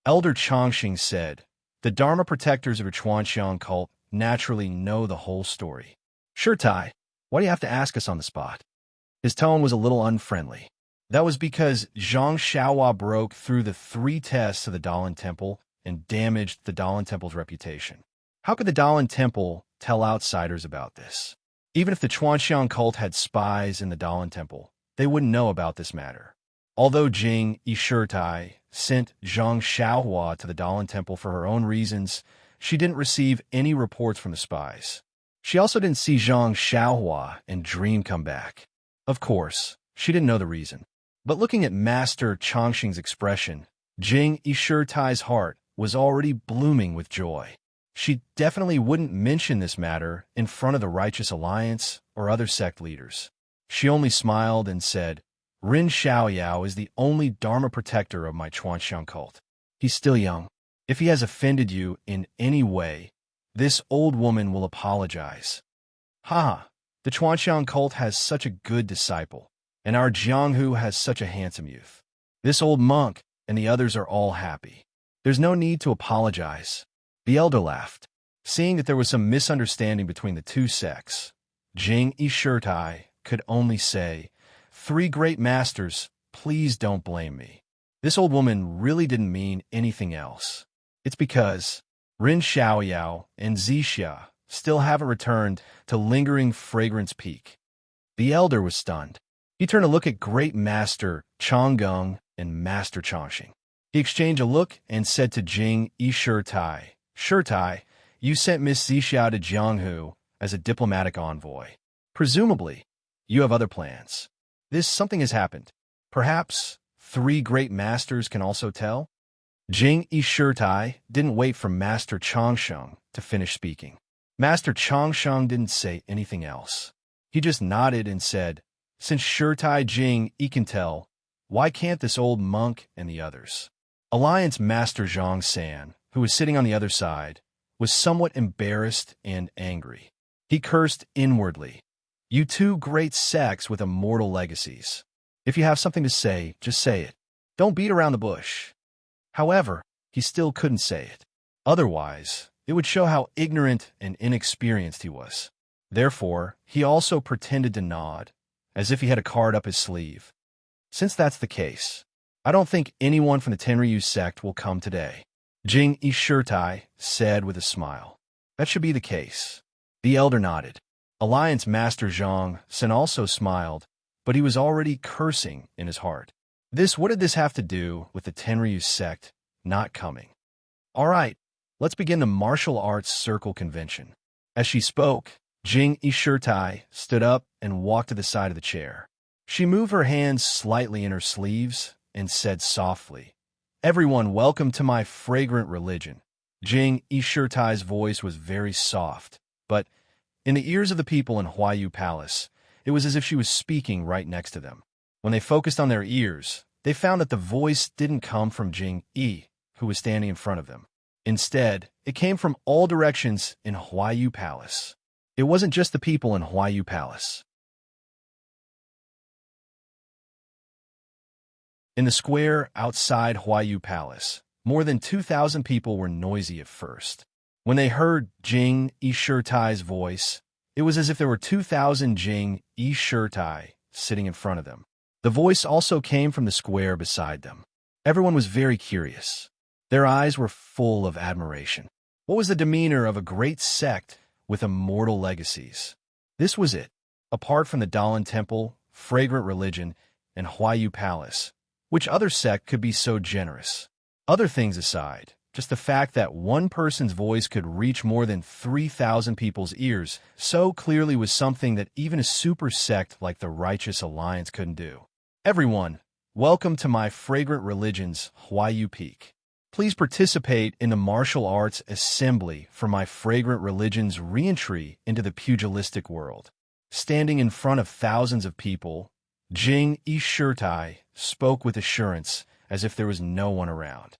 Elder Chongqing said, "The Dharma protectors of your Chuanxiang cult naturally know the whole story." "Shirtai, why do you have to ask us on the spot?" His tone was a little unfriendly. "That was because Zhang Xiaohua broke through the 3 tests of the Dalan Temple and damaged the Dalan Temple's reputation. How could the Dalan Temple tell outsiders about this? Even if the Chuanxiang cult had spies in the Dalan Temple, they wouldn't know about this matter." Although Jing Yishirtai sent Zhang Xiaohua to the Dalan Temple for her own reasons, she didn't receive any reports from the spies. She also didn't see Zhang Xiaohua and Dream come back. Of course, she didn't know the reason. But looking at Master Chongqing's expression, Jing Yishirtai's heart was already blooming with joy. She definitely wouldn't mention this matter in front of the Righteous Alliance or other sect leaders. She only smiled and said, "Rin Xiaoyao is the only Dharma protector of my Chuanxiang cult. He's still young. If he has offended you in any way, this old woman will apologize." "Ha! The Chuanxiang cult has such a good disciple, and our Jianghu has such a handsome youth. This old monk and the others are all happy. There's no need to apologize." The elder laughed. Seeing that there was some misunderstanding between the two sects, Jing Yishirtai could only say, "3 great masters, please don't blame me. This old woman really didn't mean anything else. It's because Rin Xiaoyao and Zixia still haven't returned to Lingering Fragrance Peak." The elder was stunned. He turned to look at Great Master Changgung and Master Chongqing. He exchanged a look and said to Jing Yishirtai, "Shirtai, you sent Miss Zixia to Jianghu as a diplomatic envoy. Presumably, you have other plans. Something has happened. Perhaps 3 great masters can also tell?" Jing Yishirtai didn't wait for Master Chongqing to finish speaking. Master Chongqing didn't say anything else. He just nodded and said, "Since Shirtai Jing can tell, why can't this old monk and the others?" Alliance Master Zhang San, who was sitting on the other side, was somewhat embarrassed and angry. He cursed inwardly. "You 2 great sects with immortal legacies. If you have something to say, just say it. Don't beat around the bush." However, he still couldn't say it. Otherwise, it would show how ignorant and inexperienced he was. Therefore, he also pretended to nod, as if he had a card up his sleeve. "Since that's the case, I don't think anyone from the Tenryu sect will come today," Jing Yishirtai said with a smile. "That should be the case." The elder nodded. Alliance Master Zhang San also smiled, but he was already cursing in his heart. What did this have to do with the Tenryu sect not coming? "All right, let's begin the martial arts circle convention." As she spoke, Jing Yishirtai stood up and walked to the side of the chair. She moved her hands slightly in her sleeves and said softly, "Everyone, welcome to my fragrant religion." Jing Yishirtai's voice was very soft, but in the ears of the people in Huayu Palace, it was as if she was speaking right next to them. When they focused on their ears, they found that the voice didn't come from Jing Yi, who was standing in front of them. Instead, it came from all directions in Huayu Palace. It wasn't just the people in Huayu Palace. In the square outside Huayu Palace, more than 2,000 people were noisy at first. When they heard Jing Yishirtai's voice, It was as if there were 2,000 Jing E Shirtai sitting in front of them. The voice also came from the square beside them. Everyone was very curious. Their eyes were full of admiration. What was the demeanor of a great sect with immortal legacies? This was it. Apart from the Dalan Temple, fragrant religion, and Huayu Palace, which other sect could be so generous? Other things aside, just the fact that one person's voice could reach more than 3,000 people's ears so clearly was something that even a super sect like the Righteous Alliance couldn't do. Everyone, welcome to my fragrant religion's Huayu Peak. Please participate in the martial arts assembly for my fragrant religion's re-entry into the pugilistic world. Standing in front of thousands of people, Jing E Shirtai spoke with assurance as if there was no one around.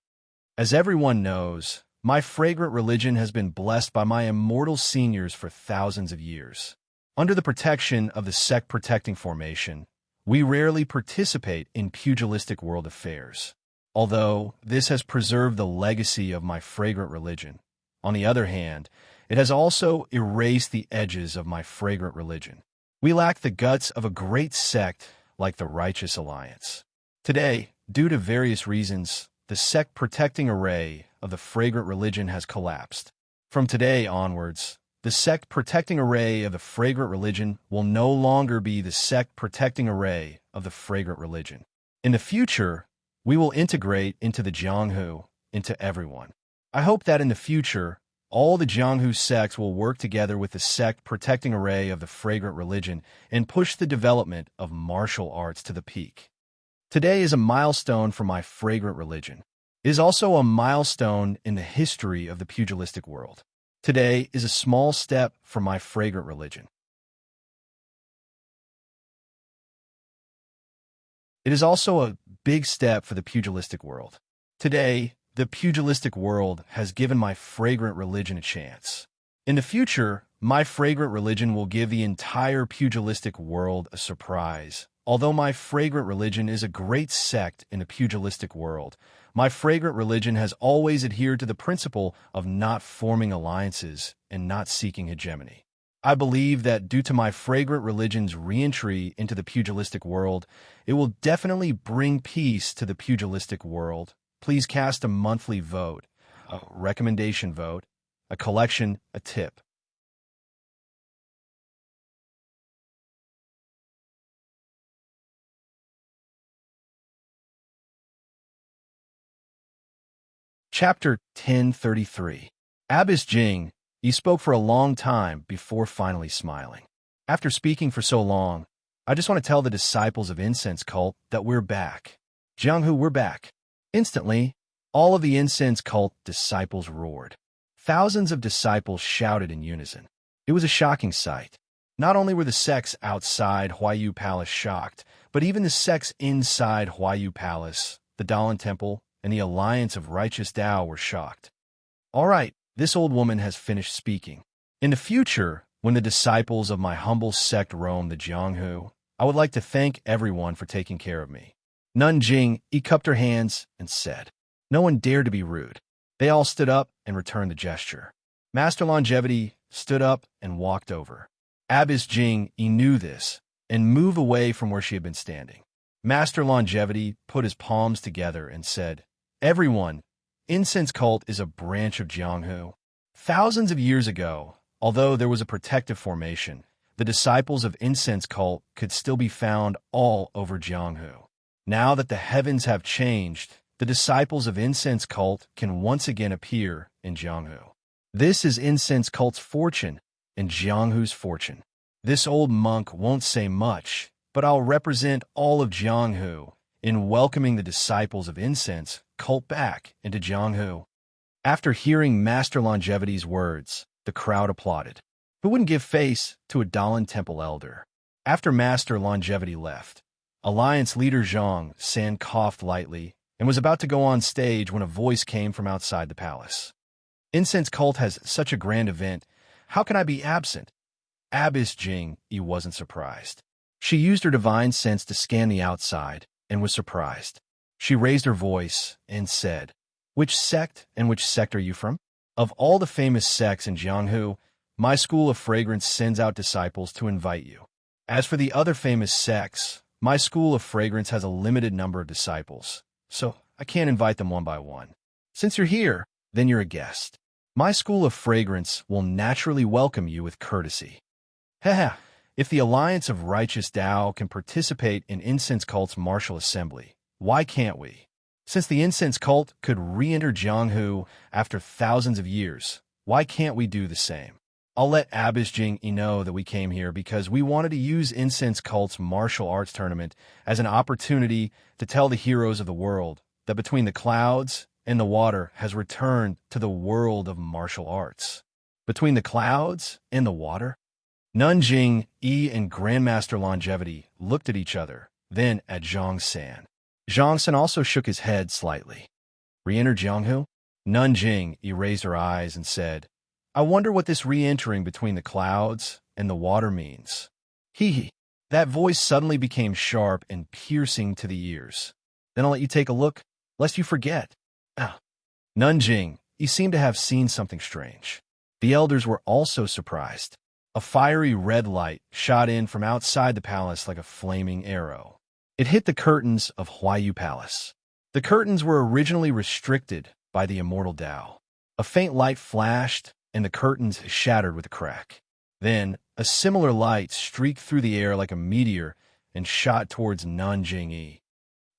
As everyone knows, my fragrant religion has been blessed by my immortal seniors for thousands of years. Under the protection of the sect-protecting formation, we rarely participate in pugilistic world affairs. Although this has preserved the legacy of my fragrant religion, on the other hand, it has also erased the edges of my fragrant religion. We lack the guts of a great sect like the Righteous Alliance. Today, due to various reasons, the sect-protecting array of the fragrant religion has collapsed. From today onwards, the sect-protecting array of the fragrant religion will no longer be the sect-protecting array of the fragrant religion. In the future, we will integrate into the Jianghu, into everyone. I hope that in the future, all the Jianghu sects will work together with the sect-protecting array of the fragrant religion and push the development of martial arts to the peak. Today is a milestone for my fragrant religion. It is also a milestone in the history of the pugilistic world. Today is a small step for my fragrant religion. It is also a big step for the pugilistic world. Today, the pugilistic world has given my fragrant religion a chance. In the future, my fragrant religion will give the entire pugilistic world a surprise. Although my fragrant religion is a great sect in the pugilistic world, my fragrant religion has always adhered to the principle of not forming alliances and not seeking hegemony. I believe that due to my fragrant religion's re-entry into the pugilistic world, it will definitely bring peace to the pugilistic world. Please cast a monthly vote, a recommendation vote, a collection, a tip. Chapter 1033. Abbess Jing, he spoke for a long time before finally smiling. After speaking for so long, I just want to tell the disciples of Incense Cult that we're back. Jianghu, we're back. Instantly, all of the Incense Cult disciples roared. Thousands of disciples shouted in unison. It was a shocking sight. Not only were the sects outside Huayu Palace shocked, but even the sects inside Huayu Palace, the Dalan Temple, and the Alliance of Righteous Tao were shocked. All right, this old woman has finished speaking. In the future, when the disciples of my humble sect roam the Jianghu, I would like to thank everyone for taking care of me. Nun Jing, cupped her hands and said. No one dared to be rude. They all stood up and returned the gesture. Master Longevity stood up and walked over. Abbess Jing, knew this, and moved away from where she had been standing. Master Longevity put his palms together and said, Everyone, Incense Cult is a branch of Jianghu. Thousands of years ago, although there was a protective formation, the disciples of Incense Cult could still be found all over Jianghu. Now that the heavens have changed, the disciples of Incense Cult can once again appear in Jianghu. This is Incense Cult's fortune and Jianghu's fortune. This old monk won't say much, but I'll represent all of Jianghu in welcoming the disciples of Incense Cult back into Jianghu. After hearing Master Longevity's words, the crowd applauded. Who wouldn't give face to a Dalan Temple elder? After Master Longevity left, Alliance leader Zhang San coughed lightly and was about to go on stage when a voice came from outside the palace. Incense Cult has such a grand event. How can I be absent? Abbess Jing, wasn't surprised. She used her divine sense to scan the outside and was surprised. She raised her voice and said, Which sect and which sect are you from? Of all the famous sects in Jianghu, my school of fragrance sends out disciples to invite you. As for the other famous sects, my school of fragrance has a limited number of disciples, so I can't invite them one by one. Since you're here, then you're a guest. My school of fragrance will naturally welcome you with courtesy. Haha, if the Alliance of Righteous Tao can participate in incense cult's martial assembly, why can't we? Since the incense cult could re-enter Jianghu after thousands of years, why can't we do the same? I'll let Abbess Jing-yi know that we came here because we wanted to use incense cult's martial arts tournament as an opportunity to tell the heroes of the world that between the clouds and the water has returned to the world of martial arts. Between the clouds and the water? Nun Jing-yi and Grandmaster Longevity looked at each other, then at Zhang San. Zhang San also shook his head slightly. Re-enter Jianghu? Nun Jing-yi raised her eyes and said, I wonder what this re-entering between the clouds and the water means. Hee. That voice suddenly became sharp and piercing to the ears. Then I'll let you take a look, lest you forget. Nun Jing-yi seemed to have seen something strange. The elders were also surprised. A fiery red light shot in from outside the palace like a flaming arrow. It hit the curtains of Huayu Palace. The curtains were originally restricted by the immortal Tao. A faint light flashed, and the curtains shattered with a crack. Then, a similar light streaked through the air like a meteor and shot towards Nun Jing-yi.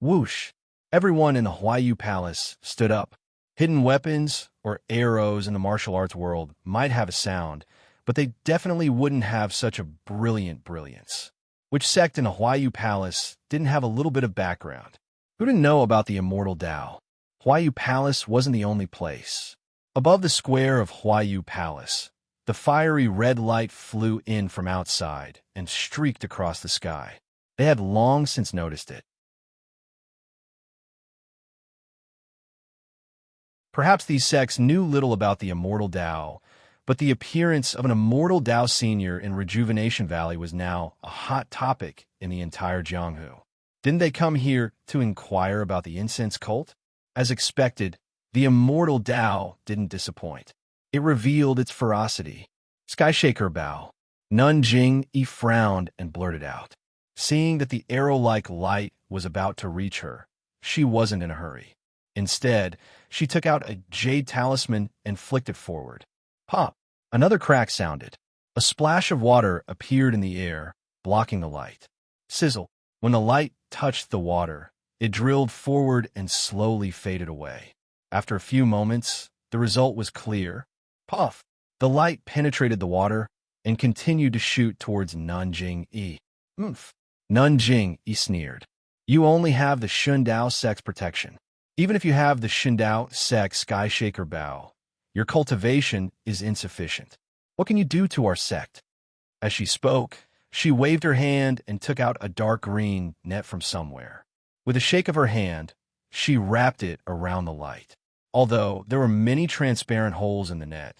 Whoosh! Everyone in the Huayu Palace stood up. Hidden weapons or arrows in the martial arts world might have a sound, but they definitely wouldn't have such a brilliance. Which sect in a Huayu Palace didn't have a little bit of background? Who didn't know about the immortal Tao? Huayu Palace wasn't the only place. Above the square of Huayu Palace, the fiery red light flew in from outside and streaked across the sky. They had long since noticed it. Perhaps these sects knew little about the immortal Tao, but the appearance of an immortal Tao senior in Rejuvenation Valley was now a hot topic in the entire Jianghu. Didn't they come here to inquire about the incense cult? As expected, the immortal Tao didn't disappoint. It revealed its ferocity. Skyshaker bow. Nun Jing-yi frowned and blurted out. Seeing that the arrow-like light was about to reach her, she wasn't in a hurry. Instead, she took out a jade talisman and flicked it forward. Pop! Another crack sounded. A splash of water appeared in the air, blocking the light. Sizzle! When the light touched the water, it drilled forward and slowly faded away. After a few moments, the result was clear. Puff! The light penetrated the water and continued to shoot towards Nun Jing-yi. Oomph! Nun Jing-yi sneered. You only have the Shundao sect's protection. Even if you have the Shundao sect's Skyshaker bow, your cultivation is insufficient. What can you do to our sect? As she spoke, she waved her hand and took out a dark green net from somewhere. With a shake of her hand, she wrapped it around the light. Although there were many transparent holes in the net,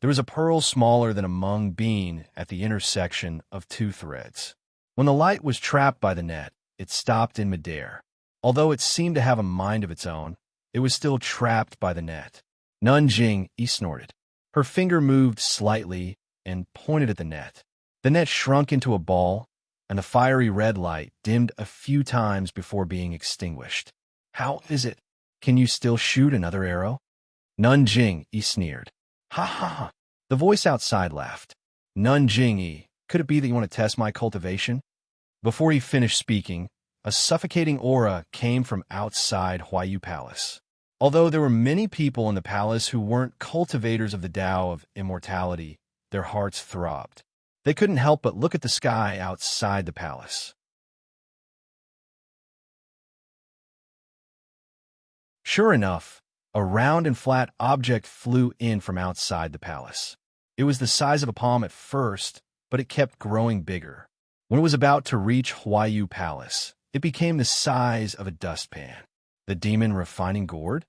there was a pearl smaller than a mung bean at the intersection of two threads. When the light was trapped by the net, it stopped in midair. Although it seemed to have a mind of its own, it was still trapped by the net. Nun Jing-yi snorted. Her finger moved slightly and pointed at the net. The net shrunk into a ball, and the fiery red light dimmed a few times before being extinguished. How is it? Can you still shoot another arrow? Nun Jing-yi sneered. Ha ha ha. The voice outside laughed. Nun Jing-yi, could it be that you want to test my cultivation? Before he finished speaking, a suffocating aura came from outside Huayu Palace. Although there were many people in the palace who weren't cultivators of the Tao of immortality, their hearts throbbed. They couldn't help but look at the sky outside the palace. Sure enough, a round and flat object flew in from outside the palace. It was the size of a palm at first, but it kept growing bigger. When it was about to reach Huayu Palace, it became the size of a dustpan. The demon refining gourd?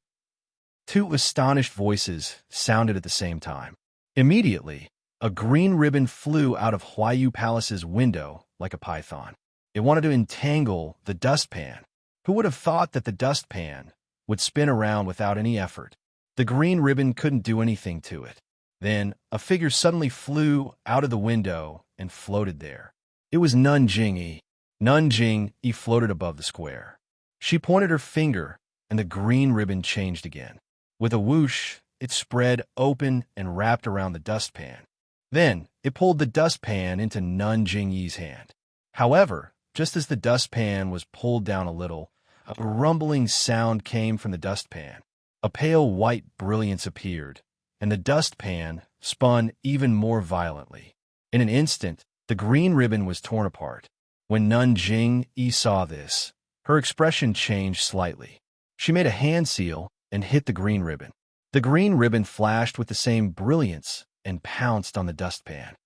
Two astonished voices sounded at the same time. Immediately, a green ribbon flew out of Huayu Palace's window like a python. It wanted to entangle the dustpan. Who would have thought that the dustpan would spin around without any effort? The green ribbon couldn't do anything to it. Then, a figure suddenly flew out of the window and floated there. It was Nanjing. Nanjing floated above the square. She pointed her finger, and the green ribbon changed again. With a whoosh, it spread open and wrapped around the dustpan. Then, it pulled the dustpan into Nanjing's hand. However, just as the dustpan was pulled down a little, a rumbling sound came from the dustpan. A pale white brilliance appeared, and the dustpan spun even more violently. In an instant, the green ribbon was torn apart. When Nanjing saw this, her expression changed slightly. She made a hand seal and hit the green ribbon. The green ribbon flashed with the same brilliance and pounced on the dustpan.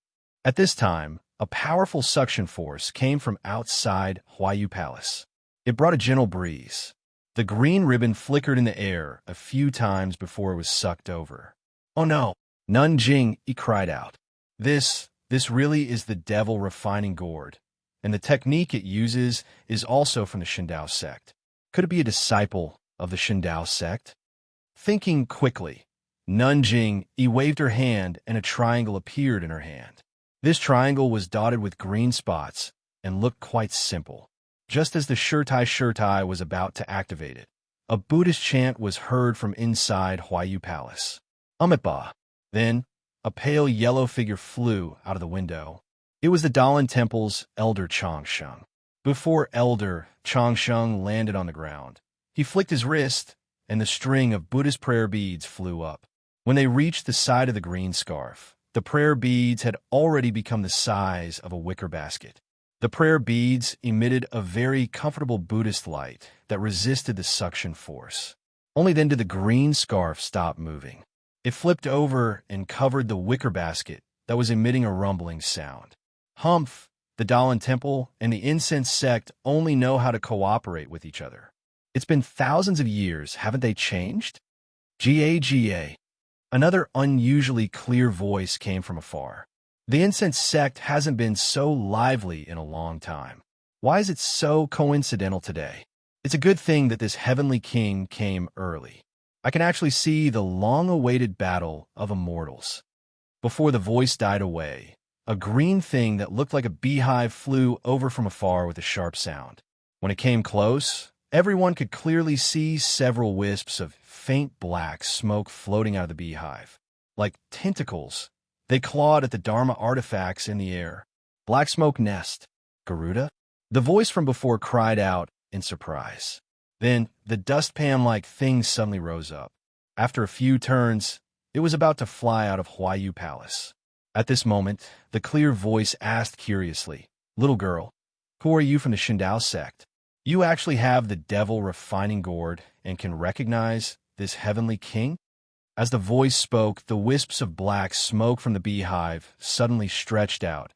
At this time, a powerful suction force came from outside Huayu Palace. It brought a gentle breeze. The green ribbon flickered in the air a few times before it was sucked over. "Oh no!" Nanjing cried out. This really is the devil refining gourd, and the technique it uses is also from the Shindao sect. Could it be a disciple of the Shindao sect? Thinking quickly, Nanjing waved her hand and a triangle appeared in her hand. This triangle was dotted with green spots and looked quite simple. Just as the Shirtai was about to activate it, a Buddhist chant was heard from inside Huayu Palace. Amitabha. Then, a pale yellow figure flew out of the window. It was the Dalan Temple's Elder Changsheng. Before Elder Changsheng landed on the ground, he flicked his wrist, and the string of Buddhist prayer beads flew up. When they reached the side of the green scarf, the prayer beads had already become the size of a wicker basket. The prayer beads emitted a very comfortable Buddhist light that resisted the suction force. Only then did the green scarf stop moving. It flipped over and covered the wicker basket that was emitting a rumbling sound. Humph, the Dalan Temple and the incense sect only know how to cooperate with each other. It's been thousands of years, haven't they changed? Ga. Another unusually clear voice came from afar. The incense sect hasn't been so lively in a long time. Why is it so coincidental today? It's a good thing that this heavenly king came early. I can actually see the long-awaited battle of immortals. Before the voice died away, a green thing that looked like a beehive flew over from afar with a sharp sound. When it came close, everyone could clearly see several wisps of faint black smoke floating out of the beehive. Like tentacles, they clawed at the Dharma artifacts in the air. Black smoke nest. Garuda? The voice from before cried out in surprise. Then, the dustpan-like thing suddenly rose up. After a few turns, it was about to fly out of Huayu Palace. At this moment, the clear voice asked curiously, "Little girl, who are you from the Shindao sect? You actually have the devil refining gourd and can recognize this heavenly king?" As the voice spoke, the wisps of black smoke from the beehive suddenly stretched out,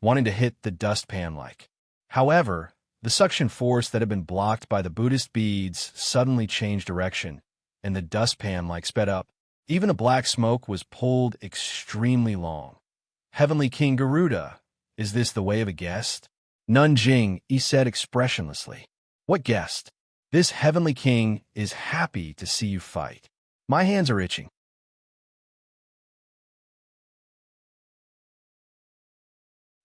wanting to hit the dustpan-like. However, the suction force that had been blocked by the Buddhist beads suddenly changed direction, and the dustpan-like sped up. Even the black smoke was pulled extremely long. "Heavenly King Garuda, is this the way of a guest?" Nanjing said expressionlessly. "What guest? This heavenly king is happy to see you fight. My hands are itching."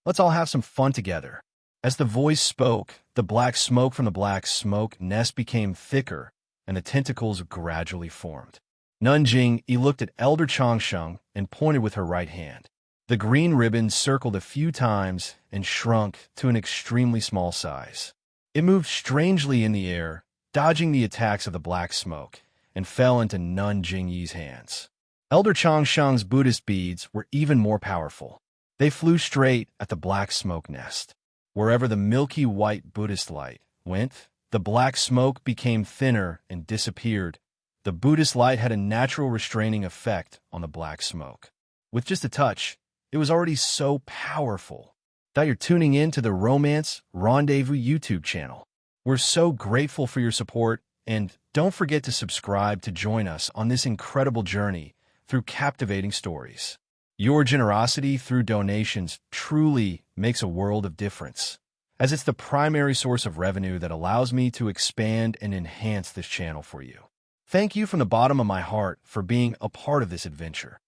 Let's all have some fun together. As the voice spoke, the black smoke from the black smoke nest became thicker, and the tentacles gradually formed. Nanjing looked at Elder Changsheng and pointed with her right hand. The green ribbon circled a few times and shrunk to an extremely small size. It moved strangely in the air, dodging the attacks of the black smoke, and fell into Nanjing's hands. Elder Changsheng's Buddhist beads were even more powerful. They flew straight at the black smoke nest. Wherever the milky white Buddhist light went, the black smoke became thinner and disappeared. The Buddhist light had a natural restraining effect on the black smoke. With just a touch, it was already so powerful. That you're tuning in to the Romance Rendezvous YouTube channel. We're so grateful for your support, and don't forget to subscribe to join us on this incredible journey through captivating stories. Your generosity through donations truly makes a world of difference, as it's the primary source of revenue that allows me to expand and enhance this channel for you. Thank you from the bottom of my heart for being a part of this adventure.